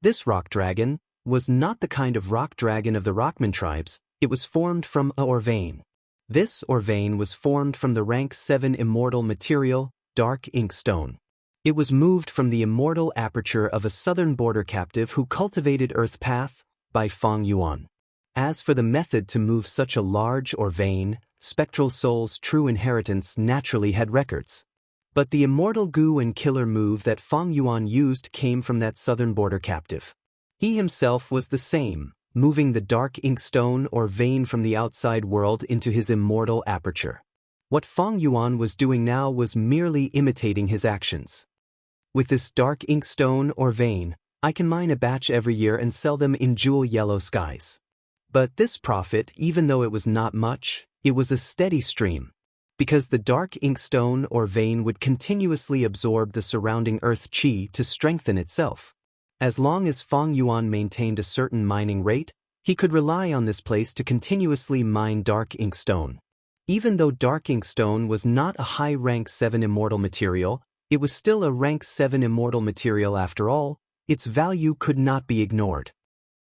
This rock dragon was not the kind of rock dragon of the Rockman tribes. It was formed from a ore vein. This ore vein was formed from the rank 7 immortal material, dark ink stone. It was moved from the immortal aperture of a southern border captive who cultivated Earth Path, by Fang Yuan. As for the method to move such a large ore vein, Spectral Soul's true inheritance naturally had records. But the immortal Gu and killer move that Fang Yuan used came from that southern border captive. He himself was the same, moving the dark ink stone or vein from the outside world into his immortal aperture. What Fang Yuan was doing now was merely imitating his actions. With this dark ink stone or vein, I can mine a batch every year and sell them in jewel yellow skies. But this profit, even though it was not much, it was a steady stream. Because the dark ink stone or vein would continuously absorb the surrounding earth qi to strengthen itself. As long as Fang Yuan maintained a certain mining rate, he could rely on this place to continuously mine dark ink stone. Even though dark ink stone was not a high rank 7 immortal material, it was still a rank 7 immortal material after all. Its value could not be ignored.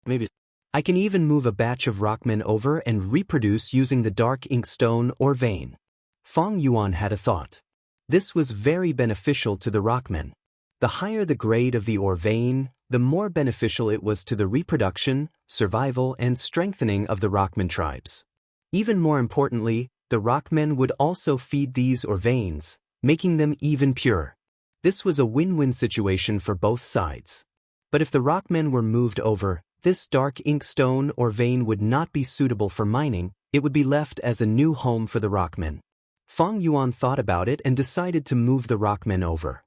Maybe I can even move a batch of rockmen over and reproduce using the dark ink stone or vein. Fang Yuan had a thought. This was very beneficial to the rockmen. The higher the grade of the ore vein, the more beneficial it was to the reproduction, survival, and strengthening of the rockman tribes. Even more importantly, the rockmen would also feed these ore veins, making them even purer. This was a win-win situation for both sides. But if the rockmen were moved over, this dark inkstone ore vein would not be suitable for mining, it would be left as a new home for the rockmen. Fang Yuan thought about it and decided to move the rockmen over.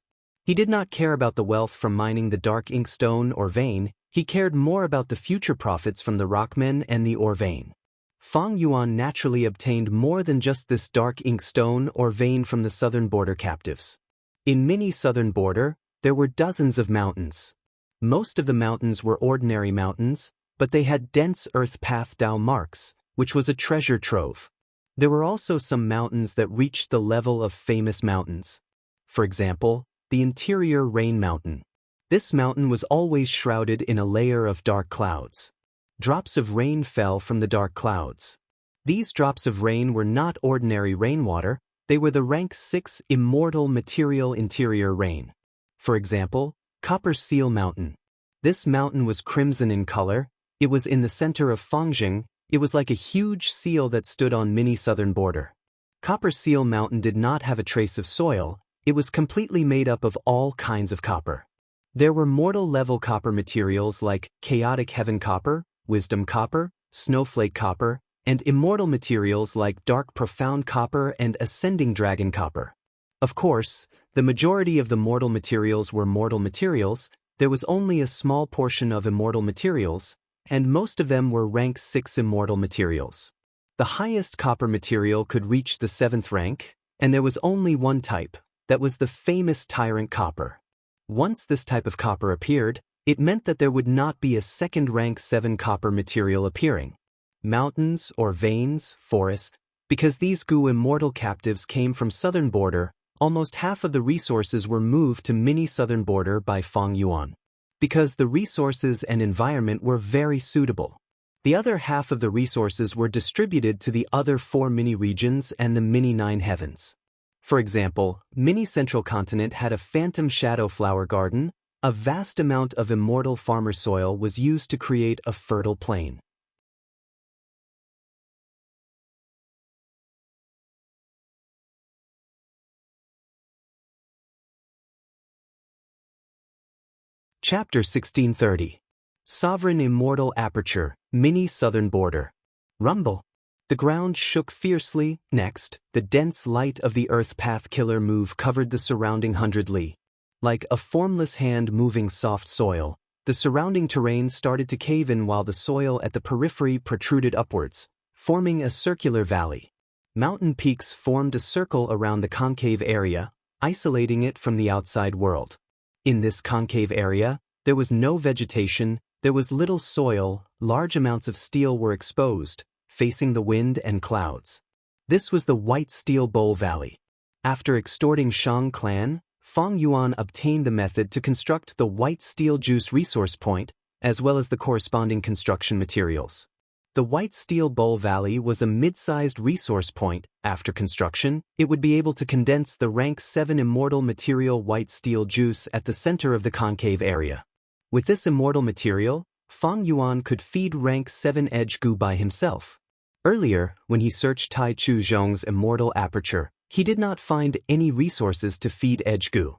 He did not care about the wealth from mining the dark inkstone ore vein, he cared more about the future profits from the rockmen and the ore vein. Fang Yuan naturally obtained more than just this dark inkstone ore vein from the southern border captives. In mini southern border, there were dozens of mountains. Most of the mountains were ordinary mountains, but they had dense earth path Dao marks, which was a treasure trove. There were also some mountains that reached the level of famous mountains. For example, the interior Rain Mountain. This mountain was always shrouded in a layer of dark clouds. Drops of rain fell from the dark clouds. These drops of rain were not ordinary rainwater, they were the rank 6 immortal material interior rain. For example, Copper Seal Mountain. This mountain was crimson in color, it was in the center of Fangjing, it was like a huge seal that stood on mini southern border. Copper Seal Mountain did not have a trace of soil, it was completely made up of all kinds of copper. There were mortal-level copper materials like Chaotic Heaven Copper, Wisdom Copper, Snowflake Copper, and immortal materials like Dark Profound Copper and Ascending Dragon Copper. Of course, the majority of the mortal materials were mortal materials, there was only a small portion of immortal materials, and most of them were rank 6 immortal materials. The highest copper material could reach the 7th rank, and there was only one type, that was the famous Tyrant Copper. Once this type of copper appeared, it meant that there would not be a second rank 7 copper material appearing. Mountains or veins, forests, because these Gu immortal captives came from southern border, almost half of the resources were moved to mini southern border by Fang Yuan. Because the resources and environment were very suitable. The other half of the resources were distributed to the other 4 mini regions and the mini 9 heavens. For example, mini central continent had a phantom shadow flower garden, a vast amount of immortal farmer soil was used to create a fertile plain. Chapter 1630. Sovereign Immortal Aperture, Mini Southern Border. Rumble. The ground shook fiercely. Next, the dense light of the Earth Path Killer move covered the surrounding 100 li. Like a formless hand moving soft soil, the surrounding terrain started to cave in while the soil at the periphery protruded upwards, forming a circular valley. Mountain peaks formed a circle around the concave area, isolating it from the outside world. In this concave area, there was no vegetation, there was little soil, large amounts of steel were exposed, facing the wind and clouds. This was the White Steel Bowl Valley. After extorting Shang clan, Fang Yuan obtained the method to construct the White Steel Juice resource point, as well as the corresponding construction materials. The White Steel Bowl Valley was a mid-sized resource point. After construction, it would be able to condense the rank 7 immortal material white steel juice at the center of the concave area. With this immortal material, Fang Yuan could feed rank 7 Edge Gu by himself. Earlier, when he searched Tai Chu Zhong's immortal aperture, he did not find any resources to feed Edge Gu.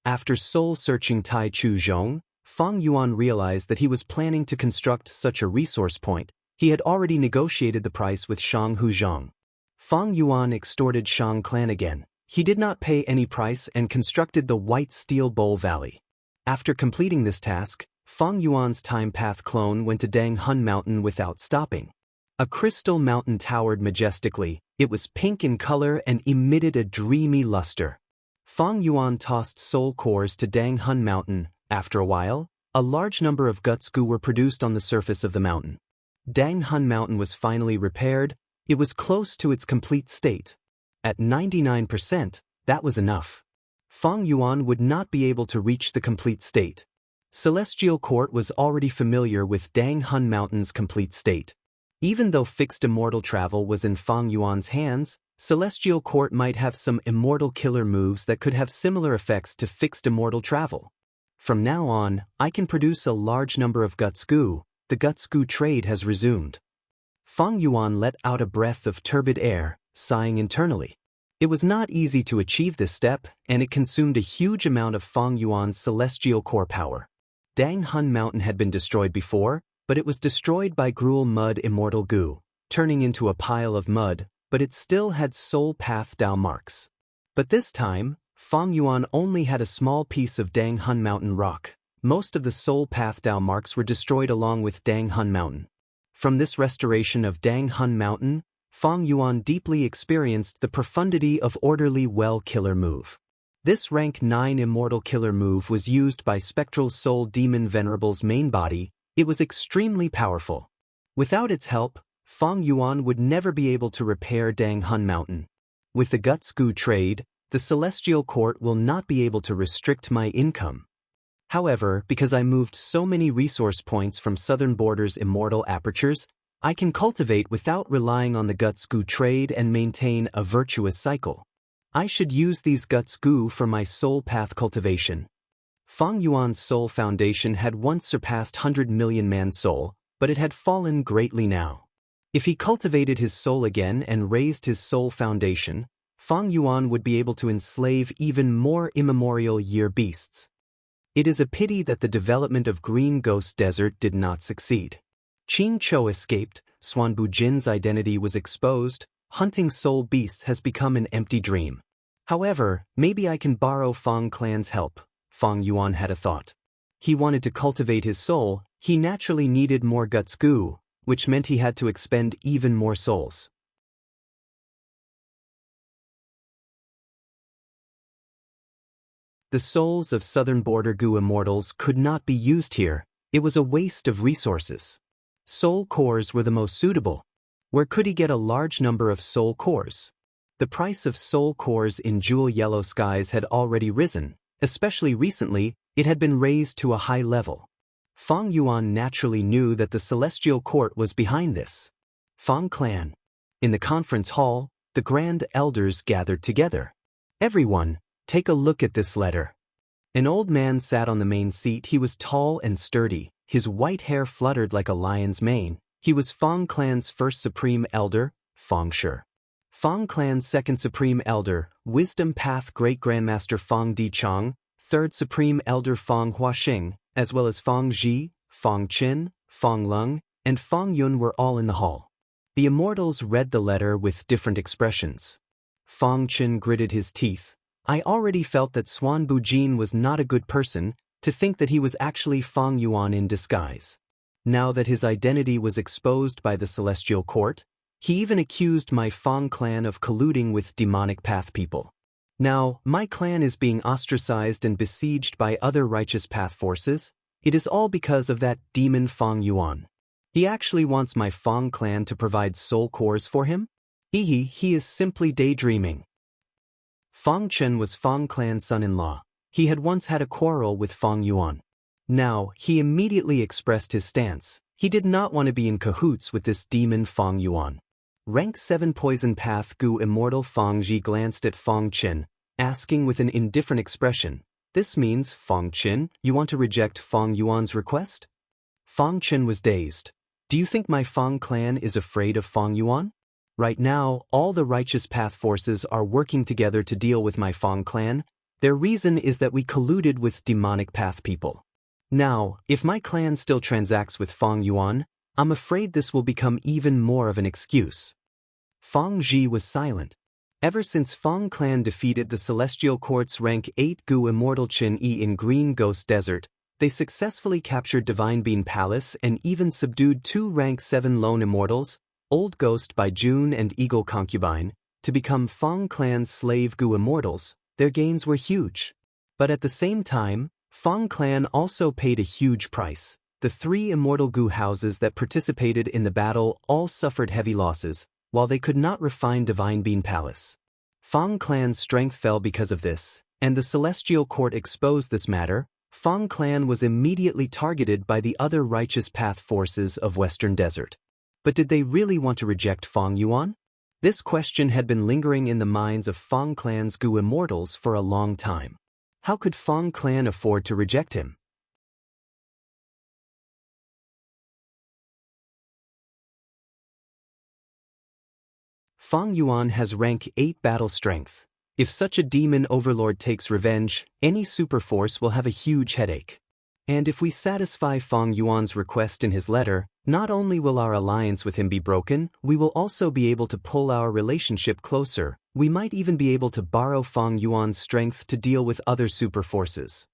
After soul-searching Tai Chu Zhong, Fang Yuan realized that he was planning to construct such a resource point. He had already negotiated the price with Shang Huzhong. Fang Yuan extorted Shang clan again. He did not pay any price and constructed the White Steel Bowl Valley. After completing this task, Fang Yuan's time path clone went to Dang Hun Mountain without stopping. A crystal mountain towered majestically, it was pink in color and emitted a dreamy luster. Fang Yuan tossed soul cores to Dang Hun Mountain. After a while, a large number of guts Gu were produced on the surface of the mountain. Dang Hun Mountain was finally repaired, it was close to its complete state. At 99%, that was enough. Fang Yuan would not be able to reach the complete state. Celestial Court was already familiar with Dang Hun Mountain's complete state. Even though fixed immortal travel was in Fang Yuan's hands, Celestial Court might have some immortal killer moves that could have similar effects to fixed immortal travel. From now on, I can produce a large number of guts goo. The guts goo trade has resumed. Fang Yuan let out a breath of turbid air, sighing internally. It was not easy to achieve this step, and it consumed a huge amount of Fang Yuan's celestial core power. Dang Hun Mountain had been destroyed before, but it was destroyed by Gruel Mud Immortal Goo, turning into a pile of mud, but it still had Soul Path Dao marks. But this time, Fang Yuan only had a small piece of Dang Hun Mountain rock. Most of the Soul Path Dao marks were destroyed along with Dang Hun Mountain. From this restoration of Dang Hun Mountain, Fang Yuan deeply experienced the profundity of Orderly Well Killer move. This rank 9 Immortal Killer move was used by Spectral Soul Demon Venerable's main body. It was extremely powerful. Without its help, Fang Yuan would never be able to repair Dang Hun Mountain. With the Guts Goo trade, the Celestial Court will not be able to restrict my income. However, because I moved so many resource points from Southern Border's immortal apertures, I can cultivate without relying on the Guts Goo trade and maintain a virtuous cycle. I should use these Guts Goo for my soul path cultivation. Fang Yuan's soul foundation had once surpassed 100 million man soul, but it had fallen greatly now. If he cultivated his soul again and raised his soul foundation, Fang Yuan would be able to enslave even more immemorial year beasts. It is a pity that the development of Green Ghost Desert did not succeed. Qing Chou escaped, Xuanbu Jin's identity was exposed, hunting soul beasts has become an empty dream. However, maybe I can borrow Fang Clan's help, Fang Yuan had a thought. He wanted to cultivate his soul, he naturally needed more Guts Goo, which meant he had to expend even more souls. The souls of Southern Border Goo immortals could not be used here. It was a waste of resources. Soul cores were the most suitable. Where could he get a large number of soul cores? The price of soul cores in Jewel Yellow Skies had already risen, especially recently, it had been raised to a high level. Fang Yuan naturally knew that the Celestial Court was behind this. Fang Clan. In the conference hall, the Grand Elders gathered together. Everyone, take a look at this letter. An old man sat on the main seat. He was tall and sturdy. His white hair fluttered like a lion's mane. He was Fang Clan's first Supreme Elder, Fang Shi. Fang Clan's second Supreme Elder, Wisdom Path Great Grandmaster Fang Dichang, third Supreme Elder Fang Huaxing, as well as Fang Ji, Fang Qin, Fang Lung, and Fang Yun were all in the hall. The immortals read the letter with different expressions. Fang Qin gritted his teeth. I already felt that Xuanbu Jin was not a good person, to think that he was actually Fang Yuan in disguise. Now that his identity was exposed by the Celestial Court, he even accused my Fang clan of colluding with demonic path people. Now, my clan is being ostracized and besieged by other righteous path forces. It is all because of that demon Fang Yuan. He actually wants my Fang clan to provide soul cores for him? He is simply daydreaming. Fang Chen was Fang Clan's son-in-law. He had once had a quarrel with Fang Yuan. Now, he immediately expressed his stance. He did not want to be in cahoots with this demon Fang Yuan. Rank 7 Poison Path Goo Immortal Fang Ji glanced at Fang Chen, asking with an indifferent expression, "This means, Fang Chen, you want to reject Fang Yuan's request?" Fang Chen was dazed. Do you think my Fang clan is afraid of Fang Yuan? Right now, all the righteous path forces are working together to deal with my Fang clan. Their reason is that we colluded with demonic path people. Now, if my clan still transacts with Fang Yuan, I'm afraid this will become even more of an excuse. Fang Ji was silent. Ever since Fang Clan defeated the Celestial Court's rank 8 Goo Immortal Qin Yi in Green Ghost Desert, they successfully captured Divine Bean Palace and even subdued 2 rank 7 lone immortals, Old Ghost by June and Eagle Concubine, to become Fang Clan's slave Goo immortals. Their gains were huge. But at the same time, Fang Clan also paid a huge price. The 3 immortal Goo houses that participated in the battle all suffered heavy losses, while they could not refine Divine Bean Palace. Fang Clan's strength fell because of this, and the Celestial Court exposed this matter. Fang Clan was immediately targeted by the other righteous path forces of Western Desert. But did they really want to reject Fang Yuan? This question had been lingering in the minds of Fang Clan's Goo immortals for a long time. How could Fang clan afford to reject him? Fang Yuan has rank 8 battle strength. If such a demon overlord takes revenge, any super force will have a huge headache. And if we satisfy Fang Yuan's request in his letter, not only will our alliance with him be broken, we will also be able to pull our relationship closer. We might even be able to borrow Fang Yuan's strength to deal with other super forces.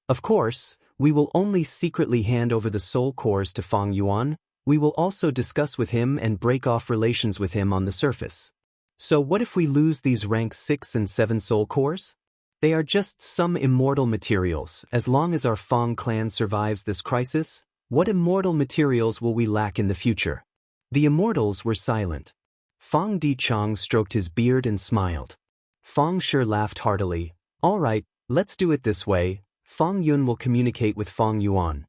Of course, we will only secretly hand over the soul cores to Fang Yuan. We will also discuss with him and break off relations with him on the surface. So what if we lose these rank 6 and 7 soul cores? They are just some immortal materials. As long as our Fang clan survives this crisis, what immortal materials will we lack in the future? The immortals were silent. Fang Dichang stroked his beard and smiled. Fang Shi laughed heartily. All right, let's do it this way. Fang Yun will communicate with Fang Yuan.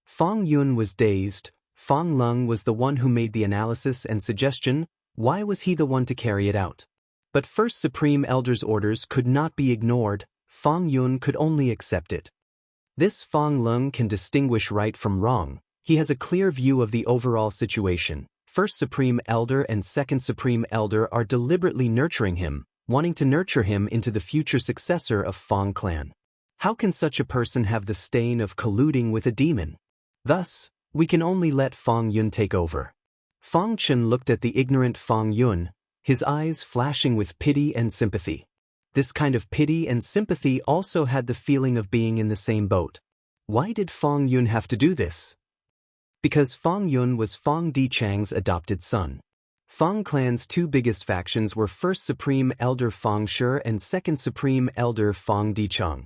Fang Yun was dazed. Fang Lung was the one who made the analysis and suggestion. Why was he the one to carry it out? But First Supreme Elder's orders could not be ignored. Fang Yun could only accept it. This Fang Lung can distinguish right from wrong. He has a clear view of the overall situation. First Supreme Elder and Second Supreme Elder are deliberately nurturing him, wanting to nurture him into the future successor of Fang clan. How can such a person have the stain of colluding with a demon? Thus, we can only let Fang Yun take over. Fang Chen looked at the ignorant Fang Yun, his eyes flashing with pity and sympathy. This kind of pity and sympathy also had the feeling of being in the same boat. Why did Fang Yun have to do this? Because Fang Yun was Fang Dichang's adopted son. Fang clan's 2 biggest factions were First Supreme Elder Fang Shi and Second Supreme Elder Fang Dichang.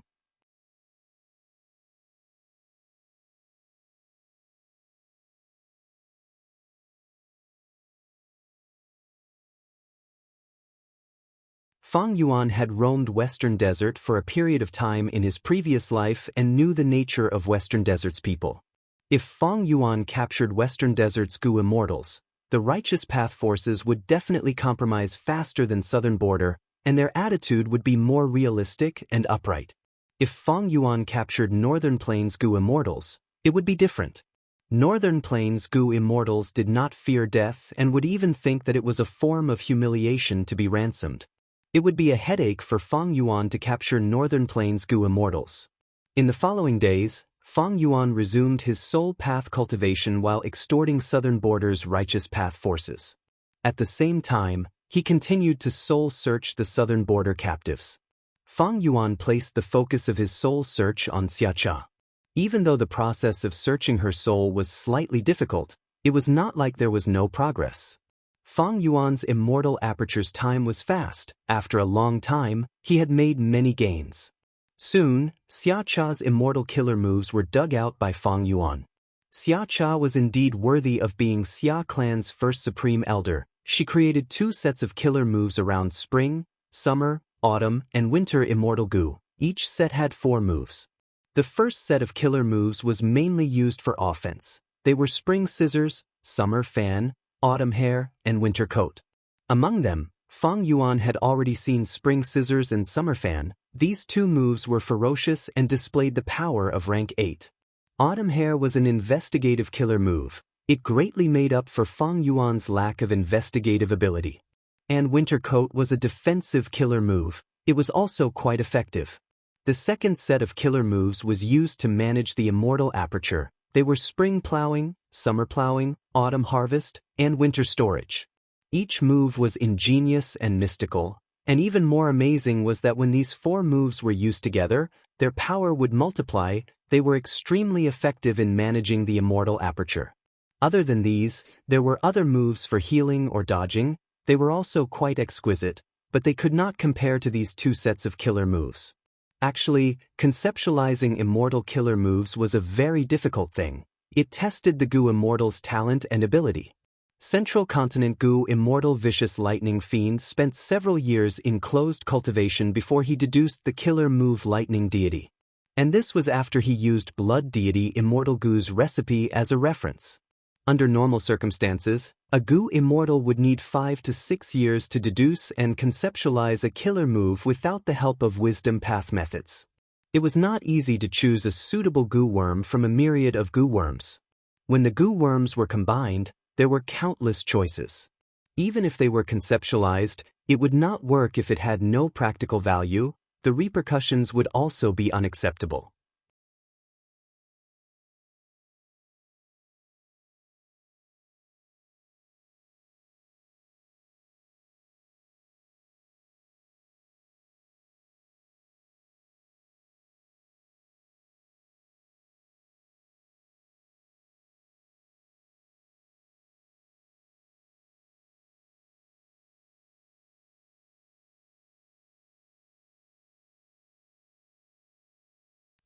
Fang Yuan had roamed Western Desert for a period of time in his previous life and knew the nature of Western Desert's people. If Fang Yuan captured Western Desert's Gu Immortals, the Righteous Path forces would definitely compromise faster than Southern Border, and their attitude would be more realistic and upright. If Fang Yuan captured Northern Plains Gu Immortals, it would be different. Northern Plains Gu Immortals did not fear death and would even think that it was a form of humiliation to be ransomed. It would be a headache for Fang Yuan to capture Northern Plains Gu Immortals. In the following days, Fang Yuan resumed his soul path cultivation while extorting Southern Border's Righteous Path forces. At the same time, he continued to soul search the Southern Border captives. Fang Yuan placed the focus of his soul search on Xiacha. Even though the process of searching her soul was slightly difficult, it was not like there was no progress. Fang Yuan's immortal aperture's time was fast. After a long time, he had made many gains. Soon, Xiacha's immortal killer moves were dug out by Fang Yuan. Xiacha was indeed worthy of being Xia clan's first supreme elder. She created 2 sets of killer moves around spring, summer, autumn, and winter immortal Gu. Each set had 4 moves. The first set of killer moves was mainly used for offense. They were spring scissors, summer fan, autumn hair, and winter coat. Among them, Fang Yuan had already seen spring scissors and summer fan. These 2 moves were ferocious and displayed the power of rank 8. Autumn hair was an investigative killer move. It greatly made up for Fang Yuan's lack of investigative ability. And winter coat was a defensive killer move. It was also quite effective. The second set of killer moves was used to manage the immortal aperture. They were spring plowing, summer plowing, autumn harvest, and winter storage. Each move was ingenious and mystical, and even more amazing was that when these 4 moves were used together, their power would multiply. They were extremely effective in managing the immortal aperture. Other than these, there were other moves for healing or dodging. They were also quite exquisite, but they could not compare to these 2 sets of killer moves. Actually, conceptualizing immortal killer moves was a very difficult thing. It tested the Gu Immortal's talent and ability. Central Continent Gu Immortal Vicious Lightning Fiend spent several years in closed cultivation before he deduced the killer move Lightning Deity. And this was after he used Blood Deity Immortal Gu's recipe as a reference. Under normal circumstances, a goo immortal would need 5 to 6 years to deduce and conceptualize a killer move without the help of wisdom path methods. It was not easy to choose a suitable goo worm from a myriad of goo worms. When the goo worms were combined, there were countless choices. Even if they were conceptualized, it would not work if it had no practical value. The repercussions would also be unacceptable.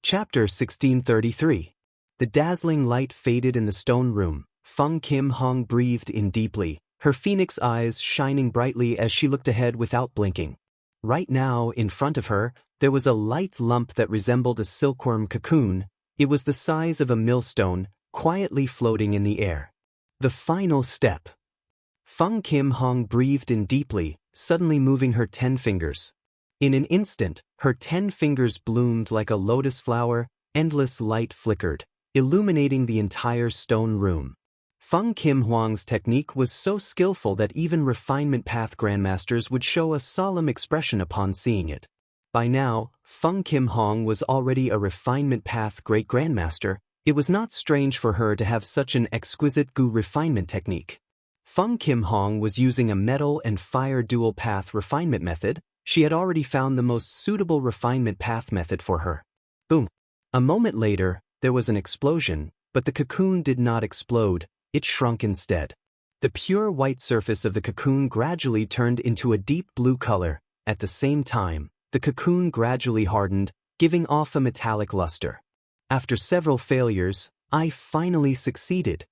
Chapter 1633. The dazzling light faded in the stone room. Feng Kim Hong breathed in deeply, her phoenix eyes shining brightly as she looked ahead without blinking. Right now, in front of her, there was a light lump that resembled a silkworm cocoon. It was the size of a millstone, quietly floating in the air. The final step. Feng Kim Hong breathed in deeply, suddenly moving her 10 fingers. In an instant, her 10 fingers bloomed like a lotus flower, endless light flickered, illuminating the entire stone room. Feng Kim Hong's technique was so skillful that even refinement path grandmasters would show a solemn expression upon seeing it. By now, Feng Kim Hong was already a refinement path great grandmaster. It was not strange for her to have such an exquisite goo refinement technique. Feng Kim Hong was using a metal and fire dual path refinement method. She had already found the most suitable refinement path method for her. Boom. A moment later, there was an explosion, but the cocoon did not explode, it shrunk instead. The pure white surface of the cocoon gradually turned into a deep blue color. At the same time, the cocoon gradually hardened, giving off a metallic luster. After several failures, I finally succeeded.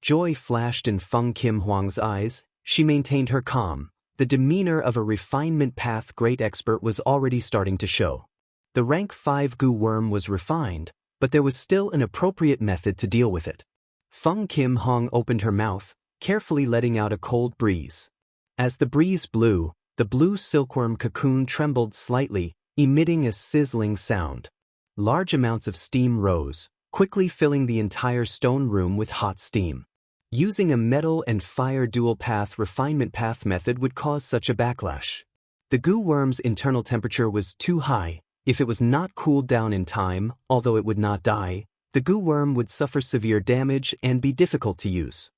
Joy flashed in Feng Kim Hong's eyes. She maintained her calm. The demeanor of a refinement path great expert was already starting to show. The rank 5 goo worm was refined, but there was still an appropriate method to deal with it. Feng Kim Hong opened her mouth, carefully letting out a cold breeze. As the breeze blew, the blue silkworm cocoon trembled slightly, emitting a sizzling sound. Large amounts of steam rose, quickly filling the entire stone room with hot steam. Using a metal and fire dual path refinement path method would cause such a backlash. The goo worm's internal temperature was too high. If it was not cooled down in time, although it would not die, the goo worm would suffer severe damage and be difficult to use.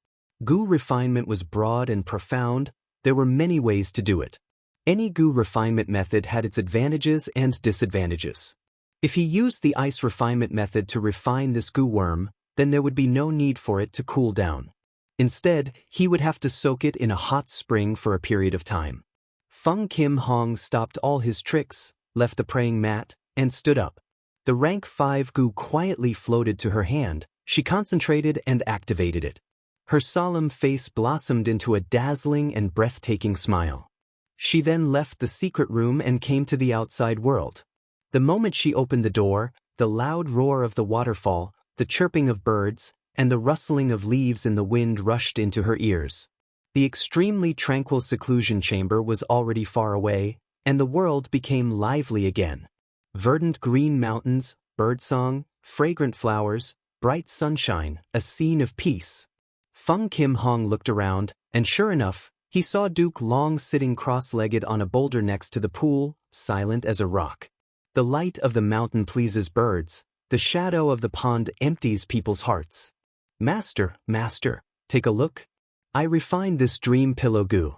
Goo refinement was broad and profound. There were many ways to do it. Any goo refinement method had its advantages and disadvantages. If he used the ice refinement method to refine this goo worm, then there would be no need for it to cool down. Instead, he would have to soak it in a hot spring for a period of time. Feng Kim Hong stopped all his tricks, left the praying mat, and stood up. The rank 5 goo quietly floated to her hand. She concentrated and activated it. Her solemn face blossomed into a dazzling and breathtaking smile. She then left the secret room and came to the outside world. The moment she opened the door, the loud roar of the waterfall, the chirping of birds, and the rustling of leaves in the wind rushed into her ears. The extremely tranquil seclusion chamber was already far away, and the world became lively again. Verdant green mountains, birdsong, fragrant flowers, bright sunshine, a scene of peace. Feng Kim Hong looked around, and sure enough, he saw Duke Long sitting cross-legged on a boulder next to the pool, silent as a rock. The light of the mountain pleases birds. The shadow of the pond empties people's hearts. Master, take a look. I refined this dream pillow goo.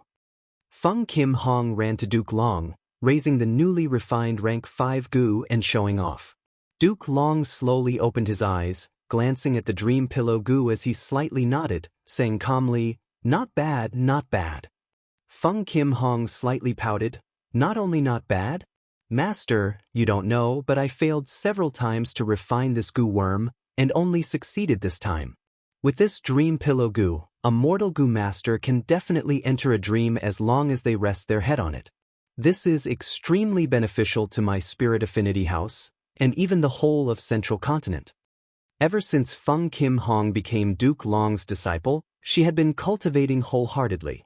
Feng Kim Hong ran to Duke Long, raising the newly refined rank 5 goo and showing off. Duke Long slowly opened his eyes, glancing at the dream pillow goo as he slightly nodded, saying calmly, "Not bad, not bad." Feng Kim Hong slightly pouted, "Not only not bad? Master, you don't know, but I failed several times to refine this goo worm, and only succeeded this time. With this dream pillow goo, a mortal goo master can definitely enter a dream as long as they rest their head on it. This is extremely beneficial to my spirit affinity house, and even the whole of Central Continent." Ever since Feng Kim Hong became Duke Long's disciple, she had been cultivating wholeheartedly.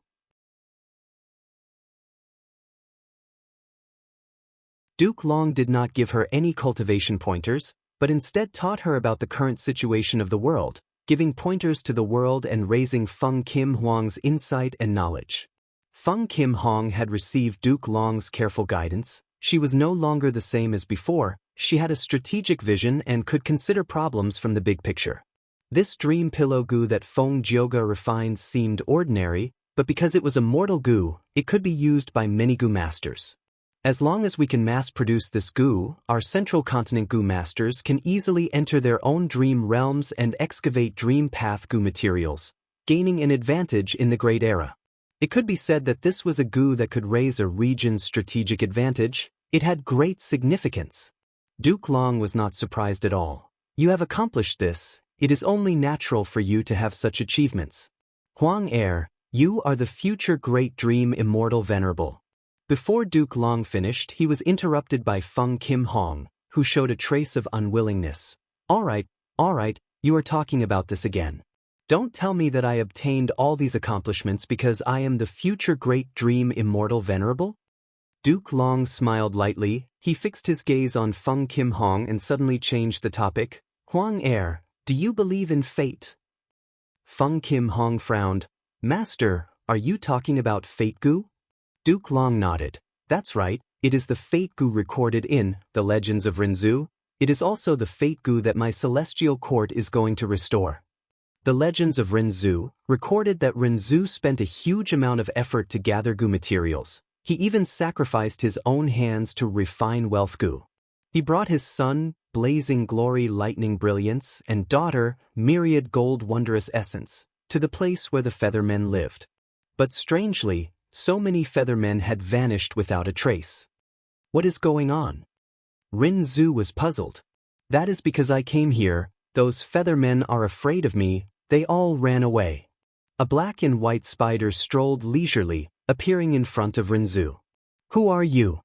Duke Long did not give her any cultivation pointers, but instead taught her about the current situation of the world, giving pointers to the world and raising Feng Kim Hong's insight and knowledge. Feng Kim Hong had received Duke Long's careful guidance. She was no longer the same as before. She had a strategic vision and could consider problems from the big picture. This dream pillow goo that Feng Jioge refined seemed ordinary, but because it was a mortal goo, it could be used by many goo masters. As long as we can mass-produce this goo, our central continent goo masters can easily enter their own dream realms and excavate dream path goo materials, gaining an advantage in the Great Era. It could be said that this was a goo that could raise a region's strategic advantage. It had great significance. Duke Long was not surprised at all. You have accomplished this. It is only natural for you to have such achievements. Huang Heir, you are the future great dream immortal venerable. Before Duke Long finished, he was interrupted by Feng Kim Hong, who showed a trace of unwillingness. All right, you are talking about this again. Don't tell me that I obtained all these accomplishments because I am the future great dream immortal venerable? Duke Long smiled lightly. He fixed his gaze on Feng Kim Hong and suddenly changed the topic. Huang Heir, do you believe in fate? Feng Kim Hong frowned. Master, are you talking about fate goo? Duke Long nodded. That's right, it is the fate goo recorded in the Legends of Rinzhu. It is also the fate goo that my celestial court is going to restore. The Legends of Rinzhu recorded that Rinzhu spent a huge amount of effort to gather goo materials. He even sacrificed his own hands to refine wealth goo. He brought his son, blazing glory lightning brilliance, and daughter, myriad gold wondrous essence, to the place where the feathermen lived. But strangely, so many feathermen had vanished without a trace. What is going on? Rinzhu was puzzled. That is because I came here. Those feathermen are afraid of me. They all ran away. A black and white spider strolled leisurely, appearing in front of Rinzhu. Who are you?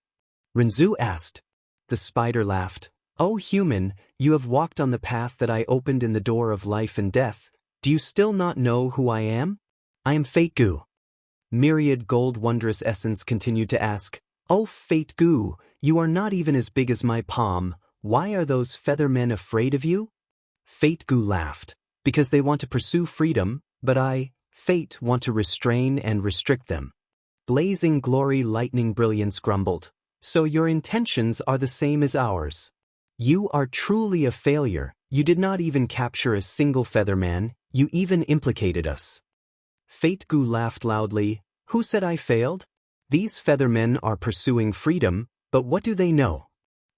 Rinzhu asked. The spider laughed. Oh human, you have walked on the path that I opened in the door of life and death. Do you still not know who I am? I am Fate Goo. Myriad Gold Wondrous Essence continued to ask, Oh Fate Goo, you are not even as big as my palm. Why are those feathermen afraid of you? Fate Goo laughed. Because they want to pursue freedom, but I, Fate, want to restrain and restrict them. Blazing Glory Lightning Brilliance grumbled. So your intentions are the same as ours. You are truly a failure. You did not even capture a single featherman. You even implicated us. Fate Goo laughed loudly. Who said I failed? These feathermen are pursuing freedom, but what do they know?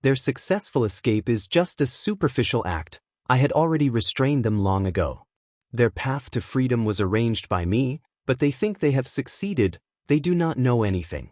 Their successful escape is just a superficial act. I had already restrained them long ago. Their path to freedom was arranged by me, but they think they have succeeded. They do not know anything.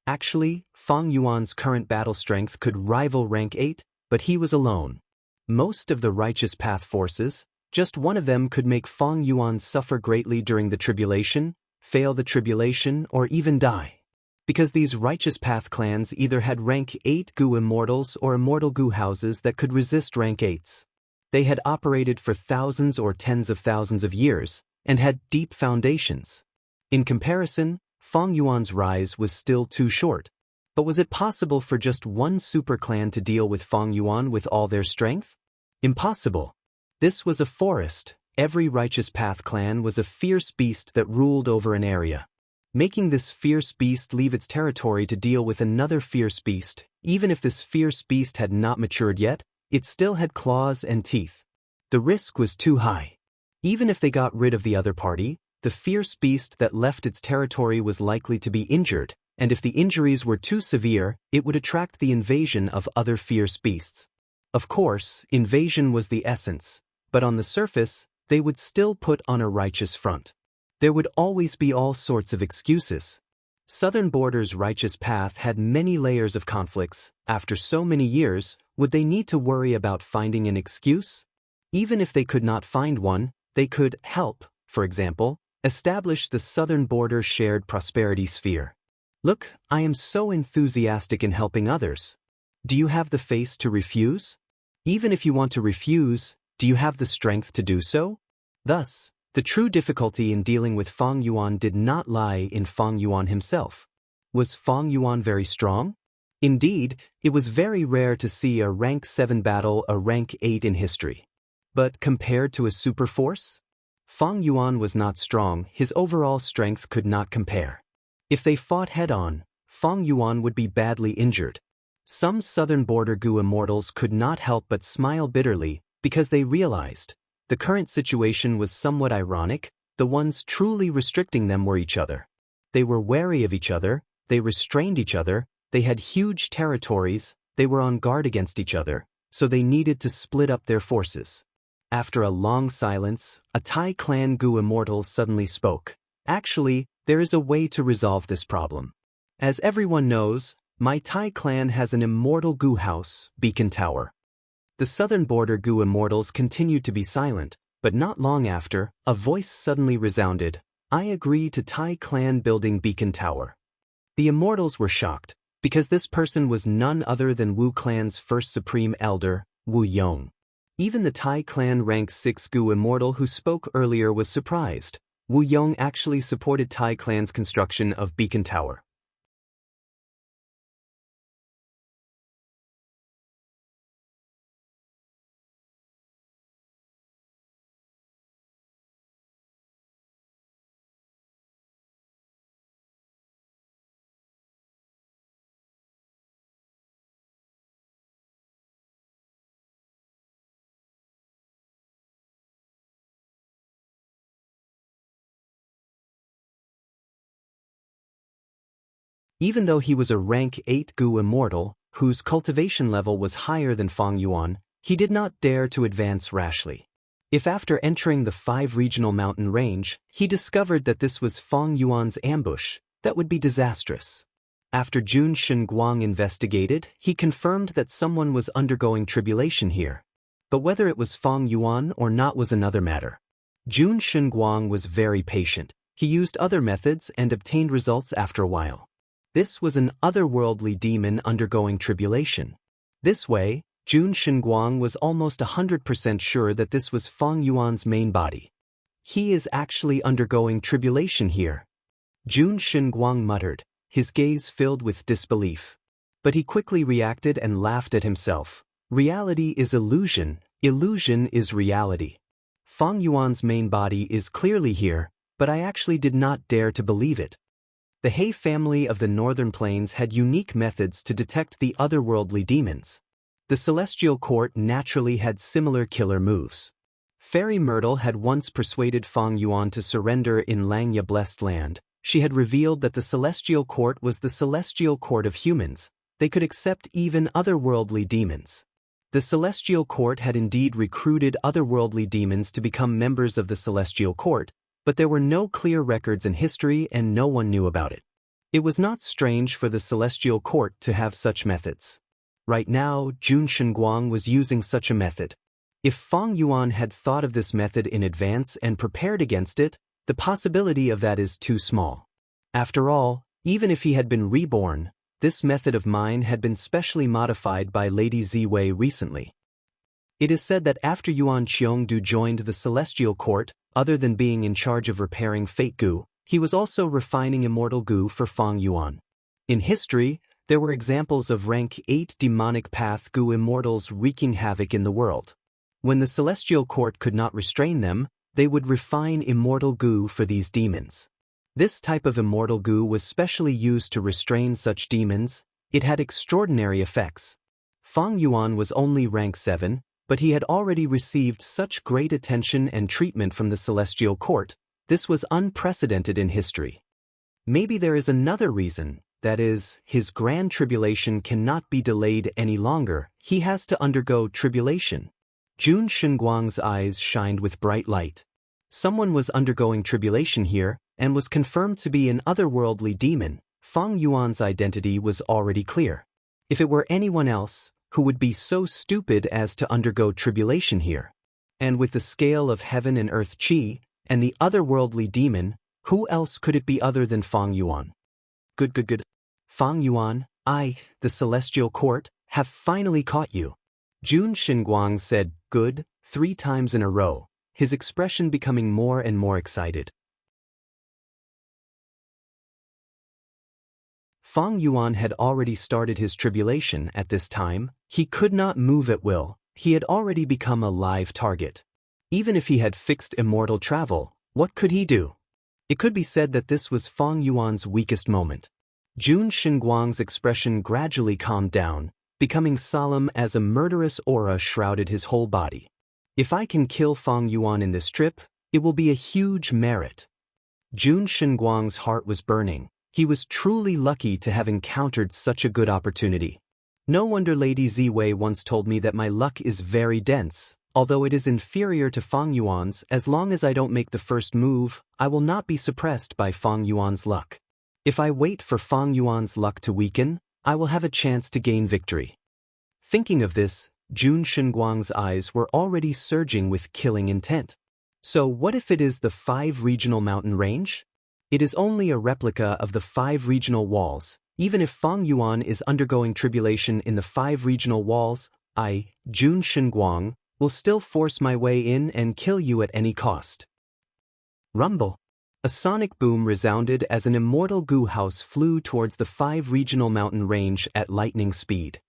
Actually, Feng Yuan's current battle strength could rival rank 8, but he was alone. Most of the righteous path forces, just one of them could make Feng Yuan suffer greatly during the tribulation, fail the tribulation, or even die. Because these righteous path clans either had rank 8 Gu immortals or immortal Gu houses that could resist rank 8s. They had operated for thousands or tens of thousands of years, and had deep foundations. In comparison, Feng Yuan's rise was still too short. But was it possible for just one super clan to deal with Feng Yuan with all their strength? Impossible. This was a forest. Every righteous path clan was a fierce beast that ruled over an area. Making this fierce beast leave its territory to deal with another fierce beast, even if this fierce beast had not matured yet, it still had claws and teeth. The risk was too high. Even if they got rid of the other party, the fierce beast that left its territory was likely to be injured, and if the injuries were too severe, it would attract the invasion of other fierce beasts. Of course, invasion was the essence, but on the surface, they would still put on a righteous front. There would always be all sorts of excuses. Southern Border's righteous path had many layers of conflicts. After so many years, would they need to worry about finding an excuse? Even if they could not find one, they could help, for example, establish the Southern Border Shared Prosperity Sphere. Look, I am so enthusiastic in helping others. Do you have the face to refuse? Even if you want to refuse, do you have the strength to do so? Thus, the true difficulty in dealing with Fang Yuan did not lie in Fang Yuan himself. Was Fang Yuan very strong? Indeed, it was very rare to see a rank 7 battle a rank 8 in history. But compared to a superforce? Fang Yuan was not strong, his overall strength could not compare. If they fought head-on, Fang Yuan would be badly injured. Some Southern Border Gu immortals could not help but smile bitterly because they realized the current situation was somewhat ironic. The ones truly restricting them were each other. They were wary of each other, they restrained each other, they had huge territories, they were on guard against each other, so they needed to split up their forces. After a long silence, a Tai clan Gu immortal suddenly spoke. Actually, there is a way to resolve this problem. As everyone knows, my Tai clan has an immortal Gu house, Beacon Tower. The Southern Border Gu immortals continued to be silent, but not long after, a voice suddenly resounded. I agree to Tai clan building Beacon Tower. The immortals were shocked, because this person was none other than Wu clan's first supreme elder, Wu Yong. Even the Tai clan rank 6 Gu immortal who spoke earlier was surprised. Wu Yong actually supported Tai clan's construction of Beacon Tower. Even though he was a rank 8 Gu immortal, whose cultivation level was higher than Fang Yuan, he did not dare to advance rashly. If after entering the 5 regional mountain range, he discovered that this was Fang Yuan's ambush, that would be disastrous. After Jun Shenguang investigated, he confirmed that someone was undergoing tribulation here. But whether it was Fang Yuan or not was another matter. Jun Shenguang was very patient. He used other methods and obtained results after a while. This was an otherworldly demon undergoing tribulation. This way, Jun Shenguang was almost 100% sure that this was Fang Yuan's main body. He is actually undergoing tribulation here. Jun Shenguang muttered, his gaze filled with disbelief. But he quickly reacted and laughed at himself. Reality is illusion, illusion is reality. Fang Yuan's main body is clearly here, but I actually did not dare to believe it. The He family of the Northern Plains had unique methods to detect the otherworldly demons. The Celestial Court naturally had similar killer moves. Fairy Myrtle had once persuaded Fang Yuan to surrender in Langya Blessed Land. She had revealed that the Celestial Court was the Celestial Court of humans. They could accept even otherworldly demons. The Celestial Court had indeed recruited otherworldly demons to become members of the Celestial Court, but there were no clear records in history and no one knew about it. It was not strange for the Celestial Court to have such methods. Right now, Jun Shenguang was using such a method. If Fang Yuan had thought of this method in advance and prepared against it, the possibility of that is too small. After all, even if he had been reborn, this method of mine had been specially modified by Lady Ziwei recently. It is said that after Yuan Qiongdu joined the Celestial Court, other than being in charge of repairing Fate Gu, he was also refining Immortal Gu for Fang Yuan. In history, there were examples of rank 8 demonic path Gu immortals wreaking havoc in the world. When the Celestial Court could not restrain them, they would refine Immortal Gu for these demons. This type of Immortal Gu was specially used to restrain such demons. It had extraordinary effects. Fang Yuan was only rank 7, but he had already received such great attention and treatment from the Celestial Court. This was unprecedented in history. Maybe there is another reason. that is, his grand tribulation cannot be delayed any longer, he has to undergo tribulation. Jun Shenguang's eyes shined with bright light. Someone was undergoing tribulation here, and was confirmed to be an otherworldly demon. Fang Yuan's identity was already clear. If it were anyone else, who would be so stupid as to undergo tribulation here? And with the scale of heaven and earth qi, and the otherworldly demon, who else could it be other than Fang Yuan? Good. Fang Yuan, I, the celestial court, have finally caught you. Jun Shenguang said, good, 3 times in a row, his expression becoming more and more excited. Fang Yuan had already started his tribulation at this time. He could not move at will. He had already become a live target. Even if he had fixed immortal travel, what could he do? It could be said that this was Fang Yuan's weakest moment. Jun Shenguang's expression gradually calmed down, becoming solemn as a murderous aura shrouded his whole body. If I can kill Fang Yuan in this trip, it will be a huge merit. Jun Shenguang's heart was burning. He was truly lucky to have encountered such a good opportunity. No wonder Lady Ziwei once told me that my luck is very dense. Although it is inferior to Fang Yuan's, as long as I don't make the first move, I will not be suppressed by Fang Yuan's luck. If I wait for Fang Yuan's luck to weaken, I will have a chance to gain victory. Thinking of this, Jun Shenguang's eyes were already surging with killing intent. So what if it is the 5 regional mountain range? It is only a replica of the 5 regional walls. Even if Fang Yuan is undergoing tribulation in the 5 regional walls, I, Jun Shenguang, will still force my way in and kill you at any cost. Rumble. A sonic boom resounded as an immortal goo house flew towards the 5 regional mountain range at lightning speed.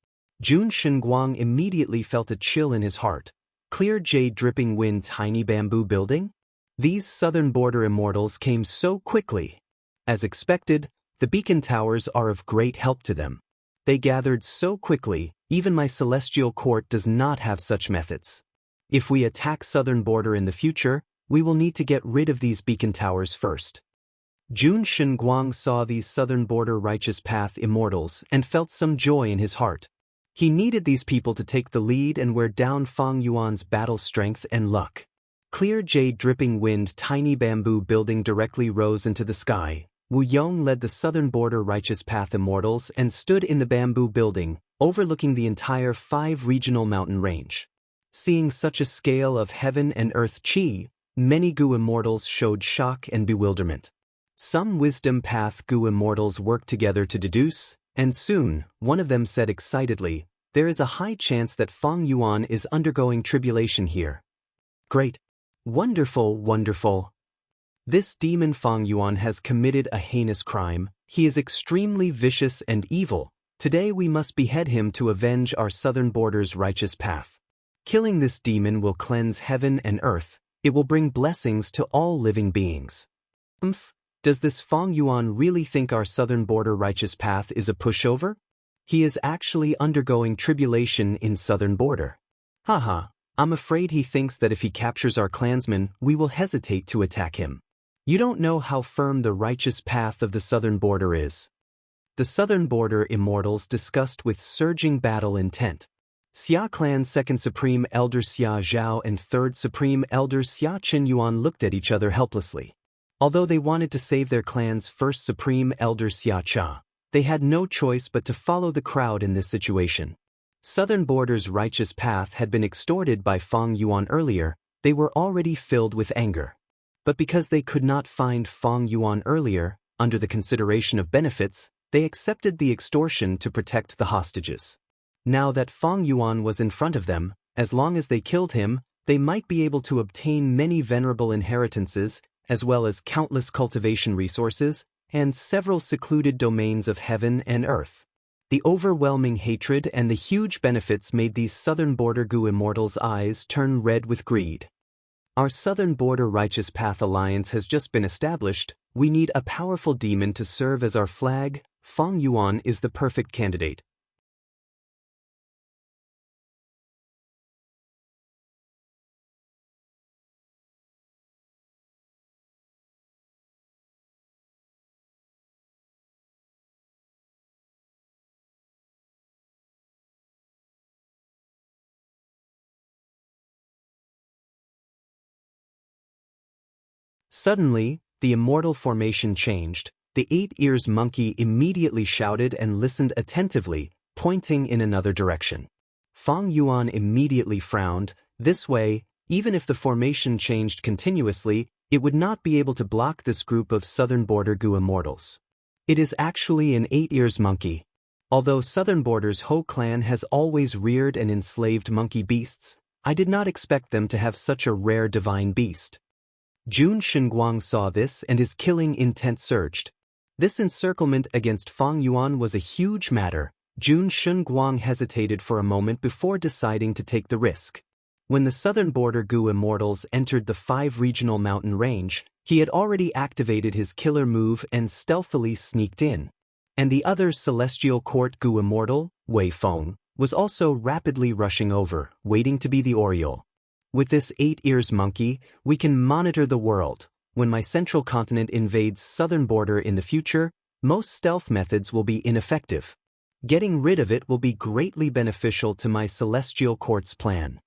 Jun Shenguang immediately felt a chill in his heart. Clear jade dripping wind tiny bamboo building? These southern border immortals came so quickly. As expected, the beacon towers are of great help to them. They gathered so quickly, even my celestial court does not have such methods. If we attack southern border in the future, we will need to get rid of these beacon towers first. Jun Shenguang saw these southern border righteous path immortals and felt some joy in his heart. He needed these people to take the lead and wear down Fang Yuan's battle strength and luck. Clear jade dripping wind tiny bamboo building directly rose into the sky. Wu Yong led the southern border righteous path immortals and stood in the bamboo building, overlooking the entire 5 regional mountain range. Seeing such a scale of heaven and earth qi, many Gu immortals showed shock and bewilderment. Some wisdom path Gu immortals worked together to deduce, and soon, one of them said excitedly, there is a high chance that Fang Yuan is undergoing tribulation here. Great. Wonderful. This demon Fang Yuan has committed a heinous crime. He is extremely vicious and evil. Today we must behead him to avenge our southern border's righteous path. Killing this demon will cleanse heaven and earth. It will bring blessings to all living beings. Does this Fang Yuan really think our southern border righteous path is a pushover? He is actually undergoing tribulation in southern border. Haha, I'm afraid he thinks that if he captures our clansmen, we will hesitate to attack him. You don't know how firm the righteous path of the southern border is. The southern border immortals discussed with surging battle intent. Xia Clan's second Supreme Elder Xia Zhao and third Supreme Elder Xia Qinyuan looked at each other helplessly. Although they wanted to save their clan's first Supreme Elder Xia Cha, they had no choice but to follow the crowd in this situation. Southern border's righteous path had been extorted by Fang Yuan earlier. They were already filled with anger. But because they could not find Fang Yuan earlier, under the consideration of benefits, they accepted the extortion to protect the hostages. Now that Fang Yuan was in front of them, as long as they killed him, they might be able to obtain many venerable inheritances, as well as countless cultivation resources, and several secluded domains of heaven and earth. The overwhelming hatred and the huge benefits made these southern border Gu immortals' eyes turn red with greed. Our southern border righteous path alliance has just been established. We need a powerful demon to serve as our flag. Fang Yuan is the perfect candidate. Suddenly, the immortal formation changed. The 8 Ears monkey immediately shouted and listened attentively, pointing in another direction. Fang Yuan immediately frowned. This way, even if the formation changed continuously, it would not be able to block this group of southern border Gu immortals. It is actually an 8 Ears monkey. Although Southern Border's Ho clan has always reared and enslaved monkey beasts, I did not expect them to have such a rare divine beast. Jun Shenguang saw this and his killing intent surged. This encirclement against Fang Yuan was a huge matter. Jun Shenguang hesitated for a moment before deciding to take the risk. When the Southern Border Gu immortals entered the 5 regional mountain range, he had already activated his killer move and stealthily sneaked in. And the other Celestial Court Gu immortal, Wei Feng, was also rapidly rushing over, waiting to be the Oriole. With this 8 Ears monkey, we can monitor the world. When my central continent invades Southern Border in the future, most stealth methods will be ineffective. Getting rid of it will be greatly beneficial to my Celestial Court's plan.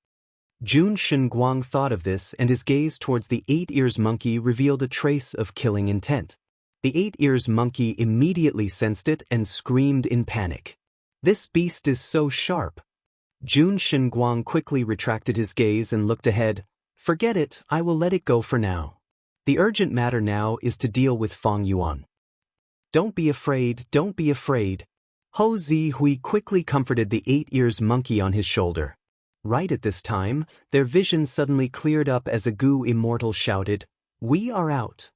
Jun Shenguang thought of this, and his gaze towards the 8 Ears monkey revealed a trace of killing intent. The 8 Ears monkey immediately sensed it and screamed in panic. This beast is so sharp. Jun Shenguang quickly retracted his gaze and looked ahead. Forget it, I will let it go for now. The urgent matter now is to deal with Fang Yuan. Don't be afraid, don't be afraid. Ho Zihui quickly comforted the 8 Ears monkey on his shoulder. Right at this time, their vision suddenly cleared up as a Gu immortal shouted, "We are out."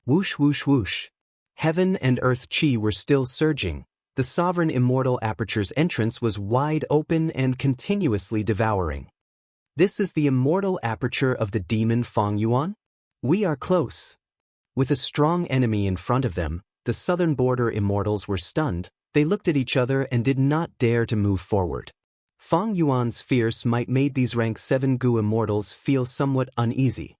Whoosh whoosh whoosh. Heaven and earth chi were still surging. The sovereign immortal aperture's entrance was wide open and continuously devouring. This is the immortal aperture of the demon Fang Yuan? We are close. With a strong enemy in front of them, the Southern Border immortals were stunned. They looked at each other and did not dare to move forward. Fang Yuan's fierce might made these rank 7 Gu immortals feel somewhat uneasy.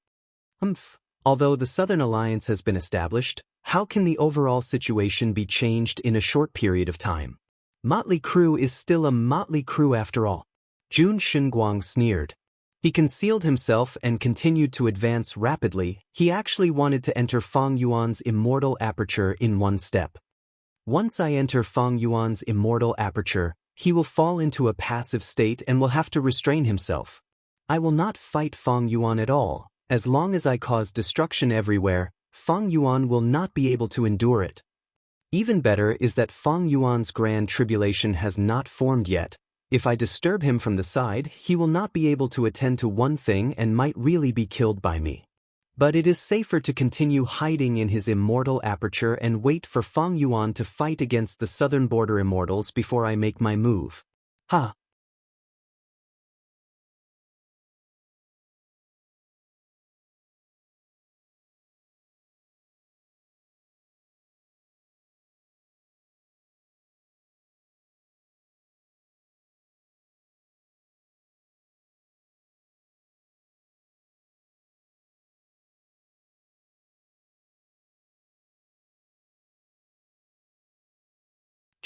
Although the Southern Alliance has been established, how can the overall situation be changed in a short period of time? Motley Crew is still a motley crew after all. Jun Shenguang sneered. He concealed himself and continued to advance rapidly. He actually wanted to enter Fang Yuan's immortal aperture in one step. Once I enter Fang Yuan's immortal aperture, he will fall into a passive state and will have to restrain himself. I will not fight Fang Yuan at all. As long as I cause destruction everywhere, Fang Yuan will not be able to endure it. Even better is that Fang Yuan's grand tribulation has not formed yet. If I disturb him from the side, he will not be able to attend to one thing and might really be killed by me. But it is safer to continue hiding in his immortal aperture and wait for Fang Yuan to fight against the Southern Border immortals before I make my move. Ha!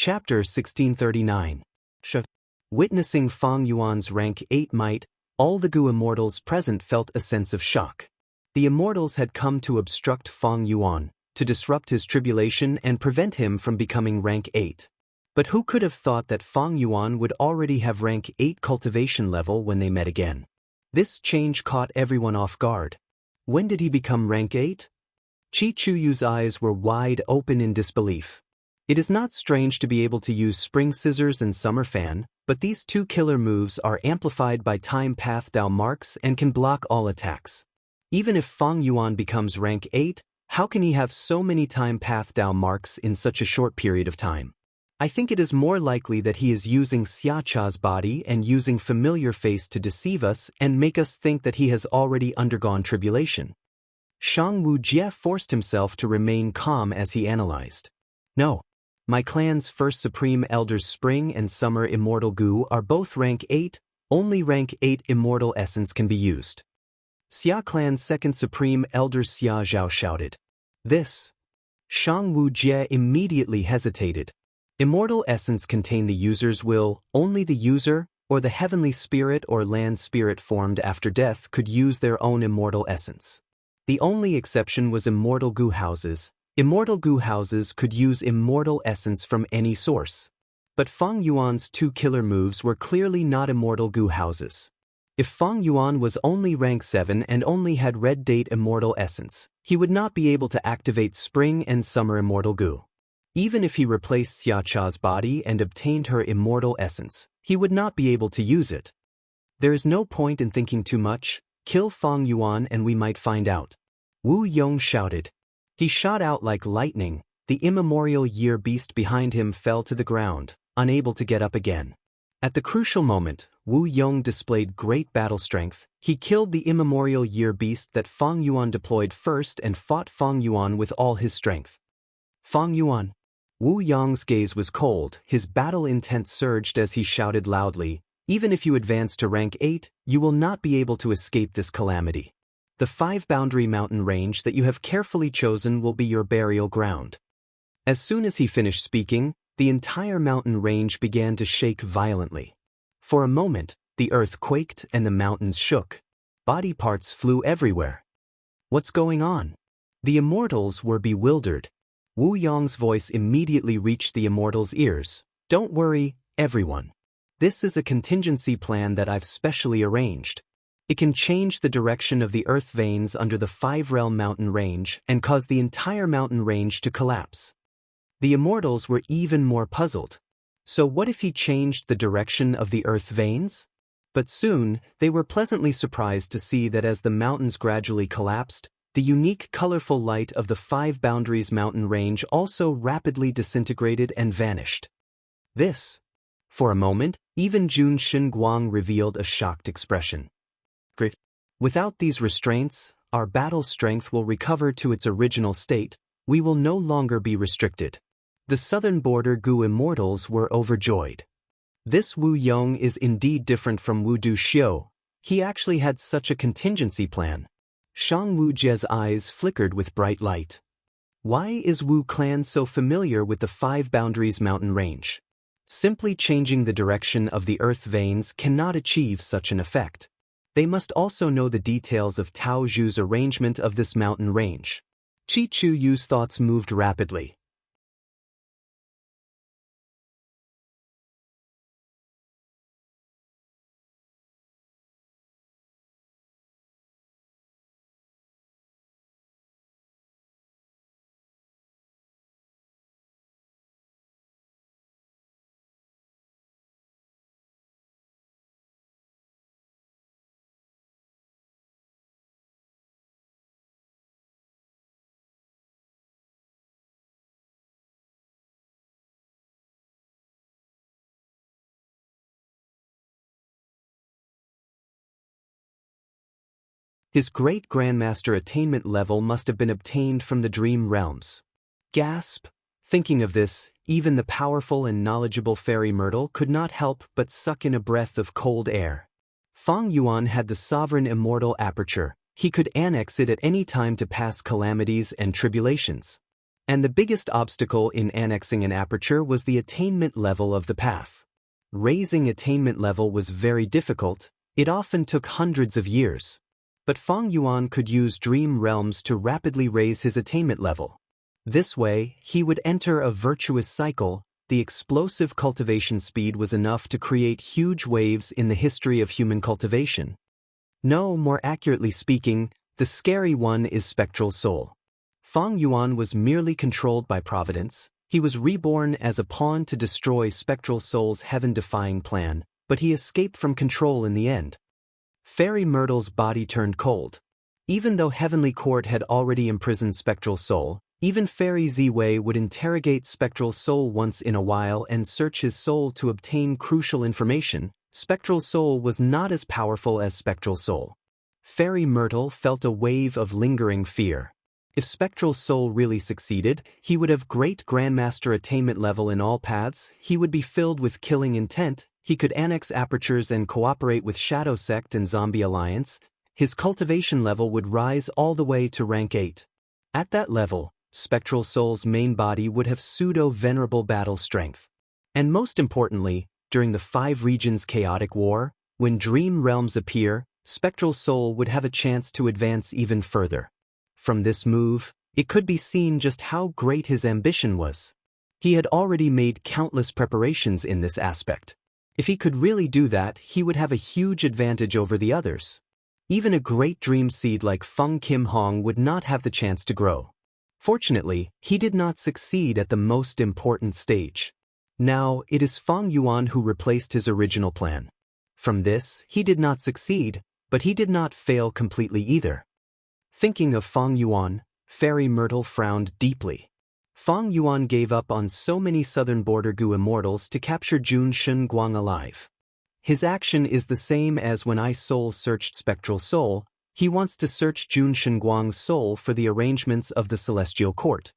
Chapter 1639. Witnessing Fang Yuan's rank 8 might, all the Gu immortals present felt a sense of shock. The immortals had come to obstruct Fang Yuan, to disrupt his tribulation and prevent him from becoming rank 8. But who could have thought that Fang Yuan would already have rank 8 cultivation level when they met again? This change caught everyone off guard. When did he become rank 8? Chi Chuyu's eyes were wide open in disbelief. It is not strange to be able to use Spring Scissors and Summer Fan, but these 2 killer moves are amplified by Time Path Dao marks and can block all attacks. Even if Fang Yuan becomes rank 8, how can he have so many Time Path Dao marks in such a short period of time? I think it is more likely that he is using Xiacha's body and using Familiar Face to deceive us and make us think that he has already undergone tribulation. Shang Wujie forced himself to remain calm as he analyzed. No. My clan's first Supreme Elders Spring and Summer Immortal Gu are both rank 8, only rank 8 Immortal Essence can be used. Xia clan's second Supreme Elder Xia Zhao shouted. This. Shang Wujie immediately hesitated. Immortal Essence contain the user's will, only the user, or the heavenly spirit or land spirit formed after death could use their own immortal essence. The only exception was immortal goo houses. Immortal goo houses could use immortal essence from any source. But Fang Yuan's two killer moves were clearly not immortal goo houses. If Fang Yuan was only rank 7 and only had red date immortal essence, he would not be able to activate spring and summer immortal goo. Even if he replaced Xia Cha's body and obtained her immortal essence, he would not be able to use it. There is no point in thinking too much. Kill Fang Yuan and we might find out. Wu Yong shouted. He shot out like lightning. The immemorial year beast behind him fell to the ground, unable to get up again. At the crucial moment, Wu Yong displayed great battle strength. He killed the immemorial year beast that Fang Yuan deployed first and fought Fang Yuan with all his strength. Fang Yuan. Wu Yong's gaze was cold. His battle intent surged as he shouted loudly, "Even if you advance to rank 8, you will not be able to escape this calamity. The 5-boundary mountain range that you have carefully chosen will be your burial ground." As soon as he finished speaking, the entire mountain range began to shake violently. For a moment, the earth quaked and the mountains shook. Body parts flew everywhere. What's going on? The immortals were bewildered. Wu Yong's voice immediately reached the immortals' ears. "Don't worry, everyone. This is a contingency plan that I've specially arranged. It can change the direction of the earth veins under the 5-realm mountain range and cause the entire mountain range to collapse." The immortals were even more puzzled. So what if he changed the direction of the earth veins? But soon, they were pleasantly surprised to see that as the mountains gradually collapsed, the unique colorful light of the 5 boundaries mountain range also rapidly disintegrated and vanished. For a moment, even Jun Xinguang revealed a shocked expression. Without these restraints, our battle strength will recover to its original state. We will no longer be restricted. The southern border Gu immortals were overjoyed. This Wu Yong is indeed different from Wu Du Xiu. He actually had such a contingency plan. Shang Wu Jie's eyes flickered with bright light. Why is Wu clan so familiar with the 5 boundaries mountain range? Simply changing the direction of the earth veins cannot achieve such an effect. They must also know the details of Tao Zhu's arrangement of this mountain range. Qi Chu Yu's thoughts moved rapidly. His great grandmaster attainment level must have been obtained from the dream realms. Gasp! Thinking of this, even the powerful and knowledgeable fairy Myrtle could not help but suck in a breath of cold air. Fang Yuan had the sovereign immortal aperture. He could annex it at any time to pass calamities and tribulations. And the biggest obstacle in annexing an aperture was the attainment level of the path. Raising attainment level was very difficult. It often took hundreds of years. But Fang Yuan could use dream realms to rapidly raise his attainment level. This way, he would enter a virtuous cycle. The explosive cultivation speed was enough to create huge waves in the history of human cultivation. No, more accurately speaking, the scary one is spectral soul. Fang Yuan was merely controlled by providence. He was reborn as a pawn to destroy spectral soul's heaven-defying plan, but he escaped from control in the end. Fairy Myrtle's body turned cold. Even though Heavenly Court had already imprisoned Spectral Soul, even Fairy Ziwei would interrogate Spectral Soul once in a while and search his soul to obtain crucial information. Spectral Soul was not as powerful as Spectral Soul. Fairy Myrtle felt a wave of lingering fear. If Spectral Soul really succeeded, he would have great Grandmaster attainment level in all paths. He would be filled with killing intent. He could annex apertures and cooperate with Shadow Sect and Zombie Alliance. His cultivation level would rise all the way to rank 8. At that level, Spectral Soul's main body would have pseudo-venerable battle strength. And most importantly, during the 5 regions chaotic war, when dream realms appear, Spectral Soul would have a chance to advance even further. From this move, it could be seen just how great his ambition was. He had already made countless preparations in this aspect. If he could really do that, he would have a huge advantage over the others. Even a great dream seed like Feng Kim Hong would not have the chance to grow. Fortunately, he did not succeed at the most important stage. Now, it is Feng Yuan who replaced his original plan. From this, he did not succeed, but he did not fail completely either. Thinking of Feng Yuan, Fairy Myrtle frowned deeply. Feng Yuan gave up on so many southern border Gu immortals to capture Jun Shen Guang alive. His action is the same as when I soul searched Spectral Soul. He wants to search Jun Shen Guang's soul for the arrangements of the Celestial Court.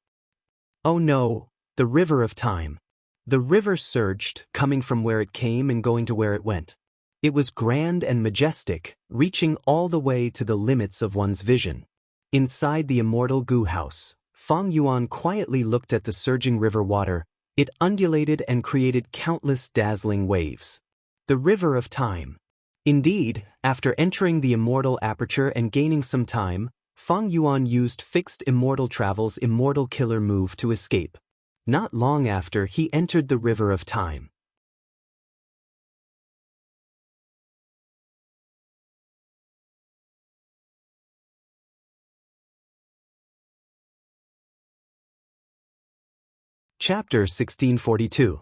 Oh no, the river of time. The river surged, coming from where it came and going to where it went. It was grand and majestic, reaching all the way to the limits of one's vision. Inside the immortal Gu house, Feng Yuan quietly looked at the surging river water. It undulated and created countless dazzling waves. The river of time. Indeed, after entering the immortal aperture and gaining some time, Feng Yuan used fixed immortal travel's immortal killer move to escape. Not long after, he entered the river of time. Chapter 1642.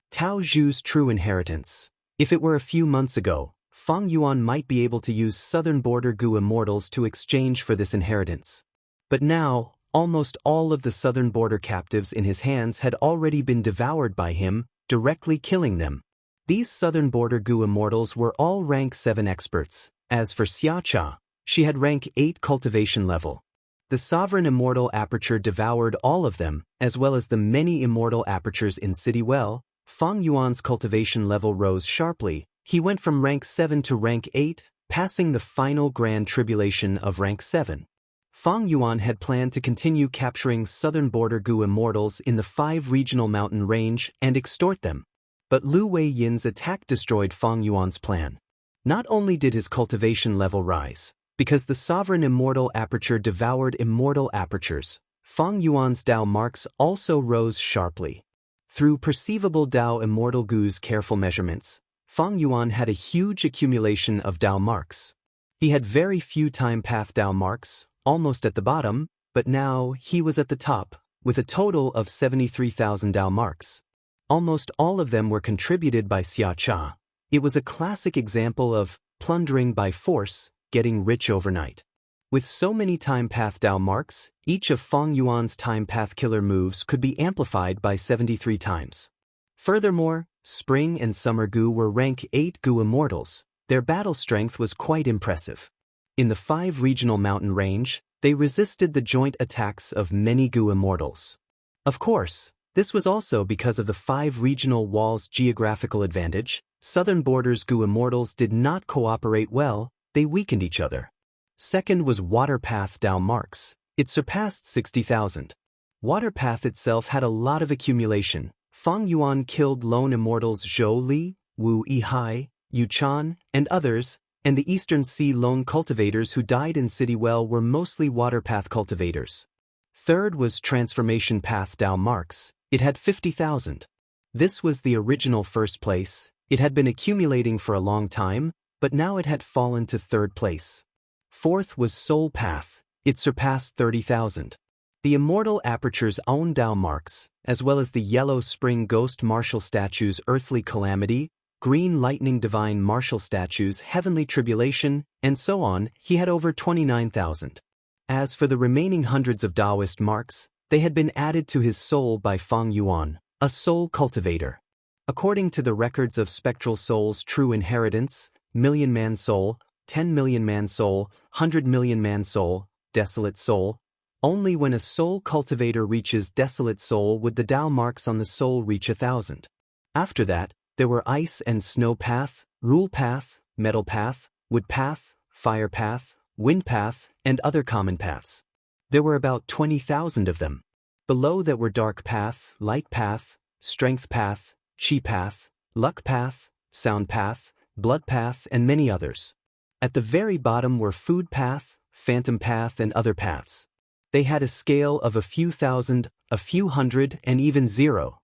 Tao Zhu's True Inheritance. If it were a few months ago, Feng Yuan might be able to use southern border Gu immortals to exchange for this inheritance. But now, almost all of the southern border captives in his hands had already been devoured by him, directly killing them. These southern border Gu immortals were all rank 7 experts. As for Xiacha, she had rank 8 cultivation level. The sovereign immortal aperture devoured all of them, as well as the many immortal apertures in City Well. Feng Yuan's cultivation level rose sharply. He went from rank 7 to rank 8, passing the final grand tribulation of rank 7. Feng Yuan had planned to continue capturing southern border Gu immortals in the 5 regional mountain range and extort them. But Lu Wei Yin's attack destroyed Feng Yuan's plan. Not only did his cultivation level rise, because the sovereign immortal aperture devoured immortal apertures, Feng Yuan's Dao marks also rose sharply. Through perceivable Dao immortal Gu's careful measurements, Feng Yuan had a huge accumulation of Dao marks. He had very few time path Dao marks, almost at the bottom, but now he was at the top, with a total of 73,000 Dao marks. Almost all of them were contributed by Xia Cha. It was a classic example of plundering by force, getting rich overnight. With so many time path Dao marks, each of Feng Yuan's time path killer moves could be amplified by 73 times. Furthermore, Spring and Summer Gu were rank 8 Gu immortals. Their battle strength was quite impressive. In the 5 regional mountain range, they resisted the joint attacks of many Gu immortals. Of course, this was also because of the 5 regional walls' geographical advantage. Southern borders Gu immortals did not cooperate well, they weakened each other. Second was Water Path Dao marks. It surpassed 60,000. Water Path itself had a lot of accumulation. Feng Yuan killed lone immortals Zhou Li, Wu Yihai, Yu Chan, and others, and the Eastern Sea lone cultivators who died in City Well were mostly Water Path cultivators. Third was Transformation Path Dao marks. It had 50,000. This was the original first place. It had been accumulating for a long time, but now it had fallen to third place. Fourth was Soul Path. It surpassed 30,000. The immortal aperture's own Dao marks, as well as the Yellow Spring Ghost Martial Statue's Earthly Calamity, Green Lightning Divine Martial Statue's Heavenly Tribulation, and so on, he had over 29,000. As for the remaining hundreds of Daoist marks, they had been added to his soul by Feng Yuan, a soul cultivator. According to the records of Spectral Soul's True Inheritance, Million Man Soul, 10 Million Man Soul, 100 Million Man Soul, Desolate Soul, only when a soul cultivator reaches Desolate Soul would the Dao marks on the soul reach 1,000. After that, there were Ice and Snow Path, Rule Path, Metal Path, Wood Path, Fire Path, Wind Path, and other common paths. There were about 20,000 of them. Below that were Dark Path, Light Path, Strength Path, Chi Path, Luck Path, Sound Path, Blood Path, and many others. At the very bottom were Food Path, Phantom Path, and other paths. They had a scale of a few thousand, a few hundred, and even zero.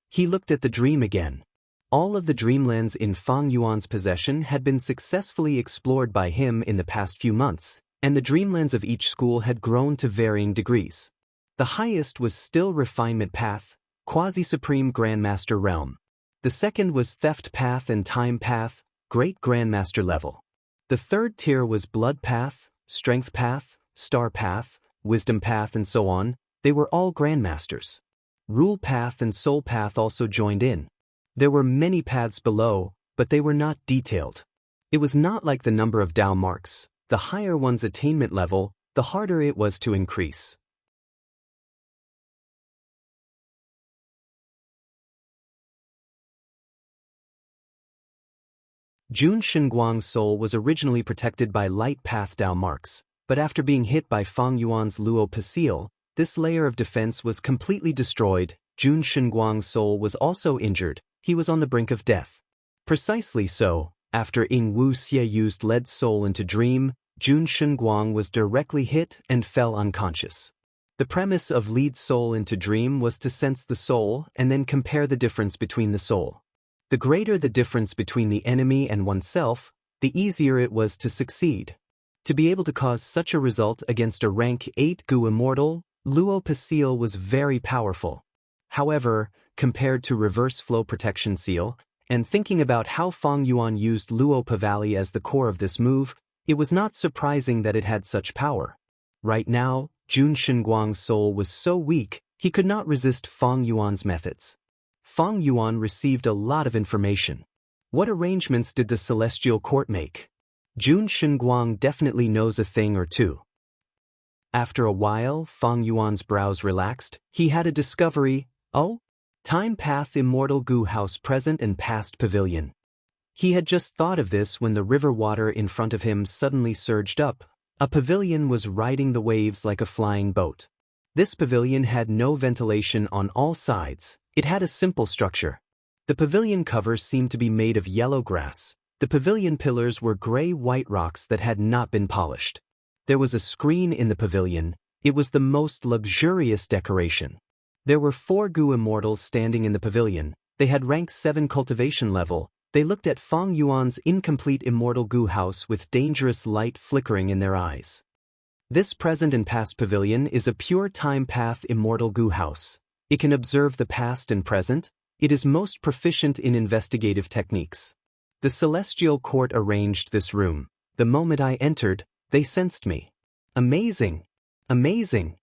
He looked at the dream again. All of the dreamlands in Fang Yuan's possession had been successfully explored by him in the past few months, and the dreamlands of each school had grown to varying degrees. The highest was still Refinement Path, Quasi-Supreme Grandmaster Realm. The second was Theft Path and Time Path, Great Grandmaster Level. The third tier was Blood Path, Strength Path, Star Path, Wisdom Path, and so on. They were all Grandmasters. Rule Path and Soul Path also joined in. There were many paths below, but they were not detailed. It was not like the number of Dao marks. The higher one's attainment level, the harder it was to increase. Jun Shenguang's soul was originally protected by light path Dao marks, but after being hit by Fang Yuan's Luo Pasil, this layer of defense was completely destroyed. Jun Shenguang's soul was also injured. He was on the brink of death. Precisely so, after Ying Wu Xie used Lead Soul into Dream, Jun Shenguang was directly hit and fell unconscious. The premise of Lead Soul into Dream was to sense the soul and then compare the difference between the soul. The greater the difference between the enemy and oneself, the easier it was to succeed. To be able to cause such a result against a rank 8 Gu Immortal, Luo Pasil was very powerful. However, compared to Reverse Flow Protection Seal, and thinking about how Fang Yuan used Luo Pavali as the core of this move, it was not surprising that it had such power. Right now, Jun Shenguang's soul was so weak, he could not resist Fang Yuan's methods. Fang Yuan received a lot of information. What arrangements did the Celestial Court make? Jun Shenguang definitely knows a thing or two. After a while, Fang Yuan's brows relaxed. He had a discovery. Oh? Time Path Immortal Gu House Present and Past Pavilion. He had just thought of this when the river water in front of him suddenly surged up. A pavilion was riding the waves like a flying boat. This pavilion had no ventilation on all sides. It had a simple structure. The pavilion cover seemed to be made of yellow grass. The pavilion pillars were gray-white rocks that had not been polished. There was a screen in the pavilion. It was the most luxurious decoration. There were 4 Gu Immortals standing in the pavilion. They had rank 7 cultivation level. They looked at Fang Yuan's incomplete Immortal Gu house with dangerous light flickering in their eyes. This present and past pavilion is a pure Time Path Immortal Gu house. It can observe the past and present. It is most proficient in investigative techniques. The Celestial Court arranged this room. The moment I entered, they sensed me. Amazing! Amazing!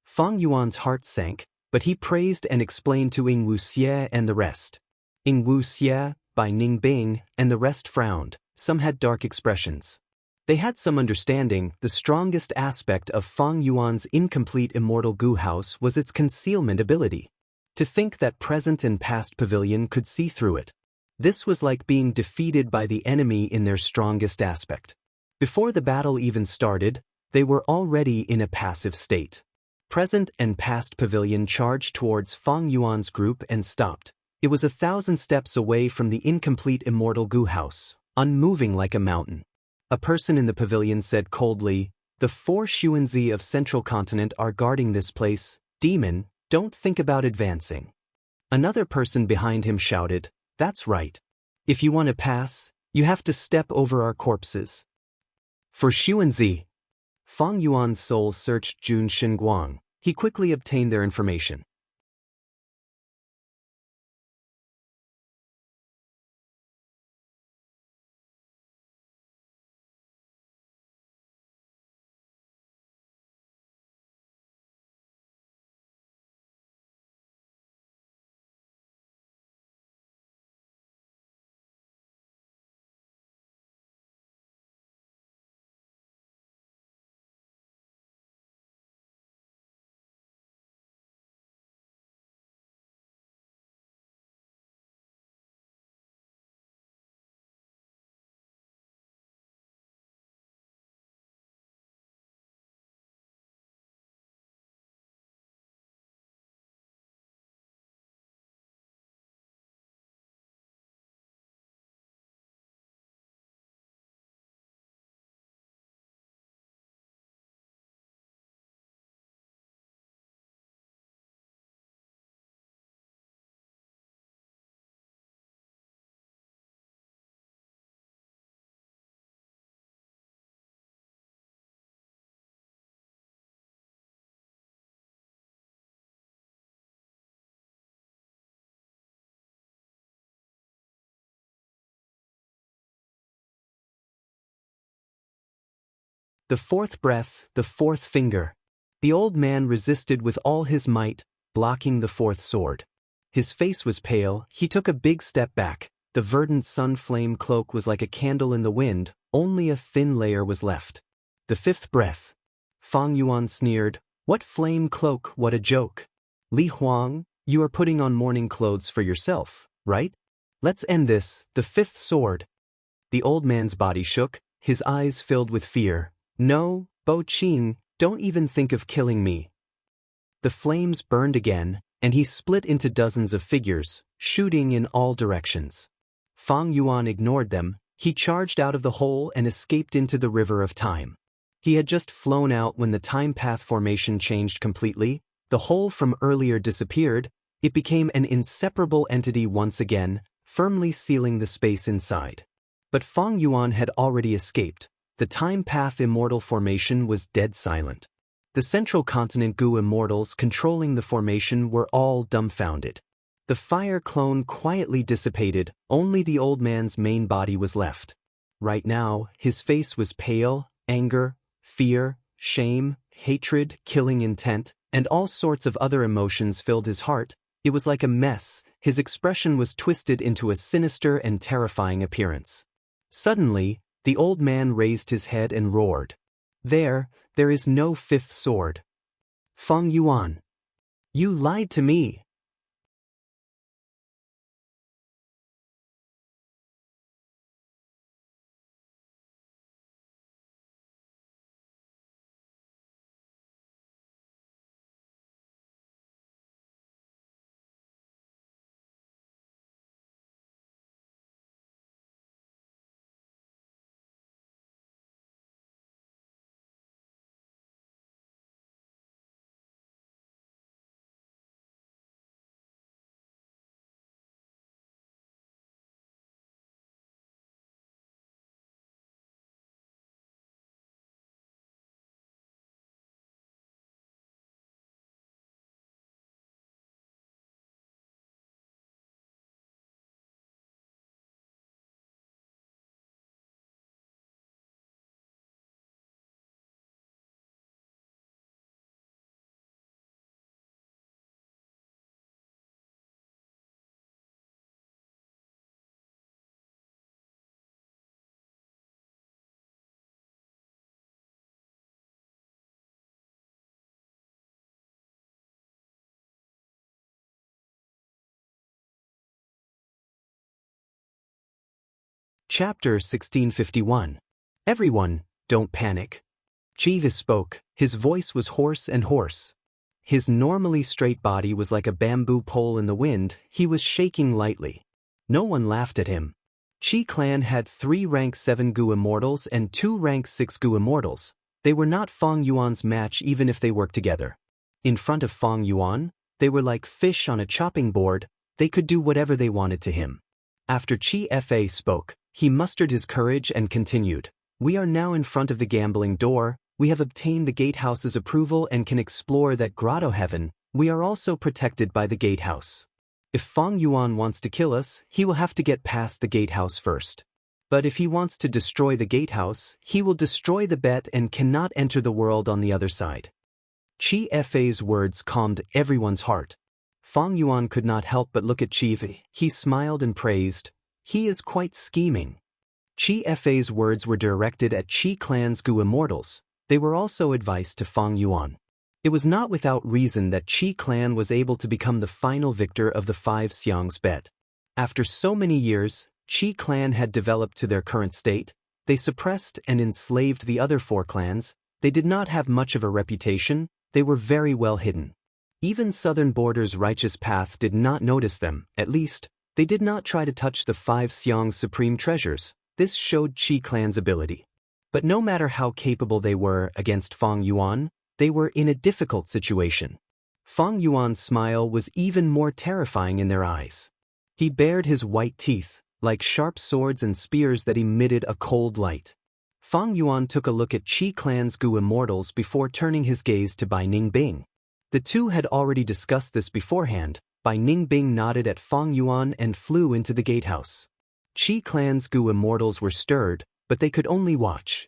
Fang Yuan's heart sank, but he praised and explained to Ying Wu Xie and the rest. Ying Wu Xie, Bai Ningbing, and the rest frowned. Some had dark expressions. They had some understanding. The strongest aspect of Fang Yuan's incomplete Immortal Gu house was its concealment ability. To think that present and past pavilion could see through it. This was like being defeated by the enemy in their strongest aspect. Before the battle even started, they were already in a passive state. Present and past pavilion charged towards Fang Yuan's group and stopped. It was 1,000 steps away from the incomplete Immortal Gu house, unmoving like a mountain. A person in the pavilion said coldly, "The 4 Xuanzi of Central Continent are guarding this place. Demon, don't think about advancing." Another person behind him shouted, "That's right. If you want to pass, you have to step over our corpses." For Xuanzi, Fang Yuan's soul searched Jun Shenguang. He quickly obtained their information. The fourth breath, the fourth finger. The old man resisted with all his might, blocking the fourth sword. His face was pale, he took a big step back. The verdant sun flame cloak was like a candle in the wind, only a thin layer was left. The fifth breath. Fang Yuan sneered, "What flame cloak, what a joke. Li Huang, you are putting on mourning clothes for yourself, right? Let's end this." The fifth sword. The old man's body shook, his eyes filled with fear. "No, Bo Qin, don't even think of killing me." The flames burned again, and he split into dozens of figures, shooting in all directions. Fang Yuan ignored them, he charged out of the hole and escaped into the river of time. He had just flown out when the time path formation changed completely, the hole from earlier disappeared, it became an inseparable entity once again, firmly sealing the space inside. But Fang Yuan had already escaped, the time path immortal formation was dead silent. The central continent Gu immortals controlling the formation were all dumbfounded. The fire clone quietly dissipated, only the old man's main body was left. Right now, his face was pale, anger, fear, shame, hatred, killing intent, and all sorts of other emotions filled his heart. It was like a mess, his expression was twisted into a sinister and terrifying appearance. Suddenly, the old man raised his head and roared. There is no fifth sword. Fang Yuan. You lied to me. Chapter 1651. Everyone, don't panic. Chivis spoke, his voice was hoarse and hoarse. His normally straight body was like a bamboo pole in the wind, he was shaking lightly. No one laughed at him. Chi clan had 3 rank 7 Gu immortals and 2 rank 6 Gu immortals. They were not Fang Yuan's match even if they worked together. In front of Fang Yuan, they were like fish on a chopping board, they could do whatever they wanted to him. After Chi Fa spoke, he mustered his courage and continued, "We are now in front of the gambling door, we have obtained the gatehouse's approval and can explore that grotto heaven, we are also protected by the gatehouse. If Fang Yuan wants to kill us, he will have to get past the gatehouse first. But if he wants to destroy the gatehouse, he will destroy the bet and cannot enter the world on the other side." Chi Fa's words calmed everyone's heart. Fang Yuan could not help but look at Chi. He smiled and praised, "He is quite scheming." Chi Fa's words were directed at Chi clan's Gu immortals. They were also advice to Fang Yuan. It was not without reason that Chi clan was able to become the final victor of the 5 Xiangs bet. After so many years, Chi clan had developed to their current state. They suppressed and enslaved the other 4 clans. They did not have much of a reputation. They were very well hidden. Even Southern Border's righteous path did not notice them, at least, they did not try to touch the 5 Xiang's supreme treasures. This showed Chi clan's ability. But no matter how capable they were against Fang Yuan, they were in a difficult situation. Fang Yuan's smile was even more terrifying in their eyes. He bared his white teeth, like sharp swords and spears that emitted a cold light. Fang Yuan took a look at Chi clan's Gu immortals before turning his gaze to Bai Ningbing. The two had already discussed this beforehand. Bai Ningbing nodded at Fang Yuan and flew into the gatehouse. Chi clan's Gu immortals were stirred, but they could only watch.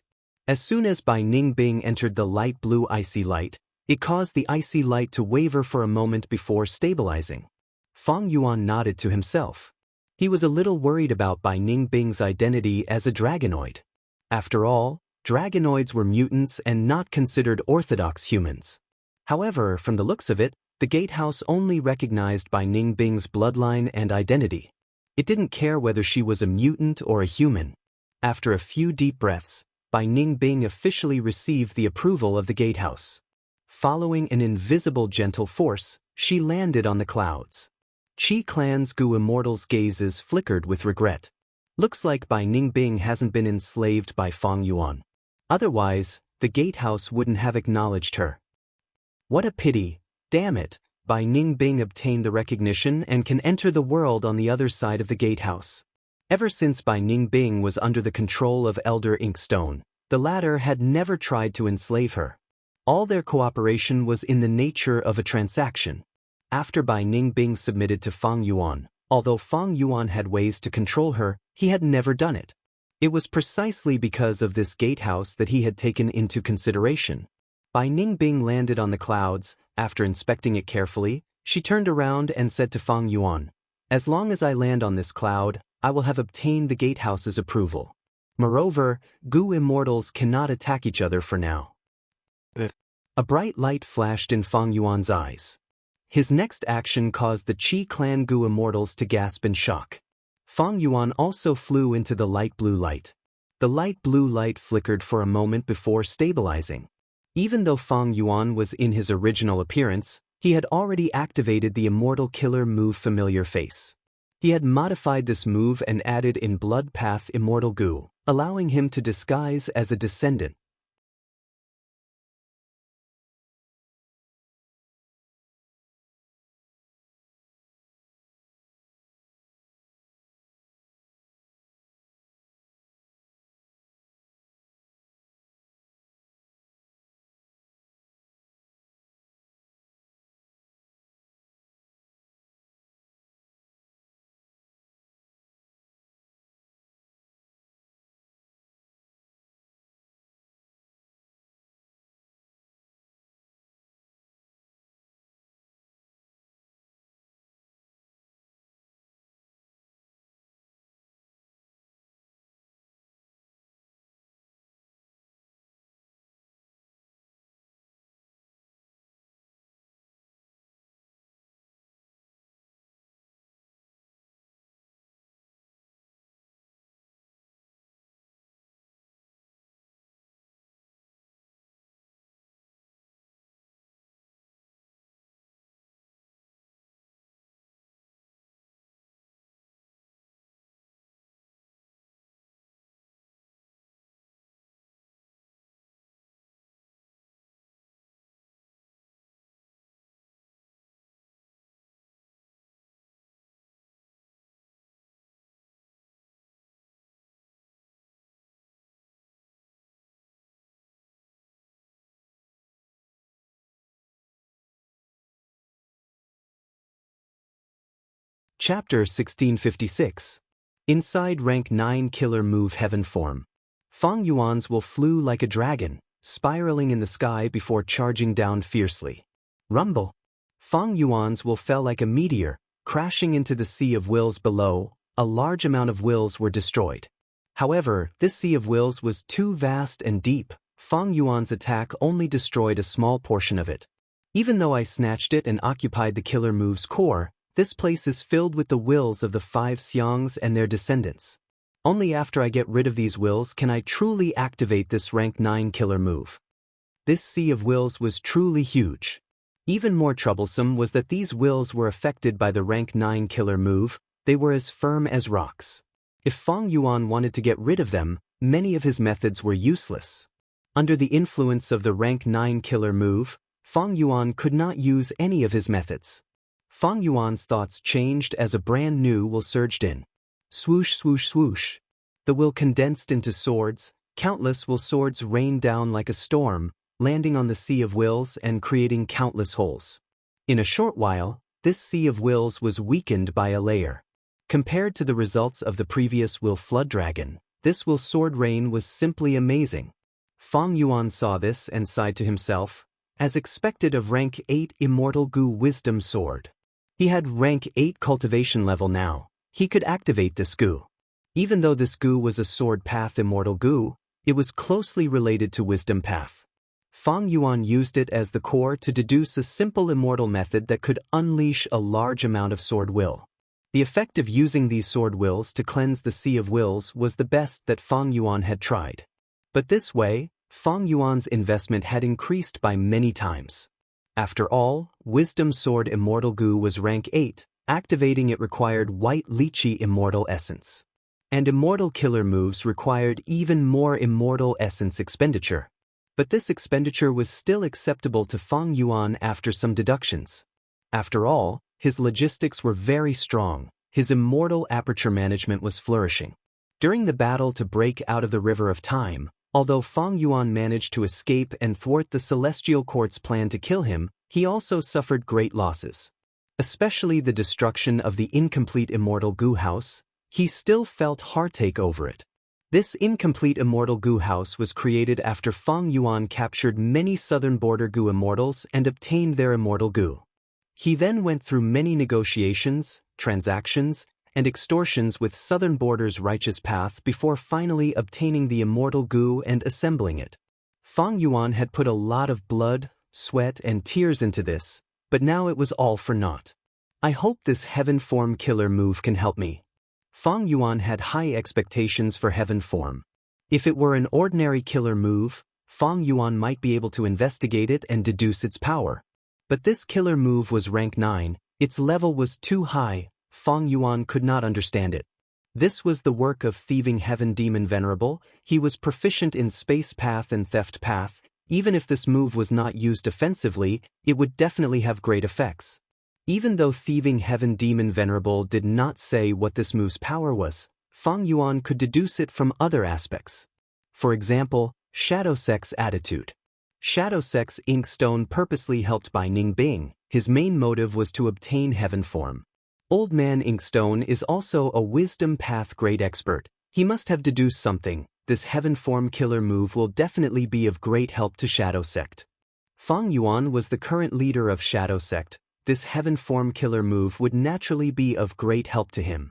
As soon as Bai Ningbing entered the light blue icy light, it caused the icy light to waver for a moment before stabilizing. Fang Yuan nodded to himself. He was a little worried about Bai Ningbing's identity as a dragonoid. After all, dragonoids were mutants and not considered orthodox humans. However, from the looks of it, the gatehouse only recognized Bai Ningbing's bloodline and identity. It didn't care whether she was a mutant or a human. After a few deep breaths, Bai Ningbing officially received the approval of the gatehouse. Following an invisible gentle force, she landed on the clouds. Qi Clan's Gu Immortal's gazes flickered with regret. Looks like Bai Ningbing hasn't been enslaved by Fang Yuan. Otherwise, the gatehouse wouldn't have acknowledged her. What a pity, damn it, Bai Ningbing obtained the recognition and can enter the world on the other side of the gatehouse. Ever since Bai Ningbing was under the control of Elder Inkstone, the latter had never tried to enslave her. All their cooperation was in the nature of a transaction. After Bai Ningbing submitted to Fang Yuan, although Fang Yuan had ways to control her, he had never done it. It was precisely because of this gatehouse that he had taken into consideration. Bai Ningbing landed on the clouds. After inspecting it carefully, she turned around and said to Fang Yuan, "As long as I land on this cloud, I will have obtained the gatehouse's approval. Moreover, Gu Immortals cannot attack each other for now." A bright light flashed in Fang Yuan's eyes. His next action caused the Qi Clan Gu Immortals to gasp in shock. Fang Yuan also flew into the light blue light. The light blue light flickered for a moment before stabilizing. Even though Fang Yuan was in his original appearance, he had already activated the Immortal Killer move Familiar Face. He had modified this move and added in Blood Path Immortal Gu, allowing him to disguise as a descendant. Chapter 1656. Inside Rank 9 Killer Move Heaven Form. Fang Yuan's will flew like a dragon, spiraling in the sky before charging down fiercely. Rumble. Fang Yuan's will fell like a meteor, crashing into the sea of wills below. A large amount of wills were destroyed. However, this sea of wills was too vast and deep. Fang Yuan's attack only destroyed a small portion of it. Even though I snatched it and occupied the killer move's core, this place is filled with the wills of the 5 Xiangs and their descendants. Only after I get rid of these wills can I truly activate this rank 9 killer move. This sea of wills was truly huge. Even more troublesome was that these wills were affected by the rank 9 killer move. They were as firm as rocks. If Fang Yuan wanted to get rid of them, many of his methods were useless. Under the influence of the rank 9 killer move, Fang Yuan could not use any of his methods. Fang Yuan's thoughts changed as a brand new will surged in. Swoosh, swoosh, swoosh. The will condensed into swords. Countless will swords rained down like a storm, landing on the sea of wills and creating countless holes. In a short while, this sea of wills was weakened by a layer. Compared to the results of the previous will flood dragon, this will sword rain was simply amazing. Fang Yuan saw this and sighed to himself, as expected of rank 8 Immortal Gu Wisdom Sword. He had rank 8 cultivation level now. He could activate this Gu. Even though this Gu was a sword path Immortal Gu, it was closely related to Wisdom Path. Fang Yuan used it as the core to deduce a simple immortal method that could unleash a large amount of sword will. The effect of using these sword wills to cleanse the Sea of Wills was the best that Fang Yuan had tried. But this way, Fang Yuan's investment had increased by many times. After all, Wisdom Sword Immortal Gu was rank 8, activating it required White Lychee Immortal Essence. And Immortal Killer moves required even more Immortal Essence expenditure. But this expenditure was still acceptable to Fang Yuan after some deductions. After all, his logistics were very strong, his immortal aperture management was flourishing. During the battle to break out of the River of Time, although Fang Yuan managed to escape and thwart the Celestial Court's plan to kill him, he also suffered great losses. Especially the destruction of the incomplete Immortal Gu House, he still felt heartache over it. This incomplete Immortal Gu House was created after Fang Yuan captured many southern border Gu immortals and obtained their Immortal Gu. He then went through many negotiations, transactions, and extortions with southern border's righteous path before finally obtaining the Immortal Gu and assembling it. Fang Yuan had put a lot of blood, sweat, and tears into this, but now it was all for naught. I hope this Heaven Form Killer move can help me. Fang Yuan had high expectations for Heaven Form. If it were an ordinary killer move, Fang Yuan might be able to investigate it and deduce its power. But this killer move was rank 9, its level was too high, Fang Yuan could not understand it. This was the work of Thieving Heaven Demon Venerable, he was proficient in Space Path and Theft Path, even if this move was not used offensively, it would definitely have great effects. Even though Thieving Heaven Demon Venerable did not say what this move's power was, Fang Yuan could deduce it from other aspects. For example, Shadow Sex Attitude. Shadow Sex Inkstone purposely helped by Ning Bing, his main motive was to obtain Heaven Form. Old Man Inkstone is also a Wisdom Path great expert, he must have deduced something, this Heaven Form Killer move will definitely be of great help to Shadow Sect. Fang Yuan was the current leader of Shadow Sect, this Heaven Form Killer move would naturally be of great help to him.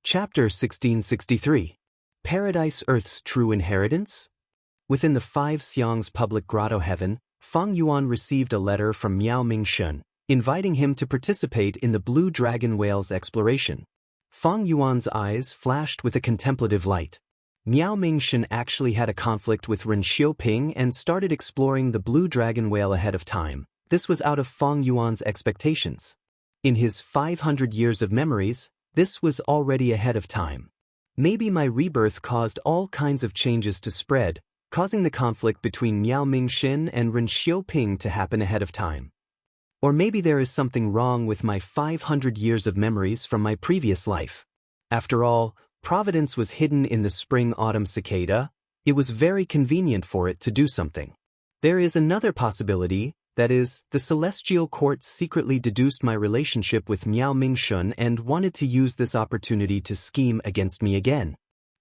Chapter 1663. Paradise Earth's True Inheritance? Within the Five Xiang's public grotto heaven, Feng Yuan received a letter from Miao Mingshun, inviting him to participate in the blue dragon whale's exploration. Feng Yuan's eyes flashed with a contemplative light. Miao Mingshun actually had a conflict with Ren Xiaoping and started exploring the blue dragon whale ahead of time. This was out of Feng Yuan's expectations. In his 500 years of memories, this was already ahead of time. Maybe my rebirth caused all kinds of changes to spread, causing the conflict between Miao Mingshun and Ren Xiaoping to happen ahead of time. Or maybe there is something wrong with my 500 years of memories from my previous life. After all, Providence was hidden in the spring-autumn cicada. It was very convenient for it to do something. There is another possibility. That is, the Celestial Court secretly deduced my relationship with Miao Mingshun and wanted to use this opportunity to scheme against me again.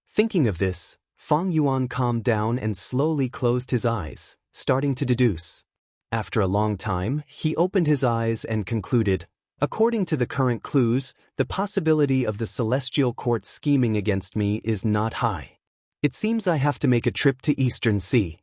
Thinking of this, Feng Yuan calmed down and slowly closed his eyes, starting to deduce. After a long time, he opened his eyes and concluded, according to the current clues, the possibility of the Celestial Court scheming against me is not high. It seems I have to make a trip to Eastern Sea.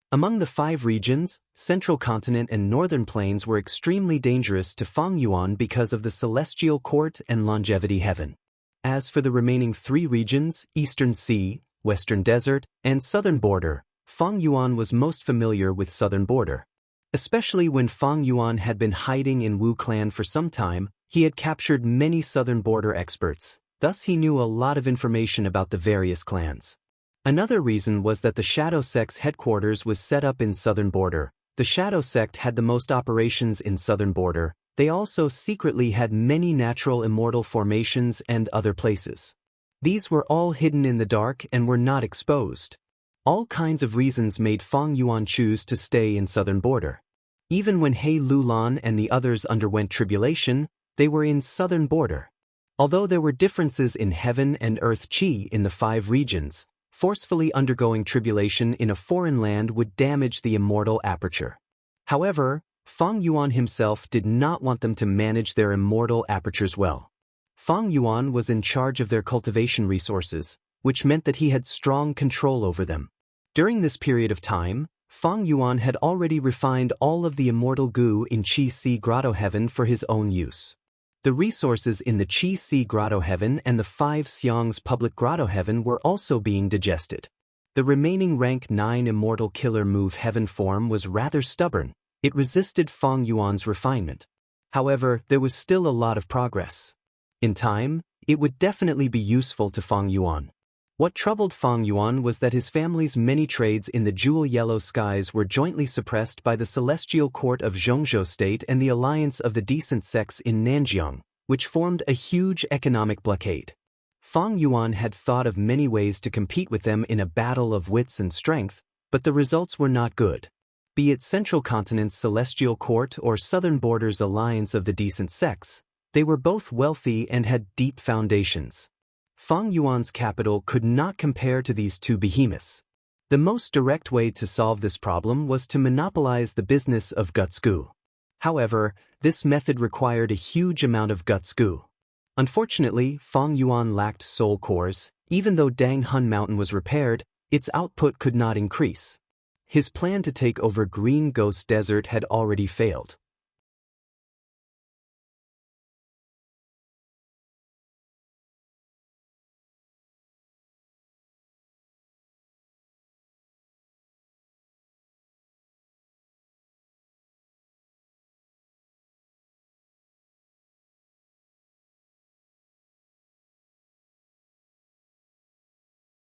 Among the 5 regions, Central Continent and Northern Plains were extremely dangerous to Feng Yuan because of the Celestial Court and Longevity Heaven. As for the remaining 3 regions, Eastern Sea, Western Desert, and Southern Border, Feng Yuan was most familiar with Southern Border. Especially when Feng Yuan had been hiding in Wu Clan for some time, he had captured many Southern Border experts, thus he knew a lot of information about the various clans. Another reason was that the Shadow Sect's headquarters was set up in Southern Border. The Shadow Sect had the most operations in Southern Border. They also secretly had many natural immortal formations and other places. These were all hidden in the dark and were not exposed. All kinds of reasons made Feng Yuan choose to stay in Southern Border. Even when He Lulan and the others underwent tribulation, they were in Southern Border. Although there were differences in heaven and earth chi in the 5 regions, forcefully undergoing tribulation in a foreign land would damage the immortal aperture. However, Feng Yuan himself did not want them to manage their immortal apertures well. Feng Yuan was in charge of their cultivation resources, which meant that he had strong control over them. During this period of time, Feng Yuan had already refined all of the immortal goo in Qi Si Grotto Heaven for his own use. The resources in the Qi Si Grotto Heaven and the 5 Xiang's public grotto heaven were also being digested. The remaining rank 9 immortal killer move heaven form was rather stubborn. It resisted Feng Yuan's refinement. However, there was still a lot of progress. In time, it would definitely be useful to Feng Yuan. What troubled Feng Yuan was that his family's many trades in the jewel yellow skies were jointly suppressed by the Celestial Court of Zhongzhou State and the alliance of the decent sects in Nanjiang, which formed a huge economic blockade. Feng Yuan had thought of many ways to compete with them in a battle of wits and strength, but the results were not good. Be it Central Continent's Celestial Court or Southern Border's alliance of the decent sects, they were both wealthy and had deep foundations. Feng Yuan's capital could not compare to these 2 behemoths. The most direct way to solve this problem was to monopolize the business of guts goo. However, this method required a huge amount of guts goo. Unfortunately, Feng Yuan lacked soul cores. Even though Dang Hun Mountain was repaired, its output could not increase. His plan to take over Green Ghost Desert had already failed.